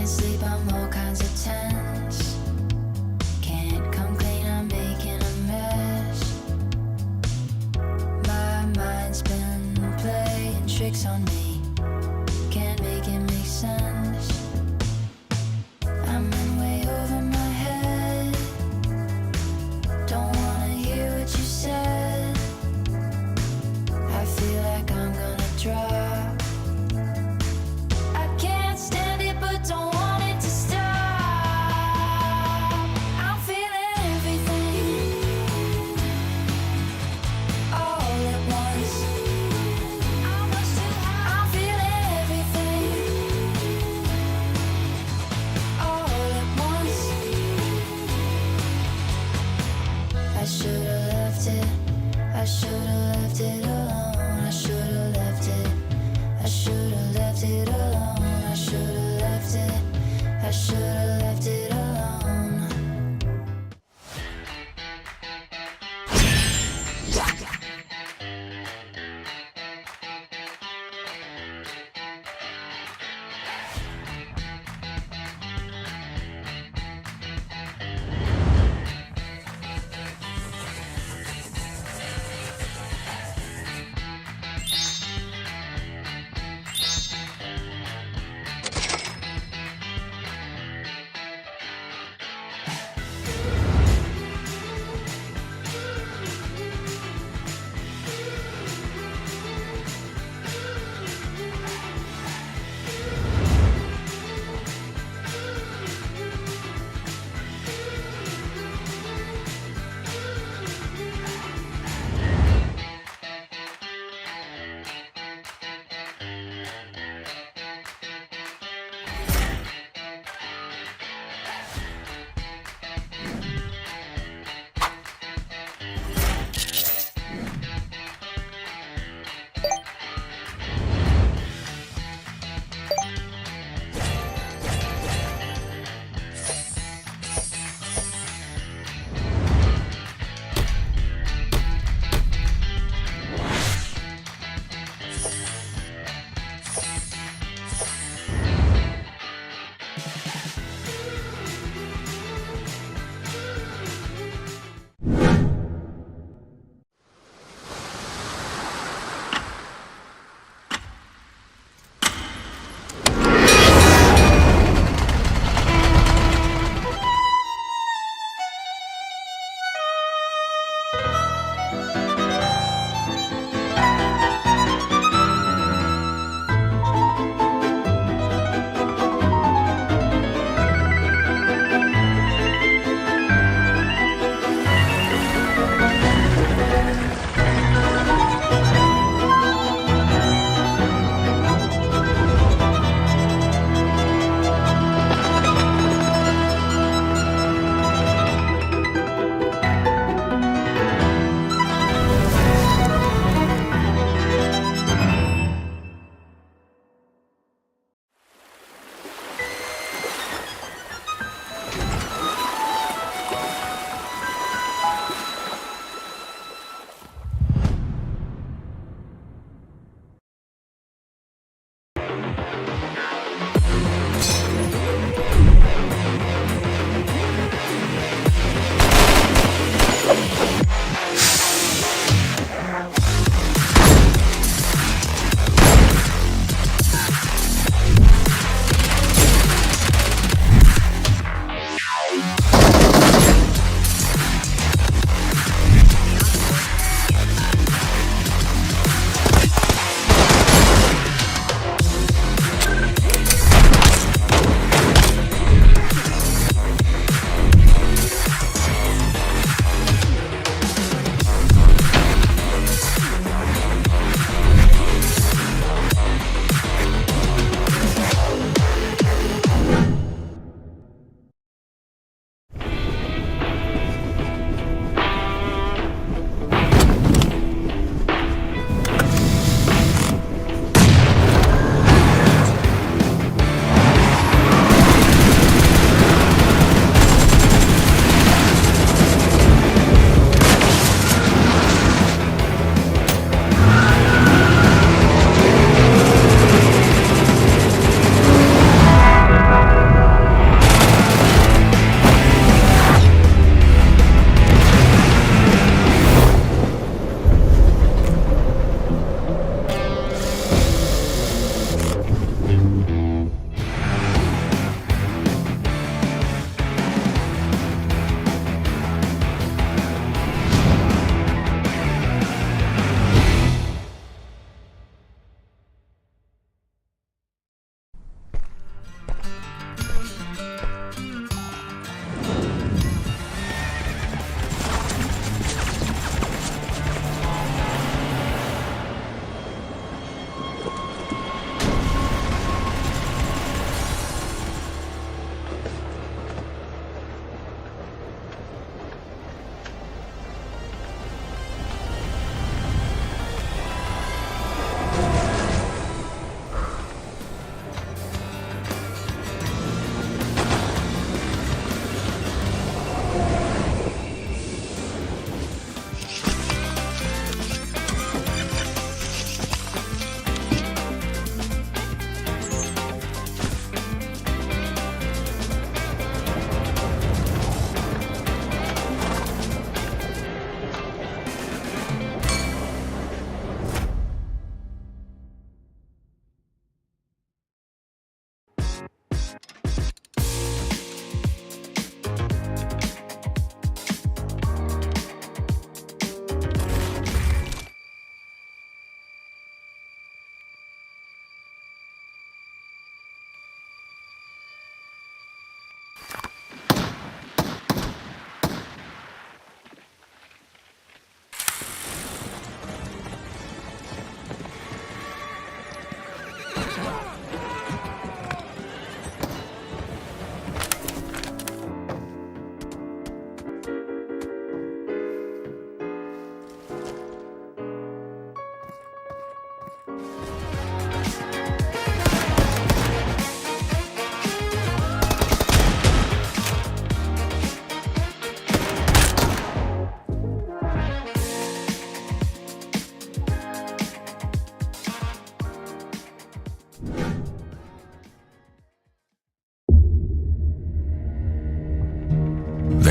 sleep, I'm all kinds of tense. Can't come clean, I'm making a mess. My mind's been playing tricks on me. Can't make it make sense. I'm in way over my head. Don't wanna hear what you said. I feel like I'm gonna drop. I can't stand it, but don't want it to stop. I'm feeling everything all at once. I'm feeling everything all at once. I should've left it. I should've left it alone. I should've left it. I should've left it alone. I should've left it. I should've left it alone.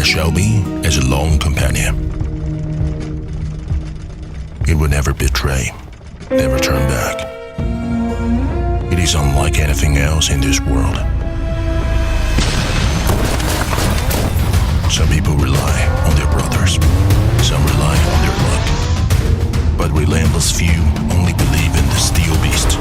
Shelby as a lone companion. It would never betray, never turn back. It is unlike anything else in this world. Some people rely on their brothers, some rely on their luck, but relentless few only believe in the steel beast.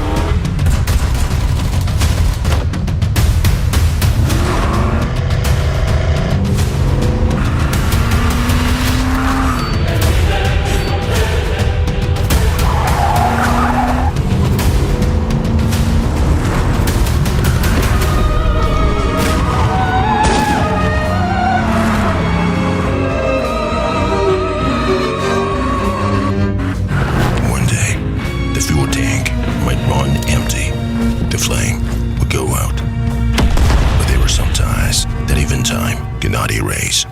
Cannot erase.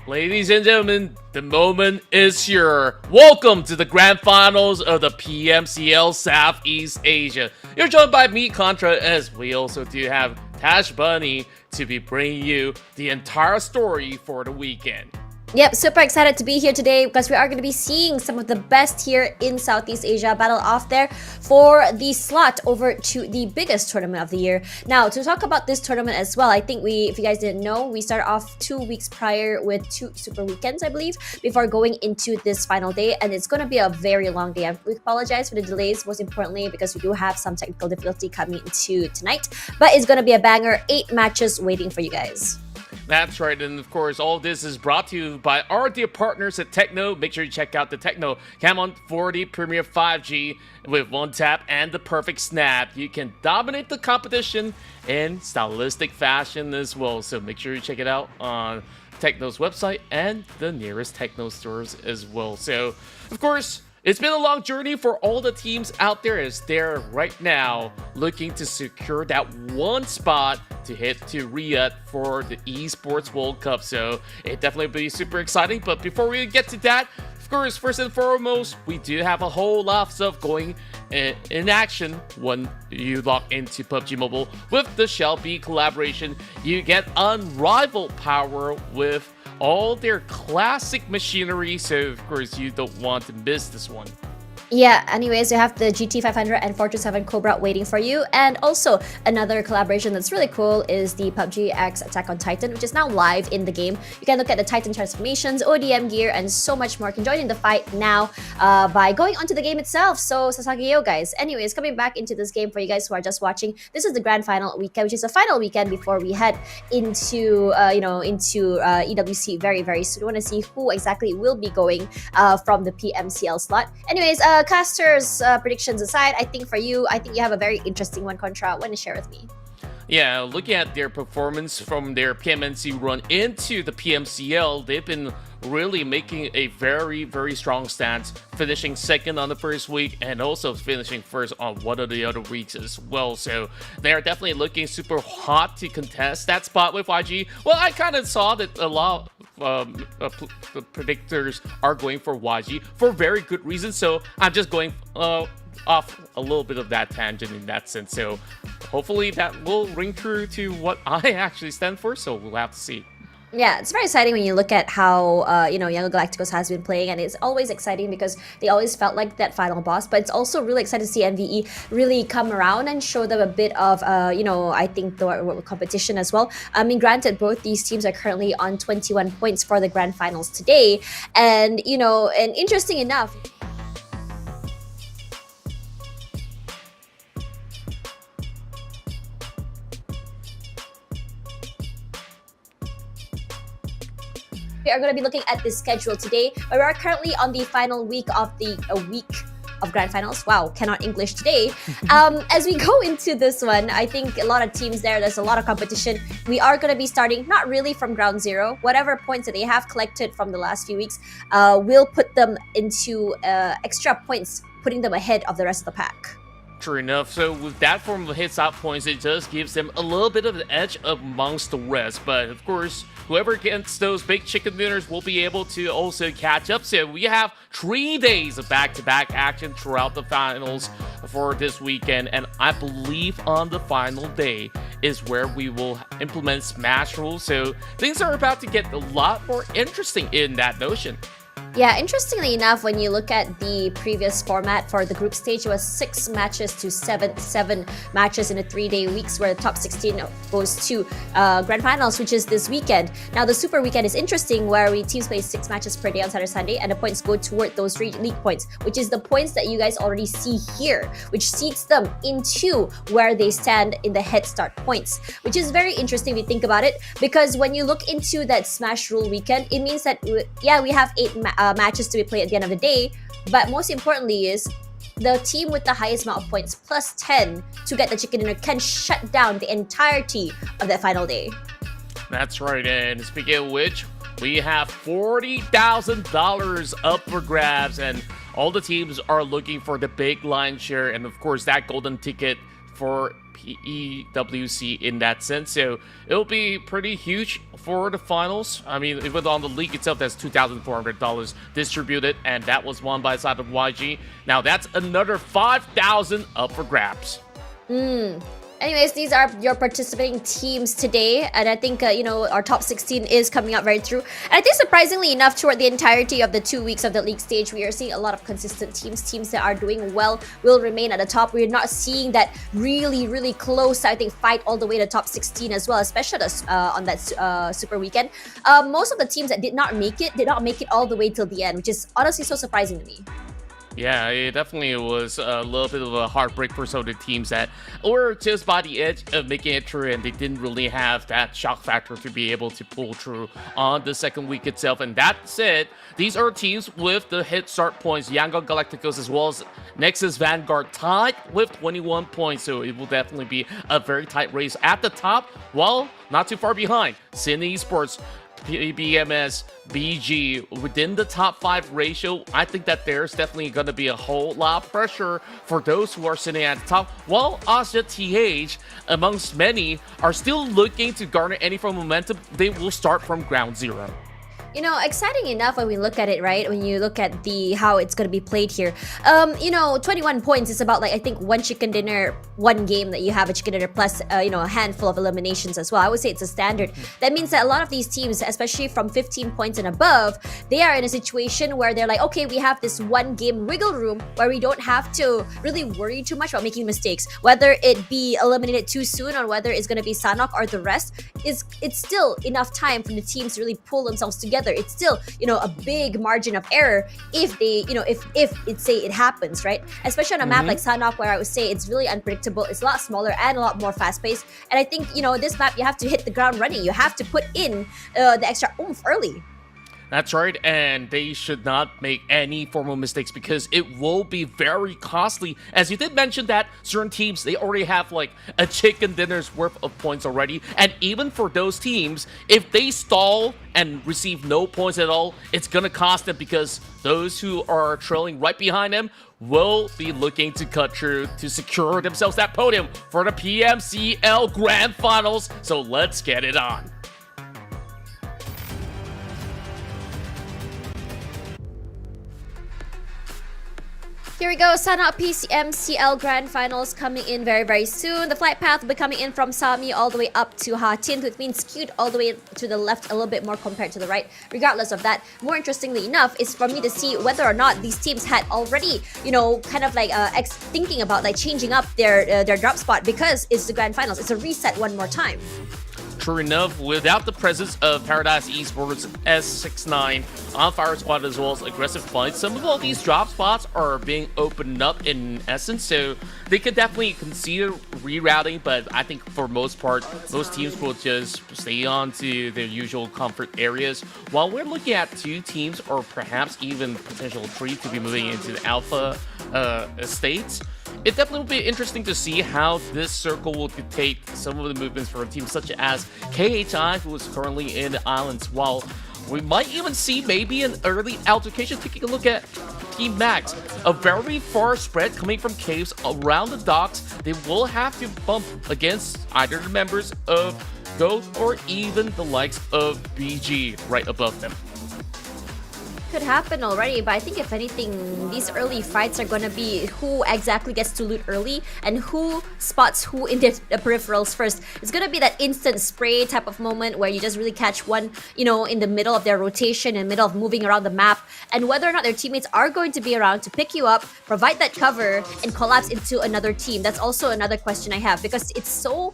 Ladies and gentlemen, the moment is here. Welcome to the grand finals of the PMCL Southeast Asia. You're joined by me, Contra, as we also do have Tash Bunny to be bringing you the entire story for the weekend. Yep, super excited to be here today because we are going to be seeing some of the best here in Southeast Asia battle off there for the slot over to the biggest tournament of the year. Now, to talk about this tournament as well, I think if you guys didn't know, we started off 2 weeks prior with 2 super weekends, I believe, before going into this final day, and it's going to be a very long day. We apologize for the delays, most importantly, because we do have some technical difficulty coming into tonight, but it's going to be a banger, 8 matches waiting for you guys. That's right, and of course, all this is brought to you by our dear partners at Techno. Make sure you check out the Techno Camon 40 Premier 5G with one tap and the perfect snap. You can dominate the competition in stylistic fashion as well. So make sure you check it out on Techno's website and the nearest Techno stores as well. So, of course, it's been a long journey for all the teams out there as they're right now looking to secure that one spot to head to Riyadh for the Esports World Cup. So it definitely be super exciting. But before we get to that, of course, first and foremost, we do have a whole lot of stuff going in action when you log into PUBG Mobile. With the Shelby collaboration, you get unrivaled power with all their classic machinery, so of course you don't want to miss this one. Yeah, anyways, you have the GT 500 and 427 Cobra waiting for you. And also, another collaboration that's really cool is the PUBG X Attack on Titan, which is now live in the game. You can look at the Titan transformations, ODM gear, and so much more. You can join in the fight now by going onto the game itself. So, Sasageyo, guys. Anyways, coming back into this game for you guys who are just watching, this is the grand final weekend, which is the final weekend before we head into, EWC very, very soon. We want to see who exactly will be going from the PMCL slot. Anyways, casters predictions aside, I think you have a very interesting one, Contra. Want to share with me? Yeah, looking at their performance from their PMNC run into the PMCL, they've been really making a very, very strong stance, finishing second on the first week and also finishing first on one of the other weeks as well. So they're definitely looking super hot to contest that spot with YG. Well, I kind of saw that a lot of predictors are going for YG for very good reasons. So I'm just going off a little bit of that tangent in that sense. So hopefully that will ring true to what I actually stand for. So we'll have to see. Yeah, it's very exciting when you look at how, Young Galacticos has been playing, and it's always exciting because they always felt like that final boss, but it's also really exciting to see MVE really come around and show them a bit of, I think the competition as well. I mean, granted, both these teams are currently on 21 points for the grand finals today, and, and interesting enough, we are going to be looking at this schedule today, but we are currently on the final week of week of grand finals. Wow, cannot English today. As we go into this one, I think a lot of teams there's a lot of competition. We are going to be starting not really from ground zero. Whatever points that they have collected from the last few weeks, we'll put them into extra points, putting them ahead of the rest of the pack. True enough. So with that form of hits out points, it just gives them a little bit of an edge amongst the rest. But of course, whoever gets those big chicken dinners will be able to also catch up. So we have 3 days of back-to-back action throughout the finals for this weekend. And I believe on the final day is where we will implement Smash rules. So things are about to get a lot more interesting in that notion. Yeah, interestingly enough, when you look at the previous format for the group stage, it was 6 matches to 7 matches in a 3-day weeks, where the top 16 goes to grand finals, which is this weekend. Now, the super weekend is interesting, where teams play 6 matches per day on Saturday, Sunday, and the points go toward those league points, which is the points that you guys already see here, which seats them into where they stand in the head start points, which is very interesting if you think about it, because when you look into that Smash rule weekend, it means that, yeah, we have 8 matches to be played at the end of the day, but most importantly is the team with the highest amount of points plus 10 to get the chicken dinner can shut down the entirety of that final day. That's right, and speaking of which, we have $40,000 up for grabs, and all the teams are looking for the big line share, and of course that golden ticket for PEWC in that sense. So it'll be pretty huge for the finals. I mean, even on the league itself, that's $2,400 distributed, and that was won by the side of YG. Now that's another $5,000 up for grabs. Anyways, these are your participating teams today, and I think our top 16 is coming out very true. And I think surprisingly enough, toward the entirety of the 2 weeks of the league stage, we are seeing a lot of consistent teams that are doing well will remain at the top. We're not seeing that really, really close, I think, fight all the way to top 16 as well, especially on that super weekend. Most of the teams that did not make it all the way till the end, which is honestly so surprising to me. Yeah, it definitely was a little bit of a heartbreak for some of the teams that were just by the edge of making it through, and they didn't really have that shock factor to be able to pull through on the second week itself. And that said, these are teams with the hit start points. Erangel Galacticos as well as Nexus Vanguard tied with 21 points, so it will definitely be a very tight race at the top, while not too far behind Sydney Esports, BMS, BG within the top 5 ratio. I think that there's definitely going to be a whole lot of pressure for those who are sitting at the top, while Asia TH, amongst many, are still looking to garner any form of momentum. They will start from ground zero. exciting enough when we look at it, right? When you look at the how it's gonna be played here. 21 points is about like I think one chicken dinner, one game that you have a chicken dinner plus a handful of eliminations as well. I would say it's a standard. That means that a lot of these teams, especially from 15 points and above, they are in a situation where they're like, okay, we have this one game wiggle room where we don't have to really worry too much about making mistakes. Whether it be eliminated too soon or whether it's gonna be Sanok or the rest, it's still enough time for the teams to really pull themselves together. It's still a big margin of error if they if it say it happens, right? Especially on a map like Sanok, where I would say it's really unpredictable. It's a lot smaller and a lot more fast paced. And I think this map you have to hit the ground running. You have to put in the extra oomph early. That's right, and they should not make any formal mistakes because it will be very costly. As you did mention that certain teams, they already have like a chicken dinner's worth of points already. And even for those teams, if they stall and receive no points at all, it's gonna cost them because those who are trailing right behind them will be looking to cut through to secure themselves that podium for the PMCL Grand Finals. So let's get it on. Here we go, Sana PMCL Grand Finals coming in very, very soon. The flight path will be coming in from Sami all the way up to Hatin, which means skewed all the way to the left a little bit more compared to the right. Regardless of that, more interestingly enough, is for me to see whether or not these teams had already, kind of like thinking about like changing up their drop spot because it's the Grand Finals. It's a reset one more time. True enough, without the presence of Paradise Esports, S69, On Fire Squad, as well as Aggressive Fights, some of all these drop spots are being opened up in essence, so they could definitely consider rerouting, but I think for most part, most teams will just stay on to their usual comfort areas, while we're looking at two teams, or perhaps even potential three, to be moving into the Alpha states. It definitely will be interesting to see how this circle will dictate some of the movements for teams such as KHI, who is currently in the islands, while we might even see maybe an early altercation. Taking a look at Team Max, a very far spread coming from caves around the docks. They will have to bump against either the members of GOAT or even the likes of BG right above them. Could happen already, but I think if anything, these early fights are gonna be who exactly gets to loot early and who spots who in the peripherals first. It's gonna be that instant spray type of moment where you just really catch one, in the middle of their rotation, in the middle of moving around the map, and whether or not their teammates are going to be around to pick you up, provide that cover, and collapse into another team. That's also another question I have because it's so,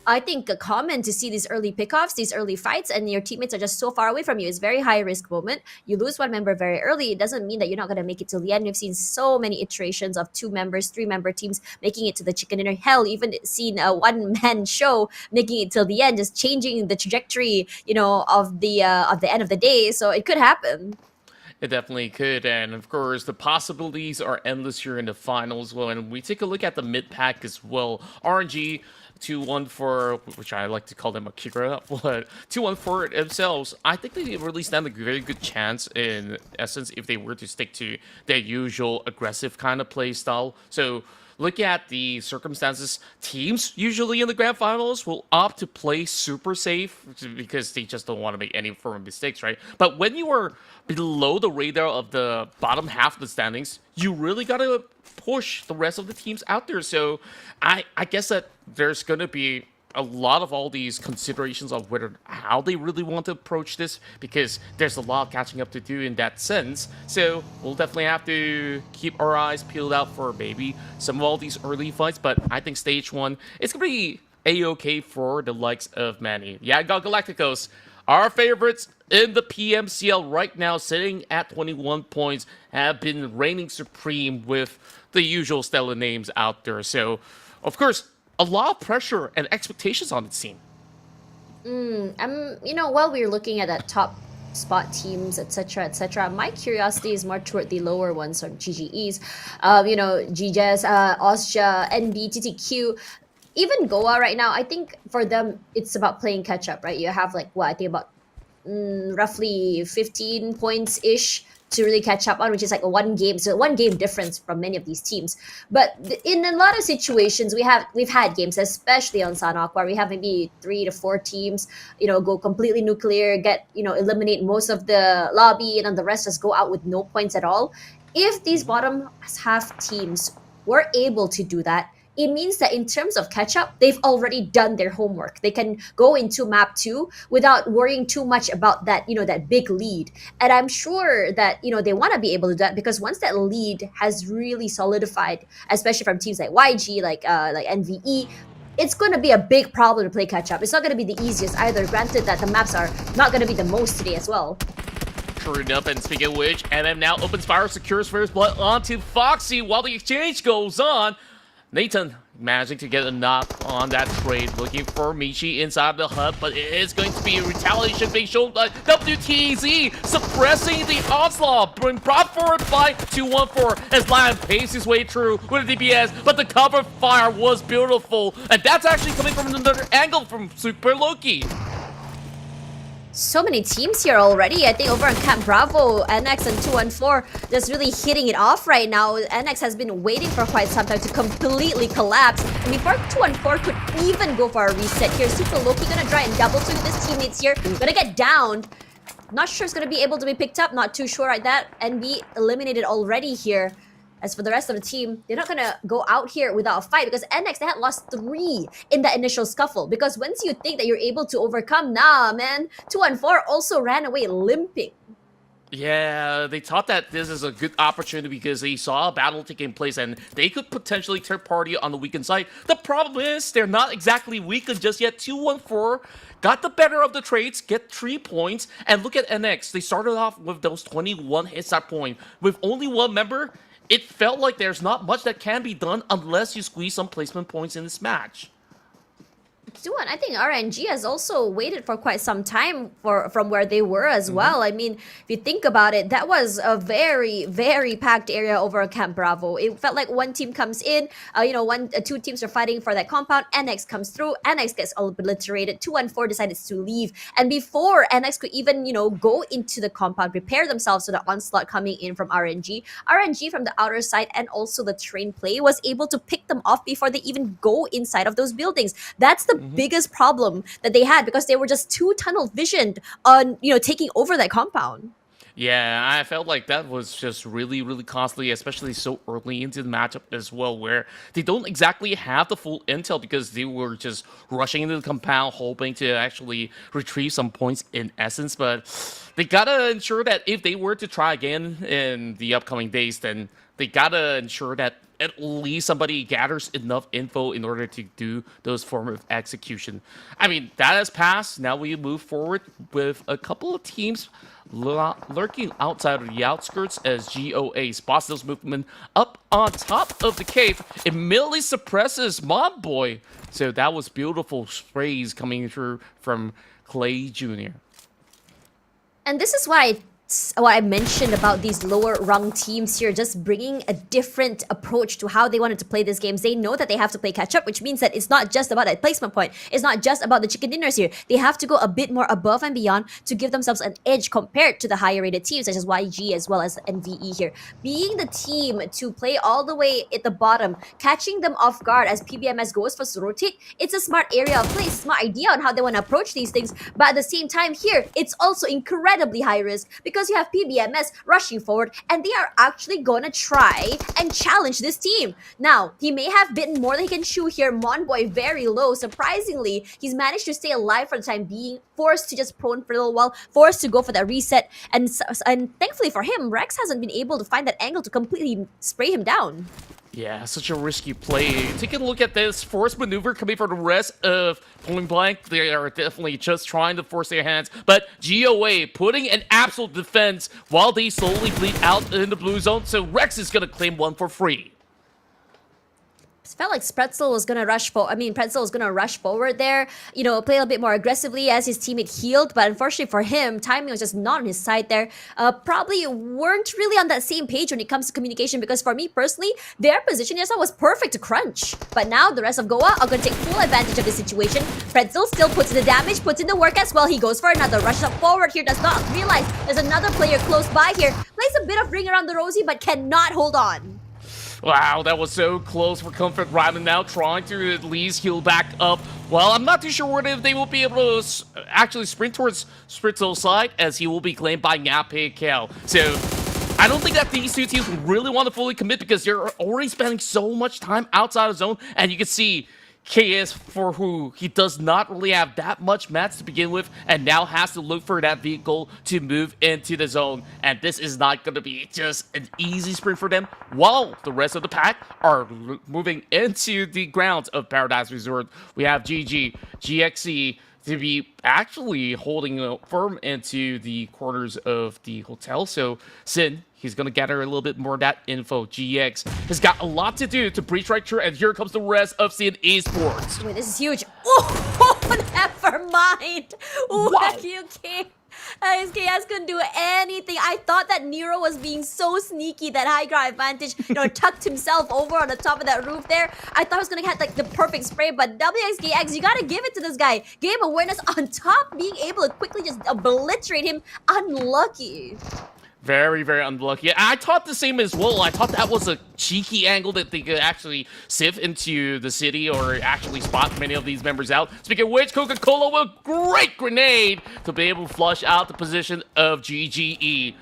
I think, common to see these early pickoffs, these early fights, and your teammates are just so far away from you. It's very high risk moment. You lose one member very early. It doesn't mean that you're not going to make it till the end. We've seen so many iterations of 2 members, 3-member teams making it to the chicken dinner. Hell, even seen a one-man show making it till the end, just changing the trajectory, of the end of the day. So it could happen. It definitely could, and of course, the possibilities are endless here in the finals. Well, and we take a look at the mid pack as well. RNG 2-1 for, which I like to call them Akira, but 2-1 for themselves. I think they really stand a very good chance in essence if they were to stick to their usual aggressive kind of play style. So look at the circumstances. Teams usually in the grand finals will opt to play super safe because they just don't want to make any form of mistakes, right? But when you are below the radar of the bottom half of the standings, you really gotta push the rest of the teams out there. So I guess that there's gonna be a lot of all these considerations of how they really want to approach this, because there's a lot of catching up to do in that sense. So we'll definitely have to keep our eyes peeled out for maybe some of all these early fights, but I think stage 1, it's gonna be a-okay for the likes of Manny. Yeah, I got Galacticos, our favorites in the PMCL right now, sitting at 21 points, have been reigning supreme with the usual stellar names out there. So, of course, a lot of pressure and expectations on the team. While we're looking at that top spot teams, etc., my curiosity is more toward the lower ones on GGEs. GJS, Osja, NB, TTQ, even Goa right now. I think for them, it's about playing catch up, right? You have I think about roughly 15 points-ish to really catch up on, which is like a one game difference from many of these teams. But in a lot of situations, we've had games, especially on Sanhok, where we have maybe 3 to 4 teams, go completely nuclear, get eliminate most of the lobby, and then the rest just go out with no points at all. If these bottom half teams were able to do that, it means that in terms of catch-up, they've already done their homework. They can go into map 2 without worrying too much about that, that big lead. And I'm sure that, they want to be able to do that, because once that lead has really solidified, especially from teams like YG, like NVE, it's going to be a big problem to play catch-up. It's not going to be the easiest either, granted that the maps are not going to be the most today as well. True enough, and speaking of which, MM now opens fire, secures first blood onto Foxy while the exchange goes on. Nathan managing to get a knock on that trade, looking for Michi inside the hub, but it is going to be a retaliation being shown by WTZ, suppressing the onslaught, being brought forward by 214 as Lion paced his way through with a DPS, but the cover fire was beautiful, and that's actually coming from another angle from Super Loki. So many teams here already. I think over on Camp Bravo, NX and 214 just really hitting it off right now. NX has been waiting for quite some time to completely collapse. And before 214 could even go for a reset here, Super Loki gonna try and double swing with his teammates here. Gonna get downed. Not sure it's gonna be able to be picked up. Not too sure right that. NB eliminated already here. As for the rest of the team, they're not gonna go out here without a fight, because NX, they had lost 3 in that initial scuffle. Because once you think that you're able to overcome, nah, man, 214 also ran away limping. Yeah, they thought that this is a good opportunity because they saw a battle taking place and they could potentially turn party on the weakened side. The problem is they're not exactly weakened just yet. 214 got the better of the trades, get 3 points, and look at NX. They started off with those 21 hits at point. With only 1 member, it felt like there's not much that can be done unless you squeeze some placement points in this match. I think RNG has also waited for quite some time from where they were as well. I mean, if you think about it, that was a very, very packed area over at Camp Bravo. It felt like one team comes in, 2 teams are fighting for that compound. NX comes through, NX gets obliterated. 214 decided to leave, and before NX could even go into the compound, prepare themselves to the onslaught coming in from RNG from the outer side, and also the train play was able to pick them off before they even go inside of those buildings. That's the biggest problem that they had, because they were just too tunnel visioned on taking over that compound. Yeah, I felt like that was just really, really costly, especially so early into the matchup as well, where they don't exactly have the full intel because they were just rushing into the compound, hoping to actually retrieve some points in essence. But they gotta ensure that if they were to try again in the upcoming days, then they gotta ensure that at least somebody gathers enough info in order to do those form of execution. I mean, that has passed. Now we move forward with a couple of teams lurking outside of the outskirts as GOA spots those movement up on top of the cave. Immediately suppresses Mob Boy. So that was beautiful sprays coming through from Clay Jr. And this is what I mentioned about these lower rung teams here, just bringing a different approach to how they wanted to play these games. They know that they have to play catch up, which means that it's not just about that placement point. It's not just about the chicken dinners here. They have to go a bit more above and beyond to give themselves an edge compared to the higher rated teams such as YG as well as NVE here. Being the team to play all the way at the bottom, catching them off guard as PBMS goes for rotate, it's a smart area of play, smart idea on how they want to approach these things. But at the same time here, it's also incredibly high risk, because you have PBMS rushing forward and they are actually gonna try and challenge this team. Now, he may have bitten more than he can chew here. Monboy very low. Surprisingly, he's managed to stay alive for the time being, forced to just prone for a little while, forced to go for that reset, and thankfully for him, Rex hasn't been able to find that angle to completely spray him down. Yeah, such a risky play. Taking a look at this force maneuver coming from the rest of Point Blank, they are definitely just trying to force their hands. But GOA putting an absolute defense while they slowly bleed out in the blue zone. So Rex is going to claim one for free. Felt like Pretzel was gonna Pretzel was gonna rush forward there, play a little bit more aggressively as his teammate healed, but unfortunately for him, timing was just not on his side there. Probably weren't really on that same page when it comes to communication, because for me personally, their position just was perfect to crunch. But now the rest of Goa are gonna take full advantage of the situation. Pretzel still puts in the damage, puts in the work as well. He goes for another rush up forward here, does not realize there's another player close by here. Plays a bit of ring around the rosy, but cannot hold on. Wow, that was so close for Comfort Ryman now, trying to at least heal back up. Well, I'm not too sure whether they will be able to actually sprint towards Spritzel's side, as he will be claimed by PMCL. So, I don't think that these two teams really want to fully commit, because they're already spending so much time outside of zone, and you can see KS, for who he does not really have that much mats to begin with, and now has to look for that vehicle to move into the zone. And this is not going to be just an easy sprint for them, while the rest of the pack are moving into the grounds of Paradise Resort. We have GG, GXE to be actually holding firm into the corners of the hotel. So Sin, he's going to gather a little bit more of that info. GX has got a lot to do to breach right through, and here comes the rest of Sin Esports. Wait, this is huge. Oh, never mind. Wow. Okay. SKS couldn't do anything. I thought that Nero was being so sneaky, that high ground advantage, tucked himself over on the top of that roof there. I thought I was gonna get like the perfect spray, but WXKX, you gotta give it to this guy. Game awareness on top, being able to quickly just obliterate him. Unlucky. Very, very unlucky. I thought the same as well. I thought that was a cheeky angle that they could actually sieve into the city, or actually spot many of these members out. Speaking of which, Coca-Cola with a great grenade to be able to flush out the position of GGE.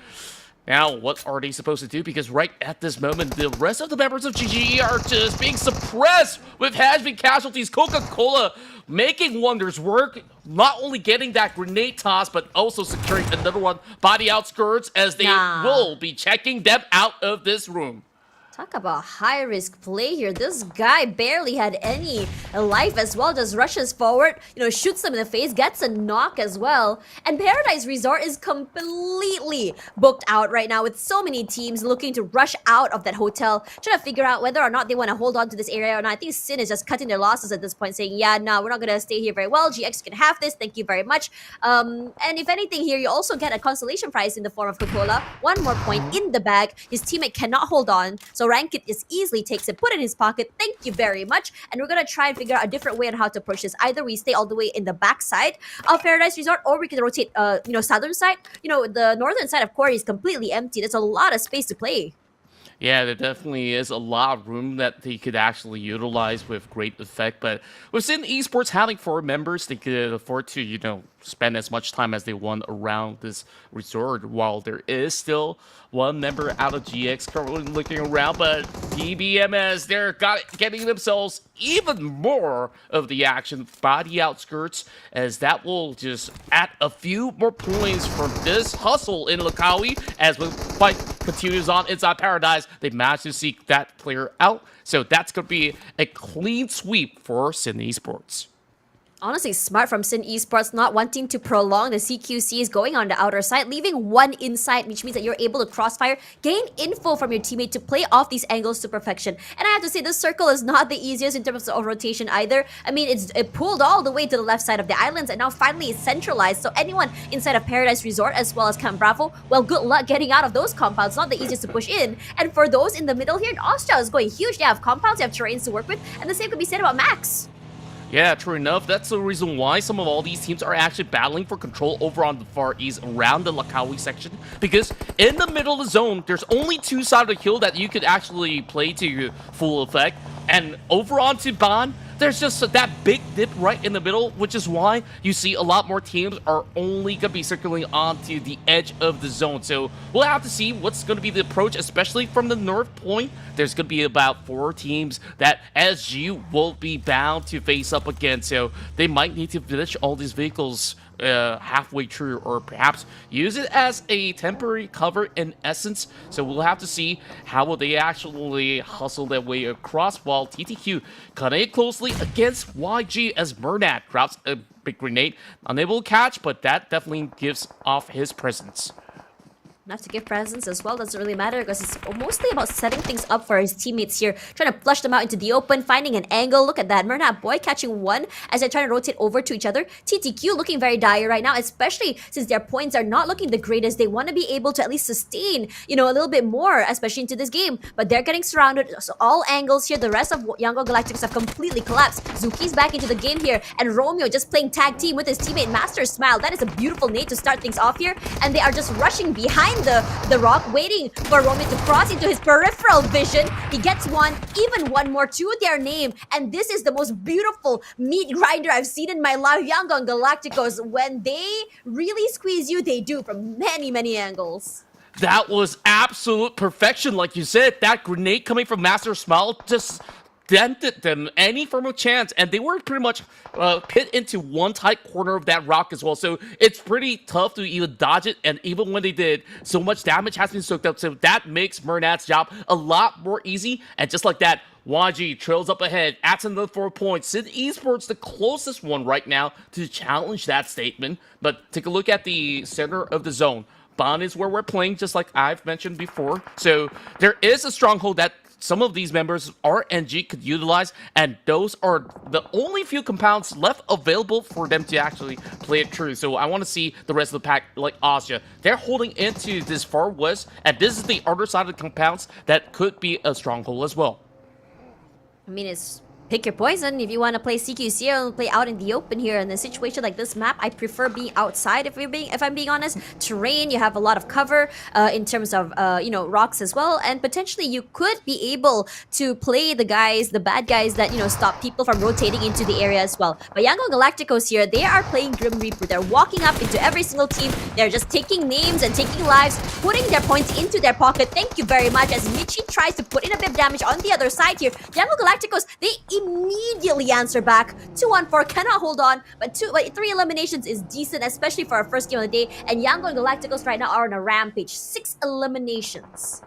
Now, what are they supposed to do? Because right at this moment, the rest of the members of GGE are just being suppressed with has-been casualties. Coca-Cola making wonders work, not only getting that grenade toss, but also securing another one by the outskirts, as they will be checking them out of this room. Talk about high-risk play here. This guy barely had any life as well. Just rushes forward, shoots them in the face, gets a knock as well. And Paradise Resort is completely booked out right now, with so many teams looking to rush out of that hotel, trying to figure out whether or not they want to hold on to this area or not. I think Sin is just cutting their losses at this point, saying, yeah, no, we're not going to stay here very well. GX can have this. Thank you very much. And if anything here, you also get a consolation prize in the form of Coca-Cola. One more point in the bag. His teammate cannot hold on. So Rankit just easily takes it, put it in his pocket. Thank you very much. And we're going to try and figure out a different way on how to approach this. Either we stay all the way in the back side of Paradise Resort, or we can rotate, southern side. The northern side of Quarry is completely empty. There's a lot of space to play. Yeah, there definitely is a lot of room that they could actually utilize with great effect. But within Esports having 4 members, they could afford to, spend as much time as they want around this resort, while there is still one member out of GX currently looking around. But PBMS, they're getting themselves even more of the action by the outskirts, as that will just add a few more points from this hustle in Lakawi. As the fight continues on inside Paradise, they managed to seek that player out. So that's going to be a clean sweep for Sydney Esports. Honestly, smart from Sin Esports, not wanting to prolong the CQCs, going on the outer side, leaving one inside, which means that you're able to crossfire, gain info from your teammate to play off these angles to perfection. And I have to say, this circle is not the easiest in terms of rotation either. I mean, it pulled all the way to the left side of the islands, and now finally it's centralized. So anyone inside of Paradise Resort as well as Camp Bravo, well, good luck getting out of those compounds. Not the easiest to push in. And for those in the middle here, Austria is going huge. They have compounds, they have terrains to work with, and the same could be said about Max. Yeah, true enough. That's the reason why some of all these teams are actually battling for control over on the far east around the Lakawi section. Because in the middle of the zone, there's only 2 sides of the hill that you could actually play to full effect. And over onto Ban, there's just that big dip right in the middle, which is why you see a lot more teams are only going to be circling onto the edge of the zone. So we'll have to see what's going to be the approach, especially from the north point. There's going to be about 4 teams that SG will be bound to face up against. So they might need to finish all these vehicles halfway through, or perhaps use it as a temporary cover in essence. So we'll have to see how will they actually hustle their way across, while TTQ cutting it closely against YG as Murnat drops a big grenade. Unable to catch, but that definitely gives off his presence. Enough to give presents as well, doesn't really matter because it's mostly about setting things up for his teammates here, trying to flush them out into the open, finding an angle. Look at that, Murnat Boy catching one as they're trying to rotate over to each other. TTQ looking very dire right now, especially since their points are not looking the greatest. They want to be able to at least sustain, a little bit more, especially into this game. But they're getting surrounded, so all angles here. The rest of Yangon Galacticos have completely collapsed. Zuki's back into the game here, and Romeo just playing tag team with his teammate Master Smile. That is a beautiful nade to start things off here, and they are just rushing behind the rock, waiting for Romeo to cross into his peripheral vision. He gets one, even one more to their name, and this is the most beautiful meat grinder I've seen in my life. Yangon Galacticos, when they really squeeze you, they do from many, many angles. That was absolute perfection, like you said. That grenade coming from Master Smile just dented them any form of chance, and they were pretty much pit into one tight corner of that rock as well, so it's pretty tough to even dodge it, and even when they did, so much damage has been soaked up, so that makes Murnat's job a lot more easy. And just like that, YG trails up ahead, adds another 4 points. Sid Esports the closest one right now to challenge that statement. But take a look at the center of the zone. Bond is where we're playing, just like I've mentioned before, so there is a stronghold that some of these members RNG could utilize, and those are the only few compounds left available for them to actually play it true. So I want to see the rest of the pack, like Austria. They're holding into this far west, and this is the other side of the compounds that could be a stronghold as well. I mean, it's pick your poison. If you want to play CQC or play out in the open here in a situation like this map, I prefer being outside. If I'm being honest, terrain, you have a lot of cover in terms of rocks as well, and potentially you could be able to play the bad guys that stop people from rotating into the area as well. But Yangon Galacticos here, they are playing Grim Reaper. They're walking up into every single team. They're just taking names and taking lives, putting their points into their pocket. Thank you very much. As Michi tries to put in a bit of damage on the other side here, Yangon Galacticos, they immediately answer back. 2-on-4 cannot hold on, but 3 eliminations is decent, especially for our first game of the day. And Yangon Galacticos right now are on a rampage. 6 eliminations.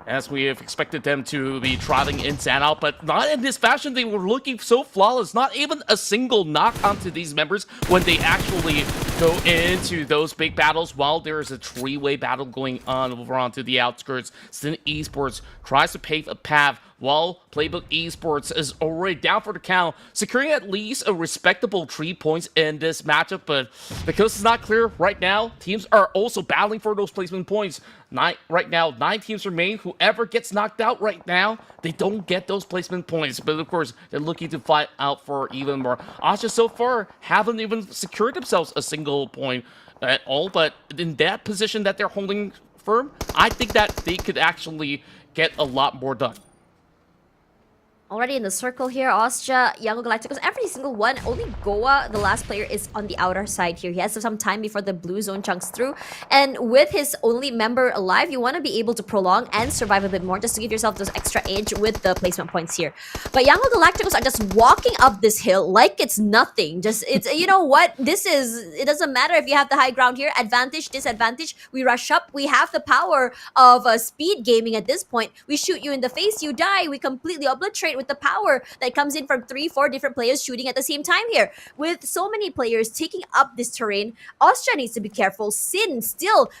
As we have expected them to be trotting inside and out, but not in this fashion. They were looking so flawless. Not even a single knock onto these members when they actually go into those big battles, while there is a 3-way battle going on over onto the outskirts. Sin Esports tries to pave a path, while Playbook Esports is already down for the count, securing at least a respectable 3 points in this matchup. But because it's not clear right now, teams are also battling for those placement points. Right now, 9 teams remain. Whoever gets knocked out right now, they don't get those placement points. But of course, they're looking to fight out for even more. Asha so far haven't even secured themselves a single point at all. But in that position that they're holding firm, I think that they could actually get a lot more done. Already in the circle here, Austria, Yangon Galacticos, every single one. Only Goa, the last player, is on the outer side here. He has some time before the blue zone chunks through. And with his only member alive, you want to be able to prolong and survive a bit more just to give yourself those extra edge with the placement points here. But Yangon Galacticos are just walking up this hill like it's nothing. You know what? It doesn't matter if you have the high ground here. Advantage, disadvantage. We rush up. We have the power of speed gaming at this point. We shoot you in the face, you die. We completely obliterate with the power that comes in from 3-4 different players shooting at the same time here. With so many players taking up this terrain, Austria needs to be careful. Sin still,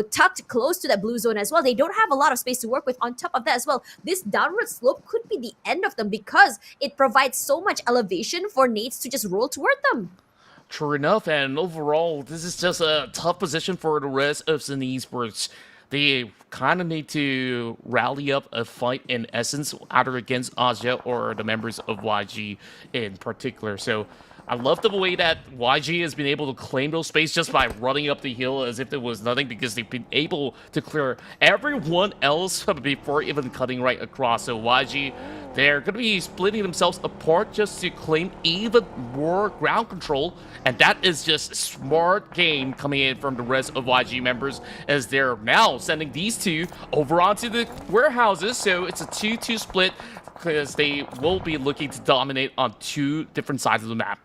tucked close to that blue zone as well. They don't have a lot of space to work with. On top of that as well, this downward slope could be the end of them because it provides so much elevation for nades to just roll toward them. True enough, and overall, this is just a tough position for the rest of Sin Esports. They kind of need to rally up a fight in essence, either against Asia or the members of YG in particular. So I love the way that YG has been able to claim those space just by running up the hill as if it was nothing, because they've been able to clear everyone else before even cutting right across. So YG, they're going to be splitting themselves apart just to claim even more ground control. And that is just smart game coming in from the rest of YG members, as they're now sending these two over onto the warehouses. So it's a 2-2 split, because they will be looking to dominate on 2 different sides of the map.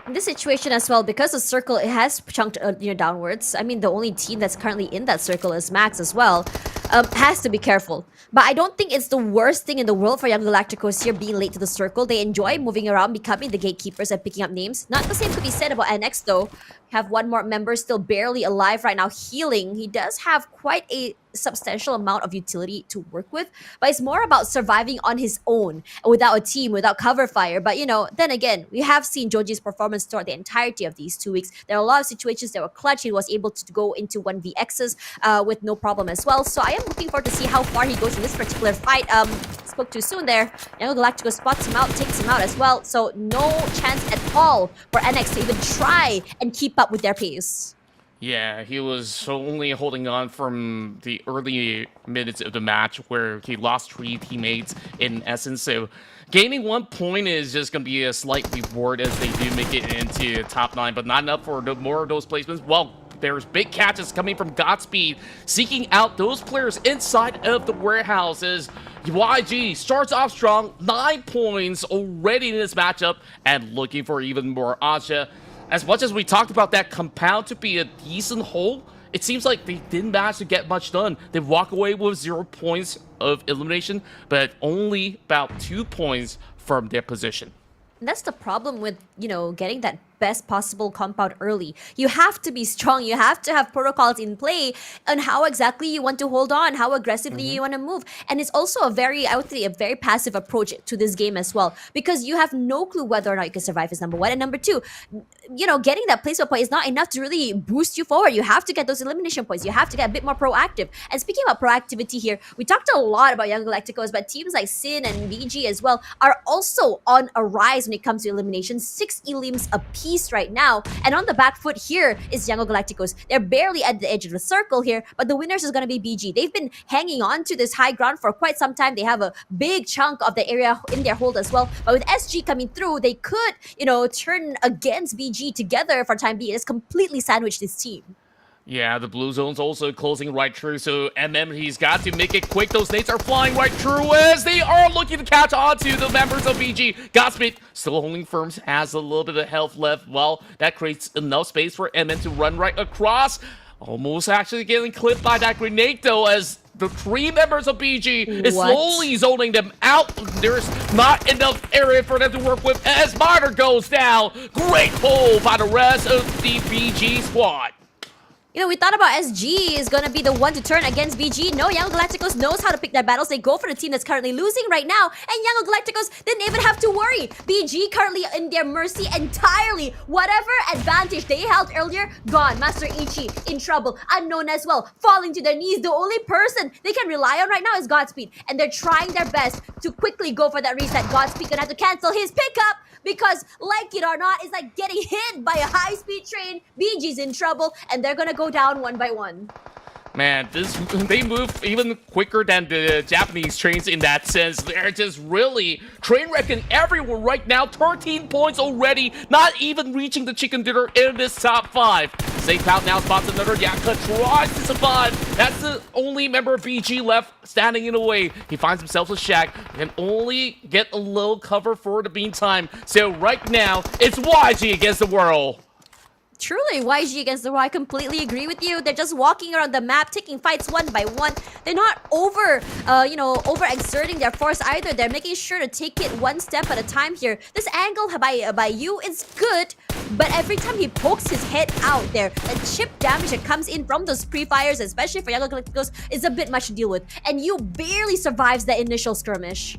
In this situation as well, because the circle, it has chunked downwards. I mean, the only team that's currently in that circle is Max as well. has to be careful. But I don't think it's the worst thing in the world for Young Galacticos here being late to the circle. They enjoy moving around, becoming the gatekeepers and picking up names. Not the same could be said about NX though. Have one more member still barely alive right now, healing. He does have quite a substantial amount of utility to work with, but it's more about surviving on his own without a team, without cover fire. But then again, we have seen Joji's performance throughout the entirety of these 2 weeks. There are a lot of situations that were clutch. He was able to go into 1vx's with no problem as well. So I am looking forward to see how far he goes in this particular fight. Spoke too soon there. Young Galacticos spots him out, takes him out as well. So no chance at all for NX to even try and keep up with their pace. Yeah, he was only holding on from the early minutes of the match where he lost 3 teammates in essence. So gaining 1 point is just going to be a slight reward as they do make it into top 9, but not enough for more of those placements. Well, there's big catches coming from Godspeed, seeking out those players inside of the warehouse as YG starts off strong, 9 points already in this matchup, and looking for even more. Asha, as much as we talked about that compound to be a decent whole, it seems like they didn't manage to get much done. They walk away with 0 points of elimination, but only about 2 points from their position. And that's the problem with, getting that best possible compound early. You have to be strong. You have to have protocols in play on how exactly you want to hold on, how aggressively you want to move. And it's also a very passive approach to this game as well, because you have no clue whether or not you can survive is number one. And number two, getting that placement point is not enough to really boost you forward. You have to get those elimination points. You have to get a bit more proactive. And speaking about proactivity here, we talked a lot about Young Galacticos, but teams like Sin and BG as well are also on a rise when it comes to elimination. 6 elims apiece right now, and on the back foot here is Young Galacticos. They're barely at the edge of the circle here, but the winners is going to be BG. They've been hanging on to this high ground for quite some time. They have a big chunk of the area in their hold as well, but with SG coming through, they could turn against BG together for time being. It's completely sandwiched this team. Yeah, the blue zone's also closing right through, so he's got to make it quick. Those nades are flying right through as they are looking to catch on to the members of BG. Godspeed still holding firm, has a little bit of health left. Well, that creates enough space for to run right across. Almost actually getting clipped by that grenade, though, as the 3 members of BG is slowly zoning them out. There's not enough area for them to work with as Martyr goes down. Great pull by the rest of the BG squad. We thought about SG is going to be the one to turn against BG. No, Young Galacticos knows how to pick their battles. They go for the team that's currently losing right now. And Young Galacticos didn't even have to worry. BG currently in their mercy entirely. Whatever advantage they held earlier, gone. Master Ichi in trouble. Unknown as well. Falling to their knees. The only person they can rely on right now is Godspeed. And they're trying their best to quickly go for that reset. Godspeed gonna have to cancel his pickup, because like it or not, it's like getting hit by a high-speed train. BG's in trouble, and they're gonna go down one by one. Man, they move even quicker than the Japanese trains in that sense. They're just really train wrecking everywhere right now. 13 points already, not even reaching the chicken dinner in this top 5. Safe out now spots another. Yaka tries to survive. That's the only member of BG left standing in the way. He finds himself a shack. Can only get a little cover for the meantime. So right now, it's YG against the world. Truly, YG against the world. I completely agree with you. They're just walking around the map, taking fights one by one. They're not overexerting their force either. They're making sure to take it one step at a time here. This angle by you is good, but every time he pokes his head out there, the chip damage that comes in from those pre-fires, especially for Young Galacticos, is a bit much to deal with. And you barely survives the initial skirmish.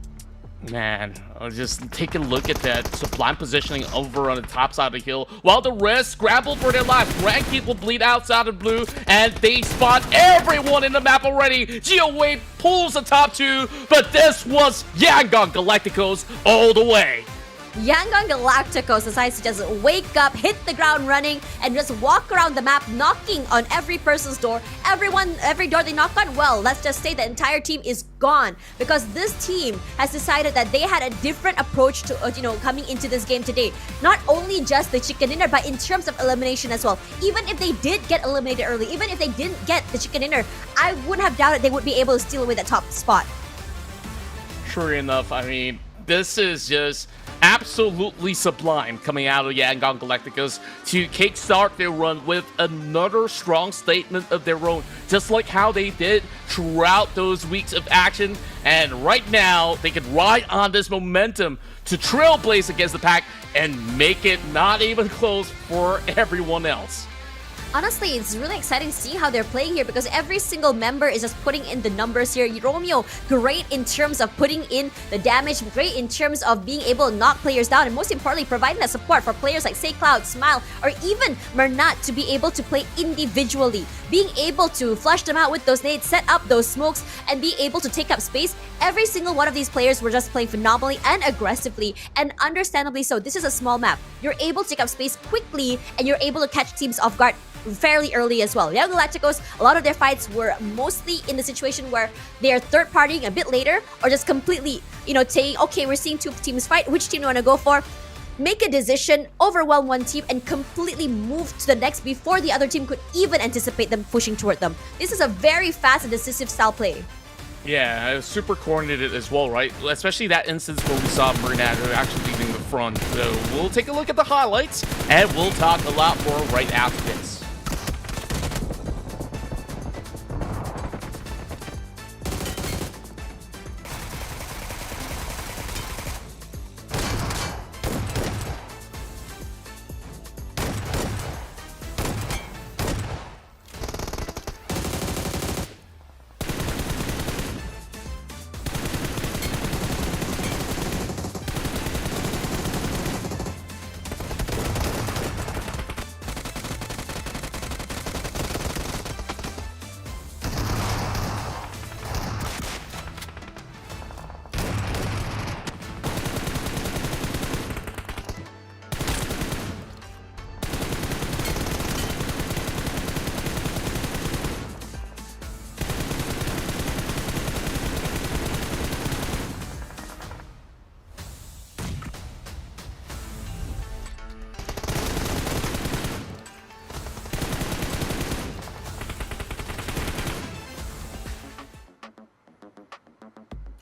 Man, just take a look at that sublime positioning over on the top side of the hill, while the rest scramble for their lives. Ranked will bleed outside of blue, and they spot everyone in the map already. GeoWave pulls the top 2, but this was Yangon Galacticos all the way. Yangon Galacticos decides to just wake up, hit the ground running, and just walk around the map, knocking on every person's door. Every door they knock on, well, let's just say the entire team is gone, because this team has decided that they had a different approach to, coming into this game today. Not only just the chicken dinner, but in terms of elimination as well. Even if they did get eliminated early, even if they didn't get the chicken dinner, I wouldn't have doubted they would be able to steal away that top spot. Sure enough, I mean, this is just absolutely absolutely sublime coming out of Yangon Galacticos to kickstart their run with another strong statement of their own, just like how they did throughout those weeks of action. And right now, they can ride on this momentum to trailblaze against the pack and make it not even close for everyone else. Honestly, it's really exciting to see how they're playing here because every single member is just putting in the numbers here. Romeo, great in terms of putting in the damage, great in terms of being able to knock players down, and most importantly, providing that support for players like Say Cloud, Smile, or even Mernat to be able to play individually. Being able to flush them out with those nades, set up those smokes, and be able to take up space. Every single one of these players were just playing phenomenally and aggressively, and understandably so. This is a small map. You're able to take up space quickly, and you're able to catch teams off guard fairly early as well. Young Galacticos, a lot of their fights were mostly in the situation where they are third partying a bit later or just completely, saying, okay, we're seeing two teams fight. Which team do you want to go for? Make a decision, overwhelm one team, and completely move to the next before the other team could even anticipate them pushing toward them. This is a very fast and decisive style play. Yeah, it was super coordinated as well, right? Especially that instance where we saw Mernat actually leaving the front. So we'll take a look at the highlights, and we'll talk a lot more right after this.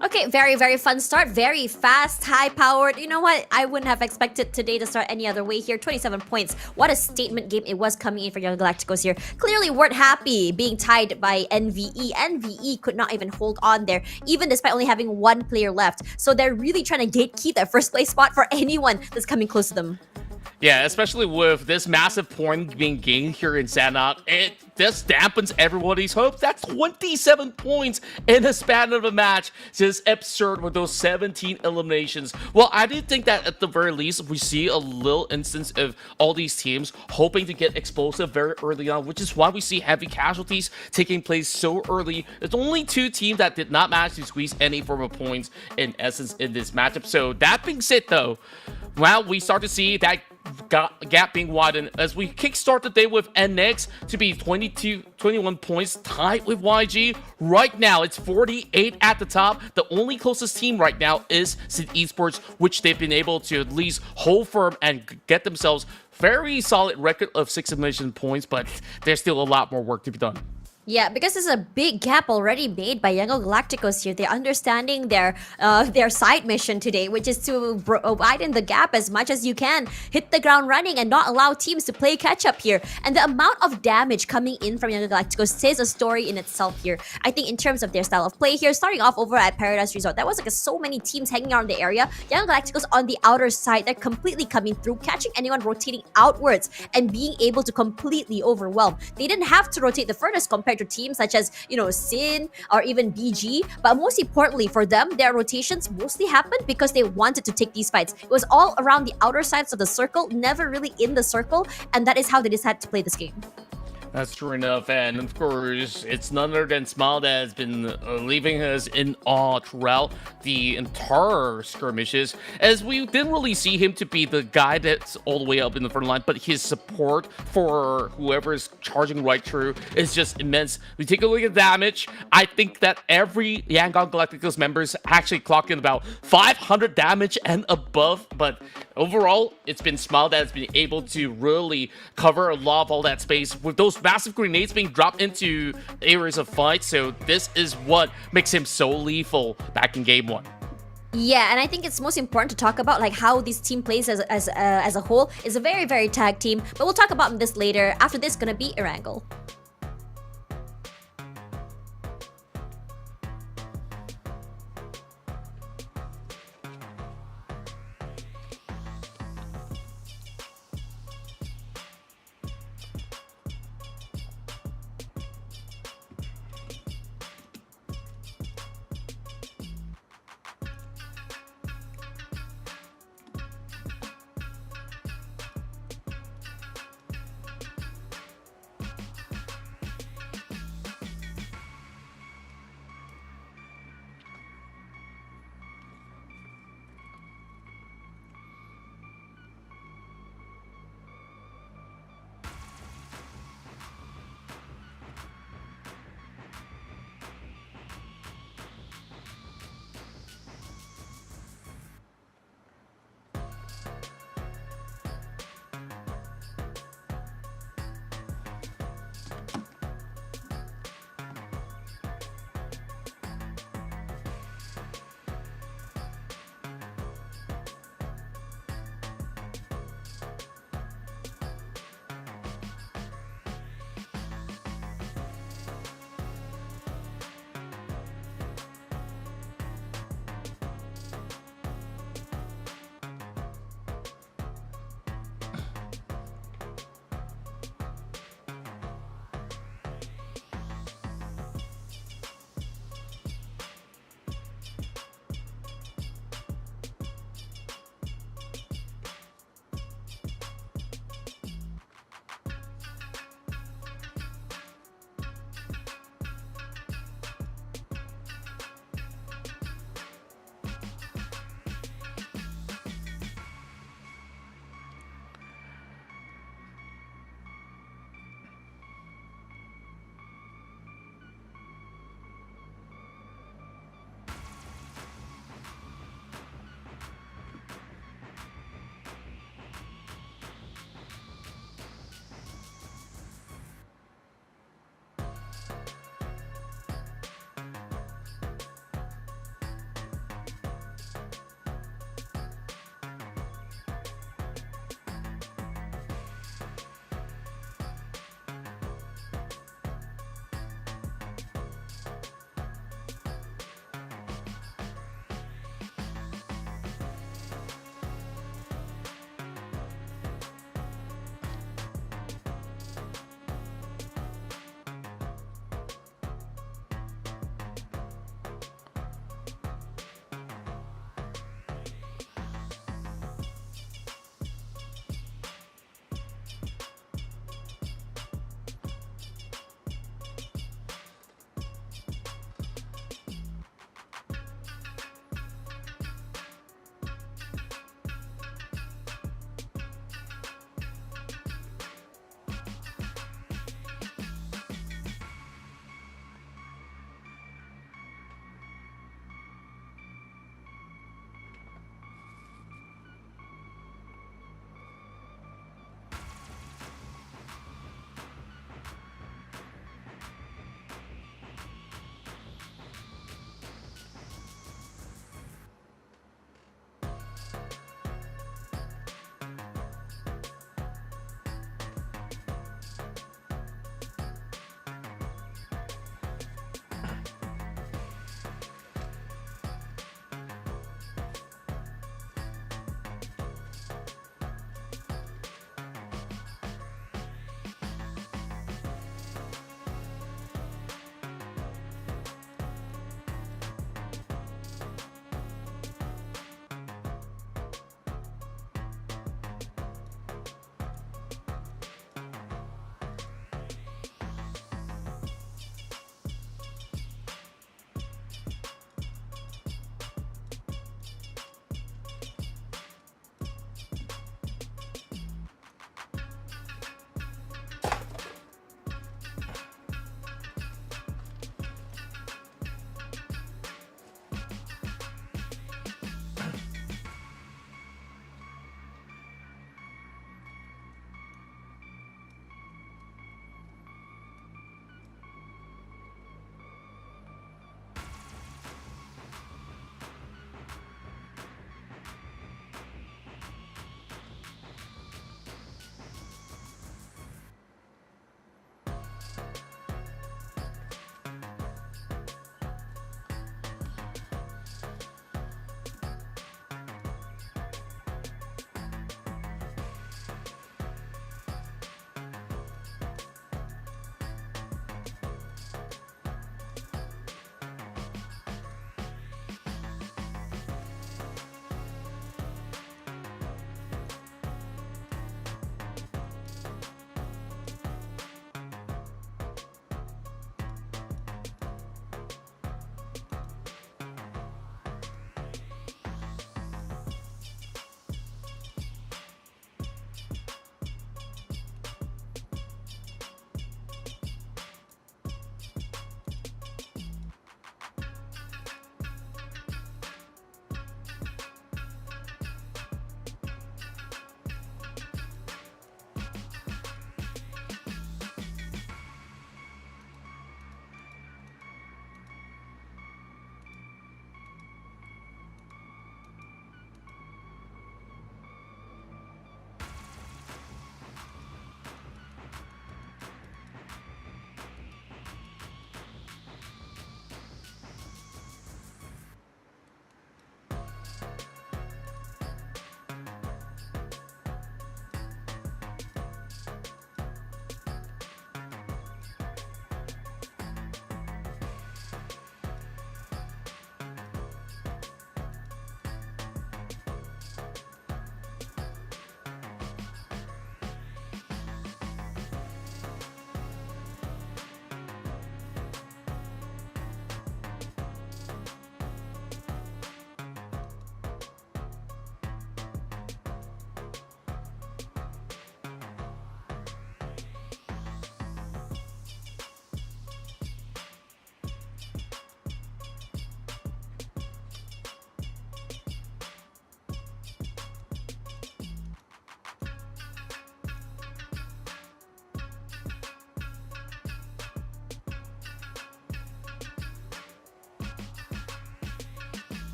Okay, very, very fun start. Very fast, high-powered. You know what? I wouldn't have expected today to start any other way here. 27 points. What a statement game it was coming in for Young Galacticos here. Clearly weren't happy being tied by NVE. NVE could not even hold on there, even despite only having one player left. So they're really trying to gatekeep that first place spot for anyone that's coming close to them. Yeah, especially with this massive point being gained here in Sanok, it just dampens everybody's hopes. That's 27 points in the span of a match. Just absurd with those 17 eliminations. Well, I do think that at the very least, we see a little instance of all these teams hoping to get explosive very early on, which is why we see heavy casualties taking place so early. There's only two teams that did not manage to squeeze any form of points in essence in this matchup. So that being said though, well, we start to see that gap being widened as we kickstart the day with NX to be 21 points, tied with YG. Right now, it's 48 at the top. The only closest team right now is Sid Esports, which they've been able to at least hold firm and get themselves very solid record of 6 elimination points, but there's still a lot more work to be done. Yeah, because there's a big gap already made by Young Galacticos here. They're understanding their side mission today, which is to widen the gap as much as you can, hit the ground running, and not allow teams to play catch up here. And the amount of damage coming in from Young Galacticos says a story in itself here. I think in terms of their style of play here, starting off over at Paradise Resort, that was like so many teams hanging around the area. Young Galacticos on the outer side, they're completely coming through, catching anyone rotating outwards and being able to completely overwhelm. They didn't have to rotate the furthest compared to teams such as, Sin or even BG. But most importantly for them, their rotations mostly happened because they wanted to take these fights. It was all around the outer sides of the circle, never really in the circle. And that is how they decided to play this game. That's true enough, and of course, it's none other than Smile that has been leaving us in awe throughout the entire skirmishes, as we didn't really see him to be the guy that's all the way up in the front line, but his support for whoever is charging right through is just immense. We take a look at damage. I think that every Yangon Galacticos members actually clocked in about 500 damage and above, but overall, it's been Smile that has been able to really cover a lot of all that space with those massive grenades being dropped into areas of fight. So this is what makes him so lethal back in game 1. Yeah, and I think it's most important to talk about like how this team plays as a whole. Is a very very tag team, but we'll talk about this later. After this, gonna be Erangel.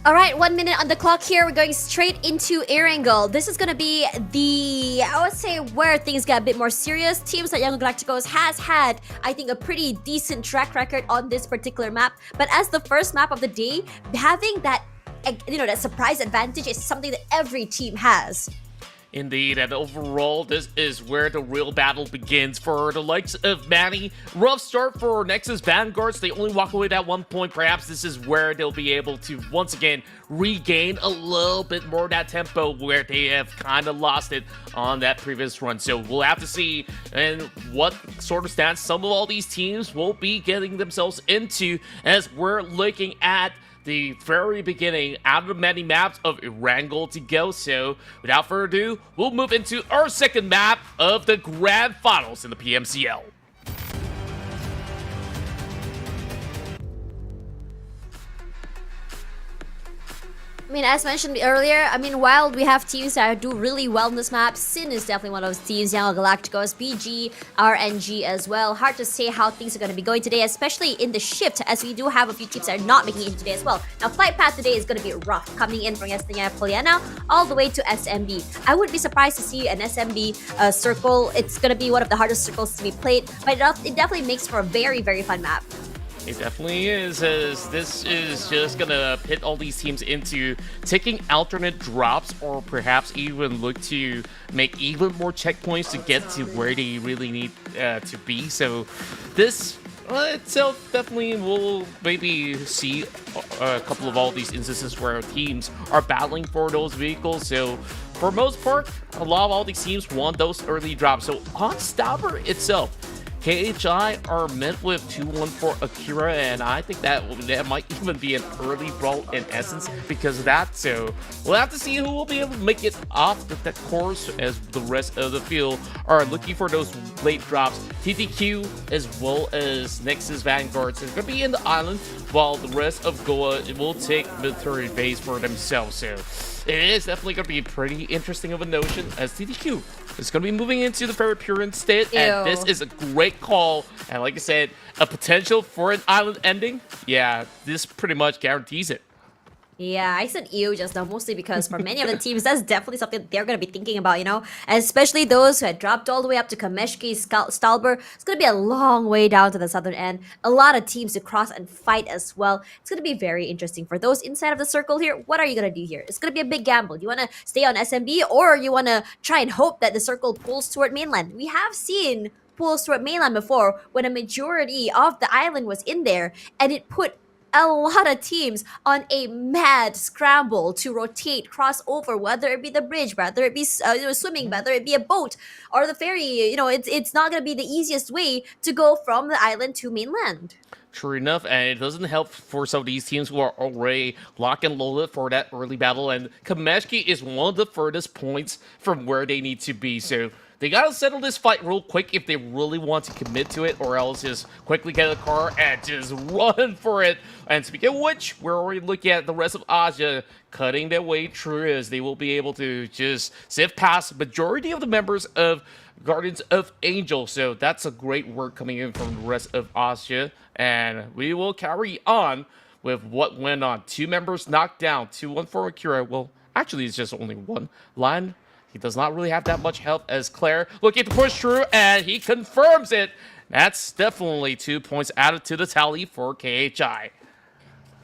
All right, 1 minute on the clock here. We're going straight into Erangel. This is going to be I would say, where things get a bit more serious. Teams like Young Galacticos has had, I think, a pretty decent track record on this particular map. But as the first map of the day, having that, that surprise advantage is something that every team has. Indeed, and overall, this is where the real battle begins for the likes of Manny. Rough start for Nexus Vanguards. They only walk away at 1 point. Perhaps this is where they'll be able to, once again, regain a little bit more of that tempo where they have kind of lost it on that previous run. So we'll have to see and what sort of stance some of all these teams will be getting themselves into as we're looking at the very beginning out of the many maps of Erangel to go. So without further ado, we'll move into our second map of the Grand Finals in the PMCL. I mean, as mentioned earlier, while we have teams that do really well in this map, Sin is definitely one of those teams, Young Galacticos, BG, RNG as well. Hard to say how things are going to be going today, especially in the shift, as we do have a few teams that are not making it today as well. Now, flight path today is going to be rough, coming in from Yesenia Poliana all the way to SMB. I wouldn't be surprised to see an SMB circle. It's going to be one of the hardest circles to be played, but it definitely makes for a very, very fun map. It definitely is, as this is just gonna pit all these teams into taking alternate drops, or perhaps even look to make even more checkpoints to get to where they really need to be. So this itself definitely will maybe see a couple of all these instances where teams are battling for those vehicles. So for most part, a lot of all these teams want those early drops. So on Stalber itself, KHI are met with 2-1 for Akira, and I think that might even be an early brawl in essence because of that. So we'll have to see who will be able to make it off the course as the rest of the field are looking for those late drops. TTQ as well as Nexus Vanguards is going to be in the island, while the rest of Goa will take military base for themselves. So it is definitely going to be pretty interesting of a notion, as TTQ is going to be moving into the very pure state, and this is a great call. And like I said, a potential for an island ending. Yeah, this pretty much guarantees it. Yeah, I said ew just now, mostly because for many of the teams, that's definitely something they're going to be thinking about, especially those who had dropped all the way up to Kameshki, Stalber. It's going to be a long way down to the southern end. A lot of teams to cross and fight as well. It's going to be very interesting. For those inside of the circle here, what are you going to do here? It's going to be a big gamble. You want to stay on SMB, or you want to try and hope that the circle pulls toward mainland? We have seen pulls toward mainland before when a majority of the island was in there, and it put a lot of teams on a mad scramble to rotate, cross over, whether it be the bridge, whether it be swimming, whether it be a boat or the ferry. It's not going to be the easiest way to go from the island to mainland. True enough, and it doesn't help for some of these teams who are already locked and loaded for that early battle, and Kameshki is one of the furthest points from where they need to be. So they gotta settle this fight real quick if they really want to commit to it, or else just quickly get a car and just run for it. And speaking of which, we're already looking at the rest of Asia cutting their way through, as they will be able to just sift past majority of the members of Guardians of Angel. So that's a great work coming in from the rest of Asia, and we will carry on with what went on. 2 members knocked down, 2-1 for Akira. Well, actually, it's just only one. Lion, he does not really have that much health, as Claire looking to push through, and he confirms it. That's definitely 2 points added to the tally for KHI.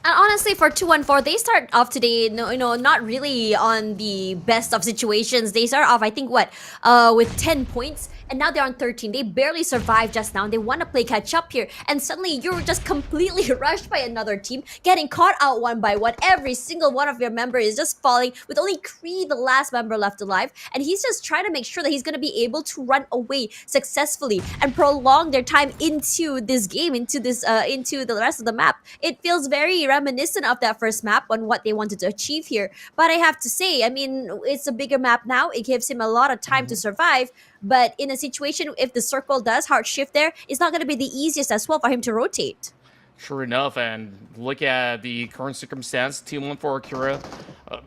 And honestly, for 2-1-4, they start off today, not really on the best of situations. They start off, I think, with 10 points. And now they're on 13. They barely survived just now. And they want to play catch up here. And suddenly, you're just completely rushed by another team, getting caught out one by one. Every single one of your members is just falling, with only Kree, the last member, left alive. And he's just trying to make sure that he's going to be able to run away successfully and prolong their time into this game, into the rest of the map. It feels very reminiscent of that first map on what they wanted to achieve here. But I have to say, it's a bigger map now. It gives him a lot of time to survive. But in a situation, if the circle does hard shift there, it's not going to be the easiest as well for him to rotate. Sure enough, and look at the current circumstance, 2-1 for Akira.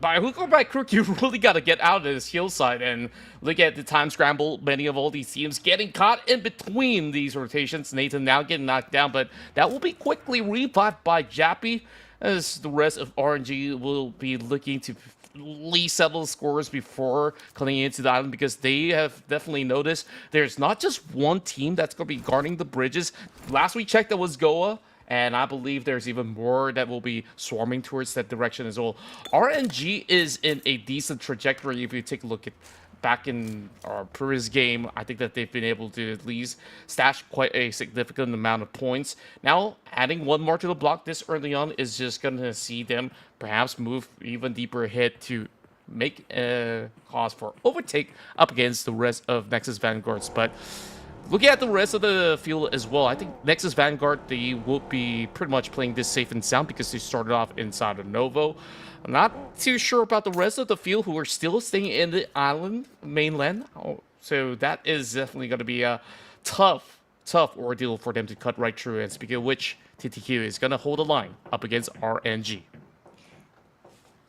By hook or by crook, you really got to get out of this hill side, and look at the time scramble. Many of all these teams getting caught in between these rotations. Nathan now getting knocked down, but that will be quickly revived by Jappy. as the rest of RNG will be looking to at least settle scores before coming into the island, because they have definitely noticed there's not just one team that's going to be guarding the bridges. Last we checked, that was Goa. And I believe there's even more that will be swarming towards that direction as well. RNG is in a decent trajectory. If you take a look at back in our previous game, I think that they've been able to at least stash quite a significant amount of points. Now, adding one more to the block this early on is just going to see them perhaps move even deeper ahead to make a cause for overtake up against the rest of Nexus Vanguards. But looking at the rest of the field as well, I think Nexus Vanguard, they will be pretty much playing this safe and sound because they started off inside of Novo. I'm not too sure about the rest of the field who are still staying in the island mainland. So that is definitely going to be a tough ordeal for them to cut right through. And speaking of which, TTQ is going to hold the line up against RNG.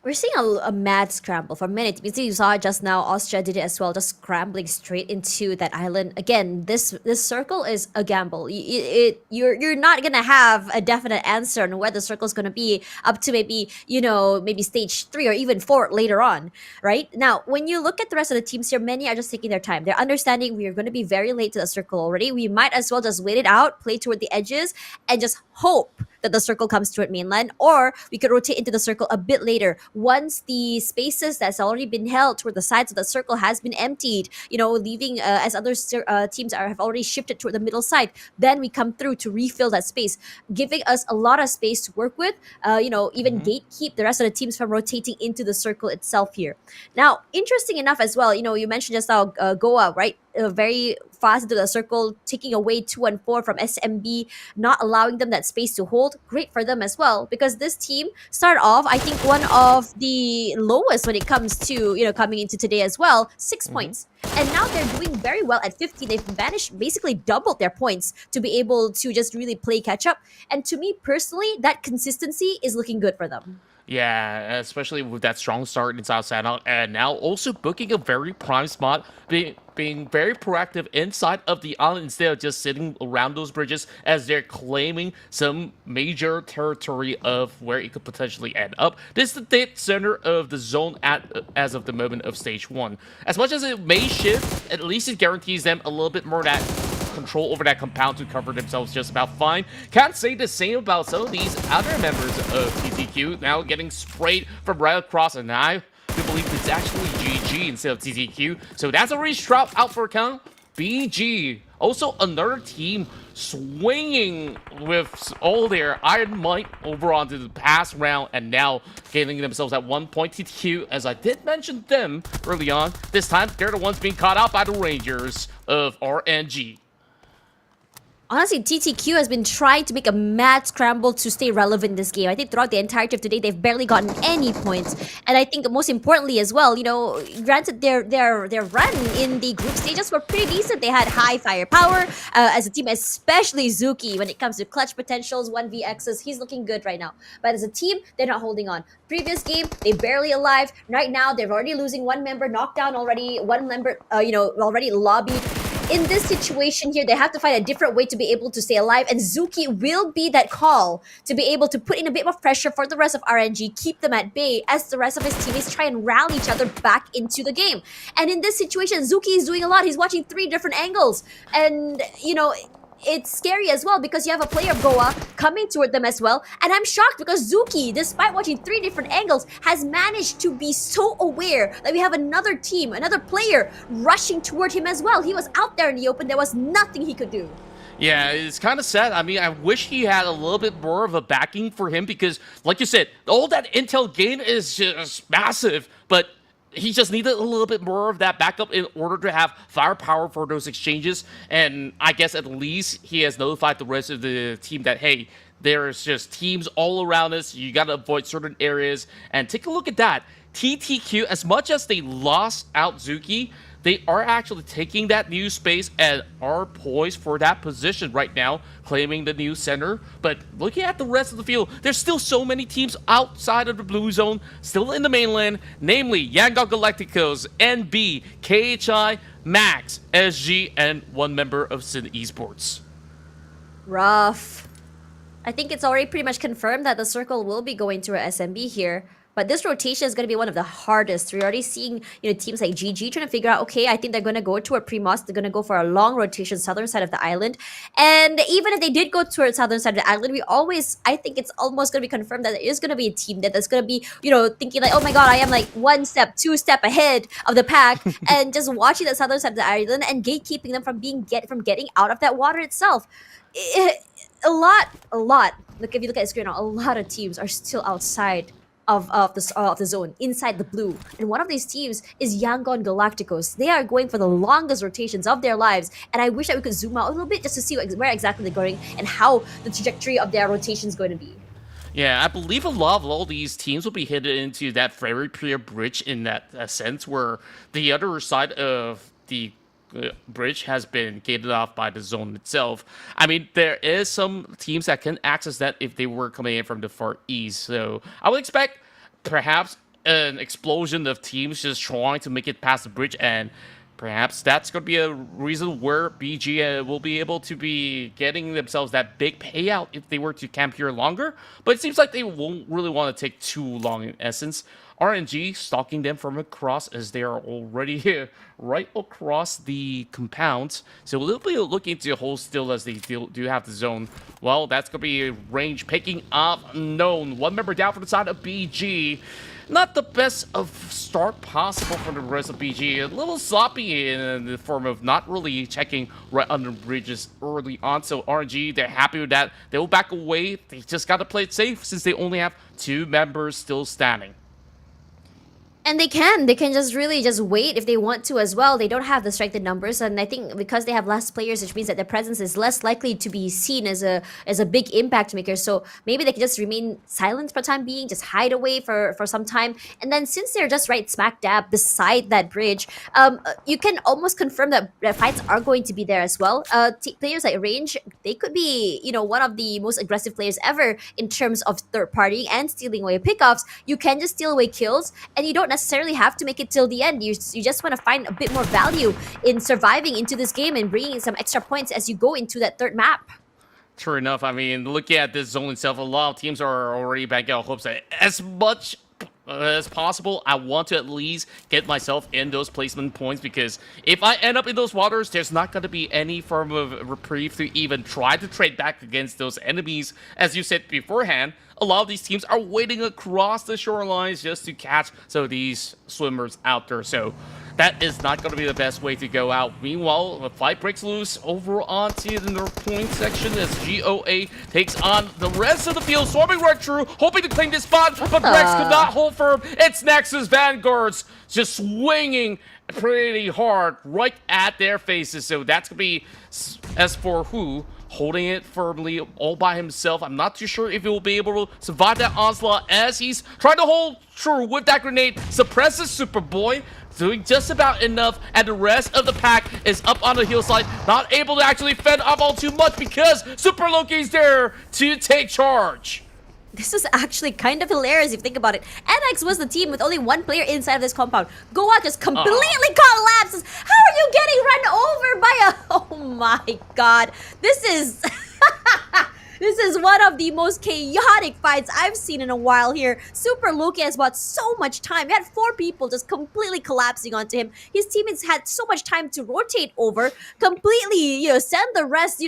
We're seeing a mad scramble for many teams. You saw it just now. Austria did it as well, just scrambling straight into that island. Again, this circle is a gamble. You're not gonna have a definite answer on where the circle is gonna be up to maybe stage 3 or even 4 later on, right? Now, when you look at the rest of the teams here, many are just taking their time. They're understanding we are gonna be very late to the circle already. We might as well just wait it out, play toward the edges, and just hope that the circle comes toward mainland, or we could rotate into the circle a bit later once the spaces that's already been held toward the sides of the circle has been emptied, leaving as other teams have already shifted toward the middle side. Then we come through to refill that space, giving us a lot of space to work with, even gatekeep the rest of the teams from rotating into the circle itself here. Now, interesting enough as well, you mentioned just now Goa, right? Very fast into the circle, taking away 2 and 4 from SMB, not allowing them that space to hold. Great for them as well, because this team started off, I think, one of the lowest when it comes to coming into today as well, 6 points, and now they're doing very well at 50. They've managed basically doubled their points to be able to just really play catch up, and to me personally, that consistency is looking good for them. Yeah, especially with that strong start in South Santa, and now also booking a very prime spot, being very proactive inside of the island instead of just sitting around those bridges, as they're claiming some major territory of where it could potentially end up. This is the dead center of the zone as of the moment of stage 1. As much as it may shift, at least it guarantees them a little bit more of that control over that compound to cover themselves just about fine. Can't say the same about some of these other members of TTQ, now getting sprayed from right across, and I do believe it's actually GG instead of TTQ. So that's a Strout out for account. BG, also another team swinging with all their iron might over onto the past round, and now getting themselves at 1 point. TTQ, as I did mention them early on, this time they're the ones being caught out by the Rangers of RNG. Honestly, TTQ has been trying to make a mad scramble to stay relevant in this game. I think throughout the entirety of today, they've barely gotten any points. And I think most importantly as well, granted their run in the group stages were pretty decent. They had high firepower as a team, especially Zuki when it comes to clutch potentials, 1vx's. He's looking good right now. But as a team, they're not holding on. Previous game, they barely alive. Right now, they're already losing one member, knocked down already, one member, already lobbied. In this situation here, they have to find a different way to be able to stay alive, and Zuki will be that call to be able to put in a bit of pressure for the rest of RNG, keep them at bay as the rest of his teammates try and rally each other back into the game. And in this situation, Zuki is doing a lot. He's watching 3 different angles, and it's scary as well because you have a player of Goa coming toward them as well. And I'm shocked because Zuki, despite watching 3 different angles, has managed to be so aware that we have another team, another player rushing toward him as well. He was out there in the open. There was nothing he could do. Yeah, it's kind of sad. I mean, I wish he had a little bit more of a backing for him because, like you said, all that intel gain is just massive, but he just needed a little bit more of that backup in order to have firepower for those exchanges. And I guess at least he has notified the rest of the team that, hey, there's just teams all around us. You got to avoid certain areas. And take a look at that. TTQ, as much as they lost out Zuki, they are actually taking that new space and are poised for that position right now, claiming the new center. But looking at the rest of the field, there's still so many teams outside of the blue zone, still in the mainland, namely Yangon Galacticos, NB, KHI, Max, SG, and one member of Sin Esports. Rough. I think it's already pretty much confirmed that the circle will be going to SMB here. But this rotation is going to be one of the hardest. We're already seeing, teams like GG trying to figure out, okay, I think they're going to go toward Primos. They're going to go for a long rotation, southern side of the island. And even if they did go towards southern side of the island, I think it's almost going to be confirmed that there is going to be a team that's going to be, thinking like, oh my god, I am like 1 step, 2 step ahead of the pack, and just watching the southern side of the island and gatekeeping them from getting out of that water itself. A lot. Look, if you look at the screen now, a lot of teams are still outside of the zone, inside the blue. And one of these teams is Yangon Galacticos. They are going for the longest rotations of their lives. And I wish that we could zoom out a little bit just to see where exactly they're going and how the trajectory of their rotation is going to be. Yeah, I believe a lot of all these teams will be headed into that very clear bridge in that sense, where the other side of the bridge has been gated off by the zone itself. I mean, there is some teams that can access that if they were coming in from the far east. So I would expect perhaps an explosion of teams just trying to make it past the bridge, and perhaps that's going to be a reason where BG will be able to be getting themselves that big payout if they were to camp here longer. But it seems like they won't really want to take too long in essence. RNG stalking them from across as they are already here, right across the compound. So they'll be looking to hold still as they do have the zone. Well, that's going to be a range picking up known. One member down from the side of BG. Not the best of start possible for the rest of BG. A little sloppy in the form of not really checking right under bridges early on. So RNG, they're happy with that. They will back away. They just got to play it safe since they only have 2 members still standing. And they can just really just wait if they want to as well. They don't have the strength in numbers, and I think because they have less players, which means that their presence is less likely to be seen as a big impact maker. So maybe they can just remain silent for the time being, just hide away for some time. And then since they're just right smack dab beside that bridge, you can almost confirm that fights are going to be there as well. Players like Range, they could be one of the most aggressive players ever in terms of third party and stealing away pickoffs. You can just steal away kills, and you don't necessarily have to make it till the end. You just want to find a bit more value in surviving into this game and bringing some extra points as you go into that third map. True enough. I mean, looking at this zone itself, a lot of teams are already banking on hopes that as much as possible, I want to at least get myself in those placement points, because if I end up in those waters, there's not going to be any form of reprieve to even try to trade back against those enemies. As you said beforehand, a lot of these teams are waiting across the shorelines just to catch some of these swimmers out there. So that is not going to be the best way to go out. Meanwhile, the fight breaks loose over onto the north point section as GOA takes on the rest of the field, swarming right through, hoping to claim this spot, but Rex could not hold firm. It's Nexus Vanguards just swinging pretty hard right at their faces. So that's going to be S4 holding it firmly all by himself. I'm not too sure if he will be able to survive that onslaught as he's trying to hold true with that grenade, suppresses Superboy, doing just about enough, and the rest of the pack is up on the hillside, not able to actually fend off all too much because Super Loki's there to take charge. This is actually kind of hilarious if you think about it. NX was the team with only 1 player inside of this compound. Goa just completely collapses. How are you getting run over by a... Oh my god. This is... This is one of the most chaotic fights I've seen in a while here. Super Loki has bought so much time. He had 4 people just completely collapsing onto him. His teammates had so much time to rotate over, completely, send the rest,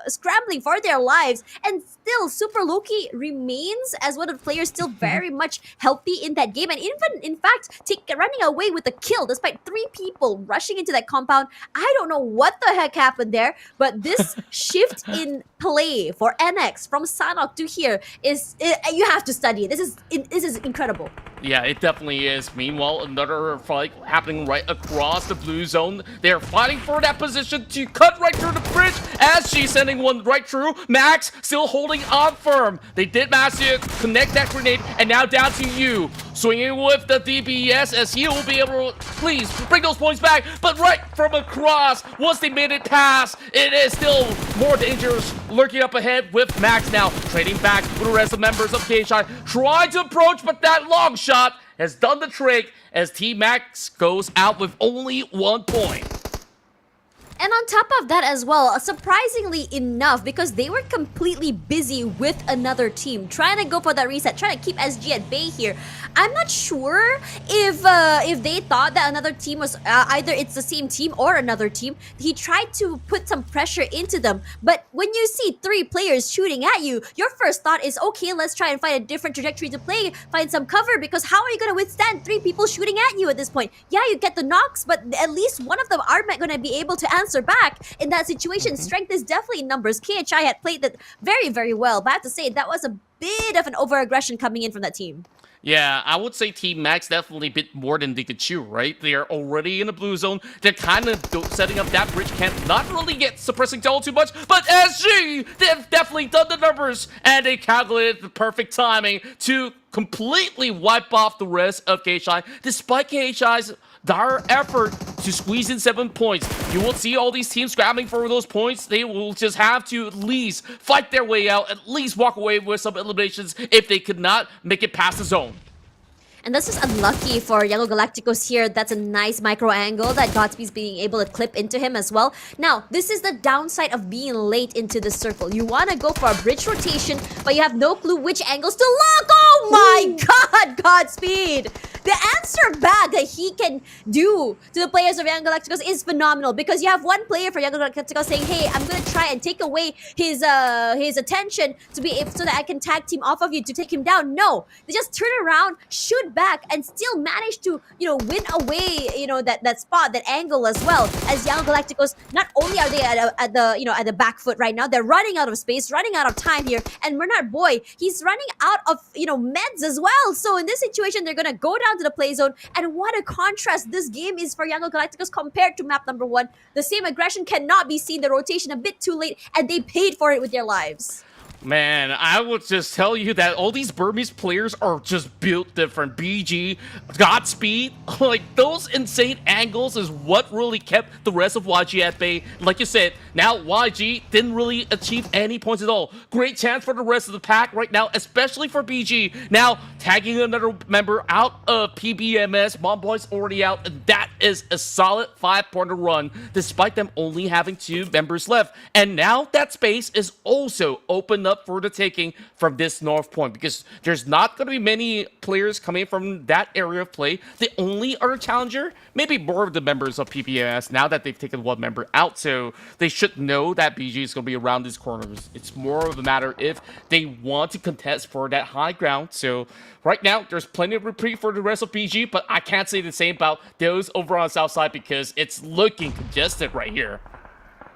scrambling for their lives. And still, Super Loki remains as one of the players still very much healthy in that game. And even, in fact, running away with a kill despite 3 people rushing into that compound. I don't know what the heck happened there, but this shift in play for NX from Sanok to here is you have to study it. This is incredible. Yeah, it definitely is. Meanwhile, another fight happening right across the blue zone. They're fighting for that position to cut right through the bridge as she's sending one right through. Max still holding on firm. They did manage to connect that grenade, and now down to you. Swinging with the DBS as he will be able to please bring those points back, but right from across, once they made it past, it is still more dangerous lurking up ahead with Max now trading back with the rest of the members of K-Shot, trying to approach, but that long shot has done the trick as T-Max goes out with only 1 point. And on top of that as well, surprisingly enough, because they were completely busy with another team, trying to go for that reset, trying to keep SG at bay here. I'm not sure if they thought that another team was either it's the same team or another team. He tried to put some pressure into them, but when you see 3 players shooting at you, your first thought is, okay, let's try and find a different trajectory to play, find some cover, because how are you going to withstand 3 people shooting at you at this point? Yeah, you get the knocks, but at least one of them are going to be able to answer back in that situation. Strength is definitely in numbers. KHI had played that very, very well, but I have to say that was a bit of an over-aggression coming in from that team. Yeah, I would say Team Max definitely bit more than they could chew, right? They are already in the blue zone. They're kind of setting up that bridge camp, not really get suppressing Tell too much, but SG, they've definitely done the numbers, and they calculated the perfect timing to completely wipe off the rest of KHI, despite KHI's dire effort to squeeze in 7 points. You will see all these teams scrabbling for those points. They will just have to at least fight their way out, at least walk away with some eliminations if they could not make it past the zone. And that's just unlucky for Yellow Galacticos here. That's a nice micro angle that Godspeed's being able to clip into him as well. Now, this is the downside of being late into the circle. You want to go for a bridge rotation, but you have no clue which angles to lock. Oh my god, Godspeed! The answer back that he can do to the players of Young Galacticos is phenomenal, because you have one player for Young Galacticos saying, hey, I'm going to try and take away his attention to be able, so that I can tag team off of you to take him down. No, they just turn around, shoot back, and still manage to, win away, that spot, that angle as well. As Young Galacticos, not only are they at the back foot right now, they're running out of space, running out of time here, and Bernard Boy, he's running out of, meds as well. So in this situation, they're going to go down to the play zone, and what a contrast this game is for Young Galacticos compared to map number 1. The same aggression cannot be seen, the rotation a bit too late, and they paid for it with their lives. Man, I would just tell you that all these Burmese players are just built different. BG, Godspeed, like those insane angles is what really kept the rest of YG at bay. Like you said, now YG didn't really achieve any points at all. Great chance for the rest of the pack right now, especially for BG. Now, tagging another member out of PBMS, Momboy's already out, and that is a solid 5-pointer run, despite them only having 2 members left. And now that space is also opened up for the taking from this north point, because there's not going to be many players coming from that area of play. The only other challenger, maybe more of the members of PPS, now that they've taken 1 member out, so they should know that BG is going to be around these corners. It's more of a matter if they want to contest for that high ground. So right now, there's plenty of reprieve for the rest of BG, but I can't say the same about those over on South Side, because it's looking congested right here.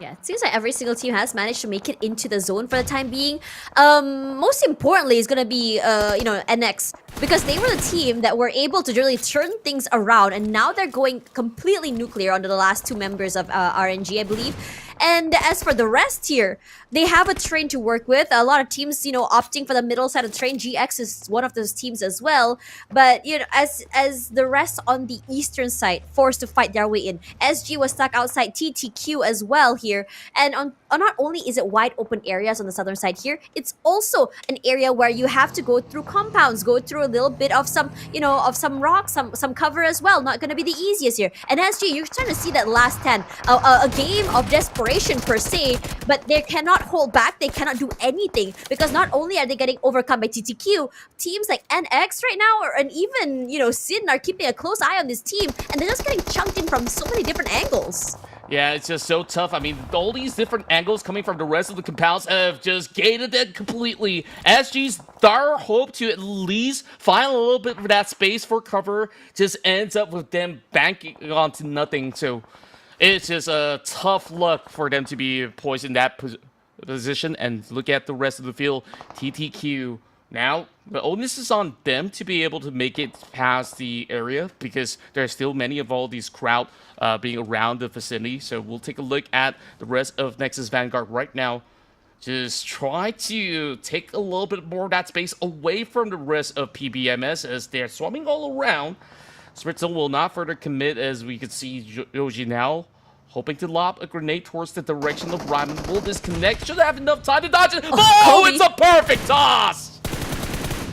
Yeah, it seems like every single team has managed to make it into the zone for the time being. Most importantly is going to be, NX, because they were the team that were able to really turn things around, and now they're going completely nuclear under the last 2 members of RNG, I believe. And as for the rest here, they have a train to work with. A lot of teams, opting for the middle side of the train. GX is one of those teams as well. But, as the rest on the eastern side forced to fight their way in. SG was stuck outside TTQ as well here. And on not only is it wide open areas on the southern side here, it's also an area where you have to go through compounds, go through a little bit of some, of some rocks, some cover as well. Not going to be the easiest here. And SG, you're starting to see that last 10. A game of desperation per se, but they cannot hold back. They cannot do anything, because not only are they getting overcome by TTQ, teams like NX right now, and even, Sin are keeping a close eye on this team, and they're just getting chunked in from so many different angles. Yeah, it's just so tough. I mean, all these different angles coming from the rest of the compounds have just gated it completely. SG's dire hope to at least find a little bit of that space for cover just ends up with them banking onto nothing. So it's just a tough luck for them to be poised in that position. And look at the rest of the field. TTQ. Now, the onus is on them to be able to make it past the area, because there's still many of all these crowd being around the vicinity. So we'll take a look at the rest of Nexus Vanguard right now. Just try to take a little bit more of that space away from the rest of PBMS as they're swarming all around. Spritzel will not further commit, as we can see Yoji now hoping to lob a grenade towards the direction of Ryman. Will disconnect. Should have enough time to dodge it. Oh, it's a perfect toss!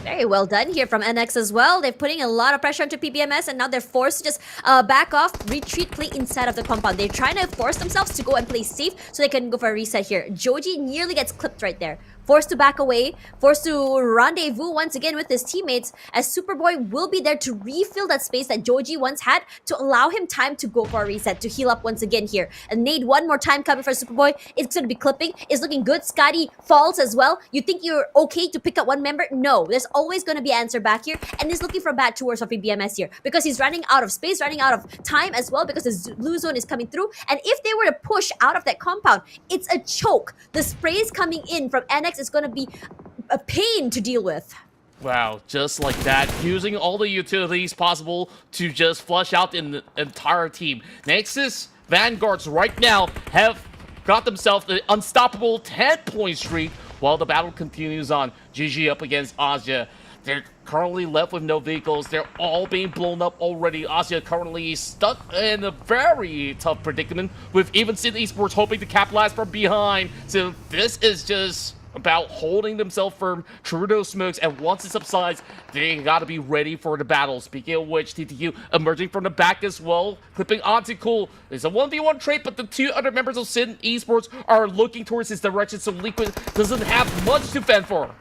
Very well done here from NX as well. They're putting a lot of pressure onto PBMS, and now they're forced to just back off, retreat, play inside of the compound. They're trying to force themselves to go and play safe so they can go for a reset here. Joji nearly gets clipped right there. Forced to back away, forced to rendezvous once again with his teammates, as Superboy will be there to refill that space that Joji once had to allow him time to go for a reset, to heal up once again here. And Nade one more time coming for Superboy. It's going to be clipping. It's looking good. Scotty falls as well. You think you're okay to pick up one member? No, there's always going to be an answer back here, and he's looking for bad tours of BMS here because he's running out of space, running out of time as well because the blue zone is coming through. And if they were to push out of that compound, it's a choke. The sprays coming in from NX is going to be a pain to deal with. Wow, just like that, using all the utilities possible to just flush out the entire team. Nexus Vanguards right now have got themselves the unstoppable 10-point streak while the battle continues on. GG up against Asia. They're currently left with no vehicles. They're all being blown up already. Asia currently stuck in a very tough predicament with even Sin Esports hoping to capitalize from behind. So this is just about holding themselves firm through those smokes, and once it subsides, they gotta be ready for the battle. Speaking of which, TTQ emerging from the back as well, clipping onto Cool. It's a 1v1 trade, but the two other members of Sin Esports are looking towards his direction, so Liquid doesn't have much to fend for.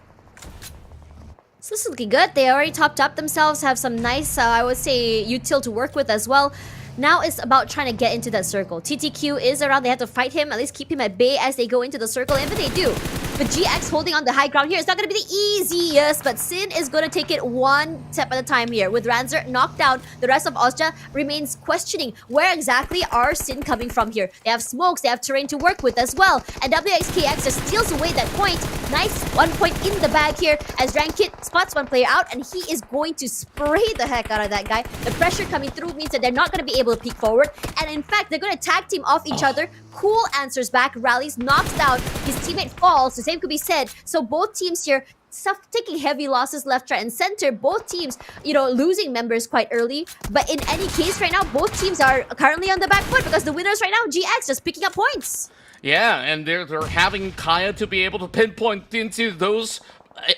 So this is looking good. They already topped up themselves, have some nice, I would say, util to work with as well. Now it's about trying to get into that circle. TTQ is around. They have to fight him, at least keep him at bay as they go into the circle. And if they do, the GX holding on the high ground here. It's not going to be the easiest, but Sin is going to take it one step at a time here. With Ranzer knocked down, the rest of Osja remains questioning where exactly are Sin coming from here. They have smokes, they have terrain to work with as well. And WXKX just steals away that point. Nice 1 point in the bag here as Rankit spots one player out, and he is going to spray the heck out of that guy. The pressure coming through means that they're not going to be able to peek forward. And in fact, they're going to tag team off each other. Cool answers back, rallies, knocks down. His teammate falls. The same could be said. So both teams here taking heavy losses left, right, and center. Both teams, losing members quite early. But in any case, right now, both teams are currently on the back foot because the winners right now, GX, just picking up points. Yeah, and they're having Kaya to be able to pinpoint into those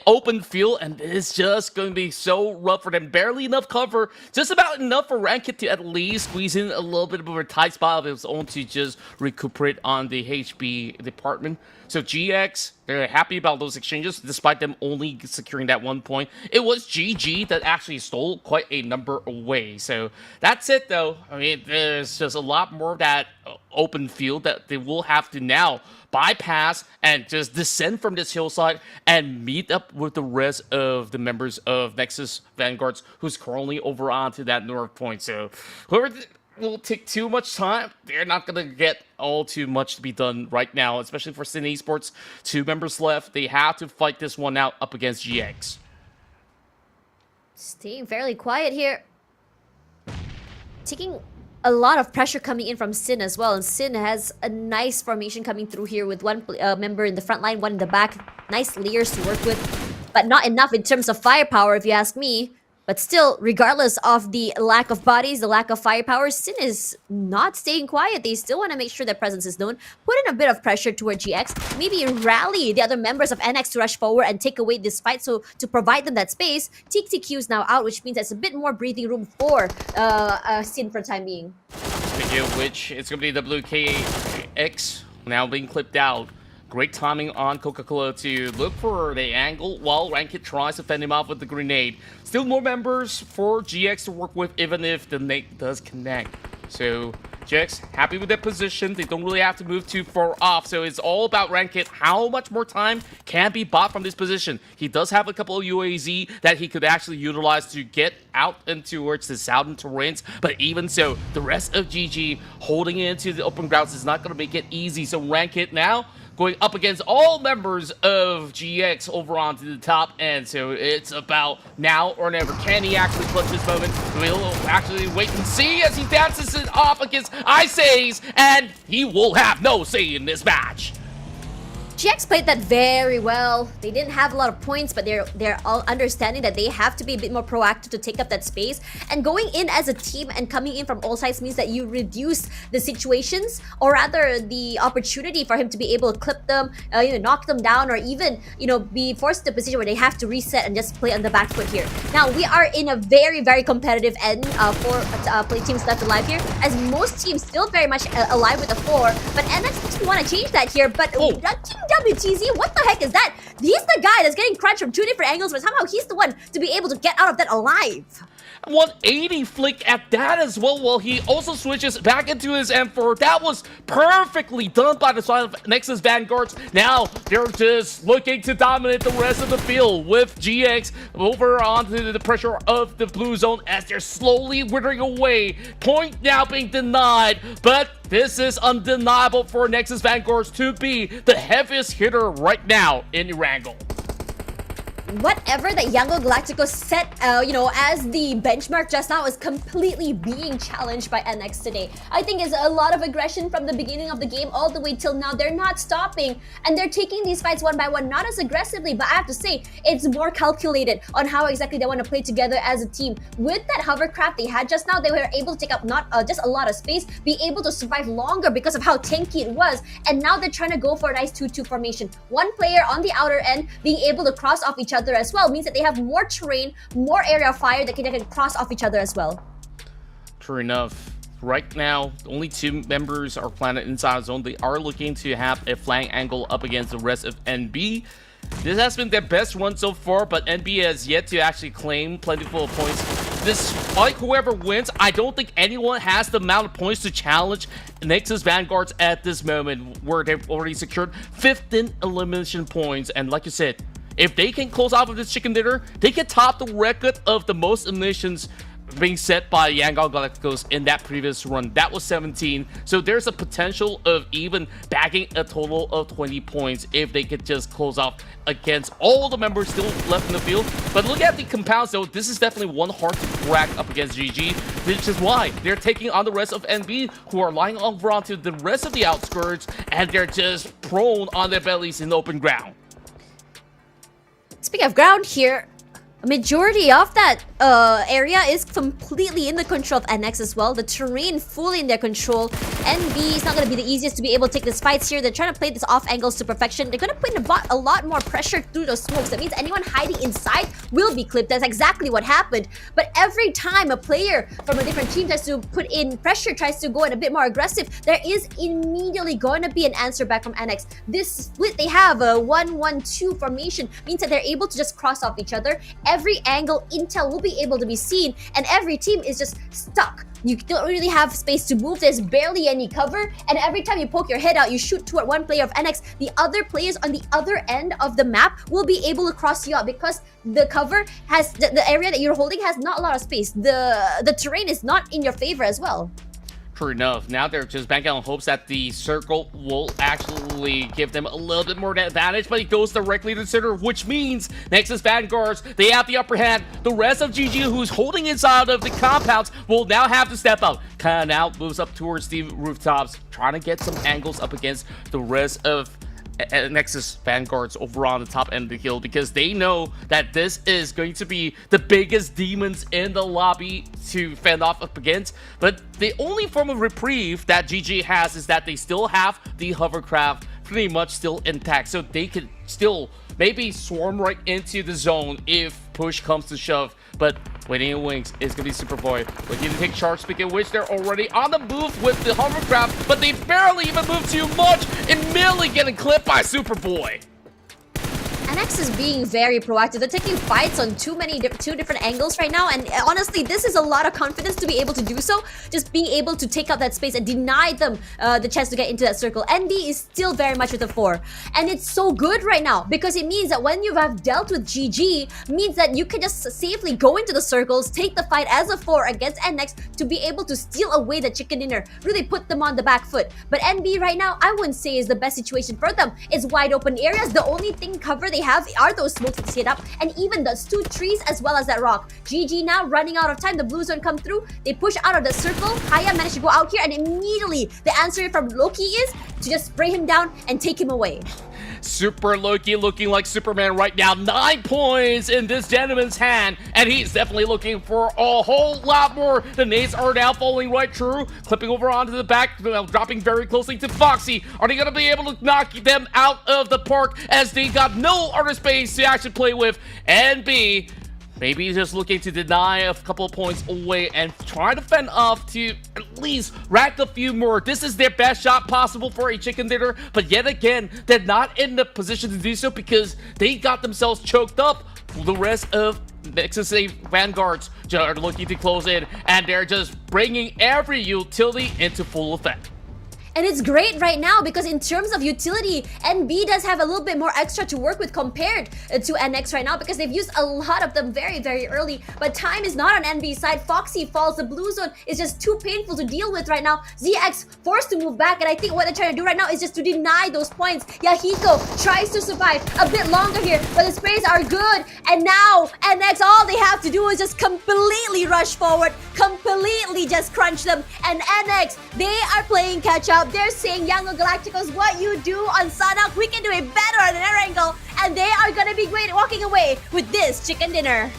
open field, and it's just going to be so rough for them. Barely enough cover, just about enough for Rankit to at least squeeze in a little bit of a tight spot of his own to just recuperate on the HB department. So GX, they're happy about those exchanges, despite them only securing that 1 point. It was GG that actually stole quite a number away. So that's it, though. I mean, there's just a lot more of that open field that they will have to now bypass and just descend from this hillside and meet up with the rest of the members of Nexus Vanguards, who's currently over onto that north point. So whoever will take too much time, they're not going to get all too much to be done right now, especially for Sin Esports. 2 members left. They have to fight this one out up against GX. Staying fairly quiet here. Taking a lot of pressure coming in from Sin as well, and Sin has a nice formation coming through here with one member in the front line, one in the back. Nice layers to work with, but not enough in terms of firepower if you ask me. But still, regardless of the lack of bodies, the lack of firepower, Sin is not staying quiet. They still want to make sure their presence is known. Put in a bit of pressure toward GX. Maybe rally the other members of NX to rush forward and take away this fight, so to provide them that space. TTQ is now out, which means there's a bit more breathing room for Sin for the time being. Speaking of which, it's going to be WKX now being clipped out. Great timing on Coca-Cola to look for the angle while Rankit tries to fend him off with the grenade. Still more members for GX to work with, even if the nade does connect. So GX happy with their position. They don't really have to move too far off. So it's all about Rankit. How much more time can be bought from this position? He does have a couple of UAZ that he could actually utilize to get out and towards the southern terrains. But even so, the rest of GG holding into the open grounds is not going to make it easy. So Rankit now going up against all members of GX over onto the top end. So it's about now or never. Can he actually clutch this moment? We'll actually wait and see as he dances it off against Ice Ace, and he will have no say in this match. GX played that very well. They didn't have a lot of points, but they're all understanding that they have to be a bit more proactive to take up that space. And going in as a team and coming in from all sides means that you reduce the situations, or rather the opportunity for him to be able to clip them, knock them down, or even be forced to a position where they have to reset and just play on the back foot here. Now we are in a very, very competitive end for play teams left alive here, as most teams still very much alive with a 4. But NX doesn't want to change that here. But Team WTZ, what the heck is that? He's the guy that's getting crunched from 2 different angles, but somehow he's the one to be able to get out of that alive. 180 flick at that as well, while he also switches back into his M4. That was perfectly done by the side of Nexus Vanguards. Now they're just looking to dominate the rest of the field with GX over onto the pressure of the blue zone as they're slowly withering away. Point now being denied, but this is undeniable for Nexus Vanguards to be the heaviest hitter right now in Erangel. Whatever that Yango Galactico set, as the benchmark just now is completely being challenged by NX today. I think it's a lot of aggression from the beginning of the game all the way till now. They're not stopping, and they're taking these fights one by one, not as aggressively, but I have to say, it's more calculated on how exactly they want to play together as a team. With that hovercraft they had just now, they were able to take up not just a lot of space, be able to survive longer because of how tanky it was, and now they're trying to go for a nice 2-2 formation. One player on the outer end being able to cross off each other as well means that they have more terrain, more area of fire that can cross off each other as well. True enough. Right now, only 2 members are planted inside the zone. They are looking to have a flank angle up against the rest of NB. This has been their best run so far, but NB has yet to actually claim plentiful of points. Despite whoever wins, I don't think anyone has the amount of points to challenge Nexus Vanguards at this moment, where they've already secured 15 elimination points. And like you said, if they can close out with this chicken dinner, they can top the record of the most eliminations being set by Yango Galacticos in that previous run. That was 17. So there's a potential of even bagging a total of 20 points if they could just close off against all the members still left in the field. But look at the compounds though. This is definitely one hard to crack up against GG, which is why they're taking on the rest of NB, who are lying over onto the rest of the outskirts, and they're just prone on their bellies in open ground. Speaking of ground here, a majority of that area is completely in the control of NX as well. The terrain fully in their control. NB is not going to be the easiest to be able to take these fights here. They're trying to play this off angles to perfection. They're going to put in a lot more pressure through those smokes. That means anyone hiding inside will be clipped. That's exactly what happened. But every time a player from a different team tries to put in pressure, tries to go in a bit more aggressive, there is immediately going to be an answer back from NX. This split they have, a 1-1-2 formation, means that they're able to just cross off each other. Every angle intel will be able to be seen, and every team is just stuck. You don't really have space to move. There's barely any cover, and every time you poke your head out, you shoot toward one player of NX, the other players on the other end of the map will be able to cross you out because the cover has the area that you're holding has not a lot of space. The terrain is not in your favor as well. True enough. Now they're just banking on hopes that the circle will actually give them a little bit more advantage, but it goes directly to the center, which means Nexus Vanguards, they have the upper hand. The rest of GG, who's holding inside of the compounds, will now have to step out. Kind out moves up towards the rooftops, trying to get some angles up against the rest of Nexus Vanguards over on the top end of the hill, because they know that this is going to be the biggest demons in the lobby to fend off up against. But the only form of reprieve that GG has is that they still have the hovercraft pretty much still intact, so they could still maybe swarm right into the zone if push comes to shove. But waiting in wings is going to be Superboy. Looking to take charge, speaking of which, they're already on the move with the hovercraft, but they barely even moved too much, immediately getting clipped by Superboy. NX is being very proactive. They're taking fights on two different angles right now, and honestly, this is a lot of confidence to be able to do so. Just being able to take up that space and deny them the chance to get into that circle. NB is still very much with a 4, and it's so good right now because it means that when you have dealt with GG, means that you can just safely go into the circles, take the fight as a 4 against NX to be able to steal away the chicken dinner, really put them on the back foot. But NB right now, I wouldn't say is the best situation for them. It's wide open areas. The only thing cover they have are those smokes to set up, and even those 2 trees as well as that rock. GG now running out of time. The blue zone come through. They push out of the circle. Haya managed to go out here, and immediately the answer from Loki is to just spray him down and take him away. Super Loki looking like Superman right now. 9 points in this gentleman's hand, and he's definitely looking for a whole lot more. The nades are now falling right through, clipping over onto the back, dropping very closely to Foxy. Are they going to be able to knock them out of the park as they got no other space to actually play with? And B, maybe just looking to deny a couple of points away and try to fend off to at least rack a few more. This is their best shot possible for a chicken dinner, but yet again, they're not in the position to do so because they got themselves choked up. The rest of Nexus Vanguards are looking to close in, and they're just bringing every utility into full effect. And it's great right now because in terms of utility, NB does have a little bit more extra to work with compared to NX right now because they've used a lot of them very, very early. But time is not on NB's side. Foxy falls. The blue zone is just too painful to deal with right now. ZX forced to move back, and I think what they're trying to do right now is just to deny those points. Yahiko tries to survive a bit longer here, but the sprays are good. And now NX, all they have to do is just completely rush forward, completely just crunch them. And NX, they are playing catch up. They're saying, Young Galacticos, what you do on Sanak, we can do it better than Erangel, and they are gonna be great walking away with this chicken dinner.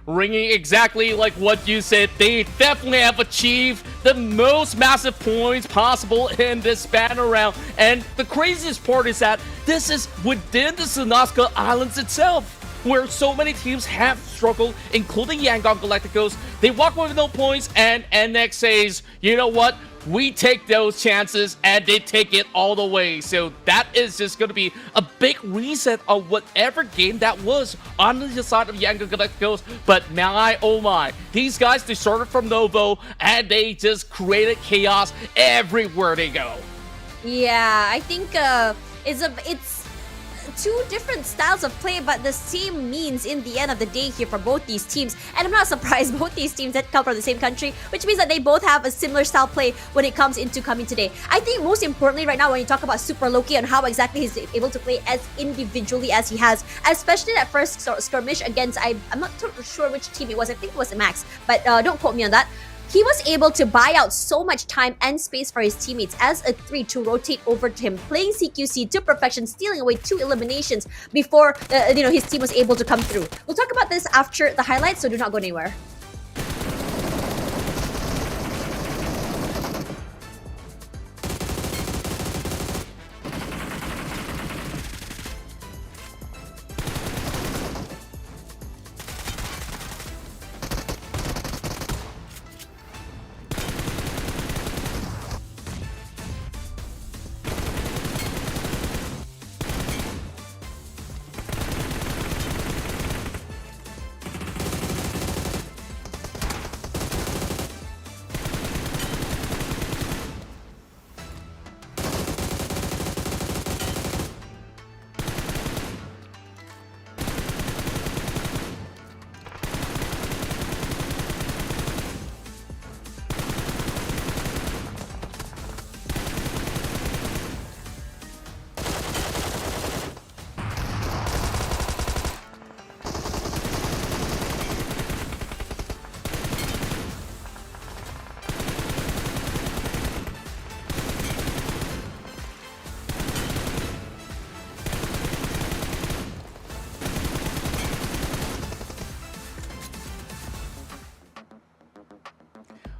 Ringing exactly like what you said, they definitely have achieved the most massive points possible in this span around. And the craziest part is that this is within the Sanaska Islands itself, where so many teams have struggled, including Yangon Galacticos. They walk away with no points, and NX says, you know what? We take those chances, and they take it all the way. So that is just going to be a big reset of whatever game that was on the side of Yangon Galacticos. But my, oh my, these guys, they started from Novo, and they just created chaos everywhere they go. Yeah, I think it's two different styles of play, but the same means in the end of the day here for both these teams. And I'm not surprised, both these teams that come from the same country, which means that they both have a similar style play when it comes into coming today. I think most importantly right now, when you talk about Super Loki and how exactly he's able to play as individually as he has, especially that first skirmish against, I'm not too sure which team it was, I think it was Max, but don't quote me on that. He was able to buy out so much time and space for his teammates as a 3 to rotate over to him, playing CQC to perfection, stealing away 2 eliminations before his team was able to come through. We'll talk about this after the highlights, so do not go anywhere.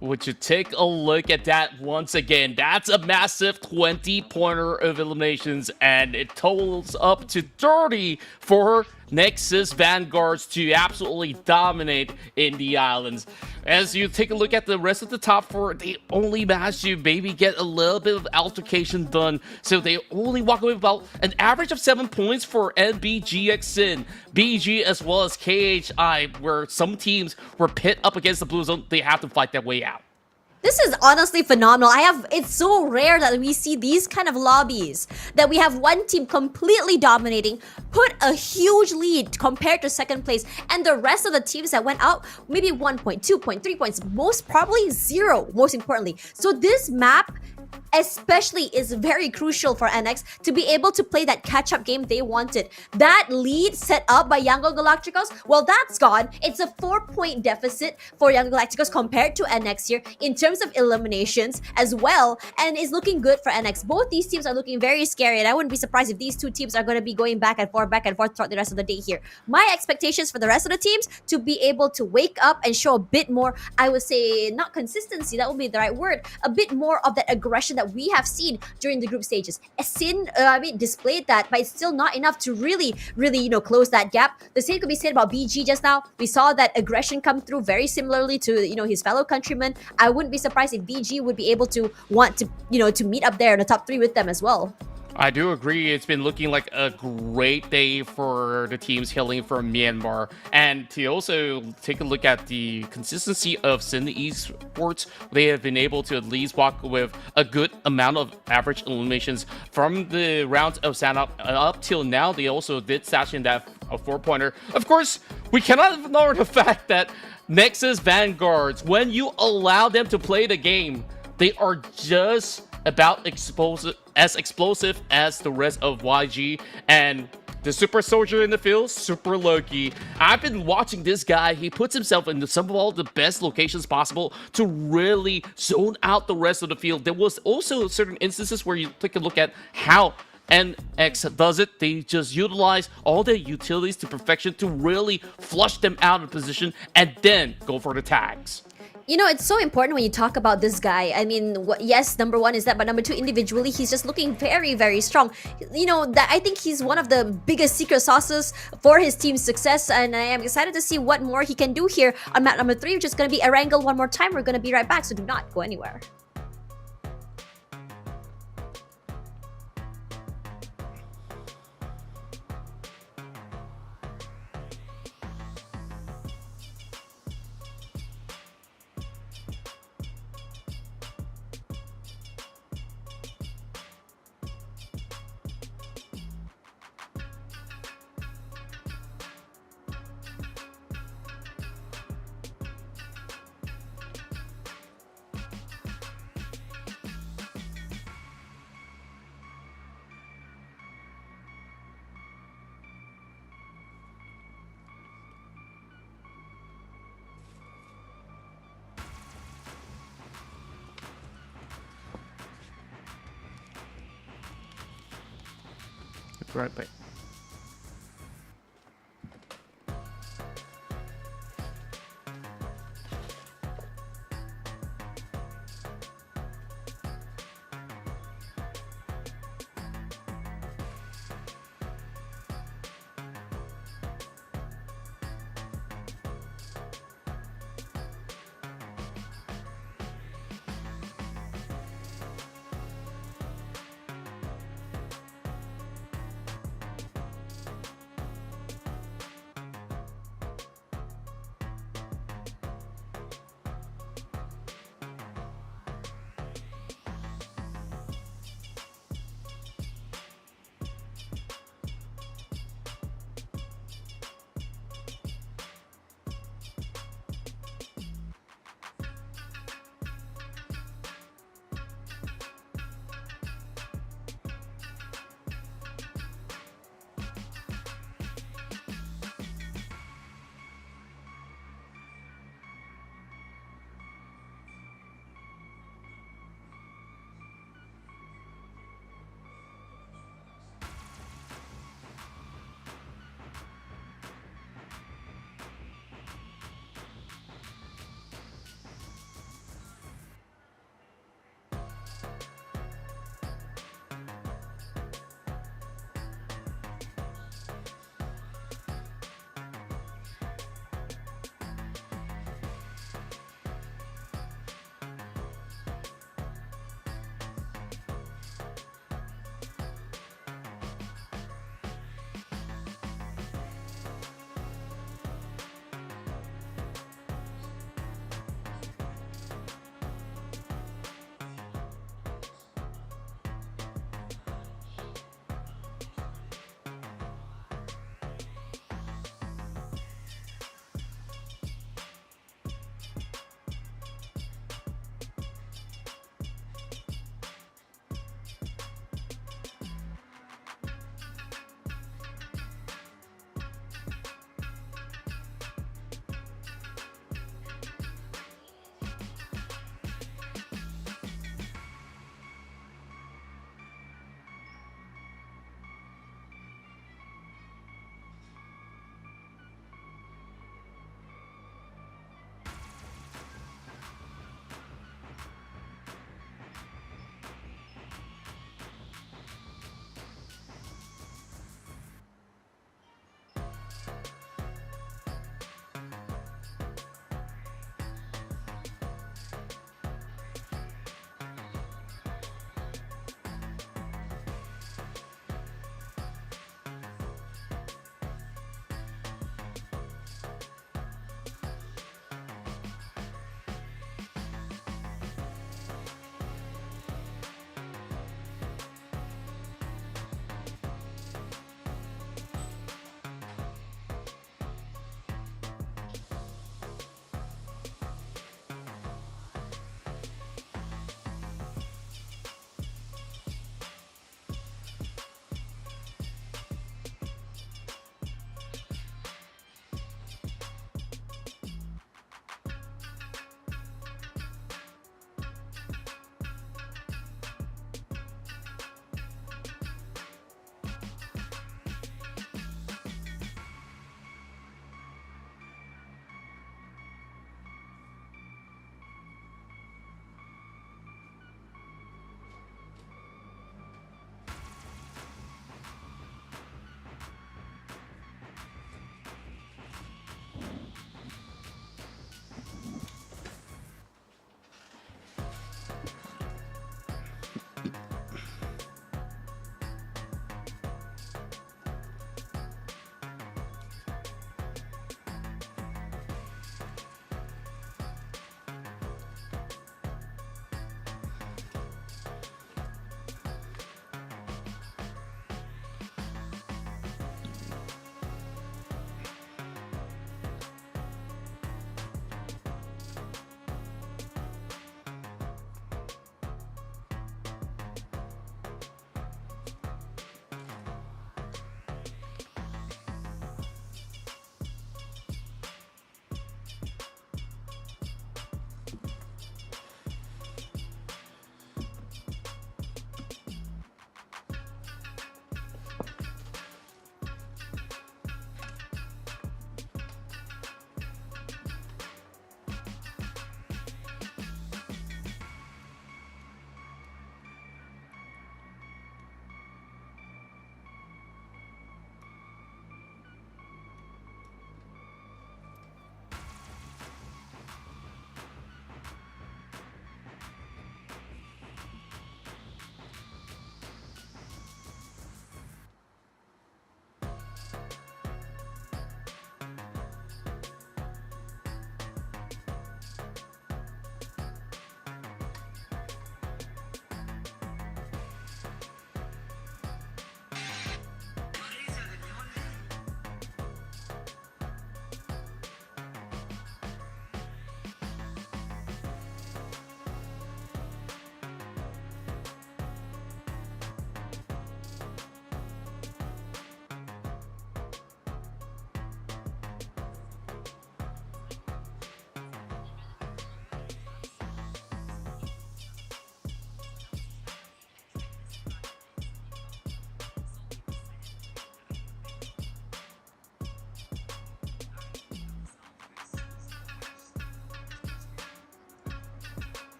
Would you take a look at that once again? That's a massive 20-pointer of eliminations, and it totals up to 30 for Nexus Vanguards to absolutely dominate in the islands. As you take a look at the rest of the top 4, they only managed to maybe get a little bit of altercation done, so they only walk away with about an average of 7 points for NBGXN, BG, as well as KHI, where some teams were pit up against the Blue Zone. They have to fight their way out. This is honestly phenomenal. It's so rare that we see these kind of lobbies, that we have one team completely dominating, put a huge lead compared to second place, and the rest of the teams that went out, maybe 1 point, 2 point, 3 points, most probably 0, most importantly. So this map, especially is very crucial for NX to be able to play that catch-up game they wanted. That lead set up by Yango Galacticos, well, that's gone. It's a 4-point deficit for Yango Galacticos compared to NX here in terms of eliminations as well, and is looking good for NX. Both these teams are looking very scary, and I wouldn't be surprised if these two teams are going to be going back and forth throughout the rest of the day here. My expectations for the rest of the teams to be able to wake up and show a bit more, I would say, not consistency, that would be the right word, a bit more of that aggression that we have seen during the group stages. Sin, displayed that, but it's still not enough to really, close that gap. The same could be said about BG just now. We saw that aggression come through very similarly to, his fellow countrymen. I wouldn't be surprised if BG would be able to want to, to meet up there in the top 3 with them as well. I do agree. It's been looking like a great day for the teams hailing from Myanmar. And to also take a look at the consistency of Sin Esports, they have been able to at least walk with a good amount of average eliminations from the rounds of stand-up up till now. They also did stash in that a 4-pointer. Of course, we cannot ignore the fact that Nexus Vanguards, when you allow them to play the game, they are just about as explosive as the rest of YG, and the super soldier in the field, super Loki. I've been watching this guy. He puts himself into some of all the best locations possible to really zone out the rest of the field. There was also certain instances where you take a look at how NX does it. They just utilize all their utilities to perfection to really flush them out of position and then go for the tags. It's so important when you talk about this guy. I mean, yes, number 1 is that, but number 2, individually, he's just looking very, very strong. That I think he's one of the biggest secret sauces for his team's success, and I am excited to see what more he can do here on map number 3, which is going to be Erangel one more time. We're going to be right back, so do not go anywhere. Right back.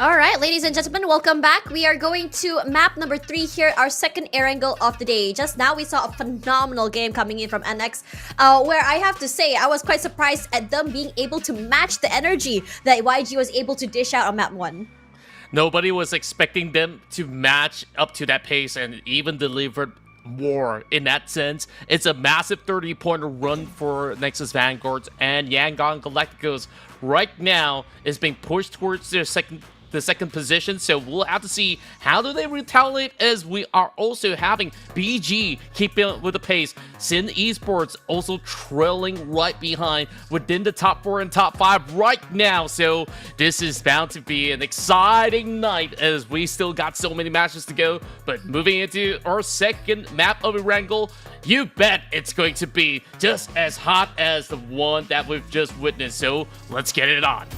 All right, ladies and gentlemen, welcome back. We are going to map number 3 here, our second Erangel of the day. Just now, we saw a phenomenal game coming in from NX, where I have to say, I was quite surprised at them being able to match the energy that YG was able to dish out on map 1. Nobody was expecting them to match up to that pace and even delivered more in that sense. It's a massive 30-point run for Nexus Vanguards, and Yangon Galacticos right now is being pushed towards their second position, so we'll have to see how do they retaliate, as we are also having BG keeping up with the pace. Sin Esports also trailing right behind within the top 4 and top 5 right now, so this is bound to be an exciting night as we still got so many matches to go. But moving into our second map of Erangel, you bet it's going to be just as hot as the one that we've just witnessed, so let's get it on.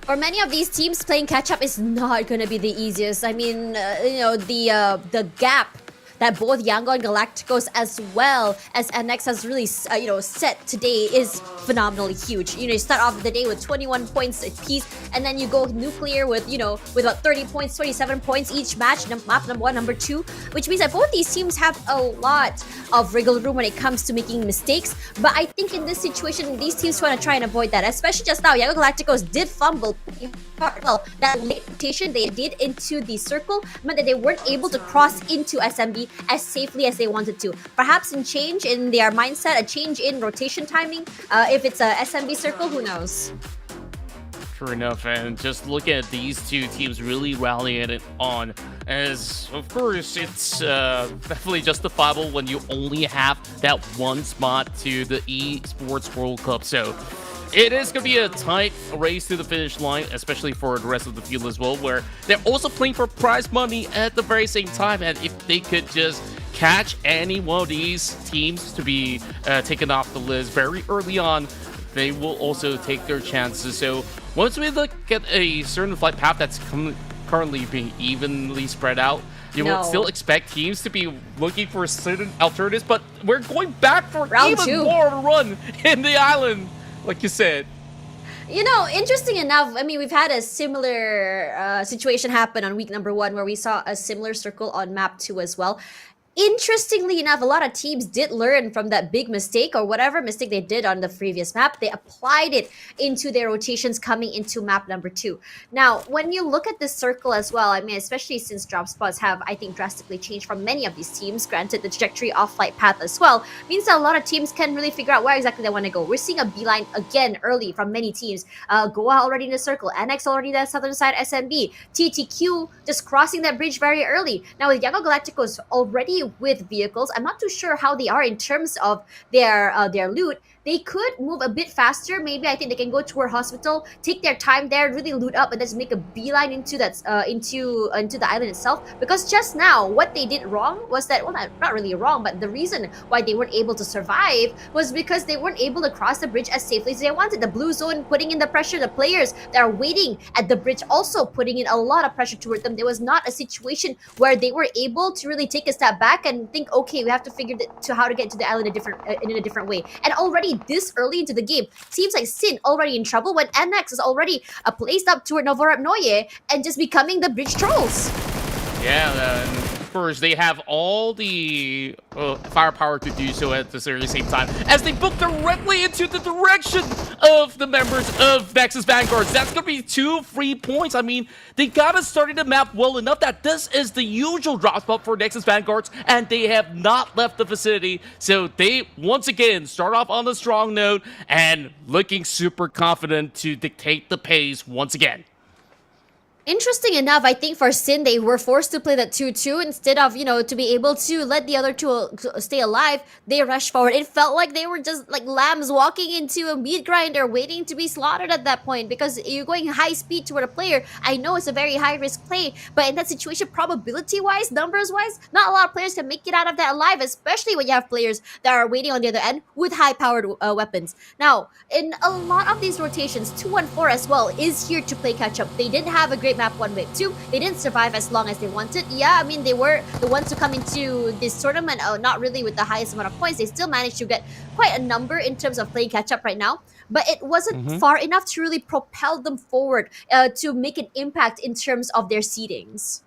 For many of these teams, playing catch-up is not going to be the easiest. I mean, the gap that both Yangon Galacticos as well as NX has really, set today is phenomenally huge. You start off the day with 21 points apiece, and then you go nuclear with, with about 30 points, 27 points each match, map number 1, number 2, which means that both these teams have a lot of wriggle room when it comes to making mistakes. But I think in this situation, these teams want to try and avoid that, especially just now. Yangon Galacticos did fumble pretty hard. Well, that late rotation they did into the circle meant that they weren't able to cross into SMB as safely as they wanted to. Perhaps a change in their mindset, a change in rotation timing. If it's a SMB circle, who knows? True enough, and just look at these two teams really rallying it on, as of course it's definitely justifiable when you only have that one spot to the Esports World Cup. So it is going to be a tight race to the finish line, especially for the rest of the field as well, where they're also playing for prize money at the very same time. And if they could just catch any one of these teams to be taken off the list very early on, they will also take their chances. So once we look at a certain flight path that's currently being evenly spread out, you would still expect teams to be looking for certain alternatives, but we're going back for Round even 2. more run in the island, like you said. Interesting enough, I mean, we've had a similar situation happen on week number 1 where we saw a similar circle on map 2 as well. Interestingly enough, a lot of teams did learn from that big mistake, or whatever mistake they did on the previous map. They applied it into their rotations coming into map number 2. Now, when you look at this circle as well, I mean, especially since drop spots have, I think, drastically changed from many of these teams, granted the trajectory of flight path as well, means that a lot of teams can really figure out where exactly they want to go. We're seeing a beeline again early from many teams. Goa already in the circle, NX already the southern side, SMB, TTQ just crossing that bridge very early. Now with Yangon Galacticos already with vehicles, I'm not too sure how they are in terms of their loot. They could move a bit faster. Maybe I think they can go toward hospital, take their time there, really loot up, and just make a beeline into that into the island itself. Because just now, what they did wrong was that, well, not really wrong, but the reason why they weren't able to survive was because they weren't able to cross the bridge as safely as they wanted. The blue zone putting in the pressure, the players that are waiting at the bridge also putting in a lot of pressure toward them. There was not a situation where they were able to really take a step back and think, okay, we have to figure how to get to the island in a different way. And already this early into the game, seems like Sin already in trouble when NX is already placed up toward Novorap Noye and just becoming the bridge trolls. Yeah, of course, they have all the firepower to do so at the very same time, as they book directly into the direction of the members of Nexus Vanguards. That's going to be 2 free points. I mean, they got us starting the map well enough that this is the usual drop spot for Nexus Vanguards, and they have not left the vicinity. So they, once again, start off on a strong note and looking super confident to dictate the pace once again. Interesting enough, I think for Sin, they were forced to play that 2-2 instead of, to be able to let the other two stay alive. They rushed forward. It felt like they were just like lambs walking into a meat grinder waiting to be slaughtered at that point because you're going high speed toward a player. I know it's a very high risk play, but in that situation, probability wise, numbers wise, not a lot of players can make it out of that alive, especially when you have players that are waiting on the other end with high powered weapons. Now, in a lot of these rotations, 2-1-4 as well is here to play catch up. They didn't have a great map 1 wave 2. They didn't survive as long as they wanted. Yeah, I mean, they were the ones to come into this tournament not really with the highest amount of points. They still managed to get quite a number in terms of playing catch up right now, but it wasn't far enough to really propel them forward to make an impact in terms of their seedings.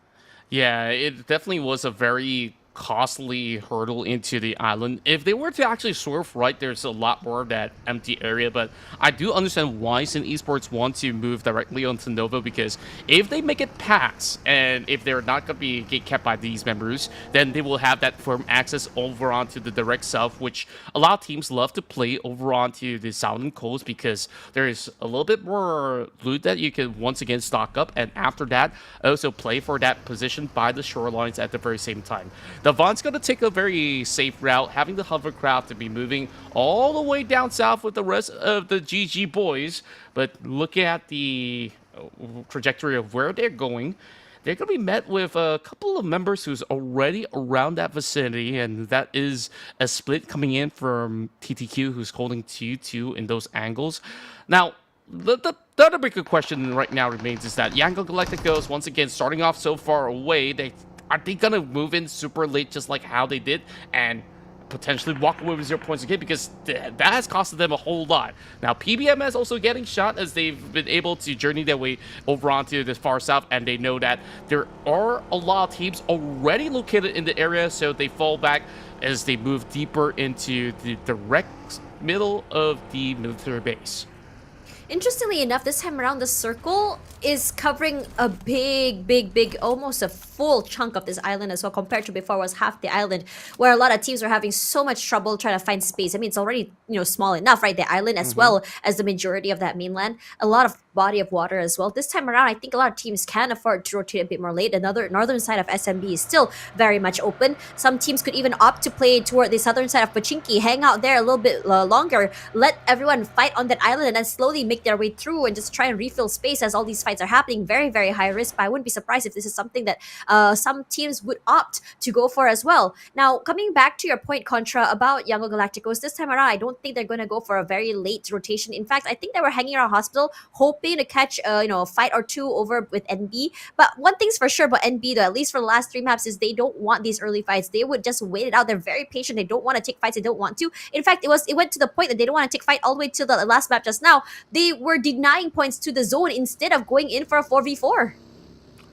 Yeah, it definitely was a very costly hurdle into the island. If they were to actually swerve right, there's a lot more of that empty area, but I do understand why Sin Esports want to move directly onto Nova, because if they make it pass, and if they're not going to be kept by these members, then they will have that firm access over onto the direct south, which a lot of teams love to play over onto the southern coast, because there is a little bit more loot that you can once again stock up, and after that, also play for that position by the shorelines at the very same time. The Vaughn's going to take a very safe route, having the hovercraft to be moving all the way down south with the rest of the GG boys. But looking at the trajectory of where they're going, they're going to be met with a couple of members who's already around that vicinity, and that is a split coming in from TTQ, who's holding 2-2 in those angles. Now, the other bigger question right now remains is that Erangel Galacticos, once again, starting off so far away, are they going to move in super late just like how they did and potentially walk away with 0 points again? Because that has costed them a whole lot. Now, PBM is also getting shot as they've been able to journey their way over onto the far south, and they know that there are a lot of teams already located in the area, so they fall back as they move deeper into the direct middle of the military base. Interestingly enough, this time around, the circle is covering a big, almost a full chunk of this island as well, compared to before was half the island, where a lot of teams are having so much trouble trying to find space. I mean, it's already, small enough, right? The island as well as the majority of that mainland. A lot of body of water as well. This time around, I think a lot of teams can afford to rotate a bit more late. Another northern side of SMB is still very much open. Some teams could even opt to play toward the southern side of Pachinki, hang out there a little bit longer, let everyone fight on that island, and then slowly make their way through and just try and refill space as all these fights are happening. Very high risk, but I wouldn't be surprised if this is something that some teams would opt to go for as well. Now, coming back to your point, Contra, about Erangel Galacticos, this time around, I don't think they're going to go for a very late rotation. In fact, I think they were hanging around hospital, hoping to catch a fight or two over with NB. But one thing's for sure about NB, though, at least for the last 3 maps, is they don't want these early fights. They would just wait it out. They're very patient. They don't want to take fights they don't want to. In fact, it went to the point that they don't want to take fight all the way to the last map just now. They were denying points to the zone instead of going in for a 4v4.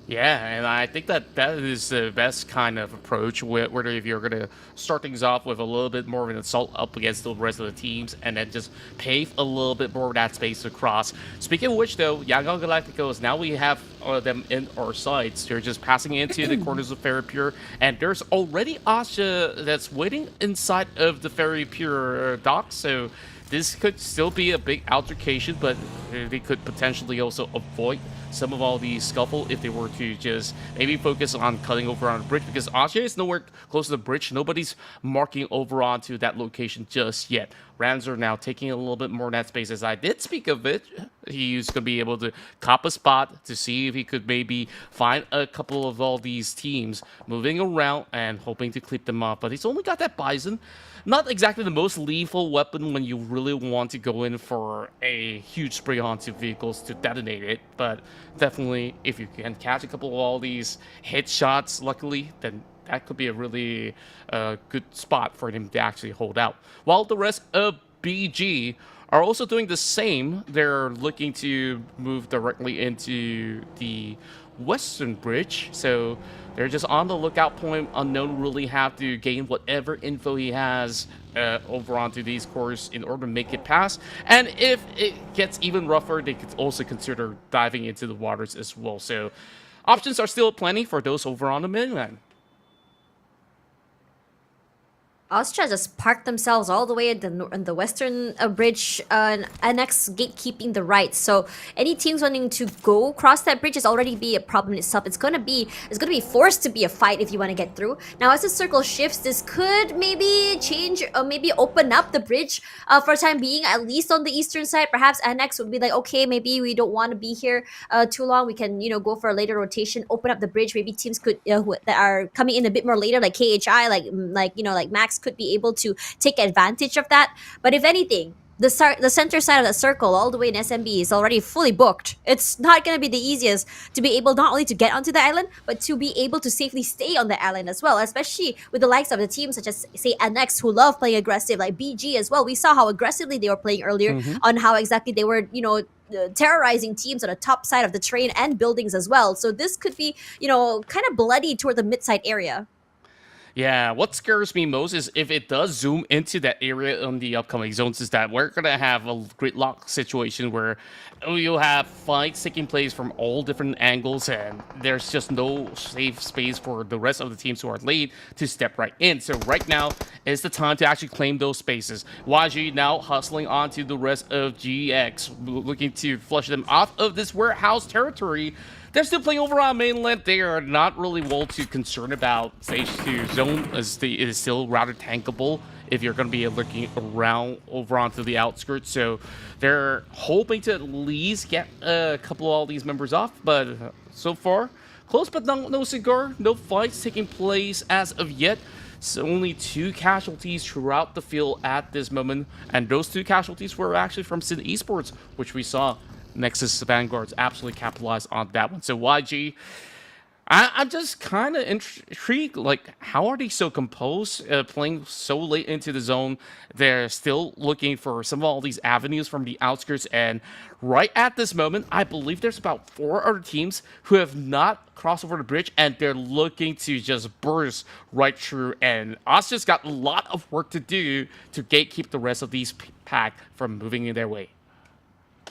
Yeah, and I think that is the best kind of approach, whether if you're going to start things off with a little bit more of an assault up against the rest of the teams, and then just pave a little bit more of that space across. Speaking of which, though, Erangel Galacticos, now we have them in our sights. They're just passing into the corners of Ferry Pure, and there's already Asha that's waiting inside of the Ferry Pure dock, so this could still be a big altercation, but they could potentially also avoid some of all the scuffle if they were to just maybe focus on cutting over on the bridge, because Asha is nowhere close to the bridge. Nobody's marking over onto that location just yet. Rams are now taking a little bit more of that space. As I did speak of it, he's going to be able to cop a spot to see if he could maybe find a couple of all these teams moving around and hoping to clip them off. But he's only got that Bison. Not exactly the most lethal weapon when you really want to go in for a huge spray onto vehicles to detonate it, but definitely if you can catch a couple of all these headshots, luckily, then that could be a really good spot for him to actually hold out. While the rest of BG are also doing the same. They're looking to move directly into the western bridge, so they're just on the lookout point. Unknown really have to gain whatever info he has over onto these cores in order to make it pass. And if it gets even rougher, they could also consider diving into the waters as well. So options are still plenty for those over on the mainland. Austria just parked themselves all the way at in the western bridge, annex gatekeeping the right. So any teams wanting to go across that bridge is already be a problem in itself. It's gonna be forced to be a fight if you want to get through. Now as the circle shifts, this could maybe change or maybe open up the bridge for the time being, at least on the eastern side. Perhaps annex would be like, okay, maybe we don't want to be here too long. We can go for a later rotation, open up the bridge. Maybe teams could that are coming in a bit more later, like KHI, like Max, could be able to take advantage of that. But if anything, the center side of the circle all the way in SMB is already fully booked. It's not going to be the easiest to be able not only to get onto the island, but to be able to safely stay on the island as well, especially with the likes of the teams such as, say, NX, who love playing aggressive, like BG as well. We saw how aggressively they were playing earlier, on how exactly they were, terrorizing teams on the top side of the train and buildings as well. So this could be, kind of bloody toward the mid-side area. Yeah, what scares me most is if it does zoom into that area on the upcoming zones, is that we're going to have a gridlock situation where you'll have fights taking place from all different angles, and there's just no safe space for the rest of the teams who are late to step right in. So right now is the time to actually claim those spaces. YG now hustling onto the rest of GX, looking to flush them off of this warehouse territory. They're still playing over on mainland. They are not really well too concerned about stage 2 zone, as it is still rather tankable if you're going to be looking around over onto the outskirts. So they're hoping to at least get a couple of all these members off, but so far, close but no cigar. No fights taking place as of yet. So only 2 casualties throughout the field at this moment, and those 2 casualties were actually from Sin Esports, which we saw Nexus Vanguards absolutely capitalized on that one. So YG, I'm just kind of intrigued, like, how are they so composed, playing so late into the zone? They're still looking for some of all these avenues from the outskirts, and right at this moment, I believe there's about 4 other teams who have not crossed over the bridge, and they're looking to just burst right through, and us just got a lot of work to do to gatekeep the rest of these pack from moving in their way.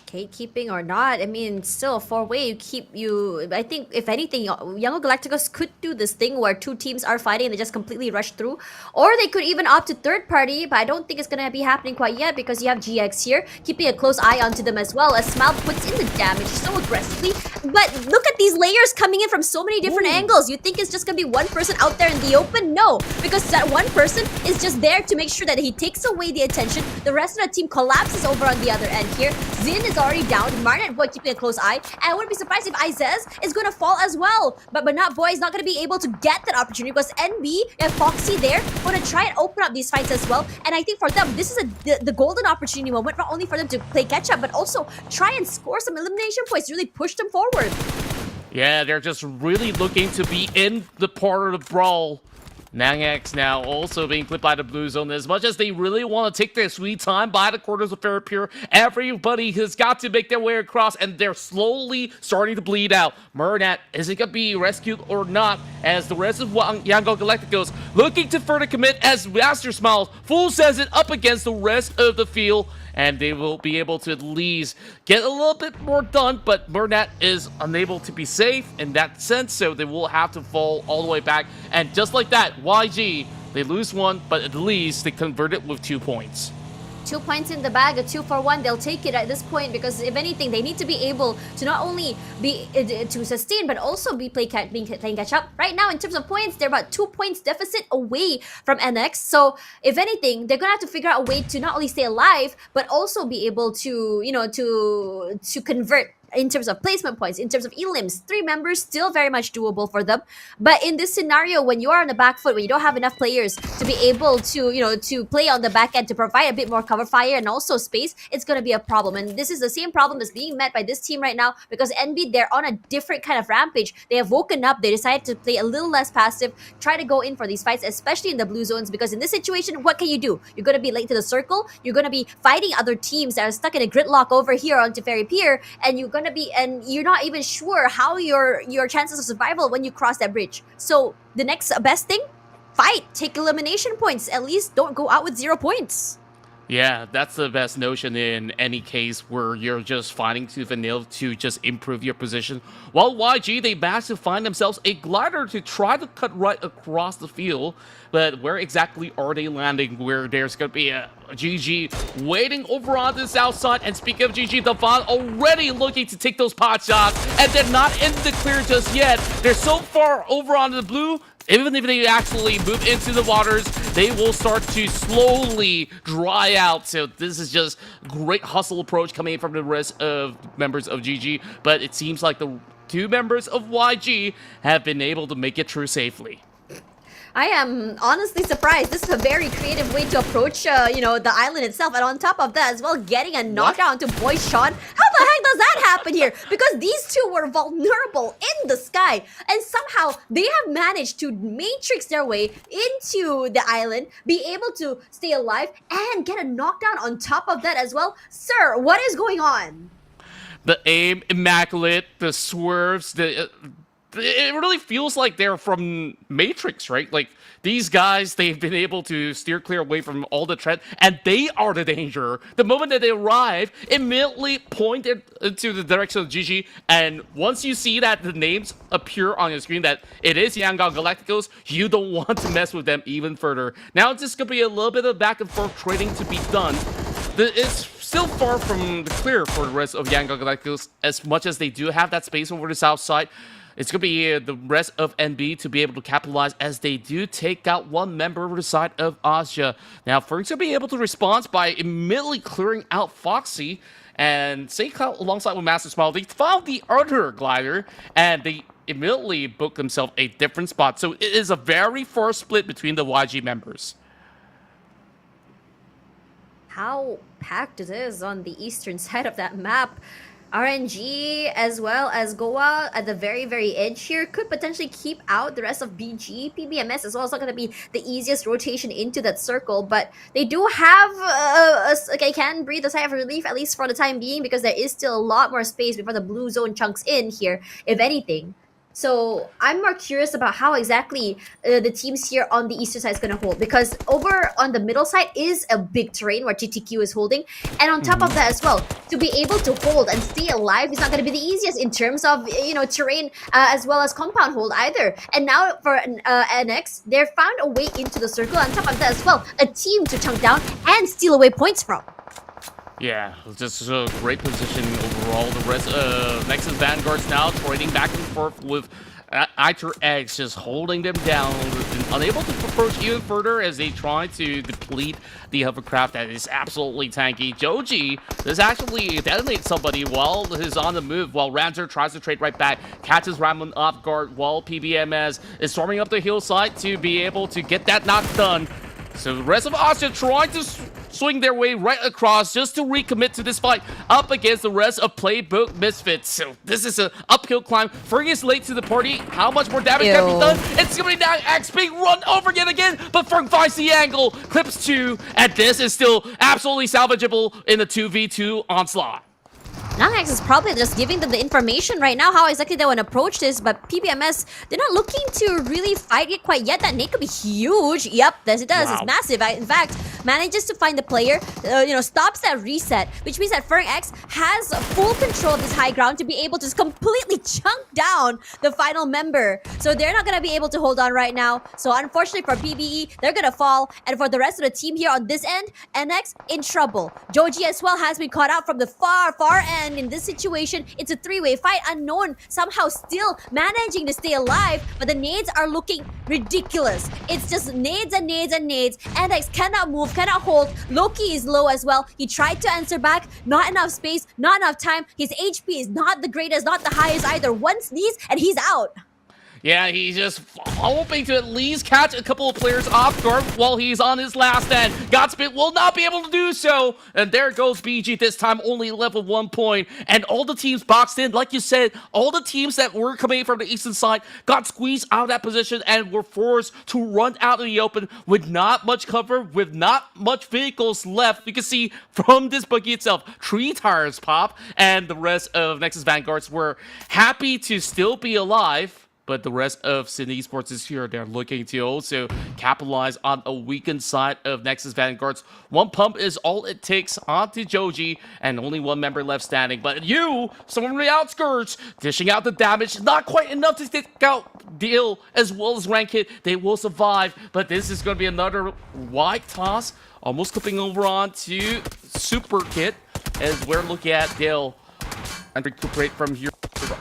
Gatekeeping or not, I mean, still a 4-way. I think if anything, Young Galacticos could do this thing where 2 teams are fighting and they just completely rush through, or they could even opt to third party. But I don't think it's gonna be happening quite yet, because you have GX here keeping a close eye onto them as well, as Smile puts in the damage so aggressively. But look at these layers coming in from so many different angles. You think it's just gonna be one person out there in the open? No, because that one person is just there to make sure that he takes away the attention. The rest of the team collapses over on the other end here. Zin is already down. Marnet Boy keeping a close eye. And I wouldn't be surprised if Izez is going to fall as well. But Not Boy is not going to be able to get that opportunity, because NB and Foxy there going to try and open up these fights as well. And I think for them, this is the golden opportunity moment, not only for them to play catch up, but also try and score some elimination points, really push them forward. Yeah, they're just really looking to be in the part of the brawl. Nangx now also being clipped by the blue zone. As much as they really want to take their sweet time by the quarters of Fairapure, everybody has got to make their way across, and they're slowly starting to bleed out. Murnat, is it going to be rescued or not, as the rest of Yango Galacticos looking to further commit, as Master Smiles full sends it up against the rest of the field, and they will be able to at least get a little bit more done, but Murnat is unable to be safe in that sense, so they will have to fall all the way back. And just like that, YG, they lose 1, but at least they convert it with 2 points. 2 points in the bag, a 2-for-1. They'll take it at this point, because if anything, they need to be able to not only be to sustain, but also be playing catch up. Right now, in terms of points, they're about 2 points deficit away from NX. So if anything, they're gonna have to figure out a way to not only stay alive, but also be able to to convert in terms of placement points, in terms of elims. 3 members, still very much doable for them. But in this scenario, when you are on the back foot, when you don't have enough players to be able to, to play on the back end, to provide a bit more cover fire and also space, it's going to be a problem. And this is the same problem that's being met by this team right now, because NB, they're on a different kind of rampage. They have woken up, they decided to play a little less passive, try to go in for these fights, especially in the blue zones, because in this situation, what can you do? You're going to be late to the circle, you're going to be fighting other teams that are stuck in a gridlock over here onto Ferry Pier, and you're not even sure how your chances of survival when you cross that bridge. So the next best thing, fight, take elimination points. At least don't go out with 0 points. Yeah, that's the best notion in any case where you're just fighting tooth and nail to just improve your position. While YG, they managed to find themselves a glider to try to cut right across the field, but where exactly are they landing? Where there's going to be a GG waiting over on the south side. And speaking of GG, the Devon already looking to take those pot shots, and they're not in the clear just yet. They're so far over on the blue. Even if they actually move into the waters, they will start to slowly dry out. So this is just great hustle approach coming in from the rest of members of GG. But it seems like the two members of YG have been able to make it through safely. I am honestly surprised. This is a very creative way to approach, the island itself. And on top of that as well, getting a knockdown to Boy Sean. How the heck does that happen here? Because these two were vulnerable in the sky. And somehow they have managed to matrix their way into the island, be able to stay alive, and get a knockdown on top of that as well. Sir, what is going on? The aim, immaculate, the swerves, it really feels like they're from Matrix, right? Like, these guys, they've been able to steer clear away from all the threat, and they are the danger. The moment that they arrive, immediately point into the direction of GG, and once you see that the names appear on your screen that it is Erangel Galacticos, you don't want to mess with them even further. Now it's just going to be a little bit of back and forth trading to be done. It's still far from the clear for the rest of Erangel Galacticos, as much as they do have that space over the south side. It's going to be the rest of NB to be able to capitalize as they do take out one member of the side of Asia. Now, Ferg's going to be able to respond by immediately clearing out Foxy and staying alongside with Master Smile. They found the other glider and they immediately booked themselves a different spot. So it is a very far split between the YG members. How packed it is on the eastern side of that map. RNG as well as Goa at the very, very edge here could potentially keep out the rest of BG. PBMS as well. It's not going to be the easiest rotation into that circle, but they do have they can breathe a sigh of relief, at least for the time being, because there is still a lot more space before the blue zone chunks in here, if anything. So I'm more curious about how exactly the teams here on the eastern side is going to hold, because over on the middle side is a big terrain where GTQ is holding, and on top of that as well, to be able to hold and stay alive is not going to be the easiest in terms of terrain as well as compound hold either. And now for NX, they found a way into the circle. On top of that as well, a team to chunk down and steal away points from. Yeah, just a great position overall. The rest of Nexus Vanguards now trading back and forth with Iter X just holding them down, unable to approach even further as they try to deplete the hovercraft that is absolutely tanky. Joji does actually detonate somebody while he's on the move, while Ranzer tries to trade right back, catches Ramon off guard while PBMS is storming up the hillside to be able to get that knock done. So the rest of Austria trying to swing their way right across just to recommit to this fight up against the rest of Playbook Misfits. So this is an uphill climb. Fergie is late to the party. How much more damage can be done? It's going to be now X being run over yet again, but Ferg finds the angle, clips 2, and this is still absolutely salvageable in the 2v2 onslaught. Nanex is probably just giving them the information right now how exactly they want to approach this, but PBMS, they're not looking to really fight it quite yet. That nade could be huge. Yep, yes it does. Wow. It's massive. In fact, manages to find the player, stops that reset, which means that Ferg X has full control of this high ground to be able to just completely chunk down the final member. So they're not going to be able to hold on right now. So unfortunately for PBE, they're going to fall. And for the rest of the team here on this end, NX in trouble. Joji as well has been caught out from the far end. And in this situation, it's a three-way fight. Unknown somehow still managing to stay alive, but the nades are looking ridiculous. It's just nades and nades and nades. NX cannot move, cannot hold. Loki is low as well. He tried to answer back. Not enough space, not enough time. His HP is not the greatest, not the highest either. One sneeze and he's out. Yeah, he's just hoping to at least catch a couple of players off guard while he's on his last end. Godspit will not be able to do so. And there goes BG, this time only level 1 point. And all the teams boxed in, like you said, all the teams that were coming from the eastern side got squeezed out of that position and were forced to run out in the open with not much cover, with not much vehicles left. You can see from this buggy itself, 3 tires pop, and the rest of Nexus Vanguards were happy to still be alive. But the rest of Sydney Esports is here. They're looking to also capitalize on a weakened side of Nexus Vanguards. One pump is all it takes onto Joji, and only one member left standing. But you, someone on the outskirts, dishing out the damage. Not quite enough to take out Deal as well as Rank Hit. They will survive, but this is going to be another wide toss. Almost flipping over onto Super Kit as we're looking at Dale and recuperate from here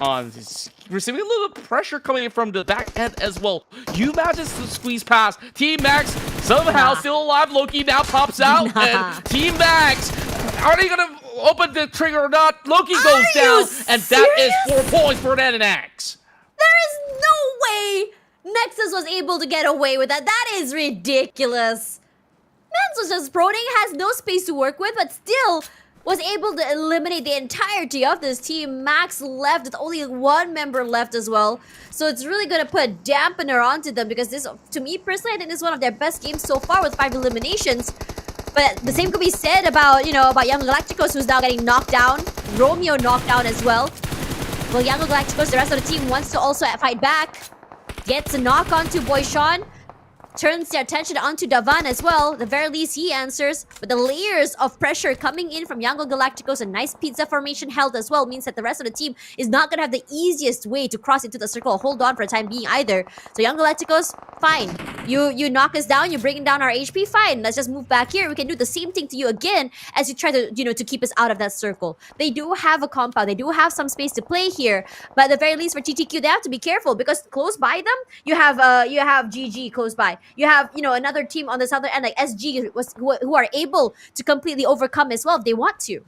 on. He's receiving a little pressure coming in from the back end as well. You manages to squeeze past. Team Max somehow still alive. Loki now pops out. And Team Max, are they going to open the trigger or not? Loki goes down. And that is 4 points for Nanax. There is no way Nexus was able to get away with that. That is ridiculous. Mans was just proning, has no space to work with, but still was able to eliminate the entirety of this team. Max left with only one member left as well. So it's really going to put a dampener onto them because this, to me personally, I think this is one of their best games so far with 5 eliminations. But the same could be said about, about Young Galacticos, who's now getting knocked down. Romeo knocked down as well. Well, Young Galacticos, the rest of the team wants to also fight back. Gets a knock onto Boyshawn. Turns their attention onto Davan as well. At the very least, he answers. But the layers of pressure coming in from Yango Galacticos, a nice pizza formation held as well, means that the rest of the team is not going to have the easiest way to cross into the circle. Hold on for a time being either. So Young Galacticos, fine. You knock us down, you're bringing down our HP, fine. Let's just move back here. We can do the same thing to you again as you try to, to keep us out of that circle. They do have a compound. They do have some space to play here. But at the very least for TTQ, they have to be careful because close by them, you have GG close by. You have, another team on the southern end like SG who are able to completely overcome as well if they want to.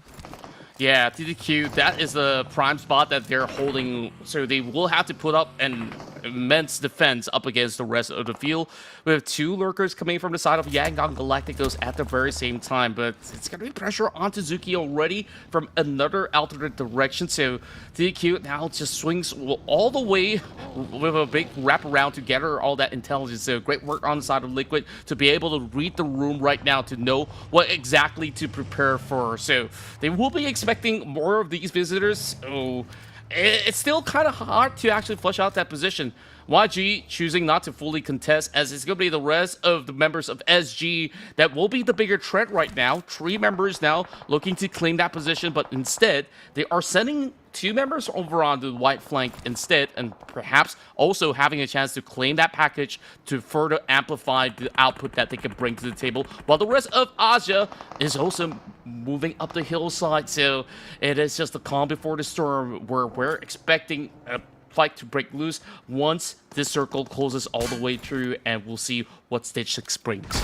Yeah, TTQ, that is the prime spot that they're holding. So they will have to put up an immense defense up against the rest of the field. We have 2 lurkers coming from the side of Yangon Galacticos at the very same time. But it's going to be pressure on Suzuki already from another alternate direction. So TTQ now just swings all the way with a big wraparound to gather all that intelligence. So great work on the side of Liquid to be able to read the room right now to know what exactly to prepare for. So they will be expecting more of these visitors. So it's still kind of hard to actually flush out that position. YG choosing not to fully contest, as it's going to be the rest of the members of SG that will be the bigger threat right now. 3 members now looking to claim that position, but instead they are sending 2 members over on the white flank instead, and perhaps also having a chance to claim that package to further amplify the output that they can bring to the table, while the rest of Asia is also moving up the hillside. So it is just the calm before the storm, where we're expecting a fight to break loose once this circle closes all the way through, and we'll see what stage 6 brings.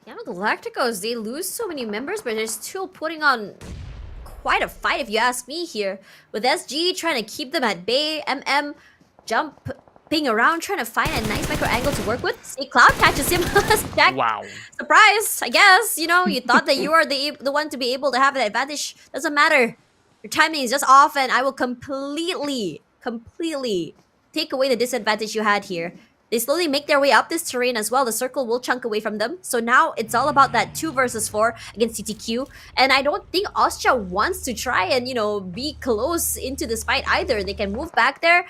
Yeah, the Galacticos, they lose so many members, but they're still putting on quite a fight if you ask me here. With SG trying to keep them at bay, jumping around, trying to find a nice micro angle to work with. See, Cloud catches him. Wow. Surprise, I guess. You thought that you are the one to be able to have an advantage. Doesn't matter. Your timing is just off, and I will completely take away the disadvantage you had here. They slowly make their way up this terrain as well. The circle will chunk away from them. So now it's all about that 2 versus 4 against TTQ. And I don't think Austria wants to try and, be close into this fight either. They can move back there,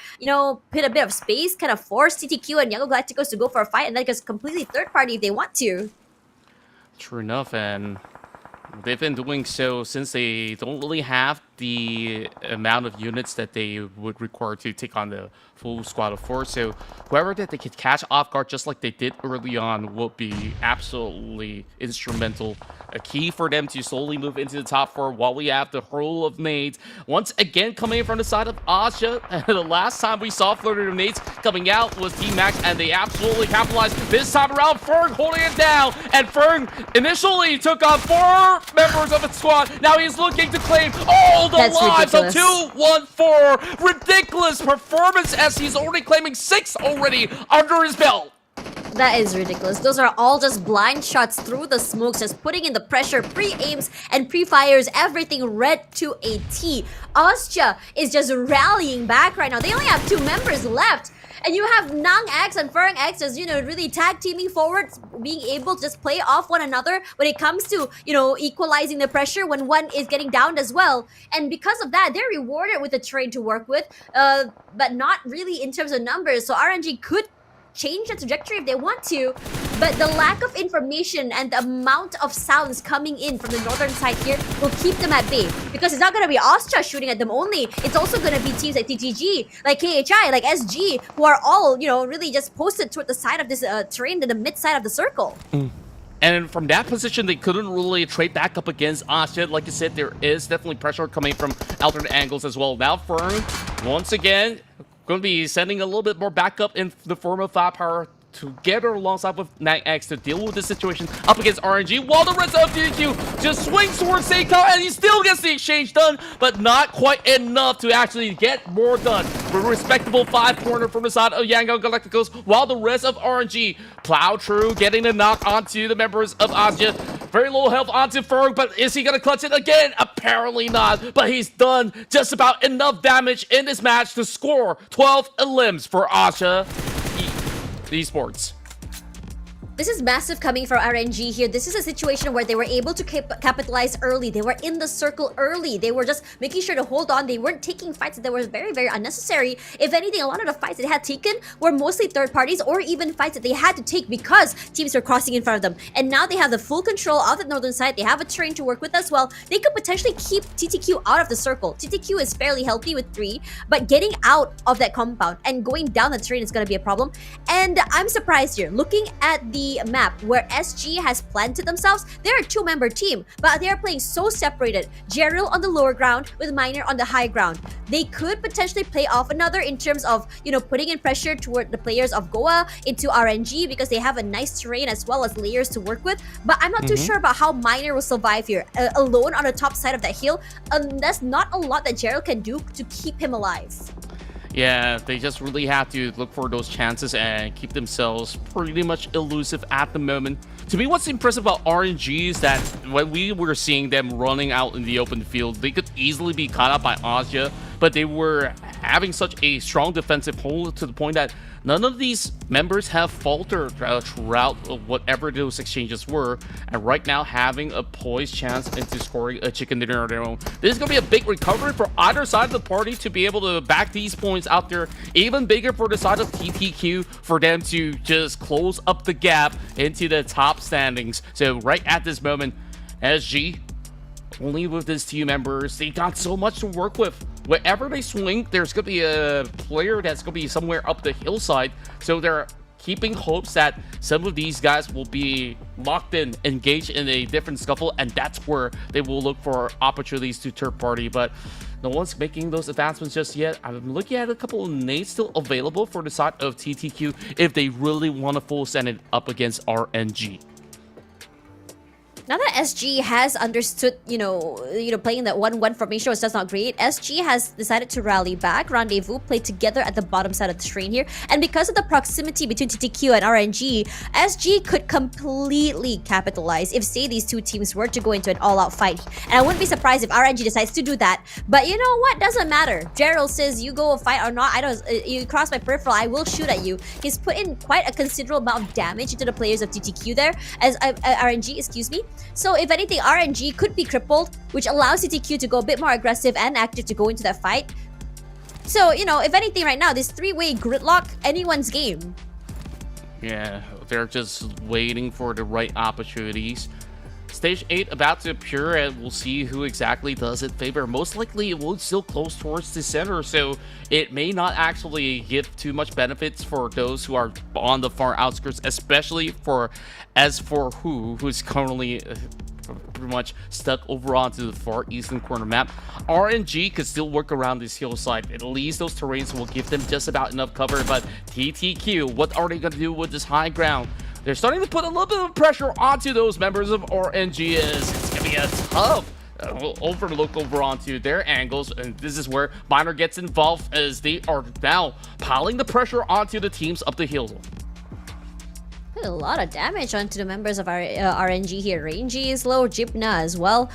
put a bit of space, kind of force TTQ and Young Galacticos to go for a fight, and then just completely third party if they want to. True enough, and they've been doing so since they don't really have the amount of units that they would require to take on the full squad of 4. So whoever that they could catch off guard just like they did early on will be absolutely instrumental. A key for them to slowly move into the top 4 while we have the hurl of nades once again coming in from the side of Asia. The last time we saw flurry of nades coming out was Team Max, and they absolutely capitalized. This time around, Ferg holding it down, and Ferg initially took on 4 members of its squad. Now he's looking to claim all the lives of 2-1-4. Ridiculous performance as he's already claiming 6 already under his belt. That is ridiculous. Those are all just blind shots through the smokes, just putting in the pressure, pre-aims and pre-fires, everything red to a T. Austria is just rallying back right now. They only have 2 members left. And you have Nang X and Furang X just, really tag teaming forward, being able to just play off one another when it comes to, equalizing the pressure when one is getting downed as well. And because of that, they're rewarded with a terrain to work with, but not really in terms of numbers. So RNG could change the trajectory if they want to, but the lack of information and the amount of sounds coming in from the northern side here will keep them at bay, because it's not going to be Astra shooting at them only. It's also going to be teams like TTG, like KHI, like SG, who are all, really just posted toward the side of this terrain, to the mid side of the circle. And from that position, they couldn't really trade back up against Astra. Like you said, there is definitely pressure coming from alternate angles as well. Now Fern, once again, going to be sending a little bit more backup in the form of firepower together alongside with NAX to deal with this situation up against RNG, while the rest of DQ just swings towards Seiko, and he still gets the exchange done, but not quite enough to actually get more done. A respectable 5-pointer from the side of Yangon Galacticos, while the rest of RNG plow through, getting the knock onto the members of Asia. Very low health onto Ferg, but is he going to clutch it again? Apparently not, but he's done just about enough damage in this match to score 12 elims for Asia Esports. This is massive coming from RNG here. This is a situation where they were able to capitalize early. They were in the circle early. They were just making sure to hold on. They weren't taking fights that were very, very unnecessary. If anything, a lot of the fights they had taken were mostly third parties, or even fights that they had to take because teams were crossing in front of them. And now they have the full control of the northern side. They have a terrain to work with as well. They could potentially keep TTQ out of the circle. TTQ is fairly healthy with 3, but getting out of that compound and going down the terrain is going to be a problem. And I'm surprised here. Looking at the map where SG has planted themselves, they're a 2-member team, but they are playing so separated. Gerald on the lower ground with Miner on the high ground. They could potentially play off another in terms of, putting in pressure toward the players of Goa into RNG, because they have a nice terrain as well as layers to work with. But I'm not too sure about how Miner will survive here alone on the top side of that hill, unless not a lot that Gerald can do to keep him alive. Yeah, they just really have to look for those chances and keep themselves pretty much elusive at the moment. To me, what's impressive about RNG is that when we were seeing them running out in the open field, they could easily be caught up by Asia, but they were having such a strong defensive hold to the point that none of these members have faltered throughout whatever those exchanges were, and right now having a poised chance into scoring a chicken dinner of their own. This is going to be a big recovery for either side of the party to be able to back these points out there. Even bigger for the side of TTQ for them to just close up the gap into the top standings. So right at this moment, SG, only with his team members, they got so much to work with. Wherever they swing, there's going to be a player that's going to be somewhere up the hillside. So they're keeping hopes that some of these guys will be locked in, engaged in a different scuffle, and that's where they will look for opportunities to third party. But no one's making those advancements just yet. I'm looking at a couple of nades still available for the side of TTQ if they really want to full send it up against RNG. Now that SG has understood, playing that 1-1 formation was just not great, SG has decided to rally back, rendezvous, play together at the bottom side of the terrain here. And because of the proximity between TTQ and RNG, SG could completely capitalize if, say, these two teams were to go into an all-out fight. And I wouldn't be surprised if RNG decides to do that. But you know what? Doesn't matter. Gerald says, you go a fight or not, you cross my peripheral, I will shoot at you. He's put in quite a considerable amount of damage into the players of TTQ there, as RNG, excuse me. So if anything, RNG could be crippled, which allows TTQ to go a bit more aggressive and active to go into that fight. So, if anything right now, this 3-way gridlock, anyone's game. Yeah, they're just waiting for the right opportunities. Stage 8 about to appear, and we'll see who exactly does it favor. Most likely it will still close towards the center, so it may not actually give too much benefits for those who are on the far outskirts, especially for who's currently pretty much stuck over onto the far eastern corner map. RNG could still work around this hillside. At least those terrains will give them just about enough cover, but TTQ, what are they going to do with this high ground? They're starting to put a little bit of pressure onto those members of RNG. It's going to be a tough overlook over onto their angles, and this is where Miner gets involved as they are now piling the pressure onto the teams up the hill. A lot of damage onto the members of our RNG here. Rangy is low, Jibna as well.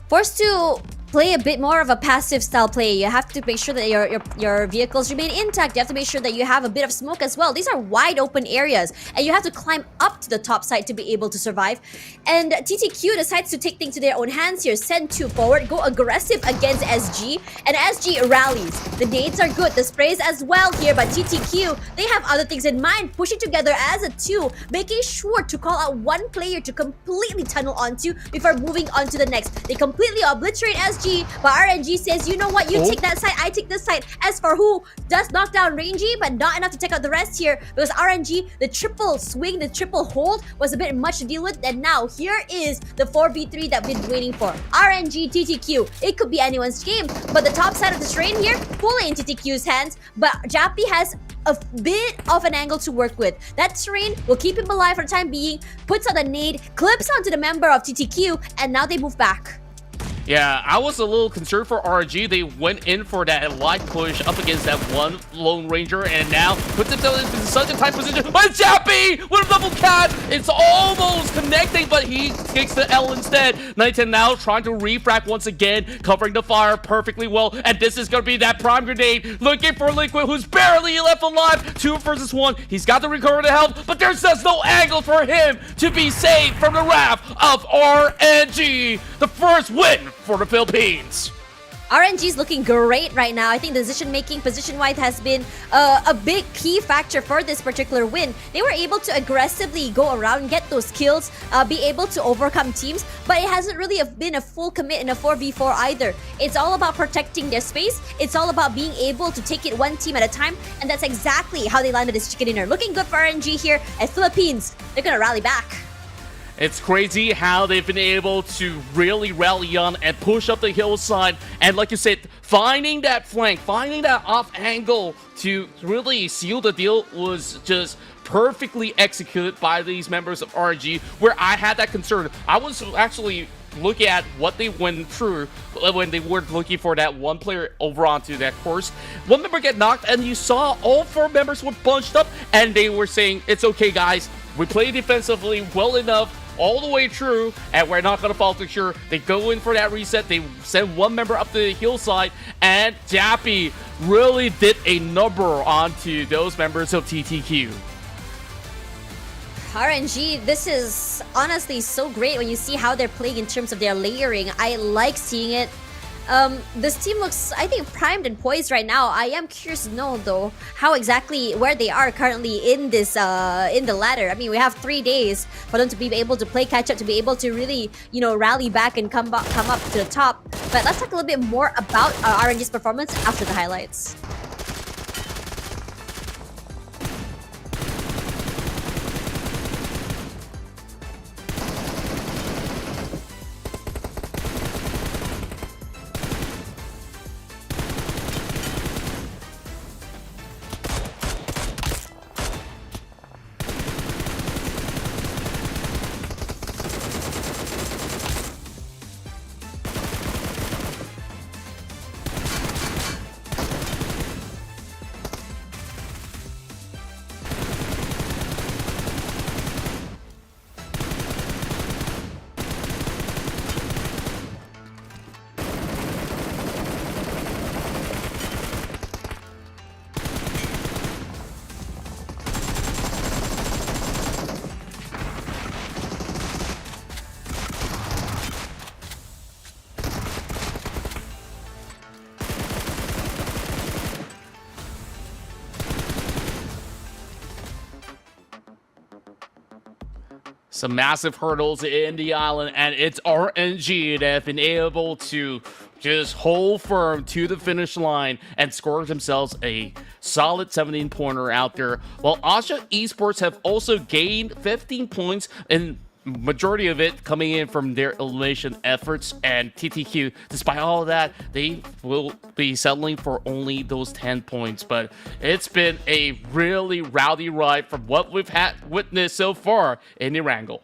Forced to play a bit more of a passive style play. You have to make sure that your vehicles remain intact. You have to make sure that you have a bit of smoke as well. These are wide open areas, and you have to climb up to the top side to be able to survive. And TTQ decides to take things to their own hands here, send 2 forward, go aggressive against SG, and SG rallies. The nades are good, the sprays as well here, but TTQ, they have other things in mind, pushing together as a 2, making sure to call out one player to completely tunnel onto before moving on to the next. They completely obliterate SG, but RNG says, you know what, you take that side, I take this side. As for who does knock down Rangy, but not enough to take out the rest here, because RNG, the triple swing, the triple hold was a bit much to deal with, and now here is the 4v3 that we've been waiting for. RNG, TTQ, it could be anyone's game, but the top side of the terrain here, fully in TTQ's hands, but Jappy has a bit of an angle to work with. That terrain will keep him alive for the time being, puts on a nade, clips onto the member of TTQ, and now they move back. Yeah, I was a little concerned for RG. They went in for that light push up against that one Lone Ranger, and now put themselves in such a tight position. But Jappy with a double cat! It's almost connecting, but he takes the L instead. 910 now trying to refract once again, covering the fire perfectly well, and this is going to be that prime grenade, looking for Liquid, who's barely left alive. 2 versus 1. He's got to recover the health, but there's just no angle for him to be saved from the wrath of RNG. The first win for the Philippines. RNG is looking great right now. I think the decision making position-wise has been a big key factor for this particular win. They were able to aggressively go around, get those kills, be able to overcome teams, but it hasn't really been a full commit in a 4v4 either. It's all about protecting their space. It's all about being able to take it one team at a time, and that's exactly how they landed this chicken dinner. Looking good for RNG here, and Philippines, they're gonna rally back. It's crazy how they've been able to really rally on and push up the hillside. And like you said, finding that flank, finding that off angle to really seal the deal was just perfectly executed by these members of RG, where I had that concern. I was actually looking at what they went through when they were looking for that one player over onto that course. One member get knocked, and you saw all 4 members were bunched up, and they were saying, it's okay, guys. We play defensively well enough all the way through, and we're not going to falter sure. They go in for that reset. They send one member up the hillside, and Jappy really did a number onto those members of TTQ. RNG, this is honestly so great when you see how they're playing in terms of their layering. I like seeing it. This team looks, I think, primed and poised right now. I am curious to know, though, how exactly where they are currently in this in the ladder. I mean, we have 3 days for them to be able to play catch up, to be able to really, you know, rally back and come up to the top. But let's talk a little bit more about RNG's performance after the highlights. Some massive hurdles in the island, and it's RNG that have been able to just hold firm to the finish line and score themselves a solid 17-pointer out there. While Asha Esports have also gained 15 points, and majority of it coming in from their elimination efforts, and TTQ, despite all of that, they will be settling for only those 10 points. But it's been a really rowdy ride from what we've had witnessed so far in Erangel.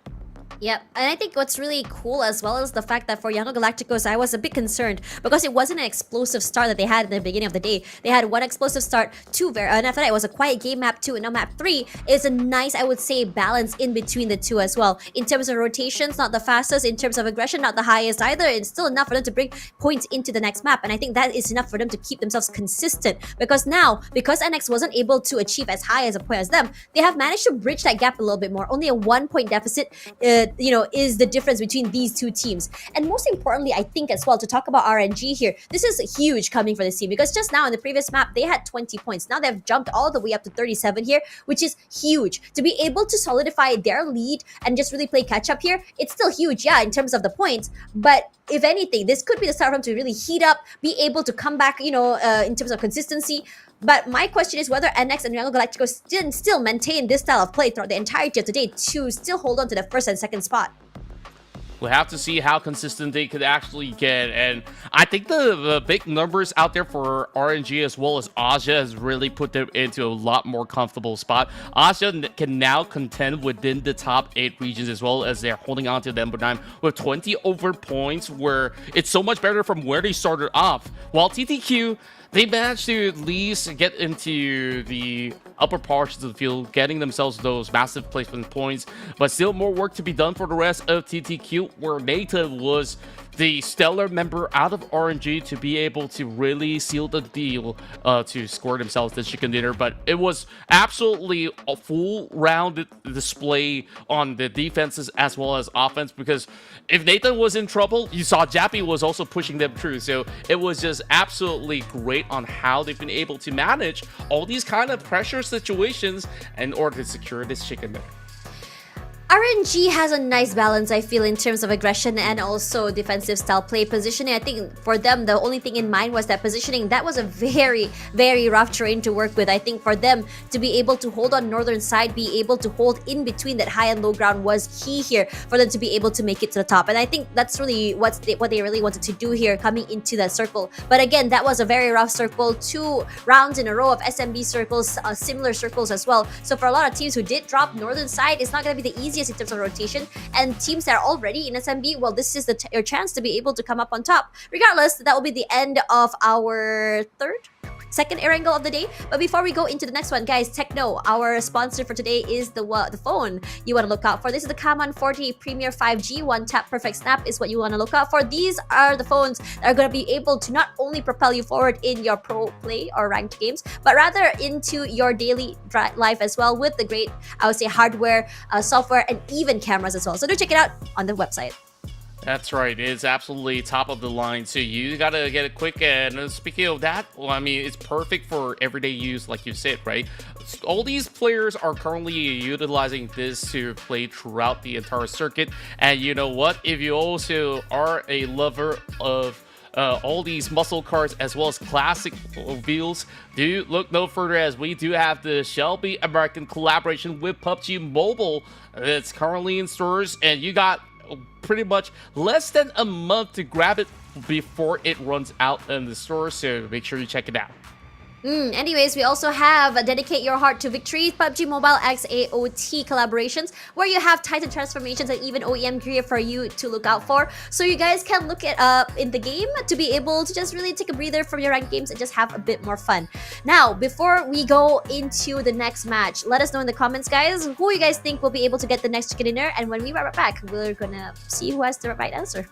Yep, and I think what's really cool as well is the fact that for Young Galacticos, I was a bit concerned because it wasn't an explosive start that they had in the beginning of the day. They had one explosive start, and after that it was a quiet game map 2, and now map 3 is a nice, I would say, balance in between the two as well. In terms of rotations, not the fastest. In terms of aggression, not the highest either. It's still enough for them to bring points into the next map, and I think that is enough for them to keep themselves consistent because now, because NX wasn't able to achieve as high as a point as them, they have managed to bridge that gap a little bit more. Only a 1-point deficit is the difference between these two teams. And most importantly, I think as well, to talk about RNG here, this is huge coming for this team because just now in the previous map, they had 20 points. Now they've jumped all the way up to 37 here, which is huge. To be able to solidify their lead and just really play catch up here, it's still huge, yeah, in terms of the points. But if anything, this could be the start for them to really heat up, be able to come back, in terms of consistency. But my question is whether NX and Erangel Galacticos still maintain this style of play throughout the entirety of today to still hold on to the first and second spot. We'll have to see how consistent they could actually get, and I think the big numbers out there for RNG as well as Asia has really put them into a lot more comfortable spot. Asia can now contend within the top 8 regions as well as they're holding on to the number 9 with 20 over points, where it's so much better from where they started off. While TTQ, they managed to at least get into the upper portions of the field, getting themselves those massive placement points, but still more work to be done for the rest of TTQ, where Nathan was the stellar member out of RNG to be able to really seal the deal to score themselves the chicken dinner. But it was absolutely a full rounded display on the defenses as well as offense, because if Nathan was in trouble, you saw Jappy was also pushing them through. So it was just absolutely great on how they've been able to manage all these kind of pressure situations in order to secure this chicken dinner. RNG has a nice balance, I feel, in terms of aggression and also defensive style play. Positioning, I think for them, the only thing in mind was that positioning. That was a very, very rough terrain to work with. I think for them to be able to hold on northern side, be able to hold in between that high and low ground was key here for them to be able to make it to the top. And I think that's really what they really wanted to do here coming into that circle. But again, that was a very rough circle. 2 rounds in a row of SMB circles, similar circles as well. So for a lot of teams who did drop northern side, it's not going to be the easiest in terms of rotation, and teams that are already in SMB, well, this is your chance to be able to come up on top. Regardless, that will be the end of our second Erangel of the day. But before we go into the next one, guys, Techno, our sponsor for today, is the phone you want to look out for. This is the Camon 40 Premier 5G. One tap perfect snap is what you want to look out for. These are the phones that are going to be able to not only propel you forward in your pro play or ranked games, but rather into your daily life as well, with the great, I would say, hardware, software, and even cameras as well. So do check it out on the website. That's right. It's absolutely top of the line. So you gotta get it quick. And speaking of that, well, I mean, it's perfect for everyday use, like you said, right? All these players are currently utilizing this to play throughout the entire circuit. And you know what? If you also are a lover of all these muscle cars as well as classic wheels, do look no further, as we do have the Shelby American collaboration with PUBG Mobile that's currently in stores, and you got pretty much less than a month to grab it before it runs out in the store, so make sure you check it out. Anyways, we also have Dedicate Your Heart to Victory, PUBG Mobile X AOT collaborations, where you have Titan transformations and even OEM gear for you to look out for. So you guys can look it up in the game to be able to just really take a breather from your ranked games and just have a bit more fun. Now, before we go into the next match, let us know in the comments, guys, who you guys think will be able to get the next chicken dinner. And when we are back, we're gonna see who has the right answer.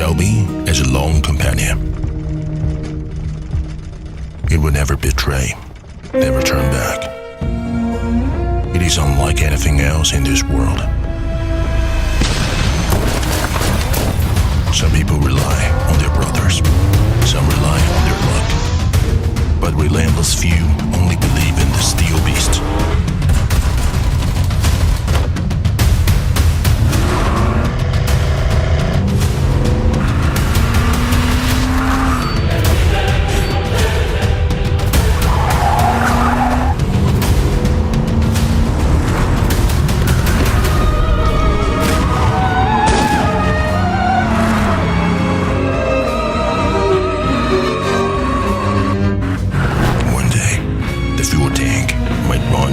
shall be as a long companion. It will never betray, never turn back. It is unlike anything else in this world. Some people rely on their brothers, some rely on their luck. But relentless few only believe in the steel beast. One day, the fuel tank might run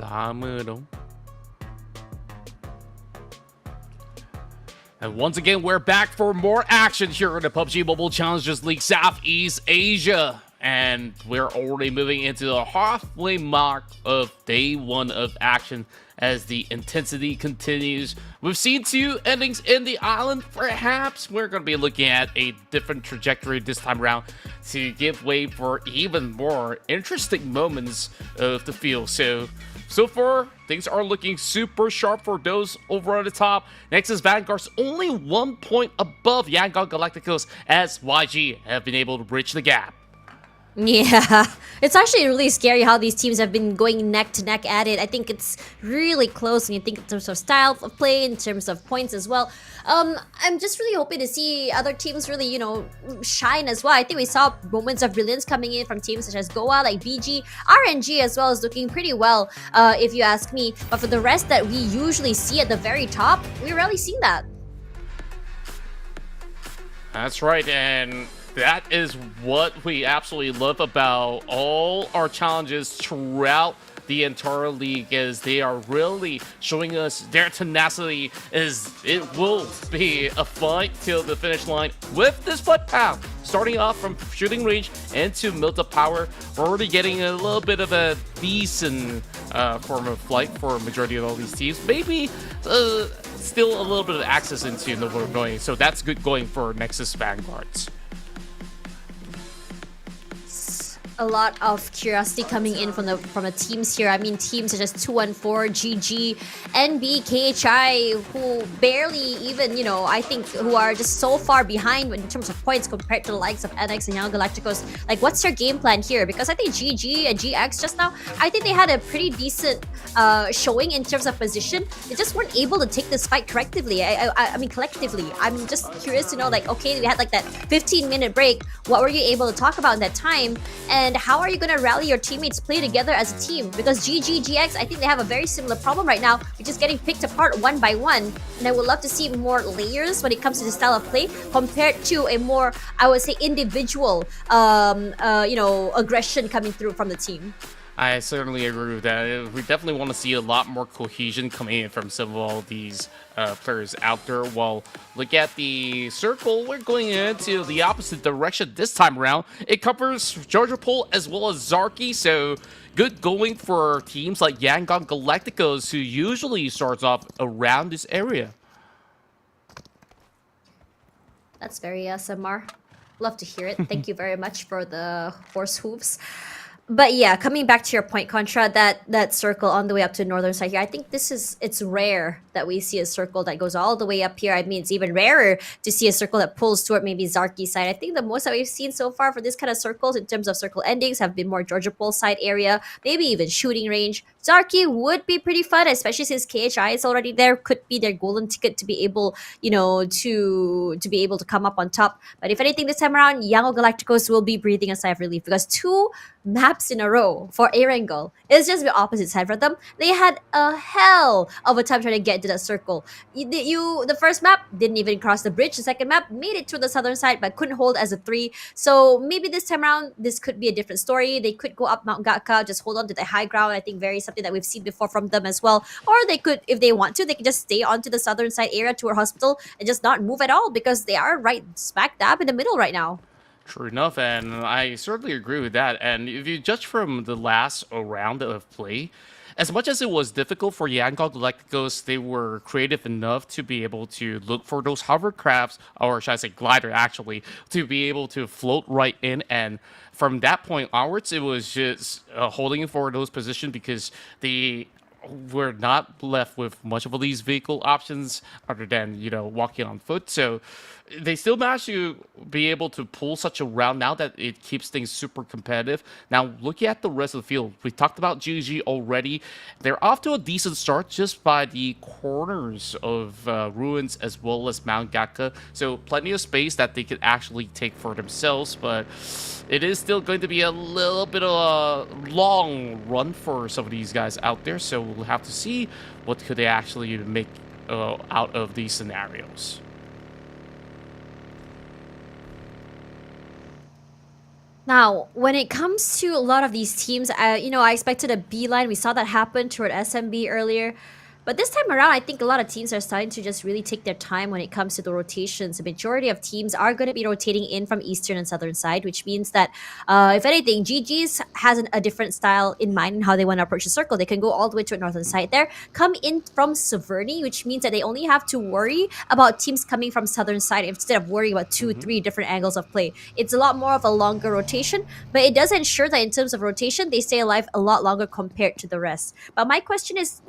ล้ามือ đúng. And once again, we're back for more action here in the PUBG Mobile Challengers League Southeast Asia. And we're already moving into the halfway mark of day one of action as the intensity continues. We've seen 2 endings in the island. Perhaps we're going to be looking at a different trajectory this time around to give way for even more interesting moments of the field. So far, things are looking super sharp for those over on the top. Nexus Vanguard's only 1 point above Yangon Galacticos as YG have been able to bridge the gap. Yeah, it's actually really scary how these teams have been going neck to neck at it. I think it's really close when you think in terms of style of play, in terms of points as well. I'm just really hoping to see other teams really, shine as well. I think we saw moments of brilliance coming in from teams such as Goa, like BG, RNG as well is looking pretty well, if you ask me. But for the rest that we usually see at the very top, we're rarely seeing that. That's right, and that is what we absolutely love about all our challenges throughout the entire league, is they are really showing us their tenacity. Is it will be a fight till the finish line with this flight path. Starting off from shooting range into melt-up power, we're already getting a little bit of a decent form of flight for a majority of all these teams. Maybe still a little bit of access into Novo Nordisk, so that's good going for Nexus Vanguards. A lot of curiosity coming in from the teams here. I mean, teams such as 214, GG, NB, KHI, who barely even, I think, who are just so far behind in terms of points compared to the likes of NX and Young Galacticos. Like, what's their game plan here? Because I think GG and GX just now, I think they had a pretty decent showing in terms of position. They just weren't able to take this fight collectively. I mean, collectively. I'm just curious to know, like, okay, we had like that 15-minute break. What were you able to talk about in that time? And how are you going to rally your teammates play together as a team? Because GG, GX, I think they have a very similar problem right now, which is getting picked apart one by one. And I would love to see more layers when it comes to the style of play compared to a more, I would say, individual, aggression coming through from the team. I certainly agree with that. We definitely want to see a lot more cohesion coming in from some of all these players out there. Well, look at the circle. We're going into the opposite direction this time around. It covers Georgia Pole as well as Zarky, so good going for teams like Yangon Galacticos, who usually starts off around this area. That's very SMR. Love to hear it. Thank you very much for the horse hooves. But yeah, coming back to your point, Contra, that circle on the way up to the northern side here, I think it's rare that we see a circle that goes all the way up here. I mean, it's even rarer to see a circle that pulls toward maybe Zarky side. I think the most that we've seen so far for this kind of circles in terms of circle endings have been more Georgia Pole side area, maybe even shooting range. Zarky would be pretty fun, especially since KHI is already there. Could be their golden ticket to be able, to be able to come up on top. But if anything, this time around, Yangon Galacticos will be breathing a sigh of relief because 2 maps in a row for Erangel is just the opposite side for them. They had a hell of a time trying to get into that circle. The first map didn't even cross the bridge. The second map made it to the southern side but couldn't hold as a 3. So maybe this time around, this could be a different story. They could go up Mount Gatka, just hold on to the high ground. I think very something that we've seen before from them as well. Or they could, if they want to, they could just stay onto the southern side area to our hospital and just not move at all because they are right smack dab in the middle right now. True enough, and I certainly agree with that. And if you judge from the last round of play, as much as it was difficult for Yangon Galacticos, they were creative enough to be able to look for those hovercrafts, or should I say glider actually, to be able to float right in. And from that point onwards, it was just holding for those positions because they were not left with much of these vehicle options other than, walking on foot. So they still managed to be able to pull such a round now that it keeps things super competitive. Now, looking at the rest of the field, we talked about GG already. They're off to a decent start just by the corners of Ruins as well as Mount Gatka. So plenty of space that they could actually take for themselves, but it is still going to be a little bit of a long run for some of these guys out there. So we'll have to see what could they actually make out of these scenarios. Now, when it comes to a lot of these teams, I expected a beeline. We saw that happen toward SMB earlier. But this time around, I think a lot of teams are starting to just really take their time when it comes to the rotations. The majority of teams are going to be rotating in from eastern and southern side, which means that, if anything, GG's has a different style in mind in how they want to approach the circle. They can go all the way to a northern side there, come in from Severny, which means that they only have to worry about teams coming from southern side instead of worrying about 2-3 different angles of play. It's a lot more of a longer rotation, but it does ensure that in terms of rotation, they stay alive a lot longer compared to the rest. But my question is,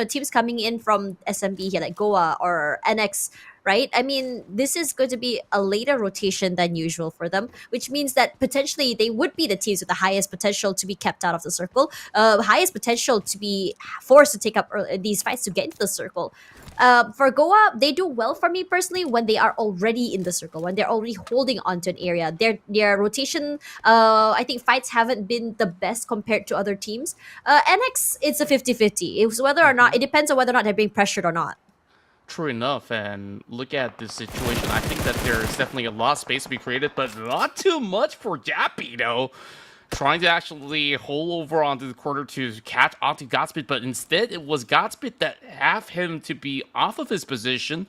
teams coming in from SMB here, like Goa or NX, right? I mean, this is going to be a later rotation than usual for them, which means that potentially they would be the teams with the highest potential to be kept out of the circle, highest potential to be forced to take up these fights to get into the circle. For Goa, they do well for me personally when they are already in the circle, when they're already holding onto an area. Their rotation, I think fights haven't been the best compared to other teams. NX, it's a 50-50. It's whether or not, it depends on whether or not they're being pressured or not. True enough, and look at this situation. I think that there's definitely a lot of space to be created, but not too much for Jappy, though. Trying to actually hold over onto the corner to catch onto Godspeed, but instead it was Godspeed that have him to be off of his position.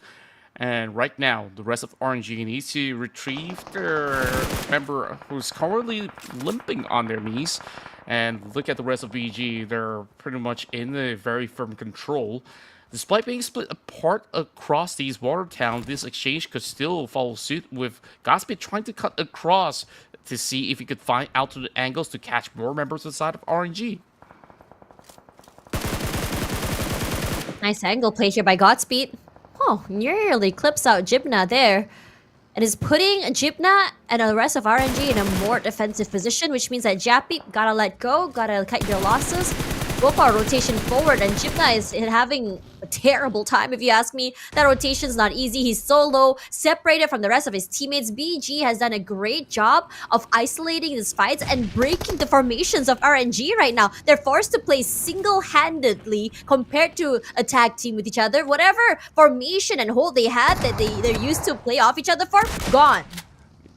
And right now, the rest of RNG needs to retrieve their member who's currently limping on their knees. And look at the rest of BG, they're pretty much in a very firm control. Despite being split apart across these water towns, this exchange could still follow suit, with Godspeed trying to cut across to see if he could find alternate angles to catch more members inside of RNG. Nice angle play here by Godspeed. Oh, nearly clips out Jibna there. And is putting Jibna and the rest of RNG in a more defensive position, which means that Jappy gotta let go, gotta cut your losses. Go for a rotation forward, and Jibna is having a terrible time, if you ask me. That rotation's not easy. He's so low, separated from the rest of his teammates. BG has done a great job of isolating his fights and breaking the formations of RNG right now. They're forced to play single-handedly compared to a tag team with each other. Whatever formation and hold they had that they're used to play off each other for, gone.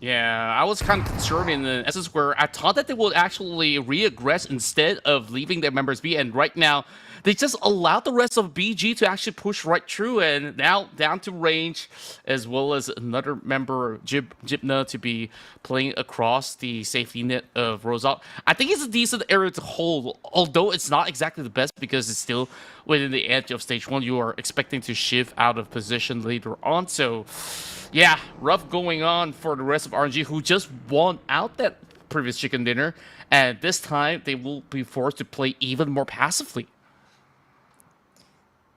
Yeah, I was kind of concerned in the essence where I thought that they would actually re-aggress instead of leaving their members be, and right now they just allowed the rest of BG to actually push right through, and now down to range, as well as another member, Jibna, to be playing across the safety net of Rosal. I think it's a decent area to hold, although it's not exactly the best because it's still within the edge of stage 1. You are expecting to shift out of position later on, so yeah, rough going on for the rest of RNG, who just won out that previous chicken dinner, and this time they will be forced to play even more passively.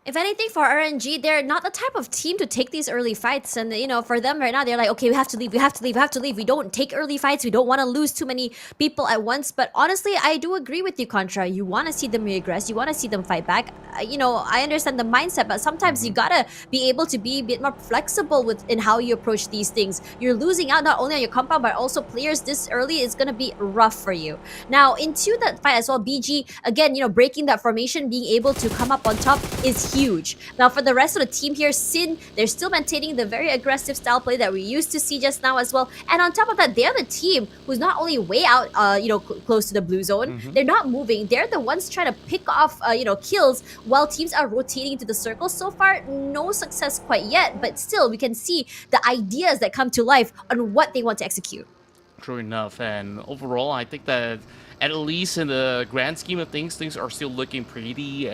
If anything, for RNG, they're not the type of team to take these early fights. And, for them right now, they're like, okay, we have to leave, we have to leave, we have to leave. We don't take early fights. We don't want to lose too many people at once. But honestly, I do agree with you, Contra. You want to see them regress. You want to see them fight back. I understand the mindset, but sometimes you gotta be able to be a bit more flexible in how you approach these things. You're losing out not only on your compound, but also players this early is going to be rough for you. Now, into that fight as well, BG, again, breaking that formation, being able to come up on top is huge. Now, for the rest of the team here, Sin, they're still maintaining the very aggressive style play that we used to see just now as well. And on top of that, they're the team who's not only way out, close to the blue zone, they're not moving. They're the ones trying to pick off, kills while teams are rotating to the circle. So far, no success quite yet, but still, we can see the ideas that come to life on what they want to execute. True enough, and overall, I think that at least in the grand scheme of things are still looking pretty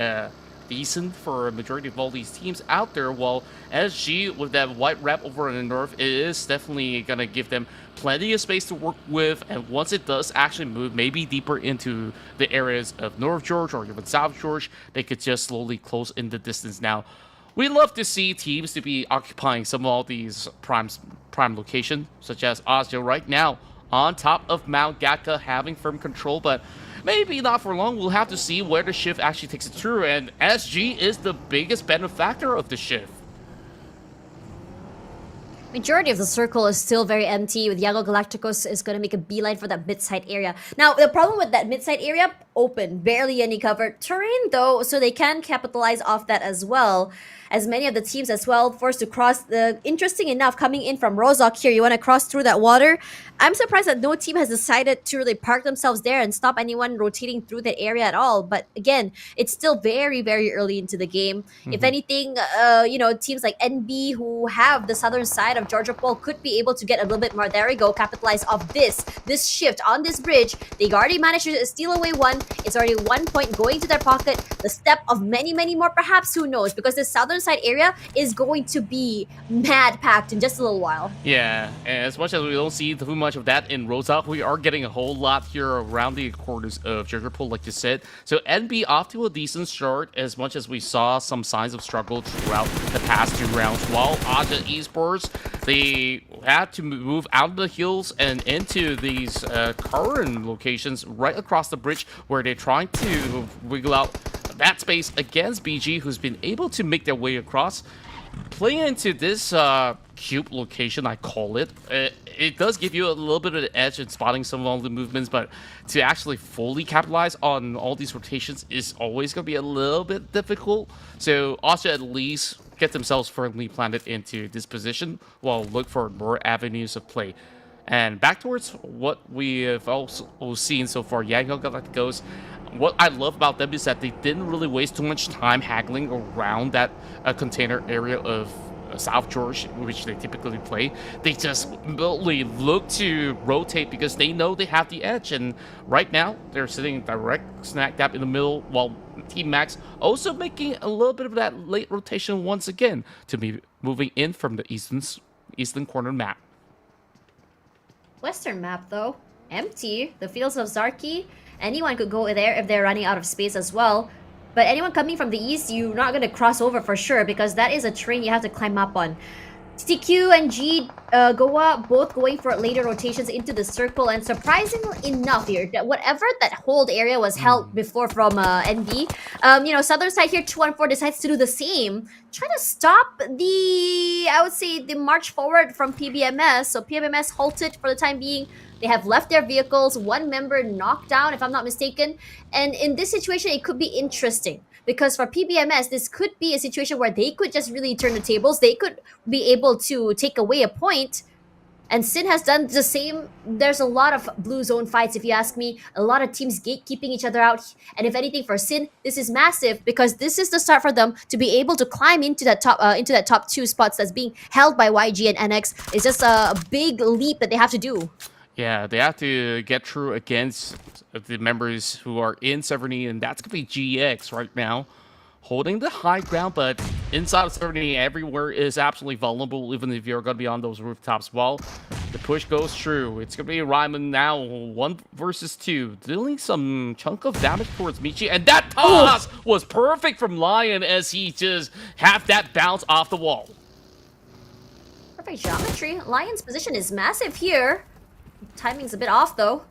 decent for a majority of all these teams out there, while SG with that white wrap over on the north, it is definitely going to give them plenty of space to work with, and once it does actually move maybe deeper into the areas of North George or even South George, they could just slowly close in the distance. Now, we love to see teams to be occupying some of all these prime locations, such as Ozio right now on top of Mount Gatka having firm control, but maybe not for long. We'll have to see where the shift actually takes it through, and SG is the biggest benefactor of the shift. Majority of the circle is still very empty, with Yago Galacticos is going to make a beeline for that mid-side area. Now, the problem with that mid-side area, open, barely any cover terrain though, so they can capitalize off that as well. As many of the teams as well forced to cross. The interesting enough, coming in from Rozok here, you want to cross through that water. I'm surprised that no team has decided to really park themselves there and stop anyone rotating through that area at all. But again, it's still very, very early into the game. If anything, teams like NB who have the southern side of Georgia Pole could be able to get a little bit more. There we go, capitalize off this shift on this bridge. They already managed to steal away one. It's already 1 point going to their pocket. The step of many, many more, perhaps, who knows? Because the southern side area is going to be mad packed in just a little while. Yeah, and as much as we don't see too much of that in Rozak, we are getting a whole lot here around the corners of Jiggerpool, like you said. So NB off to a decent start, as much as we saw some signs of struggle throughout the past 2 rounds. While Aja Esports, they had to move out of the hills and into these current locations right across the bridge, where they're trying to wiggle out that space against BG, who's been able to make their way across. Playing into this cube location, I call it, it does give you a little bit of an edge in spotting some of the movements, but to actually fully capitalize on all these rotations is always going to be a little bit difficult. So Austria at least get themselves firmly planted into this position while look for more avenues of play. And back towards what we have also seen so far, Erangel got like the ghost. What I love about them is that they didn't really waste too much time haggling around that container area of South George, which they typically play. They just really look to rotate because they know they have the edge. And right now, they're sitting direct smack dab in the middle, while Team Max also making a little bit of that late rotation once again to be moving in from the eastern corner map. Western map though, empty. The fields of Zarki, anyone could go there if they're running out of space as well. But anyone coming from the east, you're not going to cross over for sure, because that is a terrain you have to climb up on. TQ and G Goa both going for later rotations into the circle, and surprisingly enough here, that whatever that hold area was held before from NB, southern side here 214 decides to do the same, trying to stop the, I would say, the march forward from PBMS. So PBMS halted for the time being. They have left their vehicles, one member knocked down, if I'm not mistaken. And in this situation, it could be interesting. Because for PBMS, this could be a situation where they could just really turn the tables. They could be able to take away a point. And Sin has done the same. There's a lot of blue zone fights, if you ask me. A lot of teams gatekeeping each other out. And if anything, for Sin, this is massive, because this is the start for them to be able to climb into that top 2 spots that's being held by YG and NX. It's just a big leap that they have to do. Yeah, they have to get through against the members who are in Severny, and that's going to be GX right now, holding the high ground, but inside of Severny, everywhere is absolutely vulnerable, even if you're going to be on those rooftops. Well, the push goes through. It's going to be Ryman now, 1 versus 2, dealing some chunk of damage towards Michi, and that toss was perfect from Lion as he just had that bounce off the wall. Perfect geometry. Lion's position is massive here. Timing's a bit off though.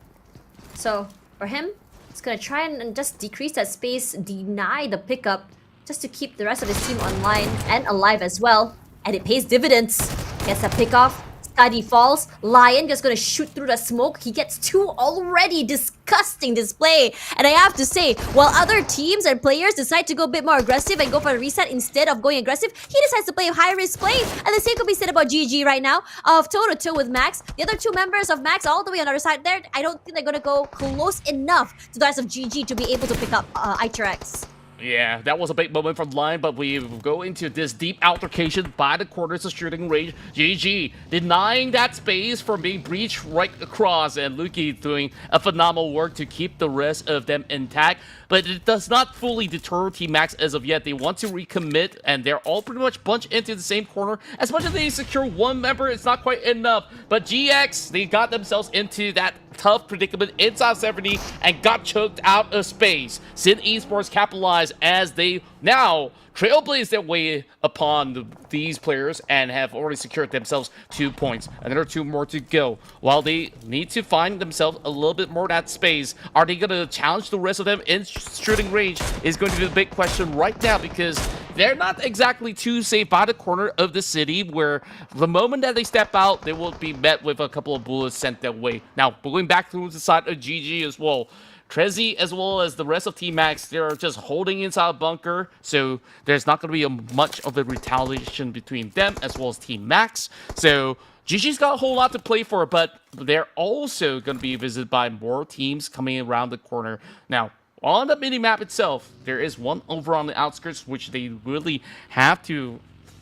So for him, he's gonna try and just decrease that space, deny the pickup, just to keep the rest of his team online and alive as well. And it pays dividends. Gets a pick off. Study falls. Lion just gonna shoot through the smoke. He gets 2 already. Disgusting display. And I have to say, while other teams and players decide to go a bit more aggressive and go for a reset instead of going aggressive, he decides to play a high-risk play. And the same could be said about GG right now, of toe-to-toe with Max. The other 2 members of Max all the way on the other side there, I don't think they're gonna go close enough to the rest of GG to be able to pick up Iterax. Yeah, that was a big moment from Lion, but we go into this deep altercation by the corners of shooting range. GG denying that space from being breached right across, and Luki doing a phenomenal work to keep the rest of them intact. But it does not fully deter Team Max as of yet. They want to recommit, and they're all pretty much bunched into the same corner. As much as they secure 1 member, it's not quite enough. But GX, they got themselves into that tough predicament inside 70 and got choked out of space. Sin Esports capitalized as they now trailblaze their way upon these players and have already secured themselves 2 points. Another 2 more to go. While they need to find themselves a little bit more of that space, are they going to challenge the rest of them in shooting range is going to be the big question right now, because they're not exactly too safe by the corner of the city, where the moment that they step out, they will be met with a couple of bullets sent their way. Now, going back to the side of GG as well, Trezzy as well as the rest of Team Max, they're just holding inside bunker, so there's not going to be much of a retaliation between them as well as Team Max. So GG's got a whole lot to play for, but they're also going to be visited by more teams coming around the corner. Now, on the mini-map itself, there is one over on the outskirts, which they really have to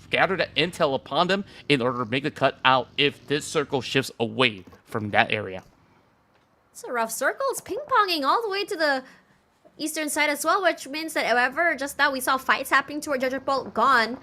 gather that intel upon them in order to make the cut out if this circle shifts away from that area. It's a rough circle. It's ping-ponging all the way to the eastern side as well, which means that however, just now we saw fights happening toward Judgepole. Gone.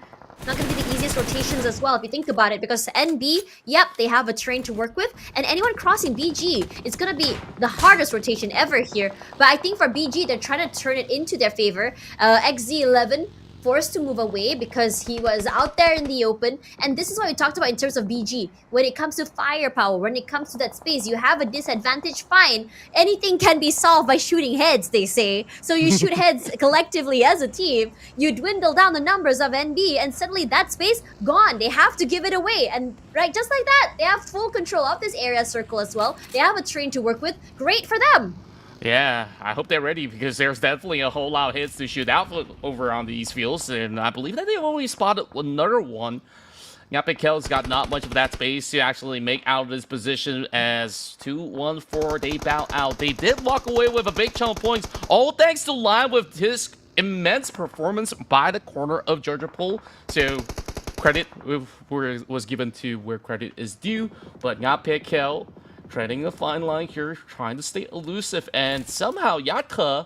Not going to be the easiest rotations as well if you think about it, because NB, yep, they have a terrain to work with, and anyone crossing BG, it's going to be the hardest rotation ever here. But I think for BG, they're trying to turn it into their favor. XZ11 forced to move away because he was out there in the open, and this is what we talked about in terms of BG. When it comes to firepower, when it comes to that space, you have a disadvantage, fine. Anything can be solved by shooting heads, they say. So you shoot heads collectively as a team, you dwindle down the numbers of NB, and suddenly that space, gone. They have to give it away, and right, just like that, they have full control of this area circle as well. They have a terrain to work with. Great for them. Yeah, I hope they're ready, because there's definitely a whole lot of hits to shoot out over on these fields, and I believe that they only spotted another one. Yapikel's got not much of that space to actually make out of this position as 2-1-4, they bow out. They did walk away with a big chunk of points, all thanks to Lion with his immense performance by the corner of Judgepole. So credit was given to where credit is due, but Yapikel treading a fine line here, trying to stay elusive, and somehow Yatka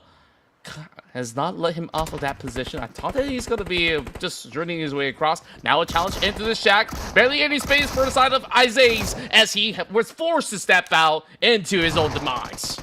has not let him off of that position. I thought that he's going to be just journeying his way across. Now a challenge into the shack. Barely any space for the side of Isaias as he was forced to step out into his own demise.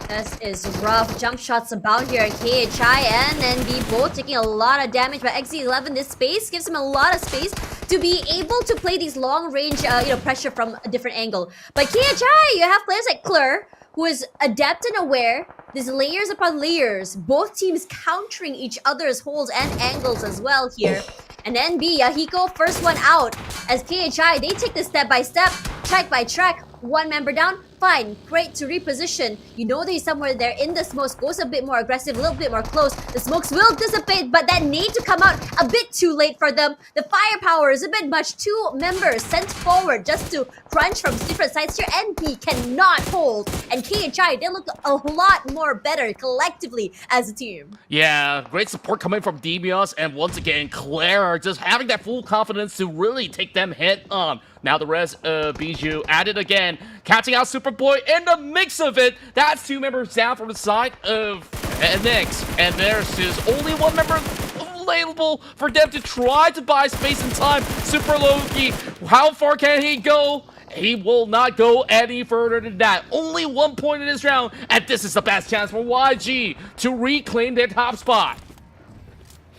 This is rough. Jump shots abound here. KHI and NB both taking a lot of damage, but XZ11, this space gives him a lot of space to be able to play these long range pressure from a different angle. But KHI, you have players like Klur, who is adept and aware. There's layers upon layers. Both teams countering each other's holds and angles as well here. And NB, Yahiko, first one out. As KHI, they take this step by step, track by track. One member down, fine, great to reposition. You know that he's somewhere there in the smokes, goes a bit more aggressive, a little bit more close. The smokes will dissipate, but that need to come out a bit too late for them. The firepower is a bit much. Two members sent forward just to crunch from different sides here. NP cannot hold. And KHI, they look a lot more better collectively as a team. Yeah, great support coming from Demios, and once again, Claire just having that full confidence to really take them head on. Now the rest of Bijou at it again, catching out Superboy in the mix of it. That's two members down from the side of NX, and there's just only one member available for them to try to buy space and time. Super Loki, how far can he go? He will not go any further than that. Only 1 point in this round, and this is the best chance for YG to reclaim their top spot.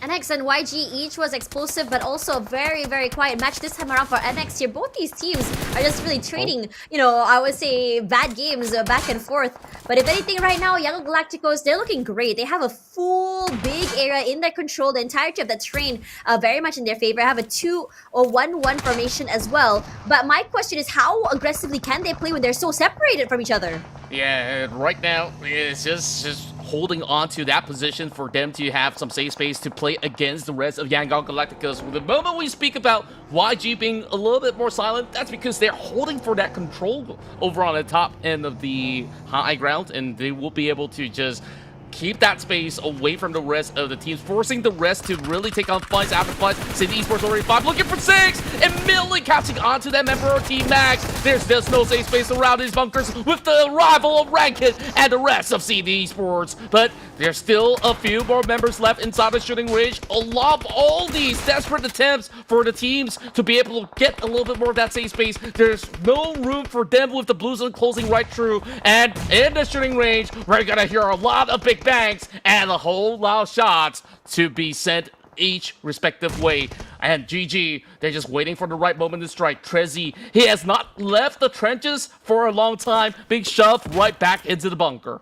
NX and YG each was explosive, but also a very, very quiet match this time around for NX here. Both these teams are just really trading, I would say, bad games back and forth. But if anything, right now, Young Galacticos, they're looking great. They have a full big area in their control. The entirety of the terrain very much in their favor. I have a 2 or 1-1 formation as well. But my question is, how aggressively can they play when they're so separated from each other? Yeah, right now, it's just holding on to that position for them to have some safe space to play against the rest of Yangon Galacticos. The moment we speak about YG being a little bit more silent, that's because they're holding for that control over on the top end of the high ground, and they will be able to just keep that space away from the rest of the teams, forcing the rest to really take on fights after fights. City Esports already 5, looking for 6, immediately catching onto that member of Team Max. There's just no safe space around these bunkers with the arrival of Rankit and the rest of CD Esports. But there's still a few more members left inside the shooting range. A lot of all these desperate attempts for the teams to be able to get a little bit more of that safe space. There's no room for them with the blue zone closing right through. And in the shooting range, we're gonna hear a lot of big bangs and a whole lot of shots to be sent each respective way. And GG, they're just waiting for the right moment to strike. Trezzy, he has not left the trenches for a long time, being shoved right back into the bunker.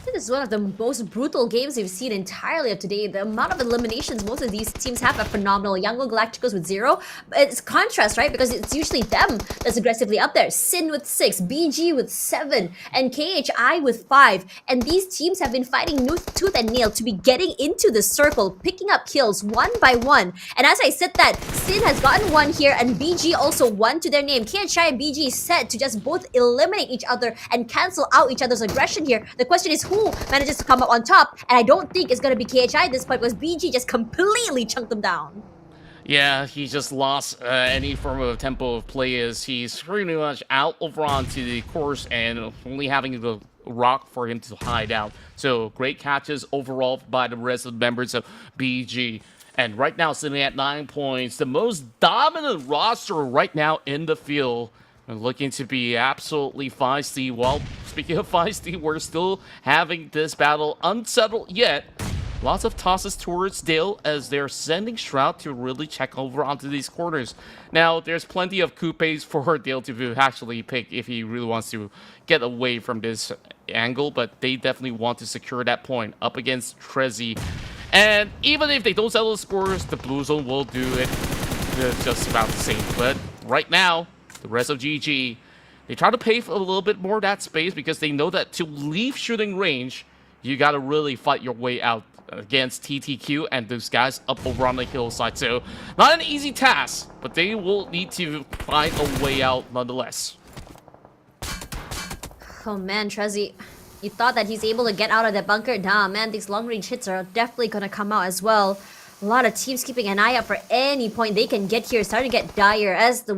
This is one of the most brutal games we've seen entirely of today. The amount of eliminations most of these teams have are phenomenal. Yangon Galacticos with 0. It's contrast, right? Because it's usually them that's aggressively up there. Sin with 6, BG with 7, and KHI with 5. And these teams have been fighting tooth and nail to be getting into the circle, picking up kills one by one. And as I said that, Sin has gotten 1 here, and BG also 1 to their name. KHI and BG is set to just both eliminate each other and cancel out each other's aggression here. The question is who manages to come up on top, and I don't think it's going to be KHI at this point because BG just completely chunked them down. Yeah, he just lost any form of tempo of play as he's pretty much out over onto the course and only having the rock for him to hide out. So great catches overall by the rest of the members of BG. And right now sitting at 9 points, the most dominant roster right now in the field. And looking to be absolutely feisty. Well, speaking of feisty, we're still having this battle unsettled yet. Lots of tosses towards Dale as they're sending Shroud to really check over onto these corners. Now, there's plenty of coupes for Dale to actually pick if he really wants to get away from this angle, but they definitely want to secure that point up against Trezzy. And even if they don't settle the scores, the Blue Zone will do it. It's just about the same. But right now, the rest of GG, they try to pay for a little bit more of that space because they know that to leave shooting range, you got to really fight your way out against TTQ and those guys up over on the hillside. So, not an easy task, but they will need to find a way out nonetheless. Oh man, Trezzy, you thought that he's able to get out of that bunker? Nah, man, these long-range hits are definitely gonna come out as well. A lot of teams keeping an eye out for any point they can get here. It's starting to get dire as the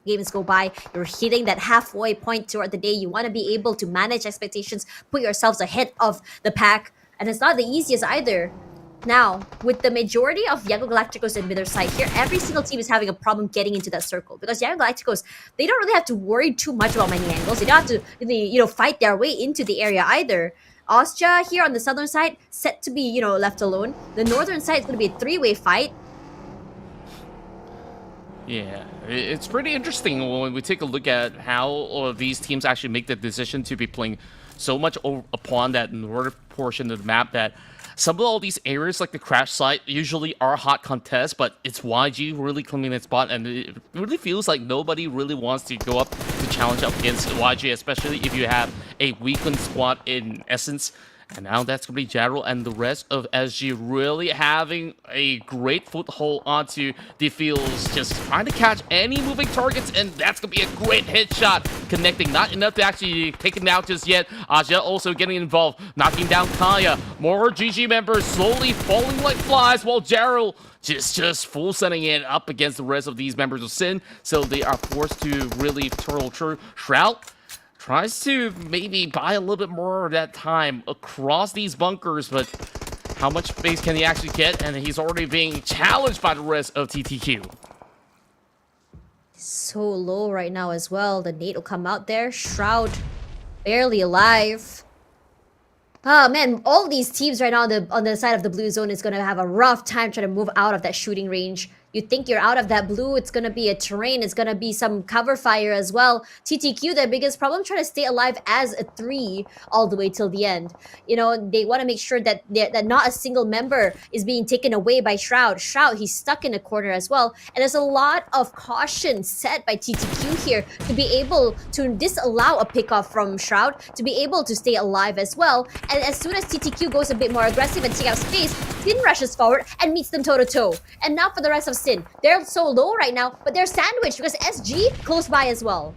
games go by. You're hitting that halfway point throughout the day. You want to be able to manage expectations, put yourselves ahead of the pack, and it's not the easiest either. Now, with the majority of Yangon Galacticos in their side here, every single team is having a problem getting into that circle because Yangon Galacticos, they don't really have to worry too much about many angles. They don't have to really, fight their way into the area either. Austria here on the southern side, set to be, left alone. The northern side is going to be a 3-way fight. Yeah, it's pretty interesting when we take a look at how these teams actually make the decision to be playing so much upon that northern portion of the map that some of all these areas like the crash site usually are hot contests, but it's YG really claiming that spot, and it really feels like nobody really wants to go up to challenge up against YG, especially if you have a weakened squad in essence. And now that's going to be Jadril and the rest of SG really having a great foothold onto the fields, just trying to catch any moving targets, and that's going to be a great headshot, connecting. Not enough to actually take him out just yet. Aja also getting involved, knocking down Kaya. More GG members slowly falling like flies, while Jadril just full sending it up against the rest of these members of Sin, so they are forced to really turtle through. Shroud tries to maybe buy a little bit more of that time across these bunkers, but how much space can he actually get? And he's already being challenged by the rest of TTQ. So low right now as well. The nade will come out there. Shroud barely alive. Oh man, all these teams right now on the side of the blue zone is going to have a rough time trying to move out of that shooting range. You think you're out of that blue, it's going to be a terrain, it's going to be some cover fire as well. TTQ, their biggest problem, trying to stay alive as a 3 all the way till the end. They want to make sure that not a single member is being taken away by Shroud. Shroud, he's stuck in a corner as well. And there's a lot of caution set by TTQ here to be able to disallow a pickoff from Shroud, to be able to stay alive as well. And as soon as TTQ goes a bit more aggressive and take out space, Sin rushes forward and meets them toe-to-toe. And now for the rest of Sin. They're so low right now, but they're sandwiched because SG close by as well.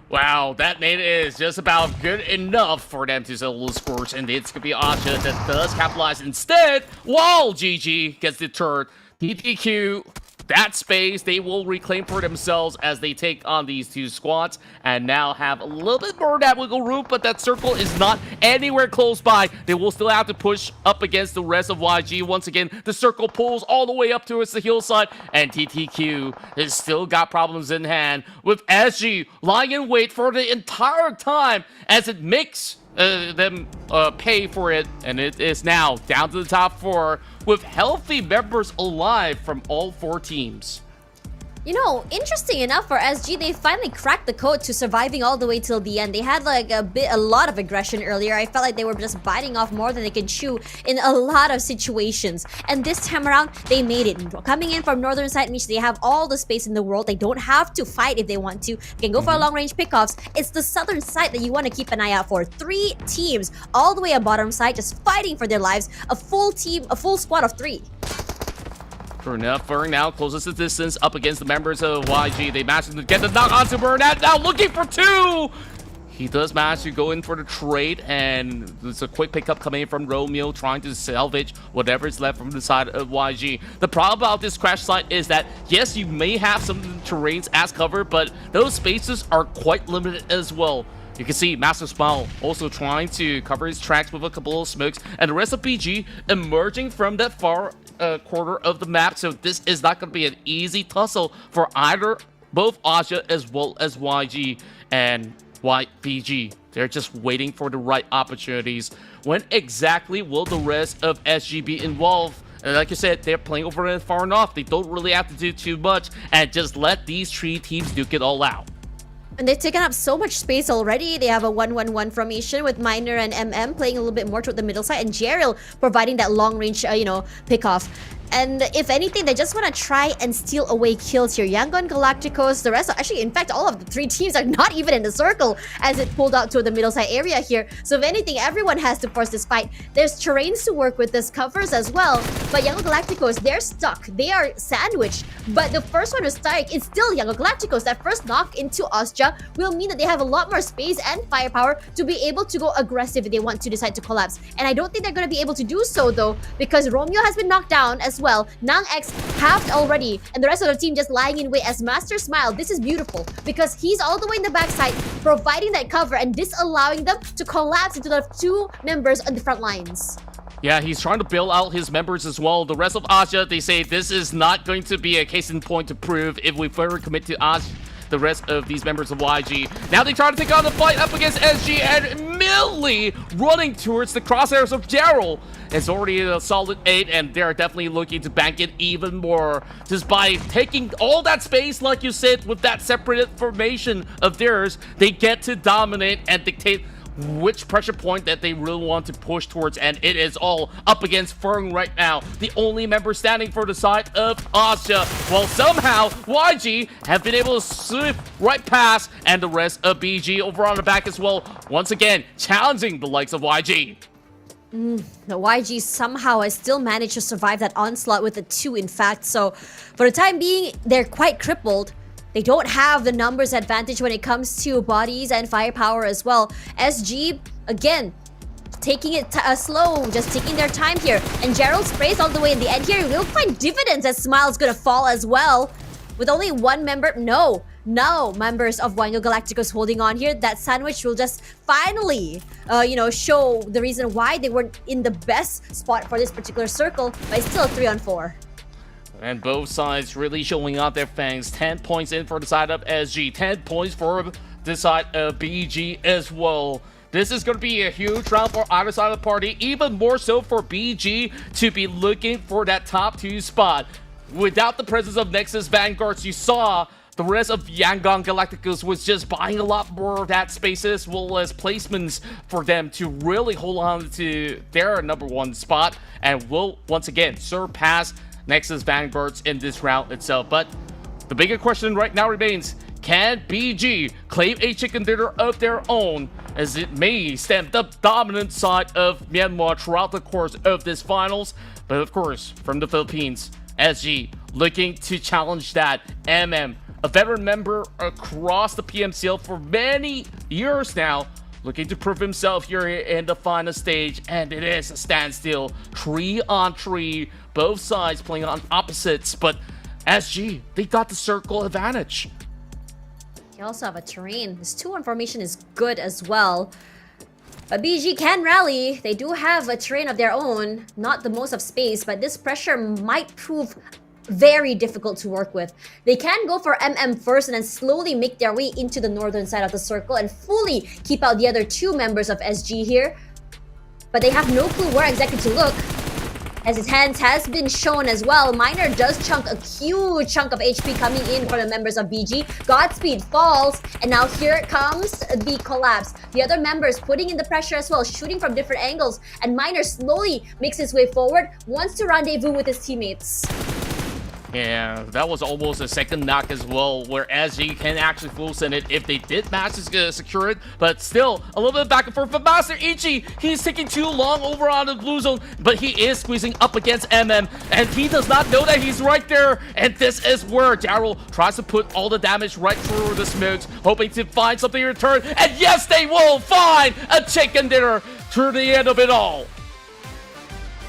Wow, that nade is just about good enough for them to settle the scores, and it's going to be Aja that does capitalize instead, while GG gets deterred. TTQ, that space they will reclaim for themselves as they take on these two squads and now have a little bit more of that wiggle room, but that circle is not anywhere close by. They will still have to push up against the rest of YG. Once again, the circle pulls all the way up towards the hillside, and TTQ has still got problems in hand with SG lying in wait for the entire time as it makes them pay for it, and it is now down to the top 4 with healthy members alive from all 4 teams. You know, interesting enough for SG, they finally cracked the code to surviving all the way till the end. They had like a lot of aggression earlier. I felt like they were just biting off more than they could chew in a lot of situations. And this time around, they made it. Coming in from northern side means they have all the space in the world. They don't have to fight if they want to. They can go for long range pickoffs. It's the southern side that you want to keep an eye out for. 3 teams all the way on bottom side just fighting for their lives. A full team, a full squad of 3. Sure enough, Burnout closes the distance up against the members of YG. They managed to get the knock onto Burnout, now looking for 2! He does manage to go in for the trade, and there's a quick pickup coming in from Romeo, trying to salvage whatever is left from the side of YG. The problem about this crash site is that, yes, you may have some terrains as cover, but those spaces are quite limited as well. You can see Master Smile also trying to cover his tracks with a couple of smokes, and the rest of PG emerging from that far corner of the map. So this is not going to be an easy tussle for both Asia as well as YG and YPG. They're just waiting for the right opportunities. When exactly will the rest of SG be involved? And like you said, they're playing over it far enough. They don't really have to do too much and just let these 3 teams duke it all out. And they've taken up so much space already. They have a 1-1-1 formation with Miner and MM playing a little bit more toward the middle side, and Gerald providing that long range, pick-off. And if anything, they just want to try and steal away kills here. Yangon Galacticos, the rest, actually, in fact, all of the 3 teams are not even in the circle as it pulled out to the middle side area here. So if anything, everyone has to force this fight. There's terrains to work with, there's covers as well. But Yangon Galacticos, they're stuck. They are sandwiched. But the first one to strike is still Yangon Galacticos. That first knock into Austria will mean that they have a lot more space and firepower to be able to go aggressive if they want to decide to collapse. And I don't think they're going to be able to do so, though, because Romeo has been knocked down as well. Nang X halved already, and the rest of the team just lying in wait as Master Smile. This is beautiful because he's all the way in the backside, providing that cover and disallowing them to collapse into the 2 members on the front lines. Yeah, he's trying to bail out his members as well. The rest of Asia, they say this is not going to be a case in point to prove if we further commit to Asia. The rest of these members of YG. Now they try to take on the fight up against SG, and Millie running towards the crosshairs of Gerald. It's already a solid 8, and they're definitely looking to bank it even more. Just by taking all that space, like you said, with that separate formation of theirs, they get to dominate and dictate which pressure point that they really want to push towards, and it is all up against Fern right now, the only member standing for the side of Asia, while somehow YG have been able to slip right past, and the rest of BG over on the back as well, once again challenging the likes of YG. The YG somehow has still managed to survive that onslaught with a 2, in fact. So for the time being, they're quite crippled. They don't have the numbers advantage when it comes to bodies and firepower as well. SG, again, taking it slow, just taking their time here. And Gerald sprays all the way in the end here. We'll find dividends as Smile's gonna fall as well. With only 1 member, no members of Wango Galacticos holding on here. That sandwich will just finally, show the reason why they weren't in the best spot for this particular circle. But it's still a 3-on-4. And both sides really showing out their fangs. 10 points in for the side of SG. 10 points for the side of BG as well. This is going to be a huge round for either side of the party. Even more so for BG to be looking for that top 2 spot. Without the presence of Nexus Vanguards, you saw the rest of Yangon Galacticos was just buying a lot more of that space as well as placements for them to really hold on to their number 1 spot, and will once again surpass Nexus Vanguards in this round itself. But the bigger question right now remains, can BG claim a chicken dinner of their own, as it may stem the dominant side of Myanmar throughout the course of this finals? But of course, from the Philippines, SG looking to challenge that. MM, a veteran member across the PMCL for many years now, looking to prove himself here in the final stage, and it is a standstill. 3-on-3, both sides playing on opposites, but SG, they got the circle advantage. You also have a terrain. This 2-1 formation is good as well. But BG can rally. They do have a terrain of their own, not the most of space, but this pressure might prove very difficult to work with. They can go for MM first and then slowly make their way into the northern side of the circle and fully keep out the other 2 members of SG here. But they have no clue where exactly to look. as his hands has been shown as well. Miner does chunk a huge chunk of HP coming in for the members of BG. Godspeed falls, and now here comes the collapse. The other members putting in the pressure as well, shooting from different angles, and Miner slowly makes his way forward, wants to rendezvous with his teammates. Yeah, that was almost a second knock as well, where SG can actually full send it if they did manage to secure it, but still a little bit back and forth for Master Ichi. He's taking too long over on the blue zone, but he is squeezing up against MM, and he does not know that he's right there. And this is where Daryl tries to put all the damage right through the smokes, hoping to find something in return. And yes, they will find a chicken dinner through the end of it all.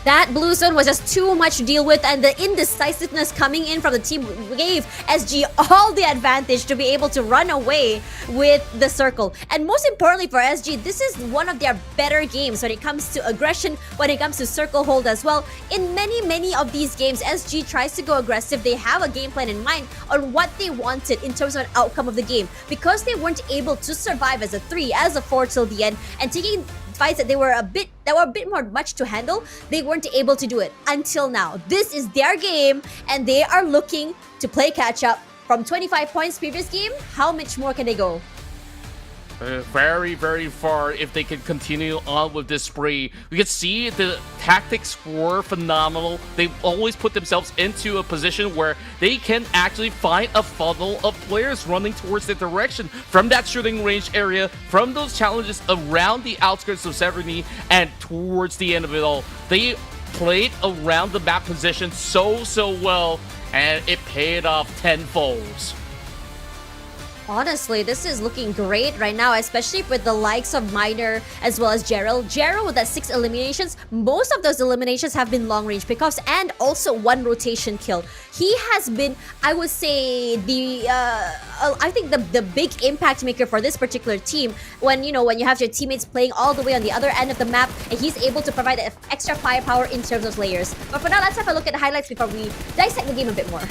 That blue zone was just too much to deal with, and the indecisiveness coming in from the team gave SG all the advantage to be able to run away with the circle. And most importantly for SG, this is one of their better games when it comes to aggression, when it comes to circle hold as well. In many of these games, SG tries to go aggressive. They have a game plan in mind on what they wanted in terms of an outcome of the game. Because they weren't able to survive as a 3, as a 4 till the end, and taking fights that were a bit more much to handle, they weren't able to do it until now. This is their game, and they are looking to play catch up from 25 points previous game. How much more can they go? Very far if they can continue on with this spree. We can see the tactics were phenomenal. They always put themselves into a position where they can actually find a funnel of players running towards their direction from that shooting range area, from those challenges around the outskirts of Severny, and towards the end of it all. They played around the map position so well, and it paid off tenfold. Honestly, this is looking great right now, especially with the likes of Miner as well as Gerald. Gerald with that 6 eliminations, most of those eliminations have been long range pickoffs and also 1 rotation kill. He has been, I would say, I think the big impact maker for this particular team when you have your teammates playing all the way on the other end of the map, and he's able to provide extra firepower in terms of layers. But for now, let's have a look at the highlights before we dissect the game a bit more.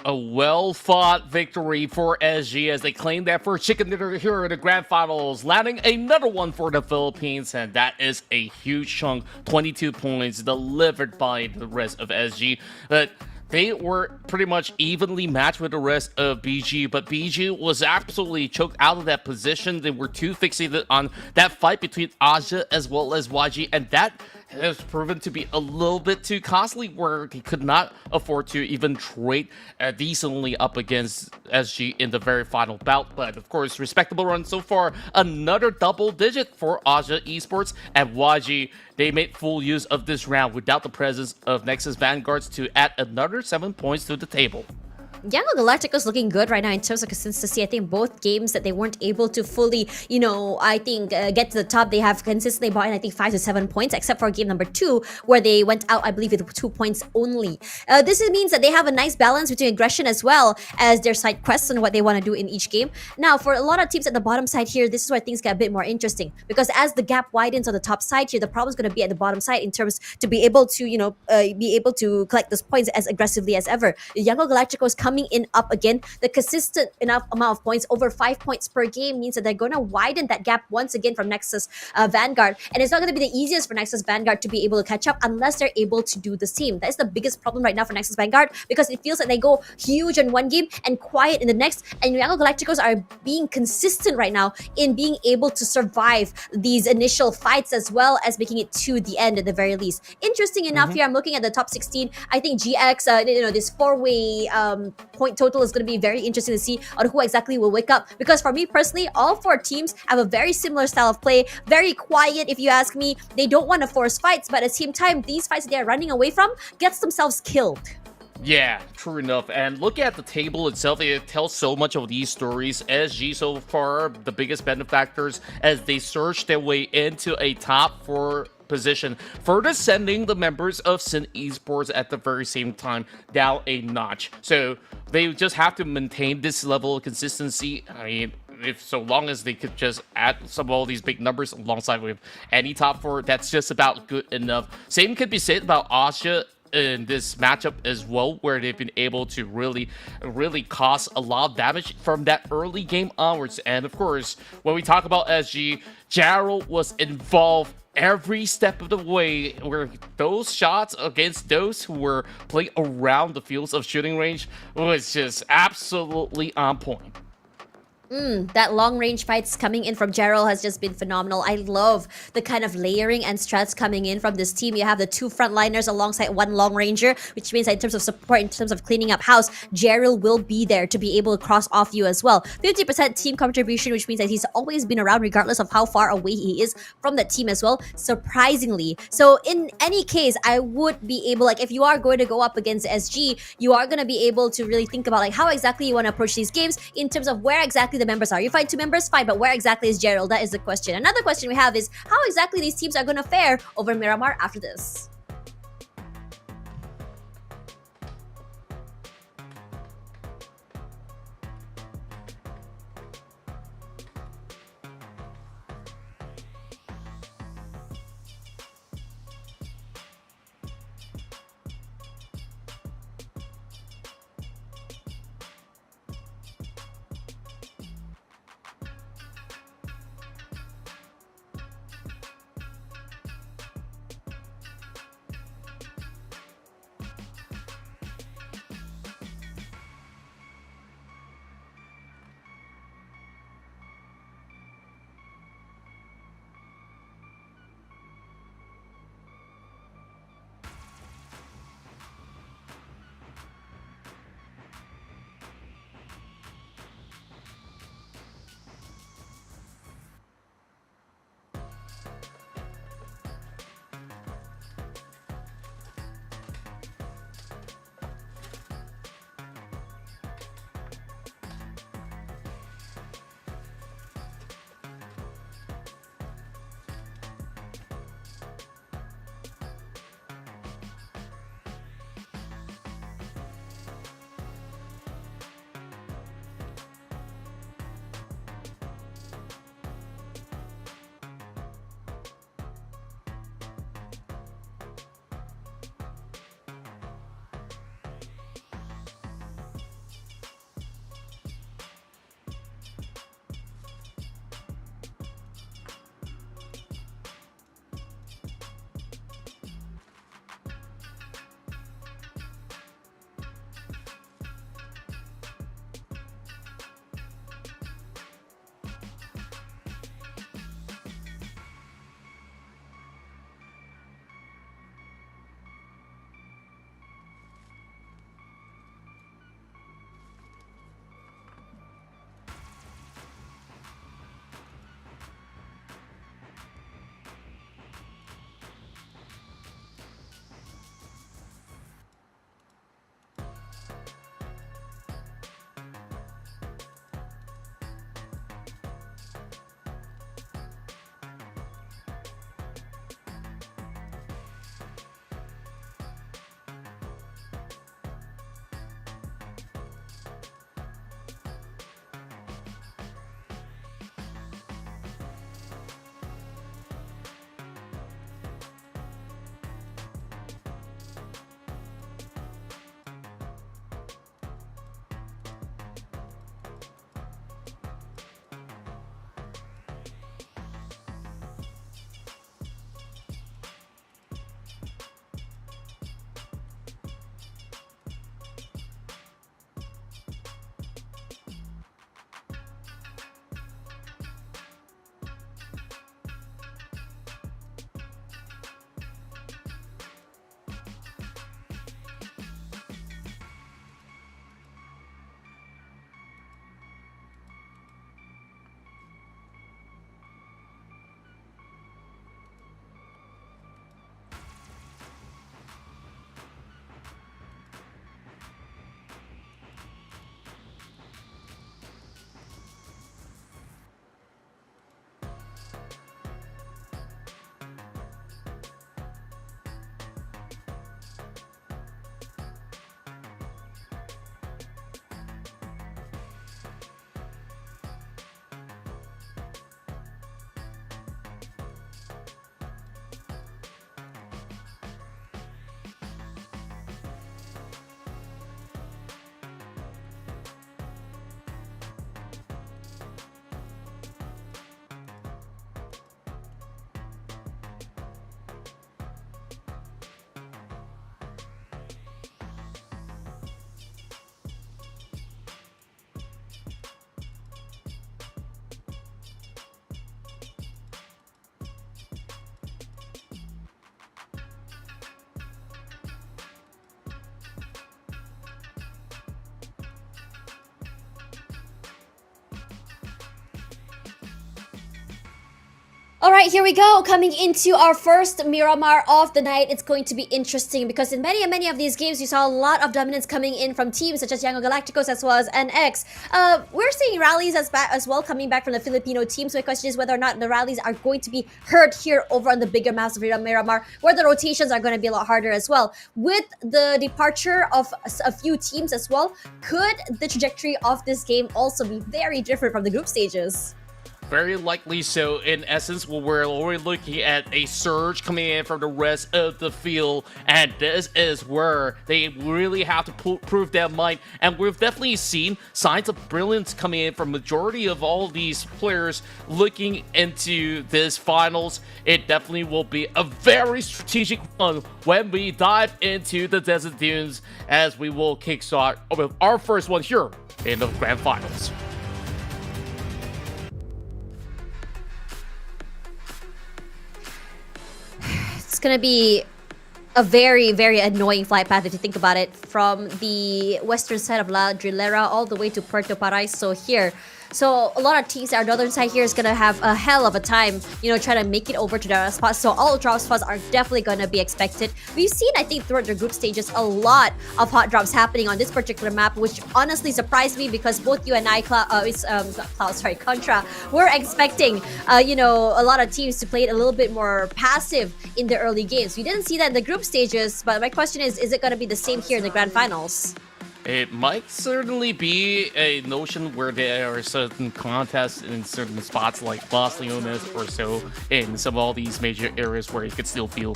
A well-fought victory for SG as they claim that first chicken dinner here in the grand finals, landing another one for the Philippines, and that is a huge chunk, 22 points delivered by the rest of SG. But they were pretty much evenly matched with the rest of BG, but BG was absolutely choked out of that position. They were too fixated on that fight between Aja as well as YG, and that has proven to be a little bit too costly, where he could not afford to even trade decently up against SG in the very final bout. But of course, respectable run so far. Another double digit for Aja Esports, and YG, they made full use of this round without the presence of Nexus Vanguards to add another 7 points to the table. Erangel Galacticos looking good right now in terms of consistency. I think both games that they weren't able to fully, get to the top, they have consistently brought in, I think, 5 to 7 points, except for game number 2, where they went out, I believe, with 2 points only. This means that they have a nice balance between aggression as well as their side quests and what they want to do in each game. Now, for a lot of teams at the bottom side here, this is where things get a bit more interesting, because as the gap widens on the top side here, the problem's going to be at the bottom side in terms to be able to, collect those points as aggressively as ever. Erangel Galacticos coming in up again. The consistent enough amount of points, over 5 points per game, means that they're going to widen that gap once again from Nexus Vanguard. And it's not going to be the easiest for Nexus Vanguard to be able to catch up unless they're able to do the same. That is the biggest problem right now for Nexus Vanguard, because it feels like they go huge in one game and quiet in the next. And Real Galacticos are being consistent right now in being able to survive these initial fights as well as making it to the end at the very least. Interesting enough, here I'm looking at the top 16. I think GX, this four-way point total is going to be very interesting to see on who exactly will wake up. Because for me personally, all four teams have a very similar style of play, very quiet if you ask me. They don't want to force fights, but at the same time, these fights they're running away from gets themselves killed. Yeah, true enough. And look at the table itself. It tells so much of these stories. SG so far, the biggest benefactors as they surge their way into a top 4 position, further sending the members of Sin Esports at the very same time down a notch. So they just have to maintain this level of consistency. I mean, if so long as they could just add some of all these big numbers alongside with any top 4, that's just about good enough. Same could be said about Asia in this matchup as well, where they've been able to really cause a lot of damage from that early game onwards. And of course, when we talk about SG, Gerald was involved every step of the way, where those shots against those who were playing around the fields of shooting range was just absolutely on point. That long-range fights coming in from Gerald has just been phenomenal. I love the kind of layering and strats coming in from this team. You have the 2 frontliners alongside 1 long ranger, which means that in terms of support, in terms of cleaning up house, Gerald will be there to be able to cross off you as well. 50% team contribution, which means that he's always been around regardless of how far away he is from that team as well, surprisingly. So in any case, I would be able, like, if you are going to go up against SG, you are going to be able to really think about like how exactly you want to approach these games in terms of where exactly the members are. You find 2 members, fine, but where exactly is Gerald? That is the question. Another question we have is how exactly these teams are going to fare over Miramar after this. All right, here we go. Coming into our first Miramar of the night. It's going to be interesting because in many of these games, you saw a lot of dominance coming in from teams such as Erangel Galacticos as well as NX. We're seeing rallies as well coming back from the Filipino team. So my question is whether or not the rallies are going to be heard here over on the bigger maps of Miramar, where the rotations are going to be a lot harder as well. With the departure of a few teams as well, could the trajectory of this game also be very different from the group stages? Very likely so. In essence, we're already looking at a surge coming in from the rest of the field, and this is where they really have to prove their mind. And we've definitely seen signs of brilliance coming in from majority of all these players looking into this finals. It definitely will be a very strategic one when we dive into the Desert Dunes, as we will kickstart with our first one here in the Grand Finals. It's gonna be a very annoying flight path if you think about it, from the western side of La Drilera all the way to Puerto Paraiso here. So a lot of teams, our northern side here is gonna have a hell of a time, trying to make it over to the spots. So all drop spots are definitely gonna be expected. We've seen, I think, throughout the group stages, a lot of hot drops happening on this particular map, which honestly surprised me because both you and I, Contra, were expecting, a lot of teams to play it a little bit more passive in the early games. We didn't see that in the group stages, but my question is it gonna be the same here in the grand finals? It might certainly be a notion where there are certain contests in certain spots like Los Leones or so in some of all these major areas where you could still feel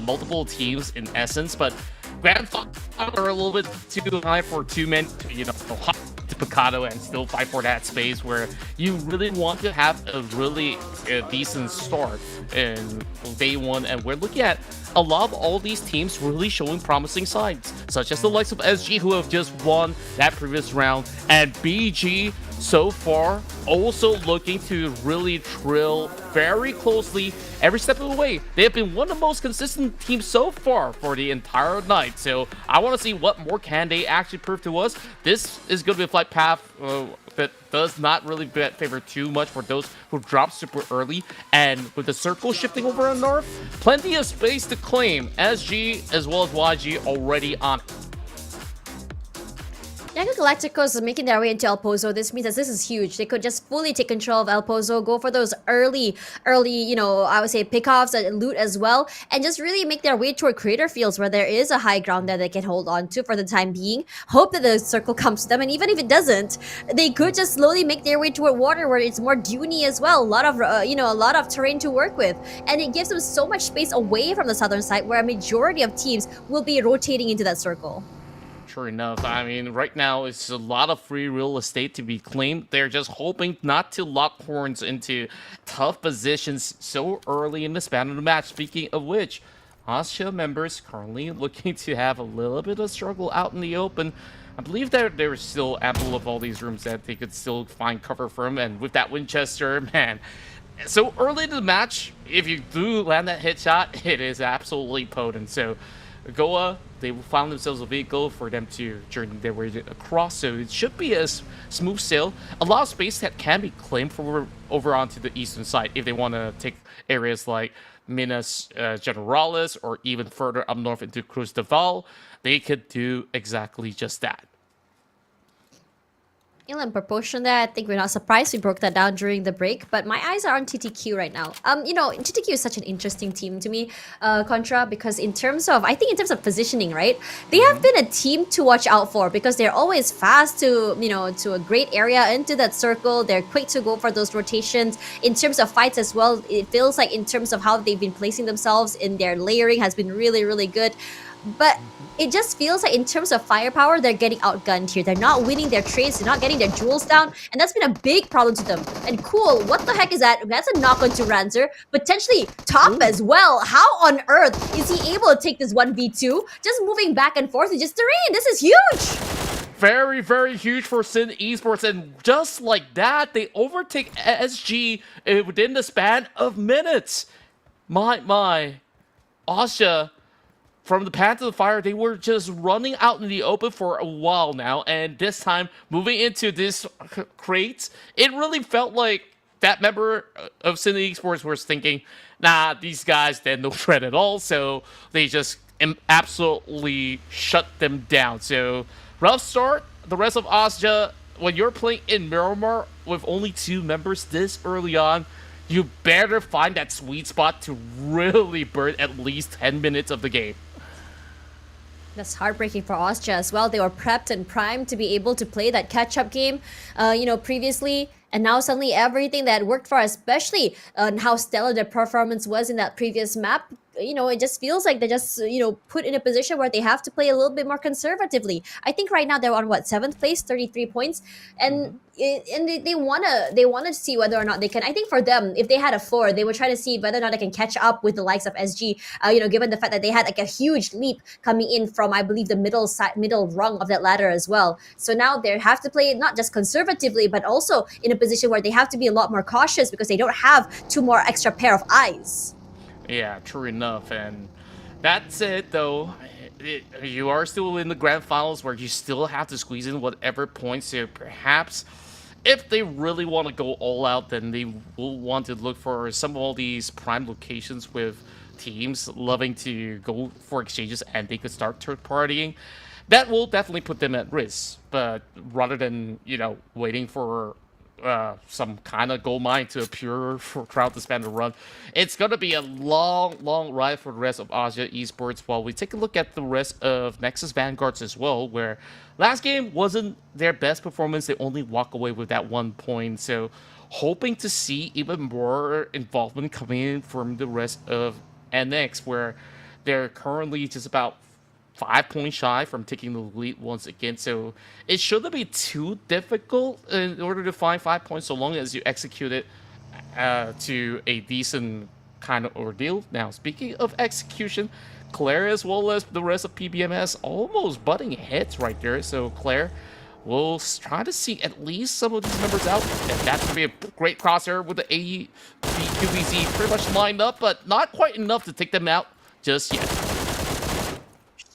multiple teams in essence, but Grand Finals are a little bit too high for two men to, hop to Picado and still fight for that space where you really want to have a really decent start in day one. And we're looking at a lot of all these teams really showing promising signs, such as the likes of SG, who have just won that previous round, and BG so far also looking to really drill very closely every step of the way. They have been one of the most consistent teams so far for the entire night, so I want to see what more can they actually prove to us. This is going to be a flight path that does not really favor too much for those who drop super early, and with the circle shifting over on north, plenty of space to claim. SG as well as YG already on. Erangel Galacticos is making their way into El Pozo. This means that this is huge. They could just fully take control of El Pozo, go for those early, I would say pickoffs and loot as well, and just really make their way toward Crater Fields, where there is a high ground that they can hold on to for the time being. Hope that the circle comes to them, and even if it doesn't, they could just slowly make their way toward water, where it's more duney as well. A lot of terrain to work with, and it gives them so much space away from the southern side, where a majority of teams will be rotating into that circle. Sure enough, I mean, right now it's a lot of free real estate to be claimed. They're just hoping not to lock horns into tough positions so early in the span of the match. Speaking of which, Austria members currently looking to have a little bit of struggle out in the open. I believe that there's still ample of all these rooms that they could still find cover from, and with that Winchester, man, so early in the match, if you do land that hit shot, it is absolutely potent. So Goa, they found themselves a vehicle for them to journey their way across, so it should be a smooth sail. A lot of space that can be claimed for over onto the eastern side if they want to take areas like Minas Generalis or even further up north into Cruz de Val. They could do exactly just that. In proportion that I think we're not surprised we broke that down during the break, but my eyes are on TTQ right now. TTQ is such an interesting team to me, Contra, because in terms of positioning, right? They have been a team to watch out for because they're always fast to a great area into that circle. They're quick to go for those rotations. In terms of fights as well, it feels like in terms of how they've been placing themselves in their layering has been really good. But it just feels like in terms of firepower, they're getting outgunned here. They're not winning their trades, they're not getting their jewels down, and that's been a big problem to them. And cool, what the heck is that? That's a knock onto Ranzer, potentially top as well. How on earth is he able to take this 1v2? Just moving back and forth in just terrain. This is huge! Very huge for Sin Esports, and just like that, they overtake SG within the span of minutes. My. Asha, from the path to the fire, they were just running out in the open for a while now, and this time, moving into this crate, it really felt like that member of Sin Esports was thinking, nah, these guys, they had no threat at all, so they just absolutely shut them down. So, rough start. The rest of Austria, when you're playing in Miramar with only 2 members this early on, you better find that sweet spot to really burn at least 10 minutes of the game. That's heartbreaking for Austria as well. They were prepped and primed to be able to play that catch-up game, previously. And now suddenly everything that worked for, especially how stellar their performance was in that previous map, it just feels like they just, put in a position where they have to play a little bit more conservatively. I think right now they're on 7th place, 33 points, and they wanna see whether or not they can. I think for them, if they had a 4, they would try to see whether or not they can catch up with the likes of SG. Given the fact that they had like a huge leap coming in from, I believe, the middle rung of that ladder as well. So now they have to play not just conservatively, but also in a position where they have to be a lot more cautious because they don't have 2 more extra pair of eyes. Yeah, true enough. And that's it, though. You are still in the grand finals where you still have to squeeze in whatever points. So perhaps if they really want to go all out, then they will want to look for some of all these prime locations with teams loving to go for exchanges, and they could start third partying. That will definitely put them at risk. But rather than, waiting for some kind of gold mine to appear for crowd to spend a run, it's going to be a long ride for the rest of Asia Esports, while we take a look at the rest of Nexus Vanguards as well, where last game wasn't their best performance. They only walk away with that 1 point, so hoping to see even more involvement coming in from the rest of NX, where they're currently just about 5 points shy from taking the lead once again. So it shouldn't be too difficult in order to find 5 points, so long as you execute it to a decent kind of ordeal. Now, speaking of execution, Claire as well as the rest of PBMS almost butting heads right there. So Claire will try to see at least some of these members out, and that's going to be a great crosshair with the AE, QBZ pretty much lined up, but not quite enough to take them out just yet.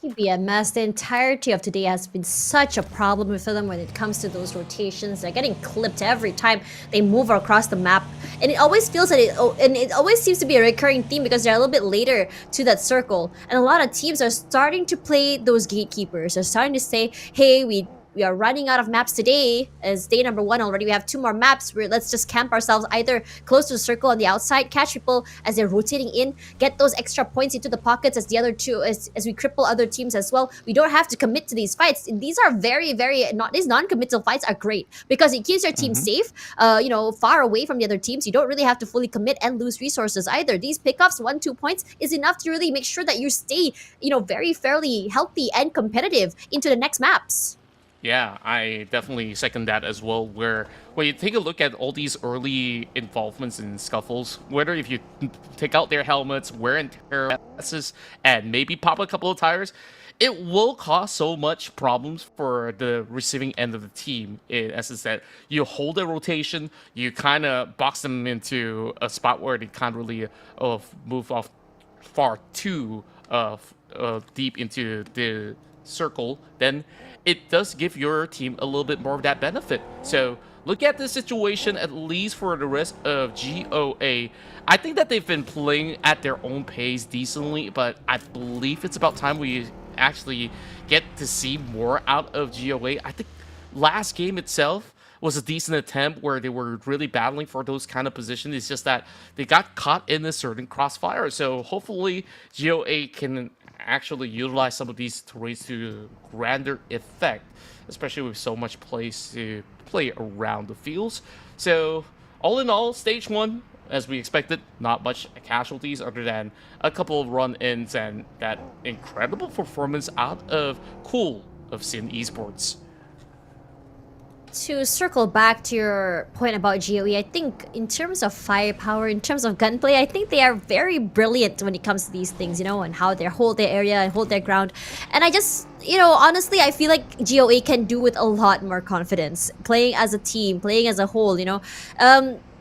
PBMS, the entirety of today has been such a problem for them when it comes to those rotations. They're getting clipped every time they move across the map, and it always feels like it always seems to be a recurring theme because they're a little bit later to that circle, and a lot of teams are starting to play those gatekeepers. They're starting to say, hey, we are running out of maps today. As day number 1 already, we have 2 more maps. Let's just camp ourselves either close to the circle on the outside, catch people as they're rotating in, get those extra points into the pockets as the other two, as we cripple other teams as well. We don't have to commit to these fights. These are these non-committal fights are great because it keeps your team safe, far away from the other teams. You don't really have to fully commit and lose resources either. These pickups, 1-2 points, is enough to really make sure that you stay, very fairly healthy and competitive into the next maps. Yeah, I definitely second that as well, where when you take a look at all these early involvements in scuffles, whether if you take out their helmets, wear and tear glasses, and maybe pop a couple of tires, it will cause so much problems for the receiving end of the team. In essence, that you hold a rotation, you kind of box them into a spot where they can't really move off far too deep into the circle, then it does give your team a little bit more of that benefit. So look at this situation, at least for the rest of GOA. I think that they've been playing at their own pace decently, but I believe it's about time we actually get to see more out of GOA. I think last game itself was a decent attempt where they were really battling for those kind of positions. It's just that they got caught in a certain crossfire. So hopefully GOA can actually utilize some of these terrains to grander effect, especially with so much place to play around the fields. So all in all, stage 1, as we expected, not much casualties other than a couple of run-ins and that incredible performance out of Cool of Sin Esports. To circle back to your point about GOE, I think in terms of firepower, in terms of gunplay, I think they are very brilliant when it comes to these things, and how they hold their area and hold their ground. And I just, honestly, I feel like GOA can do with a lot more confidence, playing as a team, playing as a whole,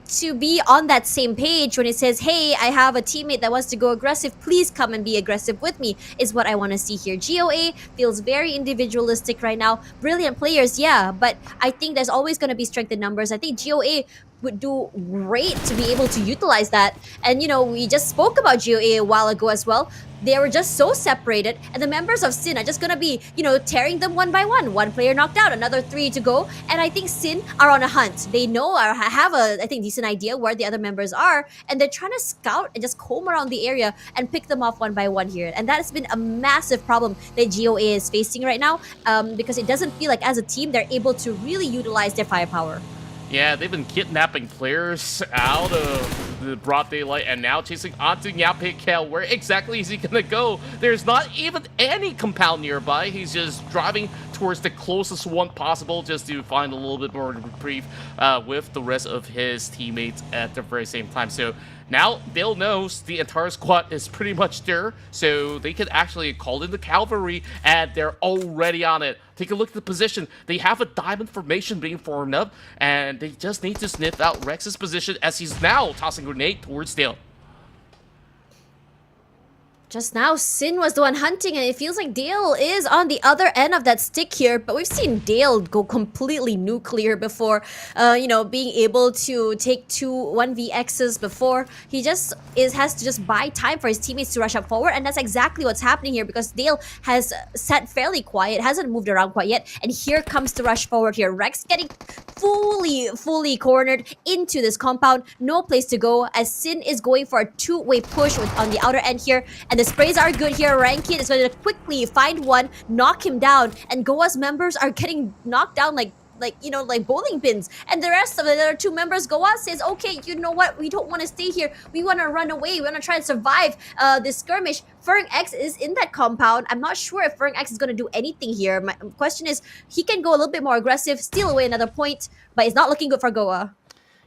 to be on that same page when it says, hey, I have a teammate that wants to go aggressive, please come and be aggressive with me, is what I want to see here. GOA feels very individualistic right now. Brilliant players, yeah, but I think there's always going to be strength in numbers. I think GOA would do great to be able to utilize that. And we just spoke about GOA a while ago as well. They were just so separated, and the members of Sin are just gonna be, tearing them one by one. One player knocked out, another 3 to go, and I think Sin are on a hunt. They know or have a, I think, decent idea where the other members are, and they're trying to scout and just comb around the area and pick them off one by one here. And that has been a massive problem that GOA is facing right now, because it doesn't feel like as a team they're able to really utilize their firepower. Yeah, they've been kidnapping players out of the broad daylight and now chasing onto PMCL. Where exactly is he gonna go? There's not even any compound nearby. He's just driving towards the closest one possible just to find a little bit more reprieve with the rest of his teammates at the very same time. So now they'll know the entire squad is pretty much there, so they can actually call in the cavalry, and they're already on it. Take a look at the position. They have a diamond formation being formed up, and they just need to sniff out Rex's position as he's now tossing a grenade towards Dale. Just now, Sin was the one hunting, and it feels like Dale is on the other end of that stick here. But we've seen Dale go completely nuclear before, being able to take 2 1vx's before. He just has to just buy time for his teammates to rush up forward, and that's exactly what's happening here because Dale has sat fairly quiet, hasn't moved around quite yet, and here comes the rush forward here. Rex getting fully cornered into this compound, no place to go, as Sin is going for a 2-way push on the outer end here, and the sprays are good here. Erangel is going to quickly find one, knock him down, and Goa's members are getting knocked down like bowling pins. And the rest of the other 2 members, Goa says, okay, you know what? We don't want to stay here. We want to run away. We want to try and survive this skirmish. Furring X is in that compound. I'm not sure if Furring X is going to do anything here. My question is, he can go a little bit more aggressive, steal away another point, but it's not looking good for Goa.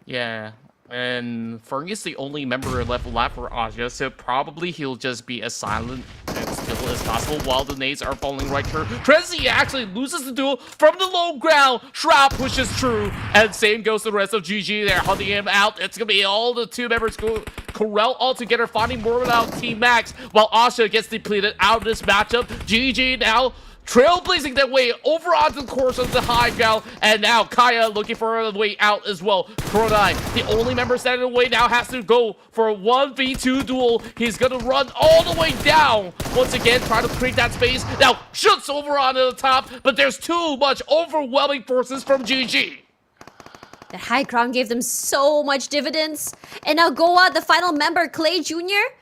Yeah. And Furring is the only member left alive for Aja, so probably he'll just be as silent and still as possible while the nades are falling right through. Trezzy actually loses the duel from the low ground. Shroud pushes through, and same goes the rest of GG. They're hunting him out. It's going to be all the 2 members go corral all together, finding more without Team Max, while Asha gets depleted out of this matchup. GG now trailblazing their way over onto the course of the high ground, and now Kaya looking for a way out as well. Kronai, the only member standing in the way, now has to go for a 1v2 duel. He's gonna run all the way down once again, trying to create that space. Now shoots over onto the top, but there's too much overwhelming forces from GG. The high ground gave them so much dividends. And now Goa, the final member, Clay Jr.,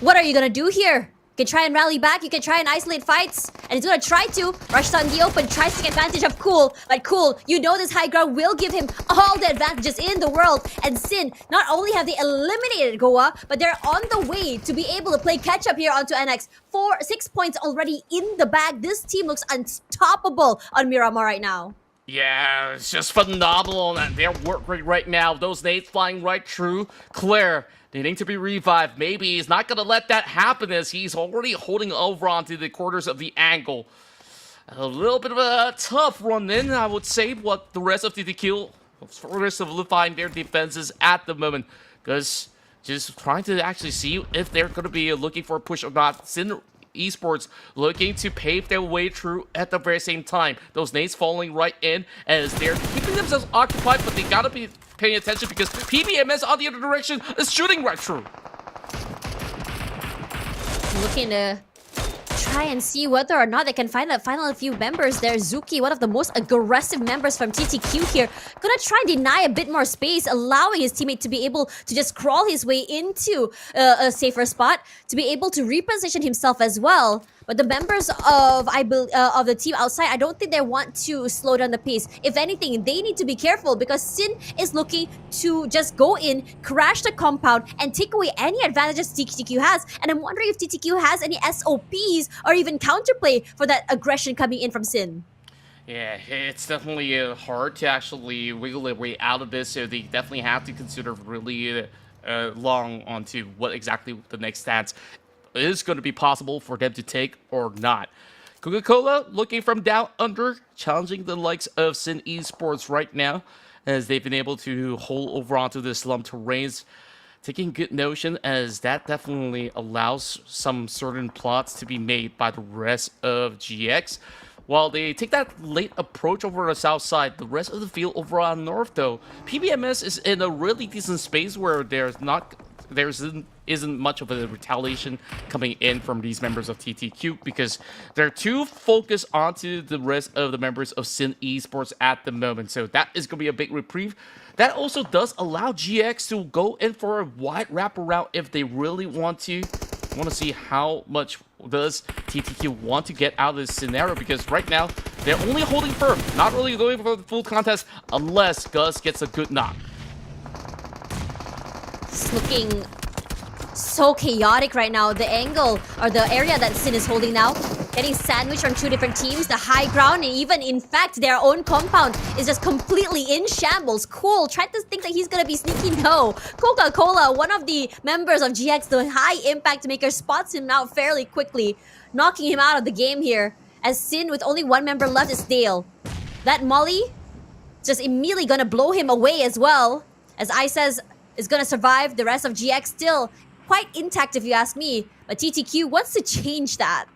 what are you gonna do here? You can try and rally back, you can try and isolate fights, and he's gonna try to rush on the open, tries to take advantage of Cool, but Cool, this high ground will give him all the advantages in the world, and Sin, not only have they eliminated Goa, but they're on the way to be able to play catch up here onto NX. 6 points already in the bag. This team looks unstoppable on Miramar right now. Yeah, it's just phenomenal, and their work rate right now, those nades flying right through. Claire needing to be revived. Maybe he's not going to let that happen as he's already holding over onto the quarters of the angle. A little bit of a tough run in, I would say, what the rest of TTQ further solidifying their defenses at the moment. Because just trying to actually see if they're going to be looking for a push or not. Sin Esports looking to pave their way through at the very same time. Those nades falling right in as they're keeping themselves occupied, but they got to be paying attention because PBMS on the other direction is shooting right through. Looking to try and see whether or not they can find a final few members there. Zuki, one of the most aggressive members from TTQ here, gonna try and deny a bit more space, allowing his teammate to be able to just crawl his way into a safer spot, to be able to reposition himself as well. But the members of the team outside, I don't think they want to slow down the pace. If anything, they need to be careful because Sin is looking to just go in, crash the compound, and take away any advantages TTQ has. And I'm wondering if TTQ has any SOPs or even counterplay for that aggression coming in from Sin. Yeah, it's definitely hard to actually wiggle their way out of this, so they definitely have to consider really long onto what exactly the next stance is going to be possible for them to take or not. Coca-Cola looking from down under, challenging the likes of Sin Esports right now, as they've been able to hold over onto the slump terrains, taking good notion, as that definitely allows some certain plots to be made by the rest of GX. While they take that late approach over on the south side, the rest of the field over on north, though, PBMS is in a really decent space where isn't much of a retaliation coming in from these members of TTQ because they're too focused onto the rest of the members of Sin Esports at the moment. So that is going to be a big reprieve. That also does allow GX to go in for a wide wraparound if they really want to. I want to see how much does TTQ want to get out of this scenario, because right now they're only holding firm, not really going for the full contest unless Gus gets a good knock. It's looking so chaotic right now. The angle or the area that Sin is holding now, getting sandwiched from two different teams, the high ground, and even in fact their own compound is just completely in shambles. Cool tried to think that he's gonna be sneaky. No, Coca-Cola, one of the members of GX, the high impact maker, spots him out fairly quickly, knocking him out of the game here. As Sin, with only one member left, is Dale. That Molly just immediately gonna blow him away as well, as Ices is gonna survive. The rest of GX still quite intact if you ask me, but TTQ wants to change that.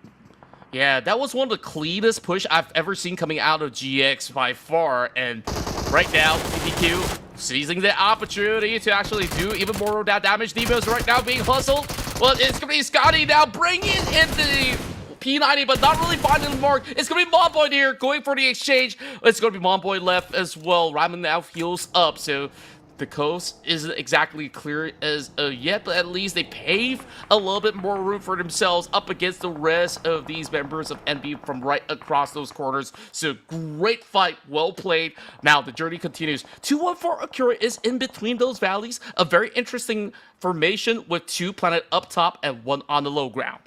Yeah, that was one of the cleanest push I've ever seen coming out of GX by far, and right now TTQ seizing the opportunity to actually do even more of that damage. Demo's right now being hustled. Well, it's gonna be Scotty now bringing in the P90, but not really finding the mark. It's gonna be Momboy here going for the exchange. It's gonna be Momboy left as well. Ryman now heals up, so the coast isn't exactly clear as yet, but at least they pave a little bit more room for themselves up against the rest of these members of NB from right across those corners. So great fight, well played. Now the journey continues. 214 Akira is in between those valleys. A very interesting formation with two planet up top and one on the low ground.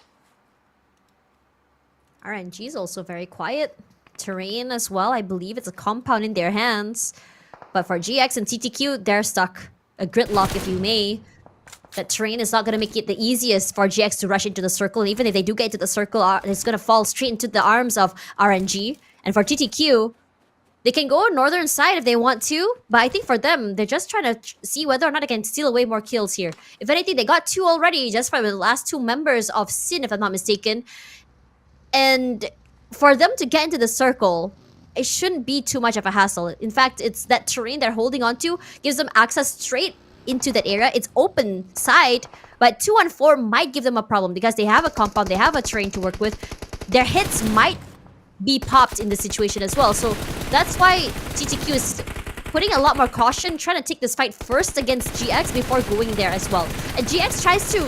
RNG is also very quiet. Terrain as well, I believe it's a compound in their hands. But for GX and TTQ, they're stuck. A gridlock, if you may. That terrain is not going to make it the easiest for GX to rush into the circle. And even if they do get into the circle, it's going to fall straight into the arms of RNG. And for TTQ, they can go northern side if they want to. But I think for them, they're just trying to see whether or not they can steal away more kills here. If anything, they got two already just from the last two members of Sin, if I'm not mistaken. And for them to get into the circle, it shouldn't be too much of a hassle. In fact, it's that terrain they're holding onto gives them access straight into that area. It's open side, but 214 might give them a problem because they have a compound, they have a terrain to work with. Their hits might be popped in this situation as well. So that's why TTQ is putting a lot more caution, trying to take this fight first against GX before going there as well. And GX tries to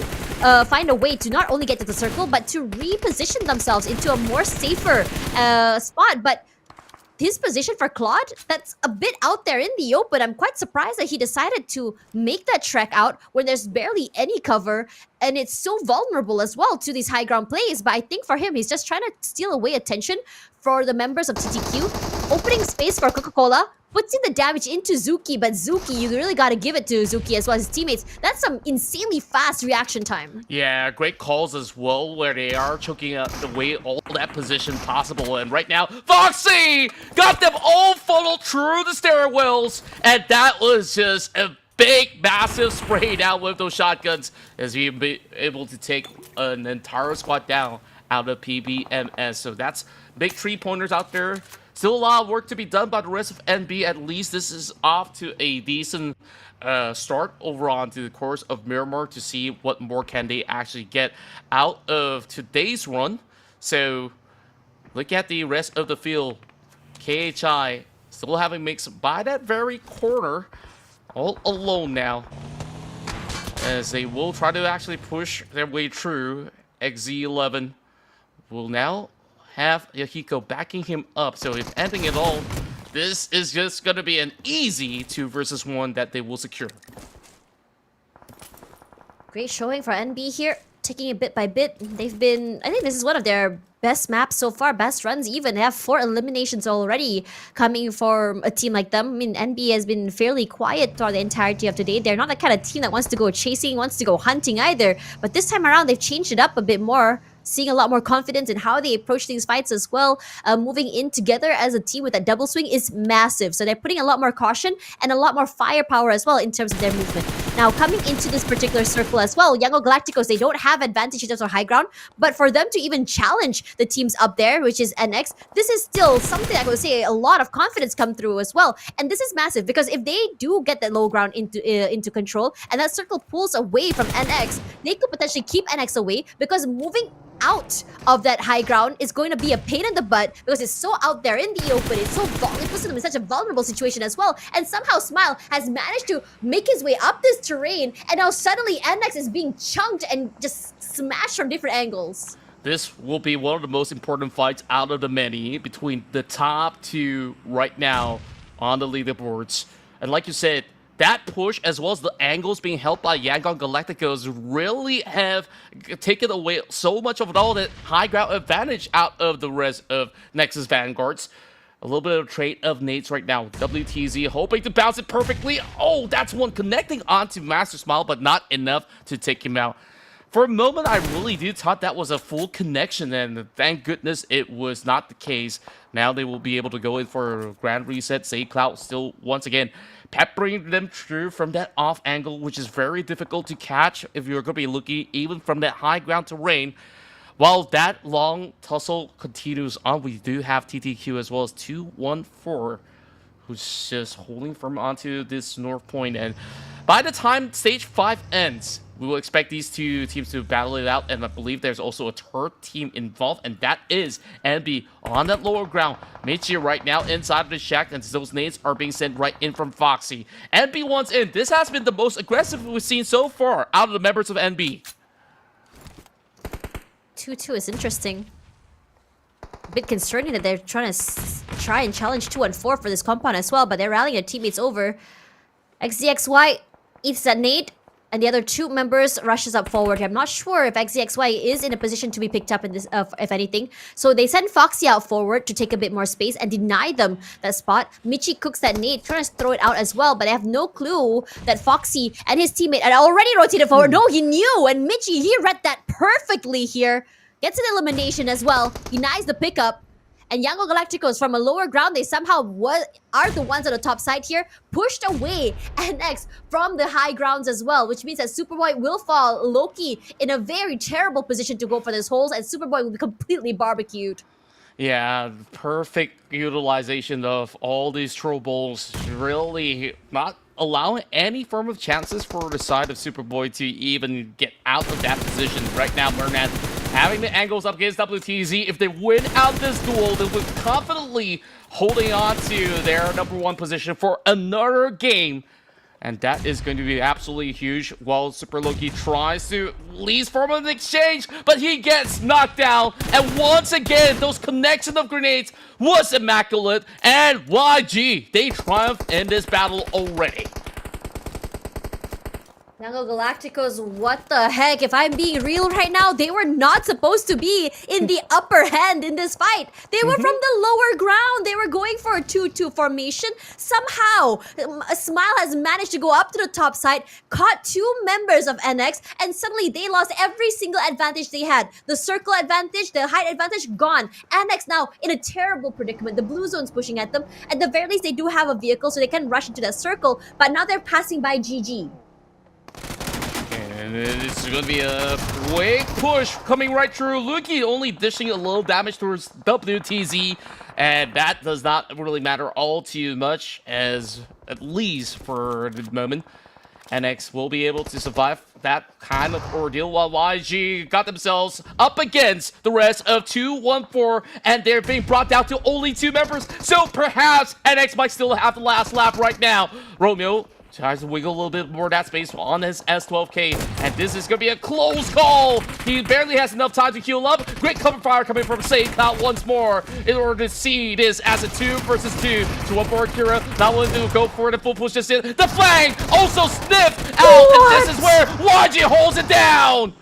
find a way to not only get to the circle, but to reposition themselves into a more safer spot. But his position for Claude, that's a bit out there in the open. I'm quite surprised that he decided to make that trek out when there's barely any cover, and it's so vulnerable as well to these high ground plays. But I think for him, he's just trying to steal away attention for the members of TTQ, opening space for Coca-Cola, puts in the damage into Zuki, but Zuki, you really got to give it to Zuki as well as his teammates. That's some insanely fast reaction time. Yeah, great calls as well, where they are choking away all that position possible. And right now, Foxy got them all funneled through the stairwells, and that was just a big, massive spray down with those shotguns as he be able to take an entire squad down out of PBMS. So that's big 3-pointers out there. Still a lot of work to be done by the rest of NB. At least this is off to a decent start over onto the course of Miramar to see what more can they actually get out of today's run. So look at the rest of the field. KHI still having mix by that very corner, all alone now, as they will try to actually push their way through. XZ11 will now have Yahiko backing him up. So if anything at all, this is just going to be an easy 2 versus 1 that they will secure. Great showing for NB here, taking it bit by bit. They've been, I think this is one of their best maps so far, best runs even. They have 4 eliminations already coming for a team like them. I mean, NB has been fairly quiet throughout the entirety of today. They're not the kind of team that wants to go chasing, wants to go hunting either. But this time around, they've changed it up a bit more, seeing a lot more confidence in how they approach these fights as well. Moving in together as a team with that double swing is massive. So they're putting a lot more caution and a lot more firepower as well in terms of their movement. Now, coming into this particular circle as well, Yango Galacticos, they don't have advantage in terms of high ground, but for them to even challenge the teams up there, which is NX, this is still something I would say a lot of confidence come through as well. And this is massive because if they do get that low ground into control and that circle pulls away from NX, they could potentially keep NX away because moving out of that high ground is going to be a pain in the butt because it's so out there in the open. It's so it puts them in such a vulnerable situation as well. And somehow Smile has managed to make his way up this terrain, and now suddenly NX is being chunked and just smashed from different angles. This will be one of the most important fights out of the many between the top two right now on the leaderboards. And like you said, that push, as well as the angles being held by Yangon Galacticos, really have taken away so much of all that high ground advantage out of the rest of Nexus Vanguards. A little bit of trade of nades right now. WTZ hoping to bounce it perfectly. Oh, that's one connecting onto Master Smile, but not enough to take him out. For a moment, I really did thought that was a full connection, and thank goodness it was not the case. Now they will be able to go in for a grand reset. Cloud still, once again, peppering them through from that off angle, which is very difficult to catch if you're going to be looking even from that high ground terrain. While that long tussle continues on, we do have TTQ as well as 214, who's just holding firm onto this north point. And by the time Stage 5 ends, we will expect these two teams to battle it out, and I believe there's also a third team involved, and that is NB on that lower ground. Michi right now inside of the shack, and those nades are being sent right in from Foxy. NB wants in. This has been the most aggressive we've seen so far out of the members of NB. 2-2 is interesting. A bit concerning that they're trying to try and challenge 2-4 for this compound as well, but they're rallying their teammates over. XZXY eats that nade, and the other two members rushes up forward. I'm not sure if XZXY is in a position to be picked up in this, if anything. So they send Foxy out forward to take a bit more space and deny them that spot. Michi cooks that nade, trying to throw it out as well, but they have no clue that Foxy and his teammate had already rotated forward. No, he knew, and Michi, he read that perfectly here. Gets an elimination as well, denies the pickup. And Yango Galacticos from a lower ground, they somehow are the ones on the top side here, pushed away NX from the high grounds as well, which means that Superboy will fall Loki in a very terrible position to go for this holes, and Superboy will be completely barbecued. Yeah, perfect utilization of all these throw balls, really not allowing any form of chances for the side of Superboy to even get out of that position. Right now, Bernat having the angles up against WTZ. If they win out this duel, they will confidently holding on to their #1 position for another game. And that is going to be absolutely huge while Super Loki tries to lease from an exchange, but he gets knocked down. And once again, those connection of grenades was immaculate. And YG, they triumph in this battle already. Yango Galacticos, what the heck? If I'm being real right now, they were not supposed to be in the upper hand in this fight. They were from the lower ground. They were going for a 2-2 formation. Somehow, Smile has managed to go up to the top side, caught two members of NX, and suddenly they lost every single advantage they had. The circle advantage, the height advantage, gone. NX now in a terrible predicament. The blue zone's pushing at them. At the very least, they do have a vehicle, so they can rush into that circle, but now they're passing by GG. And it's going to be a quick push coming right through. Luki only dishing a little damage towards WTZ. And that does not really matter all too much, as at least for the moment, NX will be able to survive that kind of ordeal, while YG got themselves up against the rest of 214, and they're being brought down to only 2 members. So perhaps NX might still have the last lap right now. Romeo tries to wiggle a little bit more of that space on his S12K, and this is going to be a close call. He barely has enough time to heal up. Great cover fire coming from Cloud once more in order to see this as a 2 versus 2. 214 Kira not willing to go for the full push just in. The flank also sniffed out, and this is where YG holds it down.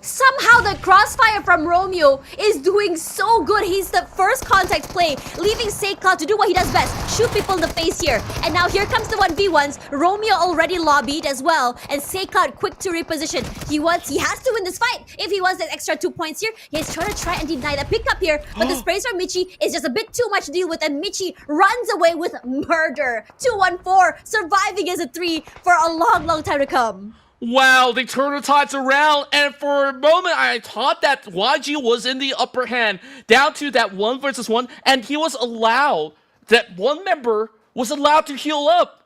Somehow the crossfire from Romeo is doing so good. He's the first contact play, leaving Seika to do what he does best, shoot people in the face here. And now here comes the 1v1s. Romeo already lobbied as well, and Seika quick to reposition. He has to win this fight. If he wants that extra 2 points here, he's trying to try and deny the pickup here. But the sprays from Michi is just a bit too much to deal with, and Michi runs away with murder. 2-1-4, surviving as a 3 for a long time to come. Wow, they turned the tides around, and for a moment I thought that YG was in the upper hand, down to that 1 versus 1, and that one member was allowed to heal up.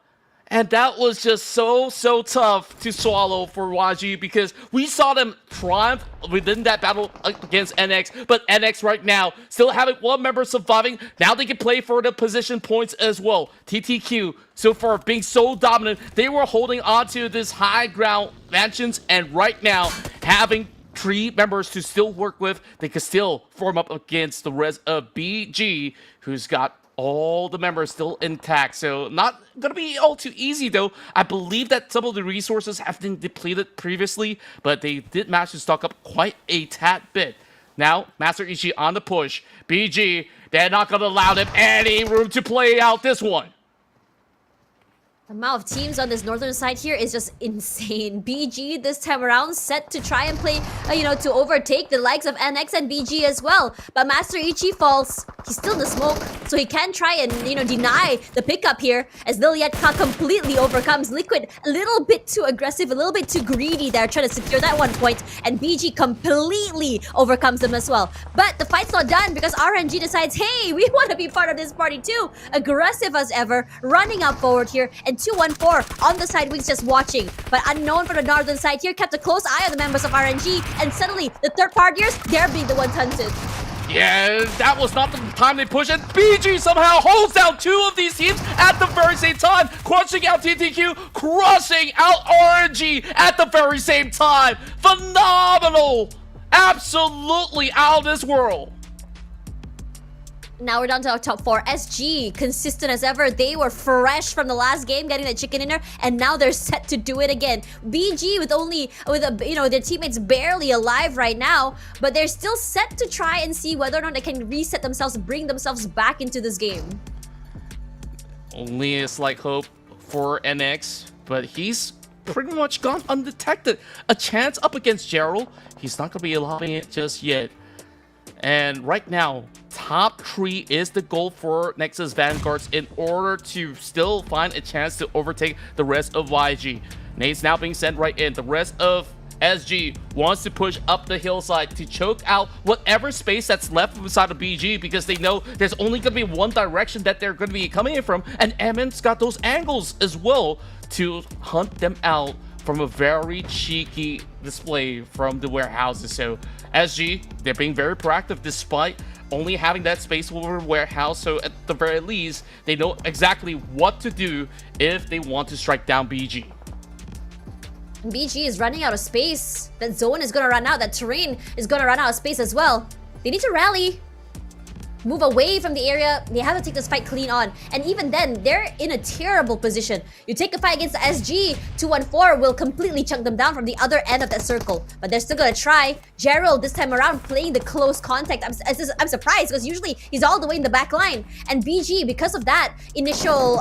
And that was just so tough to swallow for YG, because we saw them triumph within that battle against NX, but NX right now still having one member surviving. Now they can play for the position points as well. TTQ so far being so dominant, they were holding on to this high ground mansions, and right now having 3 members to still work with, they can still form up against the rest of BG, who's got all the members still intact. So not gonna be all too easy though. I believe that some of the resources have been depleted previously, but they did manage to stock up quite a tad bit. Now Master Ichi on the push. BG, they're not gonna allow them any room to play out this one. The amount of teams on this northern side here is just insane. BG this time around set to try and play, to overtake the likes of NX and BG as well. But Master Ichi falls. He's still in the smoke, so he can try and, deny the pickup here, as Lilietka completely overcomes Liquid. A little bit too aggressive, a little bit too greedy there, trying to secure that 1 point, and BG completely overcomes them as well. But the fight's not done, because RNG decides, hey, we want to be part of this party too. Aggressive as ever, running up forward here, and 2-1-4 on the side wings just watching. But Unknown from the northern side here kept a close eye on the members of RNG, and suddenly the third partiers, they're being the ones hunted. Yeah, that was not the time they push it. BG somehow holds down 2 of these teams at the very same time, crushing out TTQ, crushing out RNG at the very same time. Phenomenal! Absolutely out of this world. Now we're down to our top 4. SG, consistent as ever. They were fresh from the last game, getting the chicken dinner, and now they're set to do it again. BG their teammates barely alive right now, but they're still set to try and see whether or not they can reset themselves, bring themselves back into this game. Only a slight hope for NX, but he's pretty much gone undetected. A chance up against Gerald. He's not going to be allowing it just yet. And right now, top 3 is the goal for Nexus Vanguards in order to still find a chance to overtake the rest of YG. Nate's now being sent right in. The rest of SG wants to push up the hillside to choke out whatever space that's left inside of BG, because they know there's only going to be one direction that they're going to be coming in from, and Emmon's got those angles as well to hunt them out from a very cheeky display from the warehouses. So SG, they're being very proactive despite only having that space over warehouse, so at the very least they know exactly what to do if they want to strike down BG. BG is running out of space. That zone is gonna run out. That terrain is gonna run out of space as well. They need to rally, move away from the area. They have to take this fight clean on. And even then, they're in a terrible position. You take a fight against the SG, 2-1-4 will completely chunk them down from the other end of that circle. But they're still gonna try. Gerald this time around playing the close contact. I'm surprised, because usually he's all the way in the back line. And BG, because of that initial,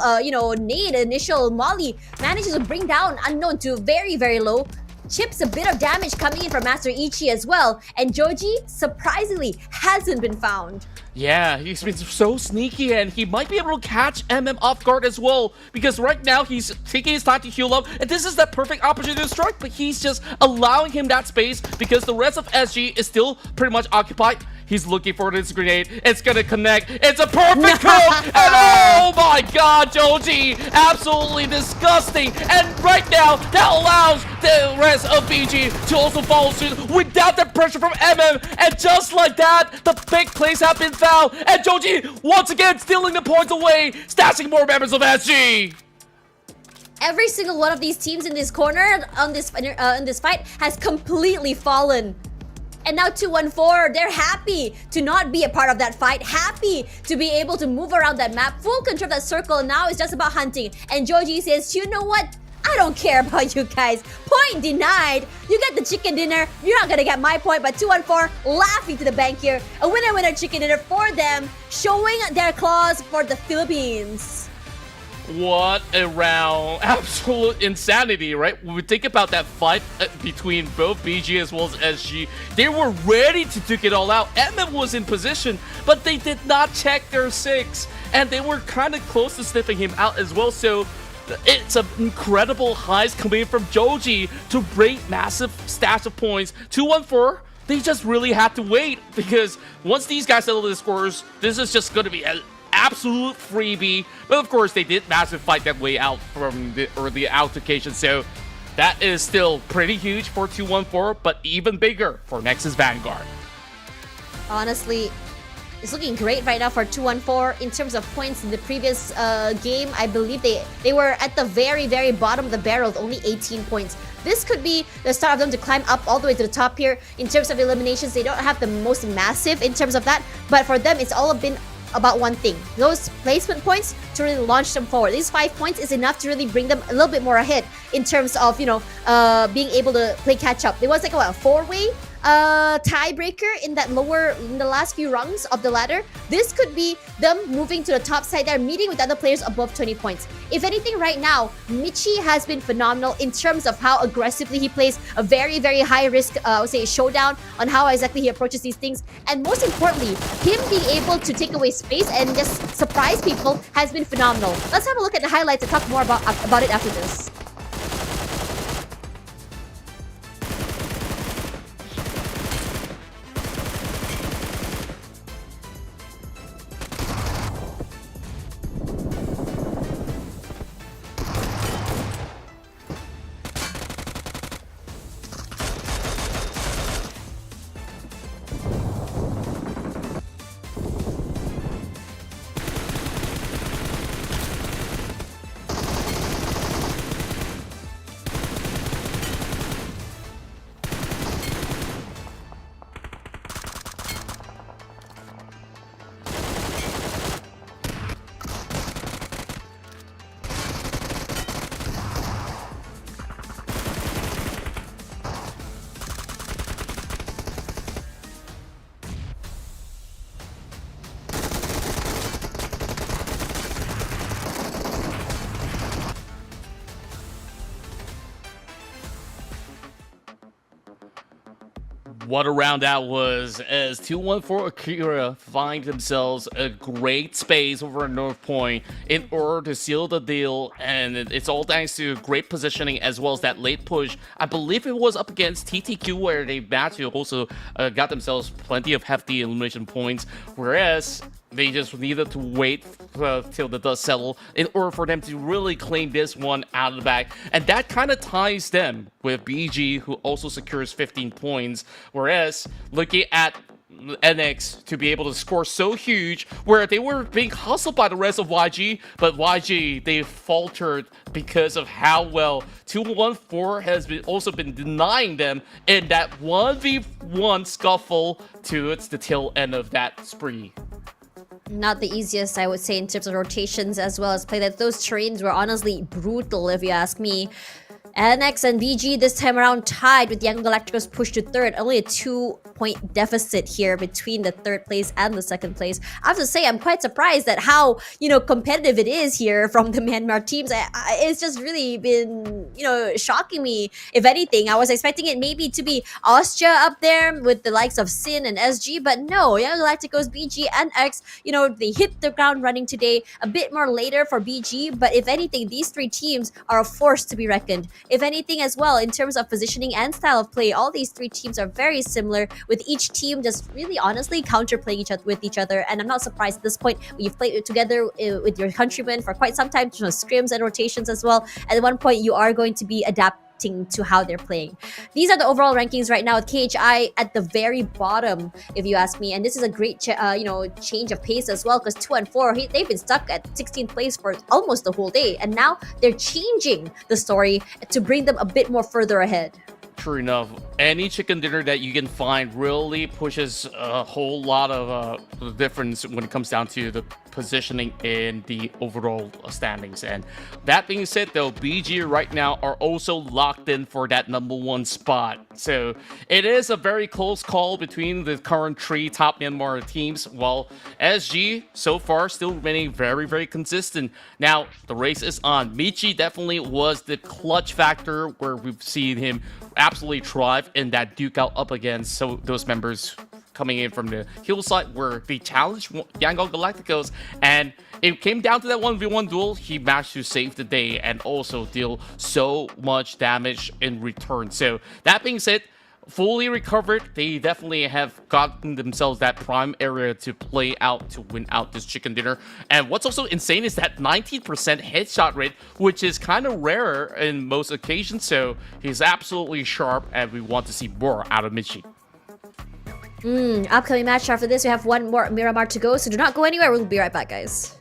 nade, initial molly, manages to bring down Unknown to very, very low. Chips a bit of damage coming in from Master Ichi as well. And Joji, surprisingly, hasn't been found. Yeah, he's been so sneaky, and he might be able to catch MM off guard as well, because right now he's taking his time to heal up, and this is that perfect opportunity to strike, but he's just allowing him that space because the rest of SG is still pretty much occupied. He's looking for this grenade. It's gonna connect. It's a perfect cook! And oh my god, Joji! Absolutely disgusting! And right now, that allows the rest of BG to also follow suit without the pressure from MM. And just like that, the big plays have been found. And Joji, once again, stealing the points away, stashing more members of SG. Every single one of these teams in this corner on this in this fight has completely fallen. And now 2-1-4, they're happy to not be a part of that fight, happy to be able to move around that map, full control of that circle. Now it's just about hunting. And Joji says, you know what? don't care about you guys. Point denied. You get the chicken dinner. You're not gonna get my point, but 214 laughing to the bank here. A winner chicken dinner for them, showing their claws for the Philippines. What a round. Absolute insanity, right? When we think about that fight between both BG as well as SG, they were ready to duke it all out. Emmet was in position, but they did not check their 6. And they were kind of close to sniffing him out as well. So it's an incredible heist coming from Joji to bring massive stacks of points. 214, they just really had to wait, because once these guys settle the scores, this is just going to be an absolute freebie. But of course, they did massive fight that way out from the early altercation. So that is still pretty huge for 214, but even bigger for Nexus Vanguard. Honestly, it's looking great right now for 214 in terms of points. In the previous game, I believe they were at the very, very bottom of the barrel with only 18 points. This could be the start of them to climb up all the way to the top here. In terms of eliminations, they don't have the most massive in terms of that, but for them, it's all been about one thing: those placement points to really launch them forward. These 5 points is enough to really bring them a little bit more ahead in terms of, you know, being able to play catch up. There was like a 4-way tiebreaker in the last few rungs of the ladder. This could be them moving to the top side there, meeting with other players above 20 points. If anything, right now, Michi has been phenomenal in terms of how aggressively he plays a very, very high risk, I would say, showdown on how exactly he approaches these things. And most importantly, him being able to take away space and just surprise people has been phenomenal. Let's have a look at the highlights and talk more about it after this. What a round that was, as 214 Akira find themselves a great space over at North Point in order to seal the deal, and it's all thanks to great positioning as well as that late push. I believe it was up against TTQ where they managed to also got themselves plenty of hefty elimination points, whereas they just needed to wait till the dust settled in order for them to really claim this one out of the bag. And that kind of ties them with BG, who also secures 15 points. Whereas, looking at NX to be able to score so huge, where they were being hustled by the rest of YG, but YG, they faltered because of how well 214 has also been denying them in that 1v1 scuffle towards the tail end of that spree. Not the easiest, I would say, in terms of rotations as well as play. That those terrains were honestly brutal, if you ask me. NX and BG this time around tied, with Young Galacticos pushed to third. Only a 2-point deficit here between the third place and the second place. I have to say, I'm quite surprised at how, you know, competitive it is here from the Myanmar teams. It's just really been, you know, shocking me. If anything, I was expecting it maybe to be Austria up there with the likes of Sin and SG, but no, Young Galacticos, BG, and X, you know, they hit the ground running today. A bit more later for BG, but if anything, these three teams are a force to be reckoned. If anything as well, in terms of positioning and style of play, all these three teams are very similar, with each team just really honestly counterplaying with each other. And I'm not surprised at this point. You've played together with your countrymen for quite some time, you know, scrims and rotations as well. At one point, you are going to be adapting to how they're playing. These are the overall rankings right now, with KHI at the very bottom, if you ask me. And this is a great change of pace as well, because 2 and 4, they've been stuck at 16th place for almost the whole day, and now they're changing the story to bring them a bit more further ahead. True enough, any chicken dinner that you can find really pushes a whole lot of difference when it comes down to the positioning in the overall standings. And that being said, though, BG right now are also locked in for that #1 spot. So it is a very close call between the current 3 top Myanmar teams, while SG so far still remaining very, very consistent. Now, the race is on. Michi definitely was the clutch factor where we've seen him absolutely thrive in that duke out up against those members coming in from the hillside where they challenged Yangon Galacticos, and it came down to that 1v1 duel. He managed to save the day and also deal so much damage in return. So that being said, fully recovered, they definitely have gotten themselves that prime area to play out to win out this chicken dinner. And what's also insane is that 19% headshot rate, which is kind of rare in most occasions. So he's absolutely sharp, and we want to see more out of Michi. Upcoming match after this, we have one more Miramar to go, so do not go anywhere. We'll be right back, guys.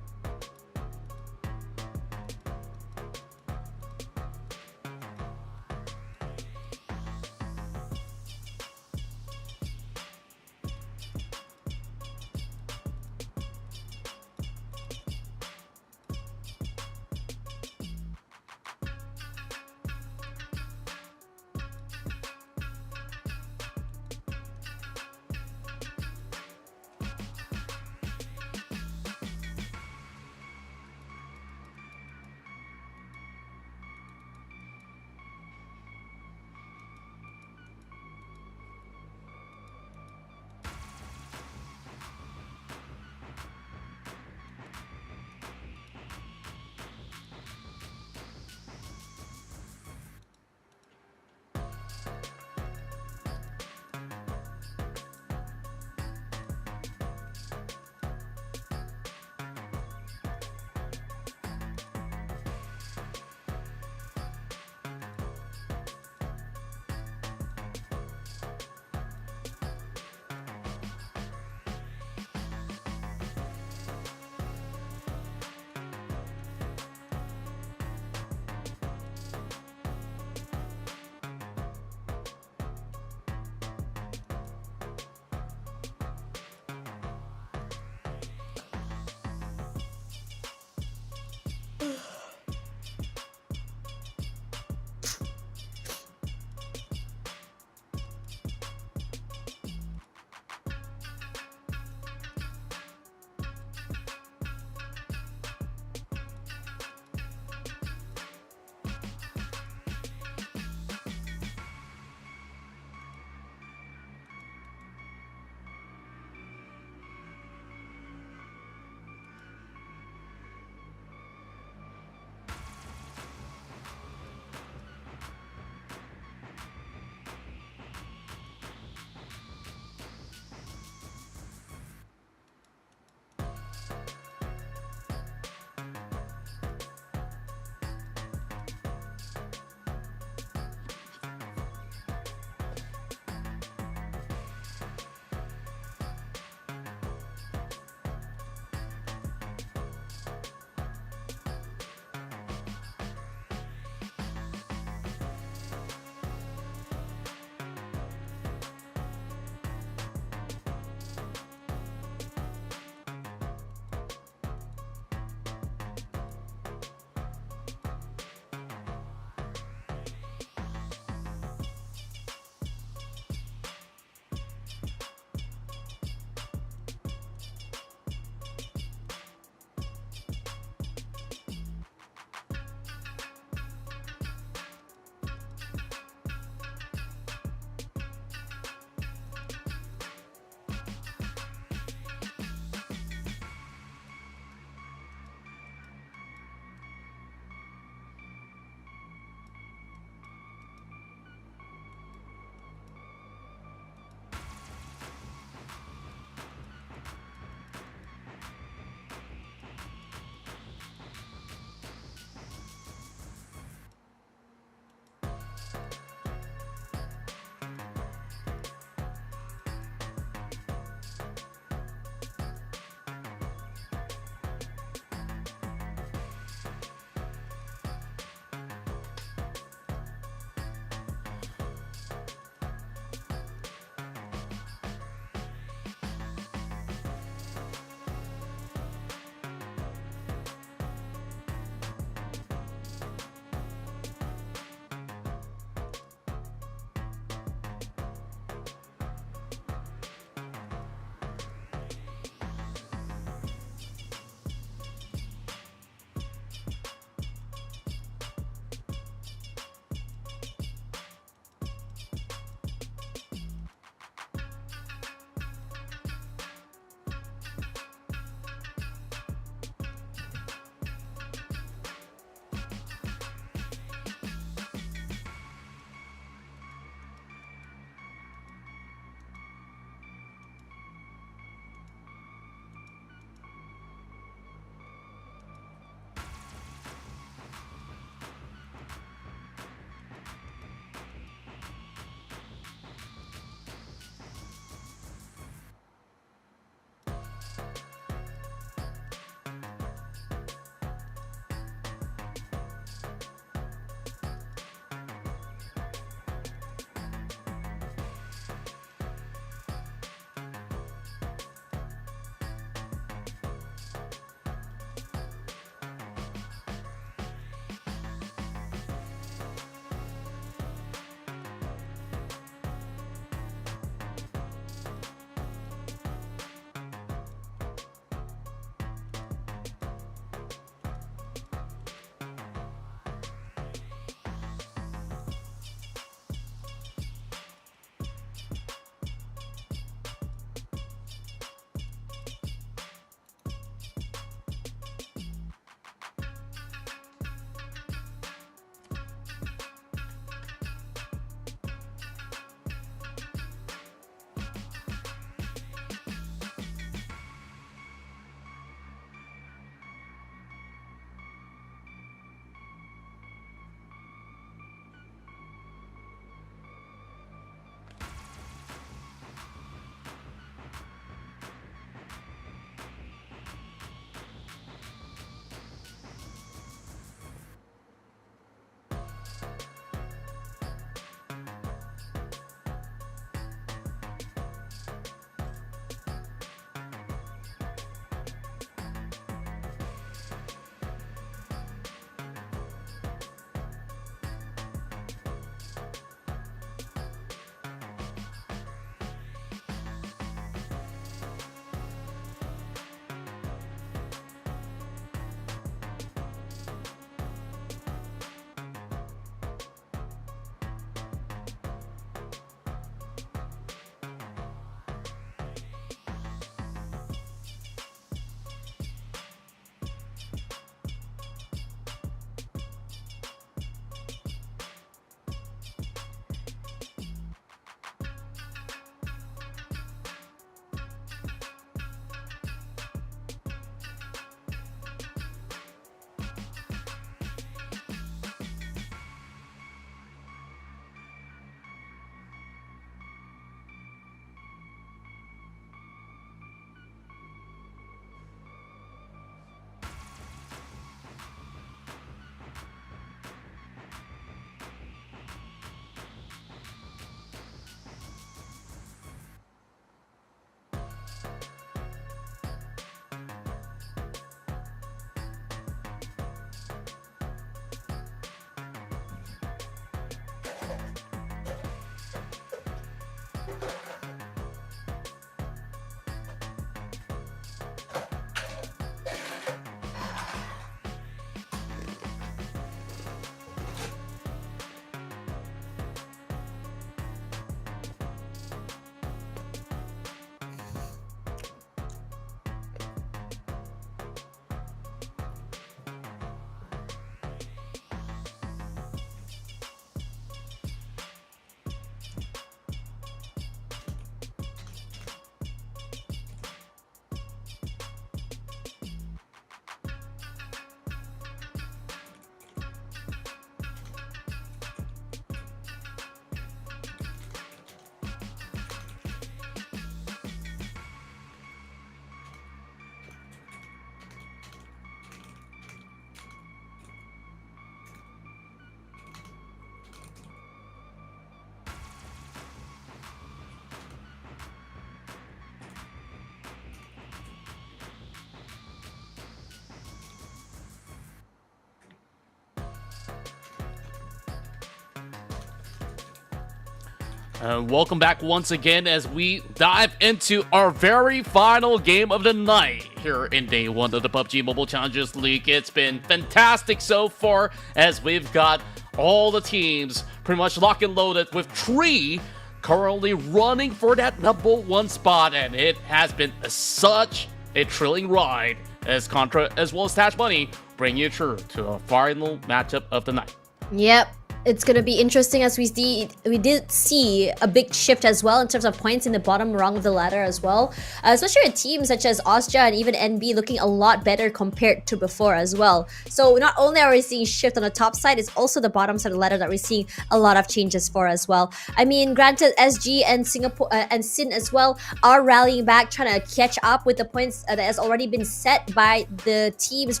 Welcome back once again as we dive into our very final game of the night here in day one of the PUBG Mobile Challengers League. It's been fantastic so far as we've got all the teams pretty much locked and loaded with 3 currently running for that #1 spot, and it has been such a thrilling ride as Contra as well as Tash Money bring you through to a final matchup of the night. Yep. It's going to be interesting as we did see a big shift as well in terms of points in the bottom rung of the ladder as well. Especially with teams such as Austria and even NB looking a lot better compared to before as well. So not only are we seeing shift on the top side, it's also the bottom side of the ladder that we're seeing a lot of changes for as well. I mean, granted, SG and Singapore and Sin as well are rallying back, trying to catch up with the points that has already been set by the teams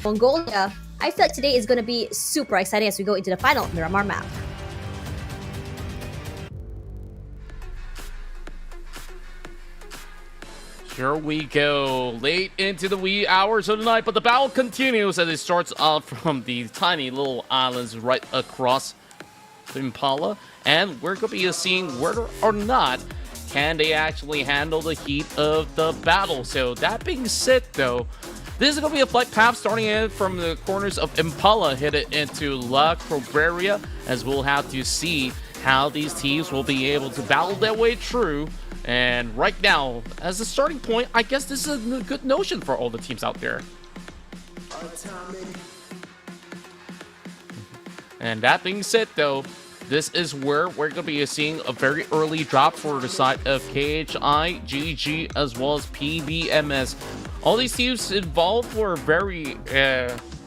Mongolia. I feel like today is going to be super exciting as we go into the final Miramar map. Here we go, late into the wee hours of the night, but the battle continues as it starts off from the tiny little islands right across the Impala, and we're going to be seeing whether or not can they actually handle the heat of the battle. So that being said though, this is going to be a flight path starting in from the corners of Impala, headed into La Corberia, as we'll have to see how these teams will be able to battle their way through. And right now, as a starting point, I guess this is a good notion for all the teams out there. And that being said though, this is where we're going to be seeing a very early drop for the side of KHI, GG, as well as PBMS. All these teams involved were very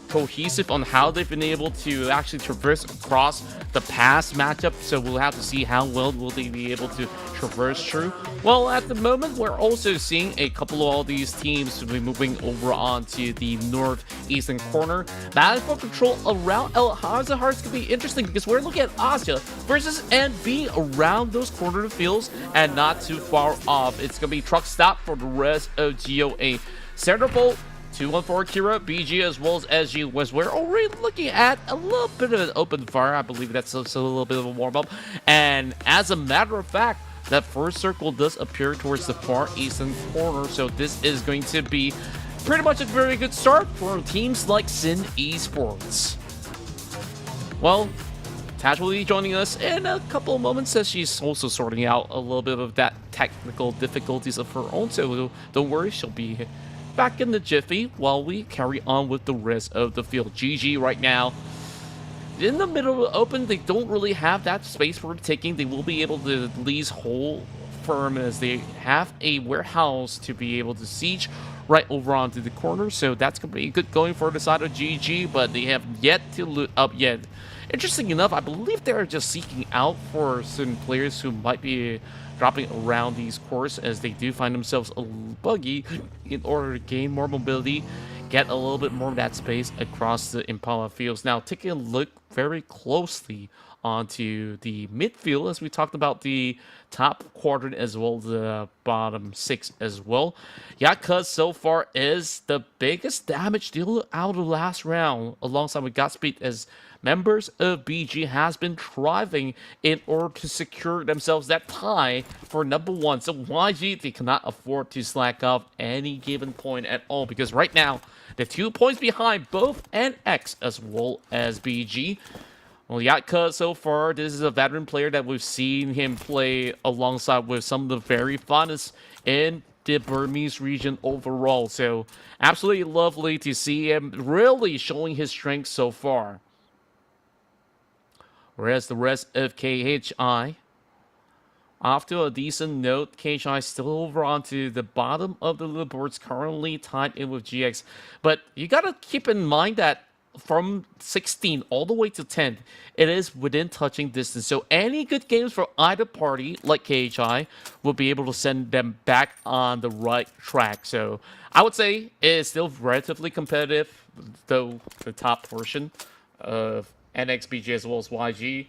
cohesive on how they've been able to actually traverse across the past matchup, so we'll have to see how well will they be able to traverse through. Well, at the moment, we're also seeing a couple of all these teams be moving over onto the northeastern corner. Battle for control around El Hazahar is going to be interesting because we're looking at Asia versus NB around those corner fields and not too far off. It's going to be truck stop for the rest of GOA. Centerfold, 214 Kira, BG, as well as SG, was we're already looking at a little bit of an open fire. I believe that's also a little bit of a warm-up. And as a matter of fact, that first circle does appear towards the far eastern corner, so this is going to be pretty much a very good start for teams like Sin Esports. Well, Tash will be joining us in a couple of moments as she's also sorting out a little bit of that technical difficulties of her own, so don't worry, she'll be back in the jiffy while we carry on with the rest of the field. GG right now. In the middle of the open, they don't really have that space for taking. They will be able to at least hold firm as they have a warehouse to be able to siege right over onto the corner. So that's going to be good going for the side of GG, but they have yet to loot up yet. Interesting enough, I believe they're just seeking out for certain players who might be dropping around these cores as they do find themselves a little buggy in order to gain more mobility, get a little bit more of that space across the Impala fields. Now, taking a look very closely onto the midfield as we talked about the top quadrant as well as the bottom 6 as well. Yatka so far is the biggest damage dealer out of the last round alongside with Godspeed, as members of BG has been thriving in order to secure themselves that tie for #1. So YG, they cannot afford to slack off any given point at all because right now they're 2 points behind both NX as well as BG. Well, Yatka so far, this is a veteran player that we've seen him play alongside with some of the very finest in the Burmese region overall. So absolutely lovely to see him really showing his strength so far. Whereas the rest of KHI, off to a decent note, KHI still over onto the bottom of the leaderboards, currently tied in with GX. But you gotta keep in mind that from 16 all the way to 10, it is within touching distance. So any good games for either party, like KHI, will be able to send them back on the right track. So I would say it's still relatively competitive, though the top portion of NXBG as well as YG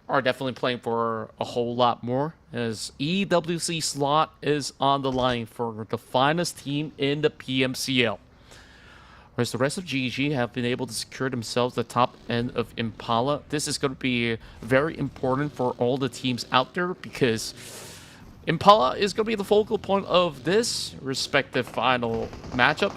are definitely playing for a whole lot more, as EWC slot is on the line for the finest team in the PMCL. Whereas the rest of GG have been able to secure themselves the top end of Impala. This is going to be very important for all the teams out there because Impala is going to be the focal point of this respective final matchup.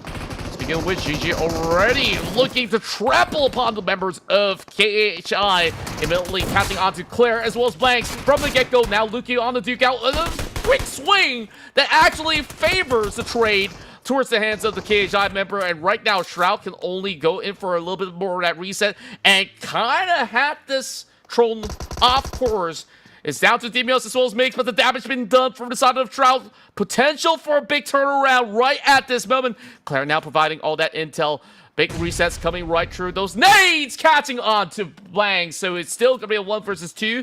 Speaking of which, GG already looking to trample upon the members of KHI, immediately passing on to Claire as well as Blanks from the get-go. Now looking on the Duke out, a quick swing that actually favors the trade towards the hands of the KHI member, and right now Shroud can only go in for a little bit more of that reset and kind of had this thrown off course. It's down to Demios as well as Mix, but the damage been done from the side of Shroud. Potential for a big turnaround right at this moment. Claire now providing all that intel. Big resets coming right through. Those nades catching on to Blank, so it's still going to be a 1 versus 2.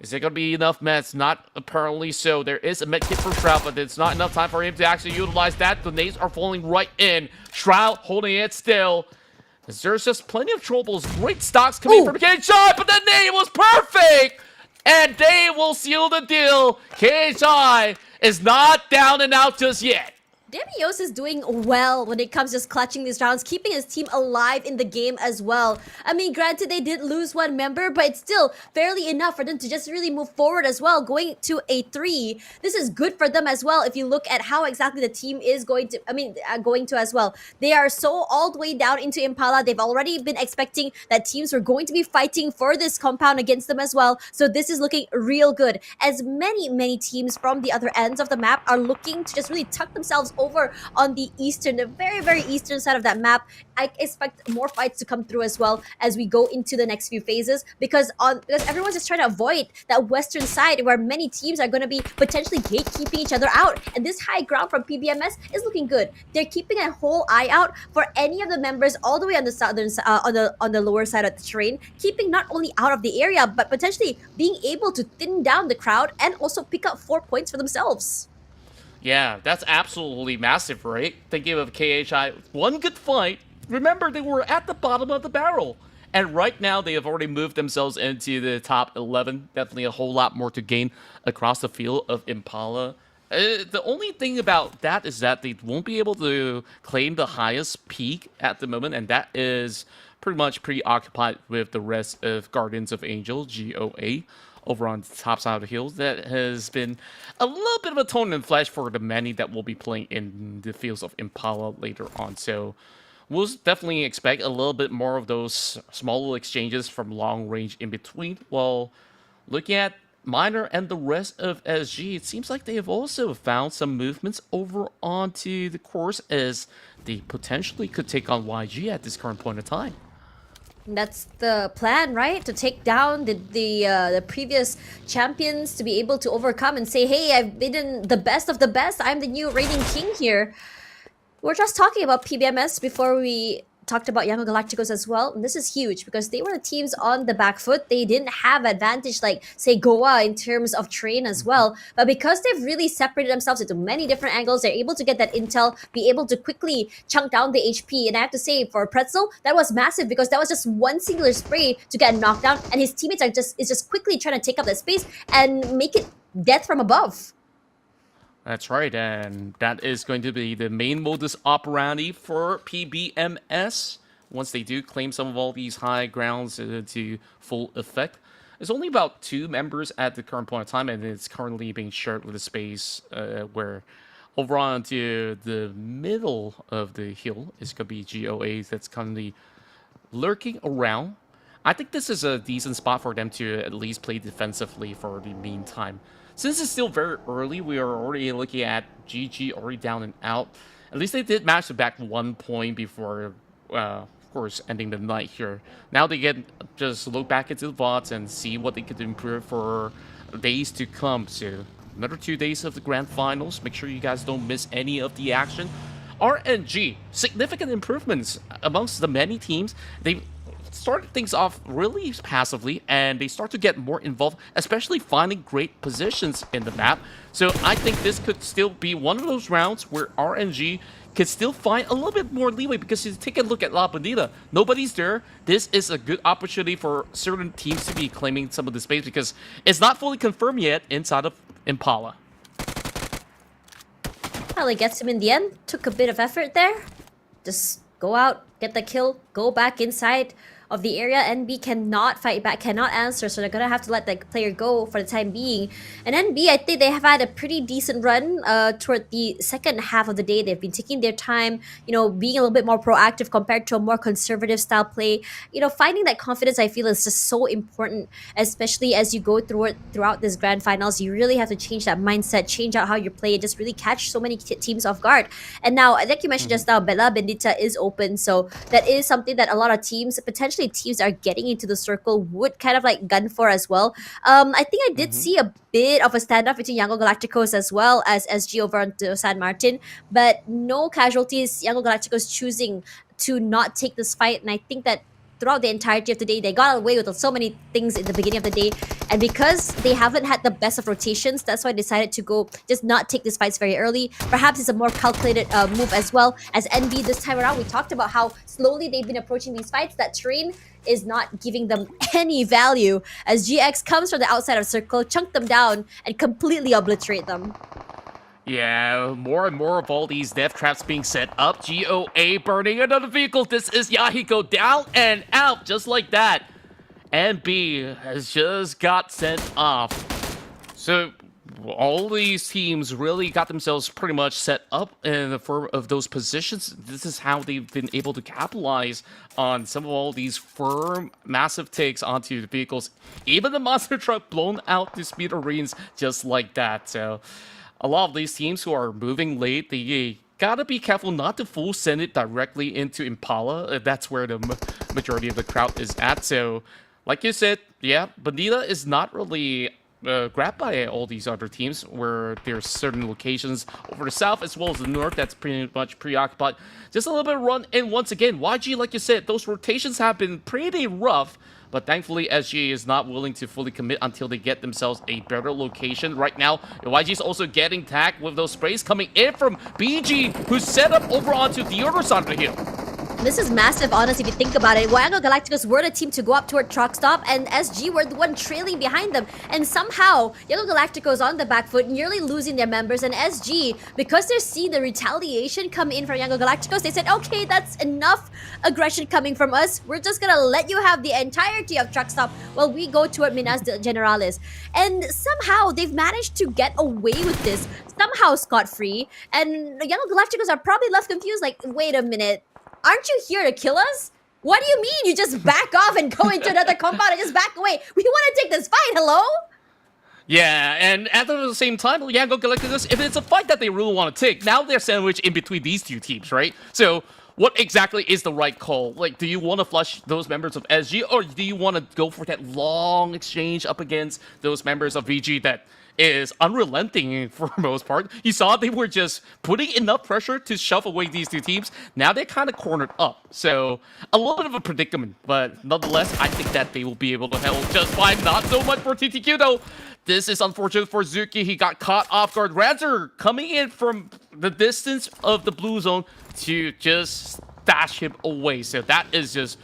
Is it going to be enough meds? Not apparently so. There is a med kit for Shroud, but it's not enough time for him to actually utilize that. The nades are falling right in. Shroud holding it still. There's just plenty of troubles. Great stocks coming from KHI, but the nade was perfect! And they will seal the deal. KHI is not down and out just yet. Demios is doing well when it comes to just clutching these rounds, keeping his team alive in the game as well. I mean, granted, they did lose one member, but it's still fairly enough for them to just really move forward as well, going to a 3. This is good for them as well if you look at how exactly the team is going to as well. They are so all the way down into Impala. They've already been expecting that teams were going to be fighting for this compound against them as well. So this is looking real good, as many teams from the other ends of the map are looking to just really tuck themselves over on the eastern, the very eastern side of that map. I expect more fights to come through as well as we go into the next few phases, because everyone's just trying to avoid that western side where many teams are going to be potentially gatekeeping each other out. And this high ground from PBMS is looking good. They're keeping a whole eye out for any of the members all the way on the southern on the lower side of the terrain, keeping not only out of the area but potentially being able to thin down the crowd and also pick up 4 points for themselves. Yeah, that's absolutely massive, right? Thinking of KHI, one good fight. Remember, they were at the bottom of the barrel. And right now, they have already moved themselves into the top 11. Definitely a whole lot more to gain across the field of Impala. The only thing about that is that they won't be able to claim the highest peak at the moment, and that is pretty much preoccupied with the rest of Guardians of Angel, GOA. Over on the top side of the hills, that has been a little bit of a tone in flesh for the many that will be playing in the fields of Impala later on. So we'll definitely expect a little bit more of those small little exchanges from long range in between. While looking at Minor and the rest of SG, it seems like they have also found some movements over onto the course as they potentially could take on YG at this current point of time. That's the plan, right? To take down the previous champions, to be able to overcome and say, hey, I've been the best of the best. I'm the new reigning king here. We're just talking about PBMS before we talked about Young Galacticos as well. And this is huge because they were the teams on the back foot. They didn't have advantage like, say, Goa in terms of train as well. But because they've really separated themselves into many different angles, they're able to get that intel, be able to quickly chunk down the HP. And I have to say, for Pretzel, that was massive because that was just one singular spray to get knocked down. And his teammates are just quickly trying to take up that space and make it death from above. That's right, and that is going to be the main modus operandi for PBMS once they do claim some of all these high grounds to full effect. There's only about 2 members at the current point of time, and it's currently being shared with a space where over onto the middle of the hill is going to be GOA that's currently lurking around. I think this is a decent spot for them to at least play defensively for the meantime. Since it's still very early, we are already looking at GG already down and out. At least they did manage to back 1 point before, of course, ending the night here. Now they can just look back into the VODs and see what they could improve for days to come. So another 2 days of the grand finals. Make sure you guys don't miss any of the action. RNG, significant improvements amongst the many teams. They started things off really passively, and they start to get more involved, especially finding great positions in the map. So I think this could still be one of those rounds where RNG could still find a little bit more leeway, because you take a look at La Bonita, nobody's there. This is a good opportunity for certain teams to be claiming some of the space, because it's not fully confirmed yet inside of Impala. Well, it gets him in the end. Took a bit of effort there. Just go out, get the kill, go back inside of the area. NB cannot fight back, cannot answer, so they're gonna have to let the player go for the time being. And NB, I think they have had a pretty decent run toward the second half of the day. They've been taking their time, being a little bit more proactive compared to a more conservative style play. Finding that confidence, I feel, is just so important, especially as you go throughout this grand finals. You really have to change that mindset, change out how you play, and just really catch so many teams off guard. And now, like you mentioned just now, Bella Bendita is open, so that is something that a lot of teams, potentially teams are getting into the circle, would kind of like gun for as well. I think I did see a bit of a standoff between Yango Galacticos as well as SG over onto San Martin, but no casualties. Yango Galacticos choosing to not take this fight, and I think that throughout the entirety of the day, they got away with so many things in the beginning of the day, and because they haven't had the best of rotations, that's why I decided to go just not take these fights very early. Perhaps it's a more calculated move as well. As NB this time around, we talked about how slowly they've been approaching these fights. That terrain is not giving them any value, as GX comes from the outside of circle, chunk them down, and completely obliterate them. Yeah, more and more of all these death traps being set up. GOA burning another vehicle. This is Yahiko down and out just like that. And B has just got sent off. So all these teams really got themselves pretty much set up in the form of those positions. This is how they've been able to capitalize on some of all these firm, massive takes onto the vehicles. Even the monster truck blown out to smithereens just like that. So a lot of these teams who are moving late, they gotta be careful not to full send it directly into Impala. That's where the majority of the crowd is at. So, like you said, yeah, Bonita is not really grabbed by all these other teams, where there's certain locations over the south as well as the north that's pretty much preoccupied. Just a little bit of run in once again. YG, like you said, those rotations have been pretty rough. But thankfully, SG is not willing to fully commit until they get themselves a better location. Right now, YG is also getting tagged with those sprays coming in from BG, who's set up over onto the other side of the hill. This is massive, honestly, if you think about it. Yango Galacticos were the team to go up toward truck stop, and SG were the one trailing behind them. And somehow, Yango Galacticos on the back foot, nearly losing their members. And SG, because they're seeing the retaliation come in from Yango Galacticos, they said, okay, that's enough aggression coming from us. We're just gonna let you have the entirety of truck stop while we go toward Minas Generales. And somehow, they've managed to get away with this, somehow scot-free. And Yango Galacticos are probably left confused, like, wait a minute. Aren't you here to kill us? What do you mean you just back off and go into another compound and just back away? We want to take this fight, hello? Yeah, and at the same time, Yango Galacticos, if it's a fight that they really want to take, now they're sandwiched in between these two teams, right? So what exactly is the right call? Like, do you want to flush those members of SG, or do you want to go for that long exchange up against those members of VG that is unrelenting for the most part? You saw they were just putting enough pressure to shove away these two teams. Now they're kind of cornered up. So a little bit of a predicament, but nonetheless, I think that they will be able to handle just fine. Not so much for TTQ though. This is unfortunate for Zuki. He got caught off guard. Ranzer coming in from the distance of the blue zone to just stash him away. So that is just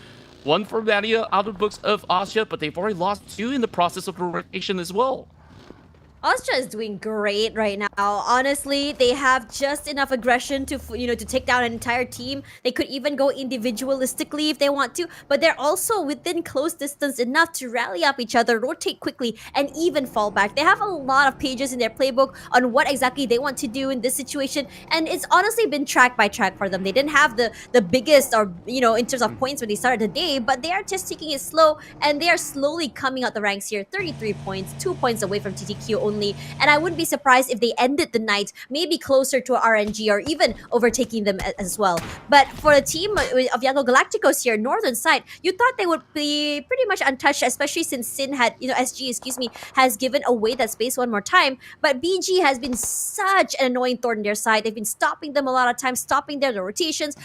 one for Nadia out of the books of Asia, but they've already lost two in the process of the rotation as well. Austria is doing great right now. Honestly, they have just enough aggression to, to take down an entire team. They could even go individualistically if they want to, but they're also within close distance enough to rally up each other, rotate quickly, and even fall back. They have a lot of pages in their playbook on what exactly they want to do in this situation, and it's honestly been track by track for them. They didn't have the biggest, or in terms of points when they started the day, but they are just taking it slow, and they are slowly coming out the ranks here. 33 points, 2 points away from TTQ only. And I wouldn't be surprised if they ended the night maybe closer to RNG or even overtaking them as well. But for the team of Yango Galacticos here, northern side, you thought they would be pretty much untouched, especially since Sin had, SG, has given away that space one more time. But BG has been such an annoying thorn in their side. They've been stopping them a lot of times, stopping their rotations,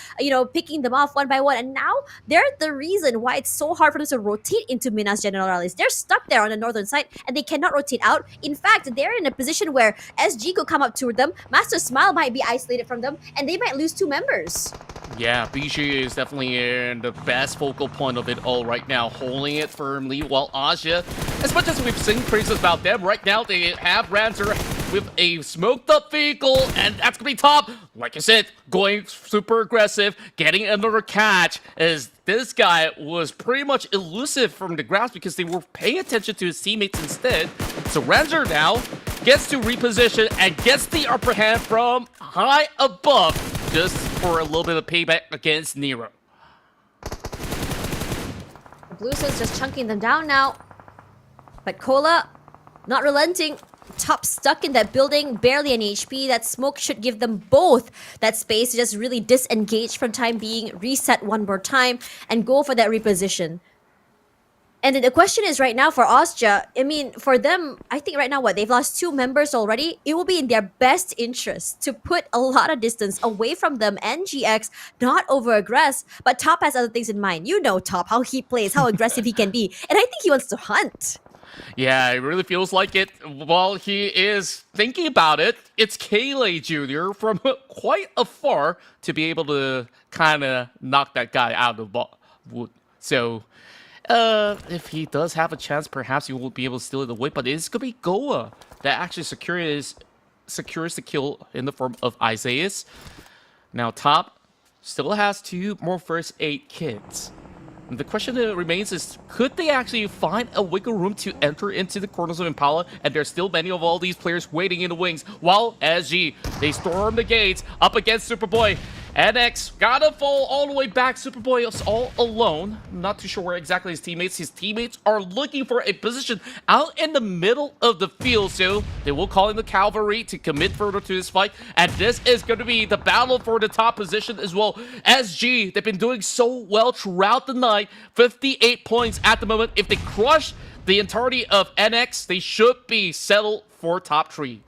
picking them off one by one. And now they're the reason why it's so hard for them to rotate into Minas Generales. They're stuck there on the northern side and they cannot rotate out. In fact, they're in a position where SG could come up to them, Master Smile might be isolated from them, and they might lose 2 members. Yeah, BG is definitely in the best focal point of it all right now, holding it firmly, while Asia, as much as we've seen praises about them, right now they have Ranzer with a smoked up vehicle, and that's gonna be top. Like I said, going super aggressive, getting another catch, as this guy was pretty much elusive from the grasp because they were paying attention to his teammates instead. So Erangel now gets to reposition and gets the upper hand from high above, just for a little bit of payback against Nero. The Blue Suits just chunking them down now. But Cola, not relenting. Top stuck in that building, barely an HP. That smoke should give them both that space to just really disengage for time being, reset one more time, and go for that reposition. And then the question is right now for Austria, I mean, for them, I think right now, they've lost 2 members already. It will be in their best interest to put a lot of distance away from them and GX, not over-aggress, but Top has other things in mind. You know Top, how he plays, how aggressive he can be. And I think he wants to hunt. Yeah, it really feels like it. While he is thinking about it, it's Kayleigh Jr. from quite afar to be able to kind of knock that guy out of the wood. So, if he does have a chance, perhaps he will be able to steal it away. But it's going to be Goa that actually secures the kill in the form of Isaias. Now, Top still has 2 more first aid kits. The question that remains is, could they actually find a wiggle room to enter into the corners of Impala? And there's still many of all these players waiting in the wings. While SG, they storm the gates up against Superboy. NX gotta fall all the way back. Superboy is all alone. Not too sure where exactly his teammates are looking for a position out in the middle of the field. So they will call in the cavalry to commit further to this fight. And this is going to be the battle for the top position as well. SG, they've been doing so well throughout the night. 58 points at the moment. If they crush the entirety of NX, they should be settled for top 3.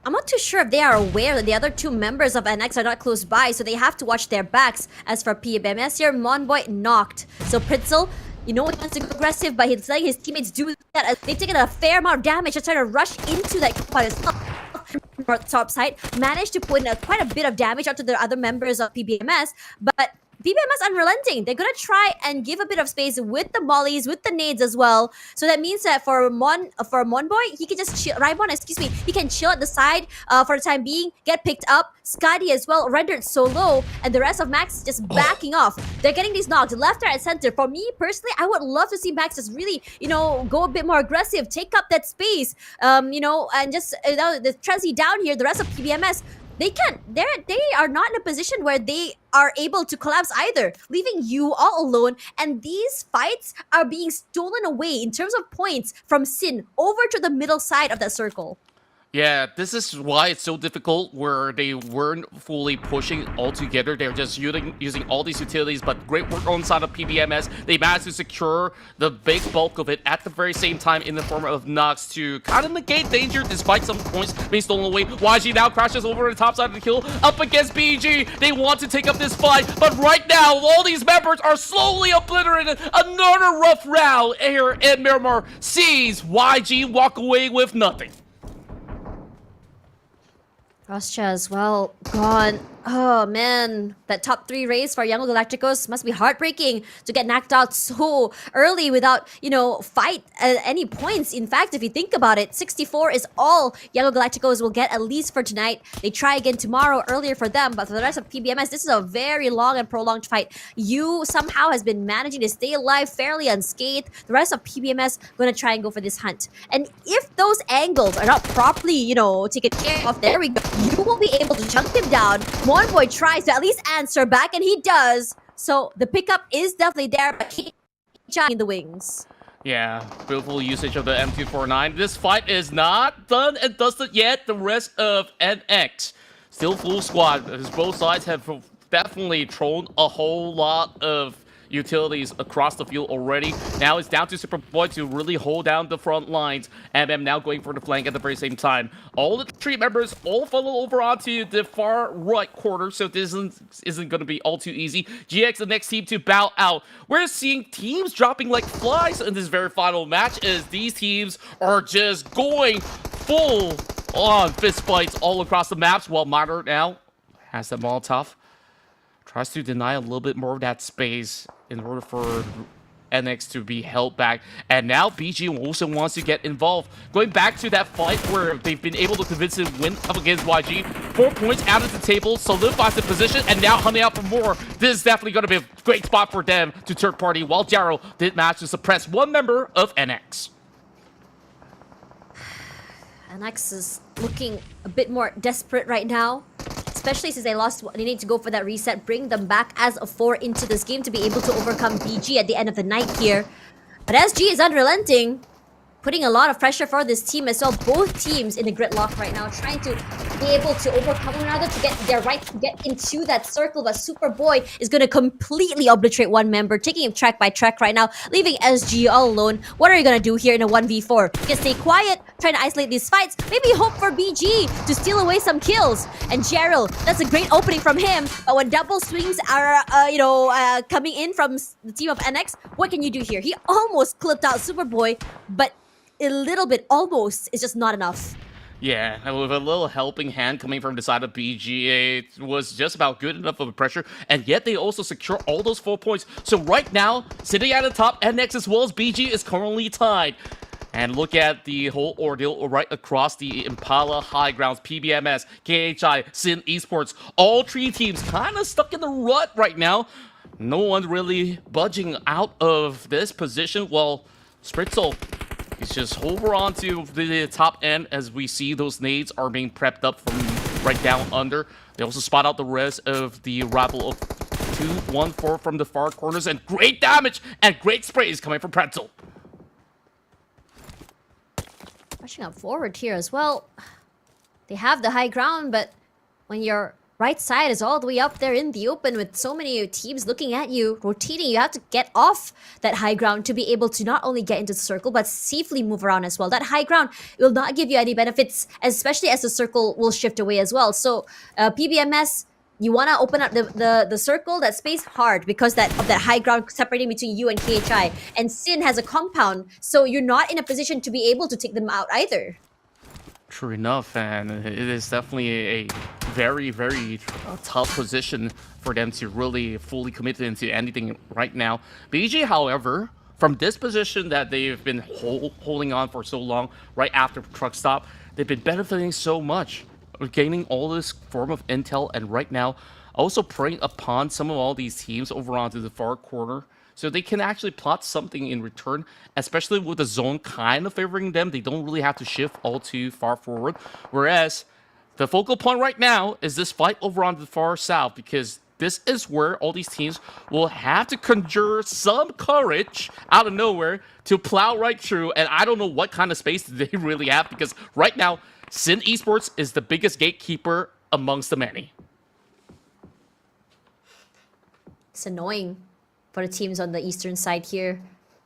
I'm not too sure if they are aware that the other 2 members of NX are not close by, so they have to watch their backs. As for PMCL here, Monboy knocked. So Pritzel, you know he wants to go aggressive, but he's letting his teammates do that. They've taken a fair amount of damage to try to rush into that by himself. Top side, managed to put in quite a bit of damage onto the other members of PBMS, but PBMS unrelenting. They're gonna try and give a bit of space with the mollies, with the nades as well. So that means that for Monboy, he can just chill. Raimon, excuse me, he can chill at the side for the time being, get picked up. Scotty as well, rendered so low, and the rest of Max just backing off. They're getting these knocks left, right, and center. For me personally, I would love to see Max just really, go a bit more aggressive, take up that space, and just the Trezzy down here. The rest of PBMS. They are not in a position where they are able to collapse either, leaving you all alone. And these fights are being stolen away in terms of points from Sin over to the middle side of that circle. Yeah, this is why it's so difficult, where they weren't fully pushing all together. They're just using all these utilities, but great work on side of PBMS. They managed to secure the big bulk of it at the very same time in the form of Nox to kind of negate danger despite some points being stolen away. YG now crashes over the top side of the kill up against BG. They want to take up this fight, but right now, all these members are slowly obliterated. Another rough round here in Miramar sees YG walk away with nothing. Austria as well, gone. Oh man, that top 3 race for Young Galacticos must be heartbreaking to get knocked out so early without, fight at any points. In fact, if you think about it, 64 is all Young Galacticos will get at least for tonight. They try again tomorrow, earlier for them, but for the rest of PBMS, this is a very long and prolonged fight. You somehow has been managing to stay alive fairly unscathed. The rest of PBMS gonna try and go for this hunt. And if those angles are not properly, taken care of, there we go. You will be able to chunk him down. Monboy tries to at least answer back, and he does. So the pickup is definitely there, but he in the wings. Yeah, beautiful usage of the M249. This fight is not done and dusted yet. The rest of NX still full squad, because both sides have definitely thrown a whole lot of utilities across the field already. Now it's down to Superboy to really hold down the front lines. MM now going for the flank at the very same time. All the 3 members all funnel over onto the far right corner, so this isn't going to be all too easy. GX, the next team to bow out. We're seeing teams dropping like flies in this very final match, as these teams are just going full on fist fights all across the maps, while Miner now has the Molotov. Tries to deny a little bit more of that space in order for NX to be held back. And now BG also wants to get involved. Going back to that fight where they've been able to convince him to win up against YG. 4 points out of the table, solidifies the position, and now hunting out for more. This is definitely going to be a great spot for them to third party, while Jaro did manage to suppress one member of NX. NX is looking a bit more desperate right now, especially since they lost. They need to go for that reset, bring them back as a 4 into this game to be able to overcome BG at the end of the night here. But SG is unrelenting, putting a lot of pressure for this team as well. Both teams in the gridlock right now, trying to be able to overcome one another to get their right to get into that circle. But Superboy is going to completely obliterate one member, taking him track by track right now, leaving SG all alone. What are you going to do here in a 1v4? You can stay quiet, trying to isolate these fights, maybe hope for BG to steal away some kills. And Gerald, that's a great opening from him. But when double swings are, coming in from the team of NX, what can you do here? He almost clipped out Superboy, but a little bit almost is just not enough. Yeah, with a little helping hand coming from the side of BG, it was just about good enough of a pressure, and yet they also secure all those 4 points. So right now, sitting at the top, NX as well as BG is currently tied. And look at the whole ordeal right across the Impala High Grounds, PBMS, KHI, Sin Esports. All 3 teams kind of stuck in the rut right now. No one really budging out of this position. Well, Spritzel, he's just over onto the top end as we see those nades are being prepped up from right down under. They also spot out the rest of the rabble of 2-1-4 from the far corners, and great damage and great sprays coming from Pretzel. Pushing up forward here as well. They have the high ground, but when your right side is all the way up there in the open with so many teams looking at you, rotating, you have to get off that high ground to be able to not only get into the circle, but safely move around as well. That high ground will not give you any benefits, especially as the circle will shift away as well. So PBMS, you want to open up the circle, that space hard, because of that high ground separating between you and KHI. And Sin has a compound, so you're not in a position to be able to take them out either. True enough, and it is definitely a very, very tough position for them to really fully commit into anything right now. BG, however, from this position that they've been holding on for so long, right after truck stop, they've been benefiting so much, gaining all this form of intel, and right now also preying upon some of all these teams over onto the far corner, so they can actually plot something in return, especially with the zone kind of favoring them. They don't really have to shift all too far forward, whereas the focal point right now is this fight over on the far south, because this is where all these teams will have to conjure some courage out of nowhere to plow right through, and I don't know what kind of space they really have, because right now, Sin Esports is the biggest gatekeeper amongst the many. It's annoying for the teams on the eastern side here.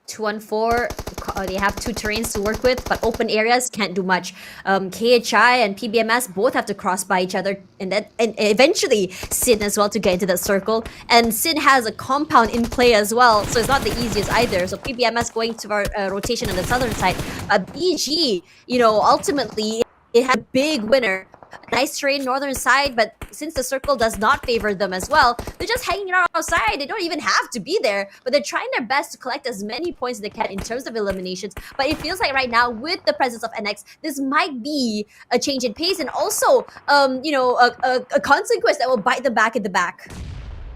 2-1-4, they have 2 terrains to work with, but open areas can't do much. KHI and PBMS both have to cross by each other, and eventually Sin as well to get into that circle. And Sin has a compound in play as well, so it's not the easiest either. So PBMS going to our rotation on the southern side. BG, ultimately it had a big winner. Nice terrain northern side, but since the circle does not favor them as well, they're just hanging around outside. They don't even have to be there, but they're trying their best to collect as many points as they can in terms of eliminations. But it feels like right now, with the presence of NX, this might be a change in pace, and also, a consequence that will bite them back in the back.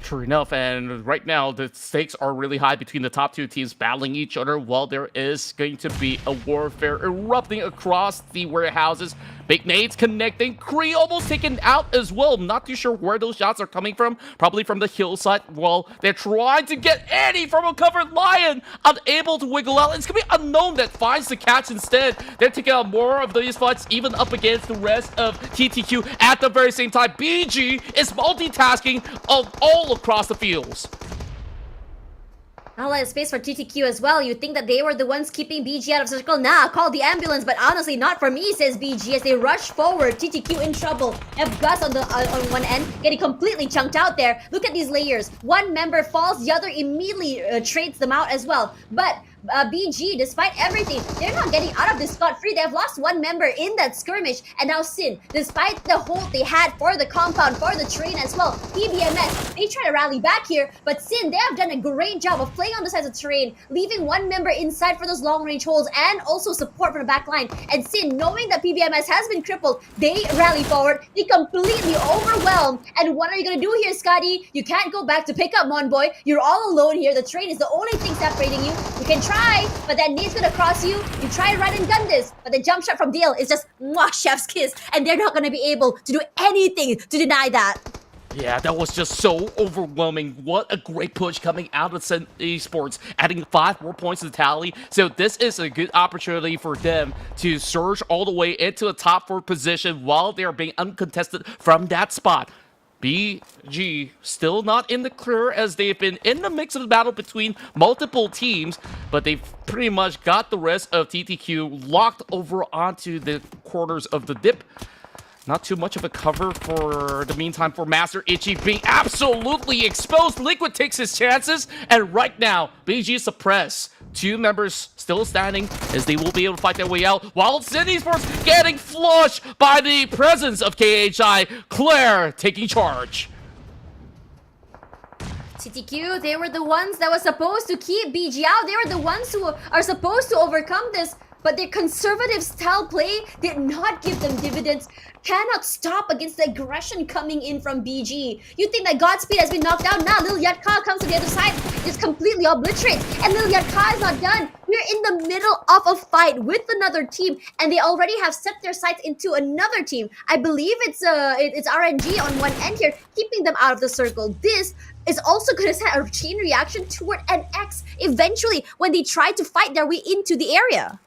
True enough, and right now the stakes are really high between the top 2 teams battling each other, while there is going to be a warfare erupting across the warehouses. Big nades connecting, Kree almost taken out as well. Not too sure where those shots are coming from, probably from the hillside. Well, they're trying to get Eddie from a covered Lion, unable to wiggle out. It's gonna be Unknown that finds the catch instead. They're taking out more of these fights, even up against the rest of TTQ. At the very same time, BG is multitasking all across the fields. Not a lot of space for TTQ as well. You'd think that they were the ones keeping BG out of circle. Nah, call the ambulance, but honestly, not for me, says BG as they rush forward. TTQ in trouble. Have Gus on one end, getting completely chunked out there. Look at these layers. One member falls, the other immediately trades them out as well. But BG, despite everything, they're not getting out of this scot-free. They have lost one member in that skirmish, and now Sin, despite the hold they had for the compound, for the train as well, PBMS, they try to rally back here, but Sin, they have done a great job of playing on the sides of the terrain, leaving one member inside for those long-range holds, and also support from the back line. And Sin, knowing that PBMS has been crippled, they rally forward, they completely overwhelmed. And what are you gonna do here, Scotty? You can't go back to pick up Monboy. You're all alone here. The train is the only thing separating you. You can try, but that nade's gonna cross you. You try to run and gun this, but the jump shot from Dale is just mwah, chef's kiss, and they're not gonna be able to do anything to deny that. Yeah, that was just so overwhelming. What a great push coming out of Esports, adding 5 more points to the tally. So this is a good opportunity for them to surge all the way into a top 4 position while they're being uncontested from that spot. BG still not in the clear as they've been in the mix of the battle between multiple teams, but they've pretty much got the rest of TTQ locked over onto the corners of the dip. Not too much of a cover for the meantime for Master Itchy being absolutely exposed. Liquid takes his chances, and right now, BG is suppressed. 2 members still standing as they will be able to fight their way out, while Sin Esports getting flushed by the presence of KHI. Claire taking charge. TTQ, they were the ones that were supposed to keep BG out. They were the ones who are supposed to overcome this. But their conservative style play did not give them dividends. Cannot stop against the aggression coming in from BG. You think that Godspeed has been knocked out? Now Lil Yatka comes to the other side, just completely obliterates. And Lil Yatka is not done. We're in the middle of a fight with another team, and they already have set their sights into another team. I believe it's RNG on one end here, keeping them out of the circle. This is also going to set a chain reaction toward NX eventually when they try to fight their way into the area.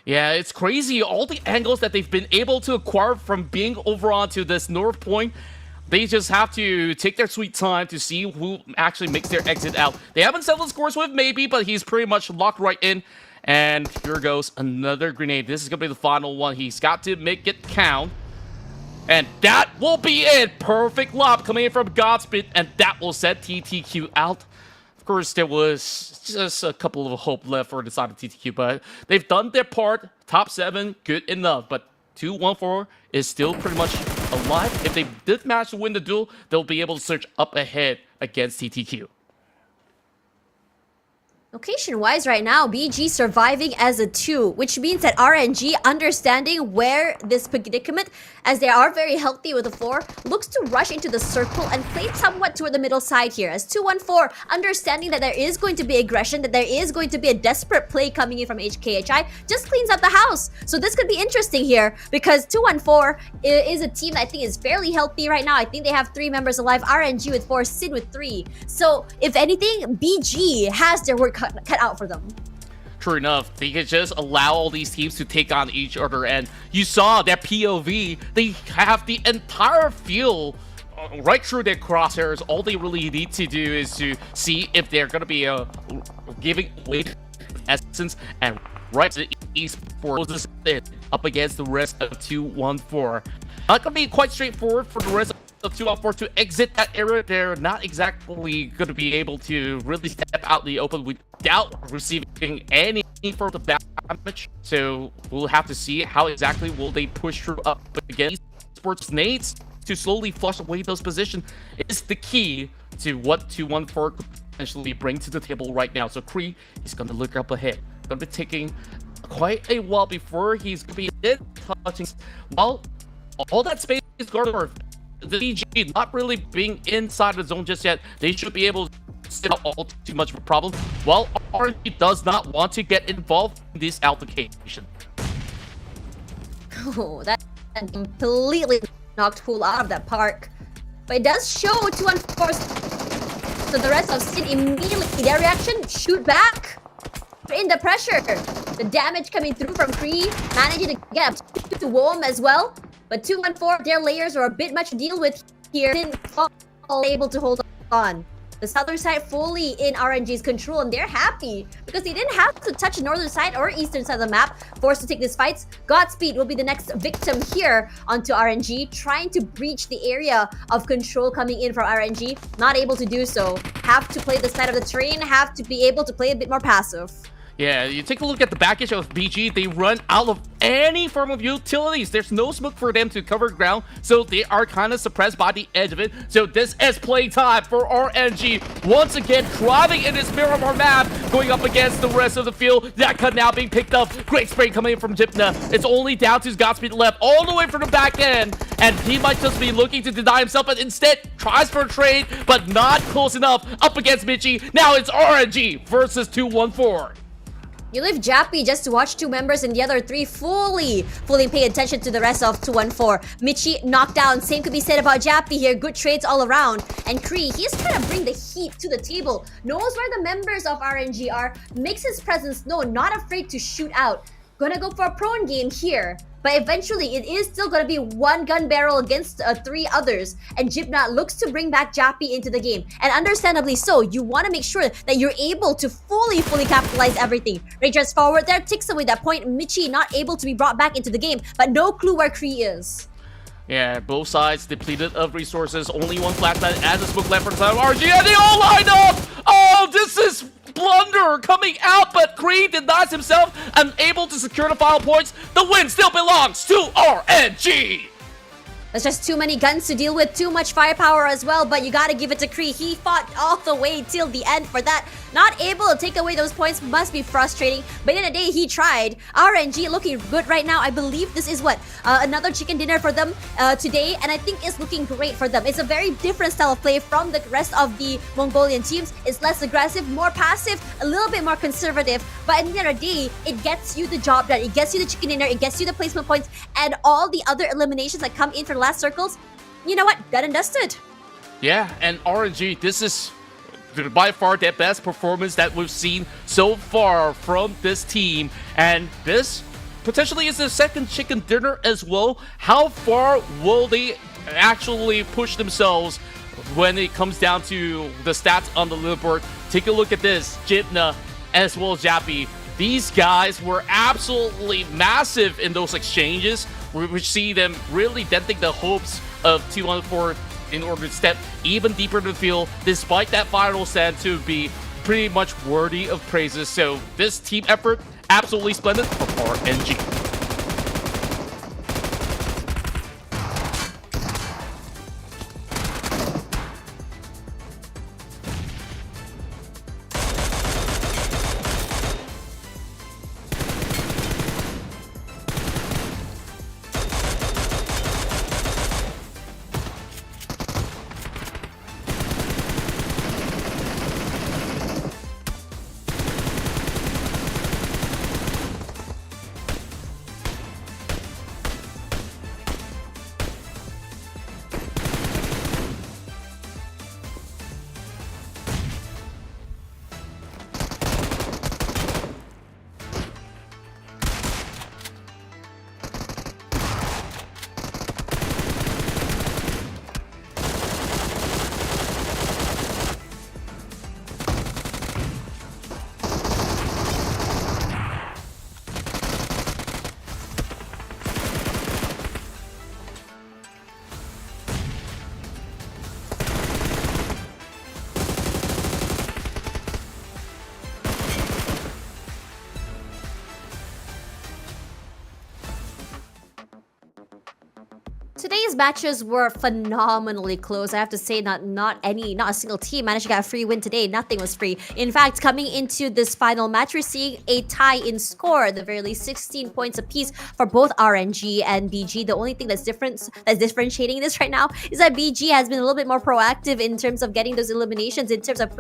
Yeah, it's crazy. All the angles that they've been able to acquire from being over onto this north point, they just have to take their sweet time to see who actually makes their exit out. They haven't settled scores with Maybe, but he's pretty much locked right in. And here goes another grenade. This is going to be the final one. He's got to make it count. And that will be it. Perfect lob coming in from Godspeed, and that will set TTQ out. Of course, there was just a couple of hope left for the side of TTQ, but they've done their part. Top 7, good enough. But 2-1-4 is still pretty much alive. If they did manage to win the duel, they'll be able to surge up ahead against TTQ. Location-wise right now, BG surviving as a 2, which means that RNG understanding where this predicament, as they are very healthy with the floor, looks to rush into the circle and play somewhat toward the middle side here. As 2-1-4, understanding that there is going to be aggression, that there is going to be a desperate play coming in from HKHI, just cleans up the house. So this could be interesting here because 2-1-4 is a team that I think is fairly healthy right now. I think they have 3 members alive, RNG with 4, Sin with 3. So if anything, BG has their work cut out for them. True enough, they could just allow all these teams to take on each other, and you saw that POV, they have the entire field right through their crosshairs. All they really need to do is to see if they're going to be giving away essence, and right to Esports up against the rest of 2-1-4. Not going to be quite straightforward for the rest of 2-1-4 to exit that area. They're not exactly going to be able to really step out in the open without receiving any further damage. So we'll have to see how exactly will they push through up against Esports. Nades to slowly flush away those positions is the key to what 2-1-4 could potentially bring to the table right now. So Kree is going to look up ahead. Going to be taking quite a while before he's going to be touching. Well, all that space is guarded. The BG not really being inside the zone just yet. They should be able to sit out all too much of a problem. Well, RNG does not want to get involved in this altercation. Oh, that completely knocked Pool out of that park. But it does show 2-1-4. So the rest of Sin immediately, their reaction, shoot back. In the pressure. The damage coming through from Kree, managing to get up to Wom as well. But 2-1-4, their layers are a bit much to deal with here. Didn't able to hold on. The southern side fully in RNG's control, and they're happy because they didn't have to touch the northern side or eastern side of the map. Forced to take these fights. Godspeed will be the next victim here onto RNG, trying to breach the area of control coming in from RNG. Not able to do so. Have to play the side of the terrain, have to be able to play a bit more passive. Yeah, you take a look at the backage of BG, they run out of any form of utilities. There's no smoke for them to cover ground, so they are kind of suppressed by the edge of it. So this is playtime for RNG. Once again, driving in this Miramar map, going up against the rest of the field. That cut now being picked up. Great spray coming in from Jipna. It's only down to Godspeed left, all the way from the back end. And he might just be looking to deny himself, but instead tries for a trade, but not close enough. Up against Michi. Now it's RNG versus 214. You leave Jappy just to watch two members and the other three fully pay attention to the rest of 214. Michi knocked down. Same could be said about Jappy here. Good trades all around. And Kree, he's trying to bring the heat to the table. Knows where the members of RNG are. Makes his presence known. Not afraid to shoot out. Gonna go for a prone game here. But eventually, it is still going to be one gun barrel against three others. And Jipna looks to bring back Jappy into the game. And understandably so, you want to make sure that you're able to fully capitalize everything. Rangers forward there, takes away that point. Michi not able to be brought back into the game, but no clue where Kree is. Yeah, both sides depleted of resources. Only one flashlight as a smoke left for the side of RG, and they all line up! Oh, this is blunder coming out, but Kree denies himself, unable to secure the final points. The win still belongs to RNG! There's just too many guns to deal with, too much firepower as well, but you gotta give it to Kree. He fought all the way till the end for that. Not able to take away those points must be frustrating, but in a day he tried. RNG looking good right now. I believe this is another chicken dinner for them today, and I think it's looking great for them. It's a very different style of play from the rest of the Mongolian teams. It's less aggressive, more passive, a little bit more conservative, but at the end of the day, it gets you the job done. It gets you the chicken dinner, it gets you the placement points, and all the other eliminations that come in for the last circles. You know what? Done and dusted. Yeah, and RNG, this is by far the best performance that we've seen so far from this team, and this potentially is the second chicken dinner as well. How far will they actually push themselves when it comes down to the stats on the leaderboard? Take a look at this. Jipna as well as Jappy. These guys were absolutely massive in those exchanges. We see them really denting the hopes of 214 in order to step even deeper into the field, despite that final stand to be pretty much worthy of praises. So this team effort, absolutely splendid from RNG. Today's matches were phenomenally close. I have to say, not a single team managed to get a free win today. Nothing was free. In fact, coming into this final match, we're seeing a tie in score. At the very least, 16 points apiece for both RNG and BG. The only thing that's differentiating this right now is that BG has been a little bit more proactive in terms of getting those eliminations, in terms of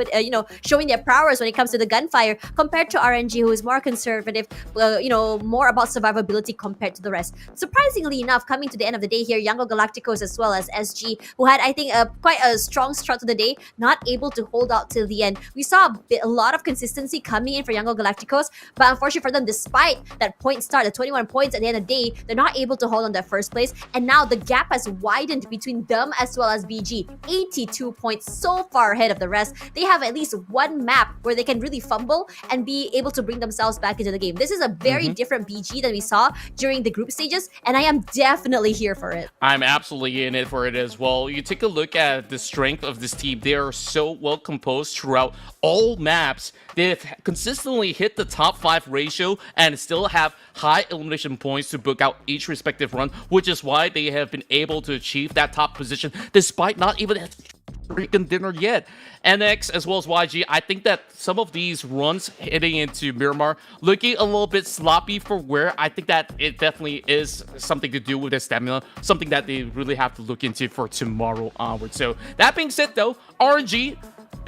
showing their prowess when it comes to the gunfire, compared to RNG, who is more conservative, more about survivability compared to the rest. Surprisingly enough, coming to the end of the day here, Young Galacticos as well as SG, who had, I think, quite a strong start to the day, not able to hold out till the end. We saw a lot of consistency coming in for Young Galacticos, but unfortunately for them, despite that point start, the 21 points at the end of the day, they're not able to hold on that first place, and now the gap has widened between them as well as BG. 82 points, so far ahead of the rest. They have at least one map where they can really fumble and be able to bring themselves back into the game. This is a very different BG than we saw during the group stages, and I am definitely here for it. I'm absolutely in it for it as well. You take a look at the strength of this team. They are so well composed throughout all maps. They've consistently hit the top 5 ratio and still have high elimination points to book out each respective run, which is why they have been able to achieve that top position despite not even freaking dinner yet. NX as well as YG, I think that some of these runs heading into Miramar looking a little bit sloppy for where I think that it definitely is something to do with their stamina, something that they really have to look into for tomorrow onward. So that being said though, RNG,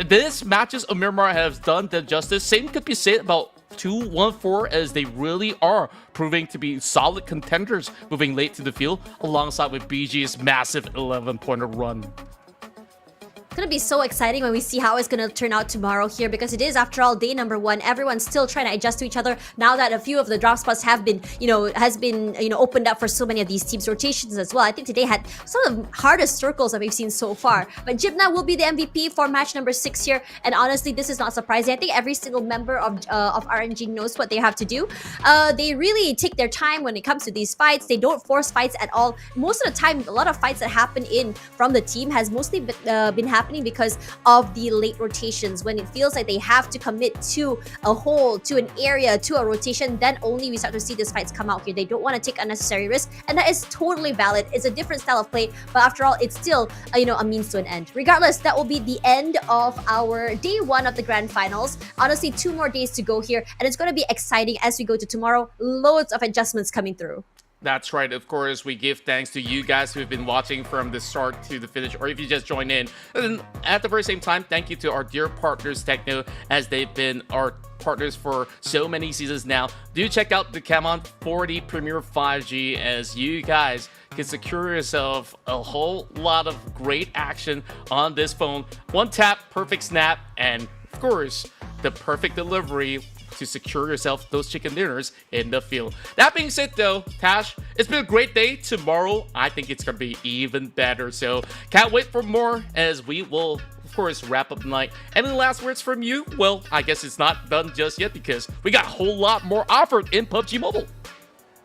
this matches of Miramar has done them justice. Same could be said about 2-1-4 as they really are proving to be solid contenders moving late to the field alongside with BG's massive 11-pointer run. It's gonna be so exciting when we see how it's gonna turn out tomorrow here, because it is, after all, day number 1. Everyone's still trying to adjust to each other now that a few of the drop spots have been, opened up for so many of these teams' rotations as well. I think today had some of the hardest circles that we've seen so far. But Jibna will be the MVP for match number 6 here, and honestly, this is not surprising. I think every single member of RNG knows what they have to do. They really take their time when it comes to these fights. They don't force fights at all. Most of the time, a lot of fights that happen in from the team has mostly been happening because of the late rotations. When it feels like they have to commit to a hole, to an area, to a rotation, then only we start to see these fights come out here. They don't want to take unnecessary risks, and that is totally valid. It's a different style of play, but after all, it's still a means to an end. Regardless, that will be the end of our day 1 of the grand finals. Honestly, 2 more days to go here, and it's going to be exciting as we go to tomorrow. Loads of adjustments coming through. That's right. Of course, we give thanks to you guys who have been watching from the start to the finish, or if you just joined in. And at the very same time, thank you to our dear partners, Techno, as they've been our partners for so many seasons now. Do check out the Camon 40 Premier 5G as you guys can secure yourself a whole lot of great action on this phone. One tap, perfect snap, and of course, the perfect delivery to secure yourself those chicken dinners in the field. That being said though, Tash, it's been a great day. Tomorrow, I think it's gonna be even better. So can't wait for more as we will, of course, wrap up the night. Any last words from you? Well, I guess it's not done just yet because we got a whole lot more offered in PUBG Mobile.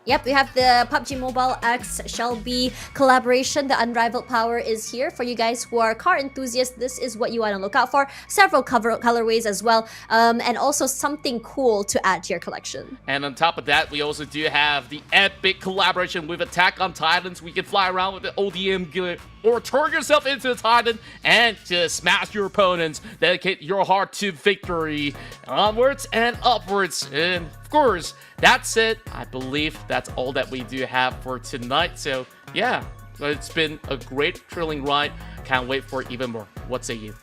Yep, we have the PUBG Mobile X Shelby collaboration. The Unrivaled Power is here for you guys who are car enthusiasts. This is what you want to look out for. Several colorways as well, and also something cool to add to your collection. And on top of that, we also do have the epic collaboration with Attack on Titans. We can fly around with the ODM gear or turn yourself into a Titan and just smash your opponents. Dedicate your heart to victory. Onwards and upwards. And of course, that's it. I believe that's all that we do have for tonight. So yeah, it's been a great thrilling ride. Can't wait for even more. What say you?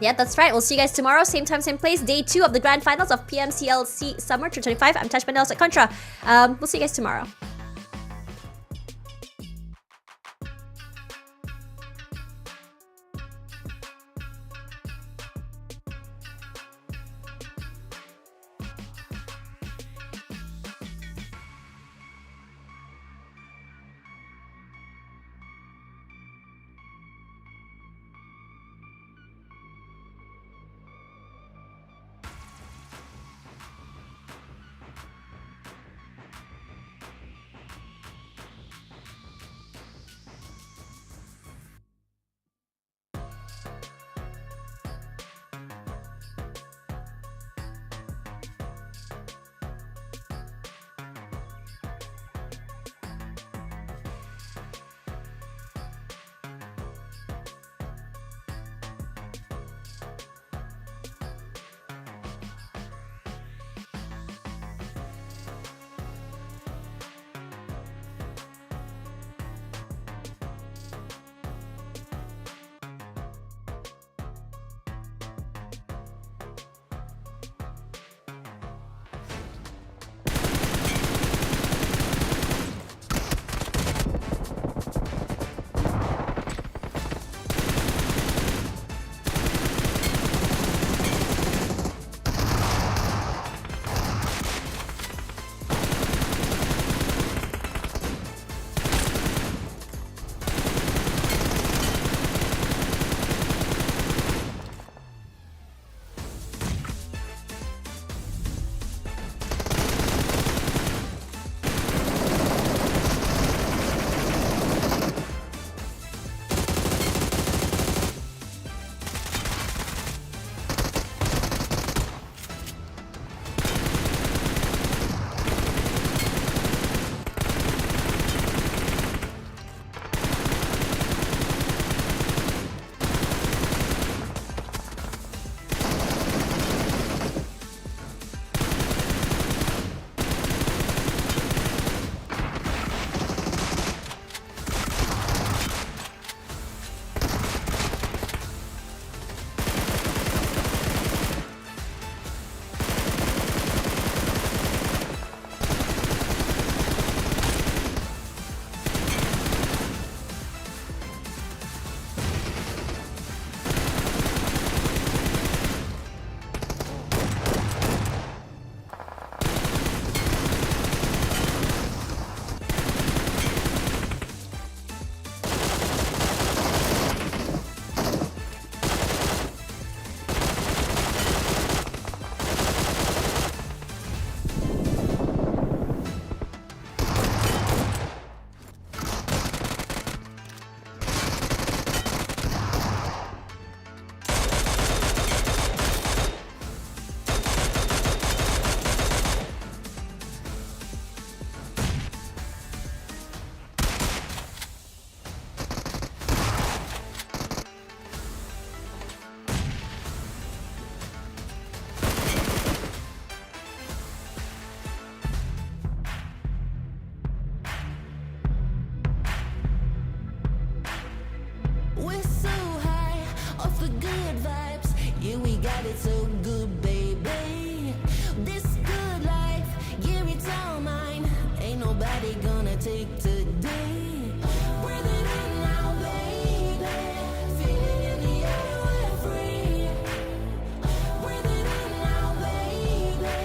Yeah, that's right. We'll see you guys tomorrow, same time, same place. Day 2 of the grand finals of PMCL Summer 2025. I'm Tash Bandelas at Contra. We'll see you guys tomorrow. it so good, baby. This good life, yeah, it's all mine. Ain't nobody gonna take today. Breathe it in now, baby. Feeling in the air, we're free. Breathe it in now, baby.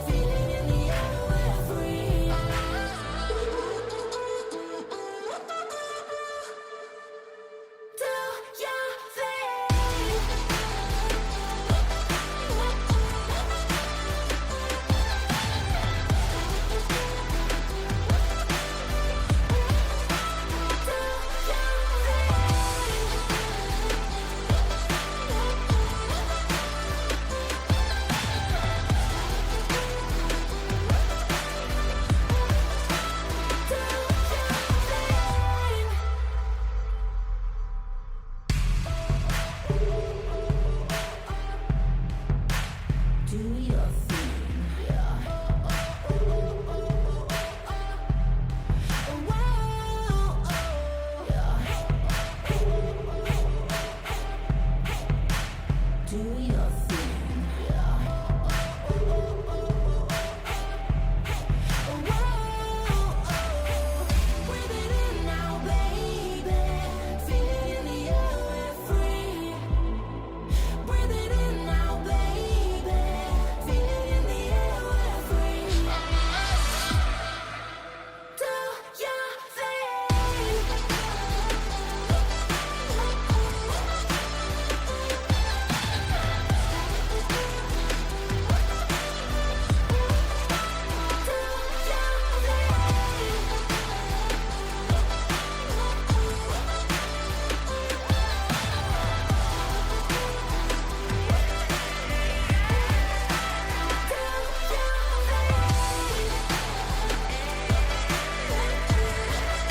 Feeling in the air, we're free. Do your thing. Do your thing. Do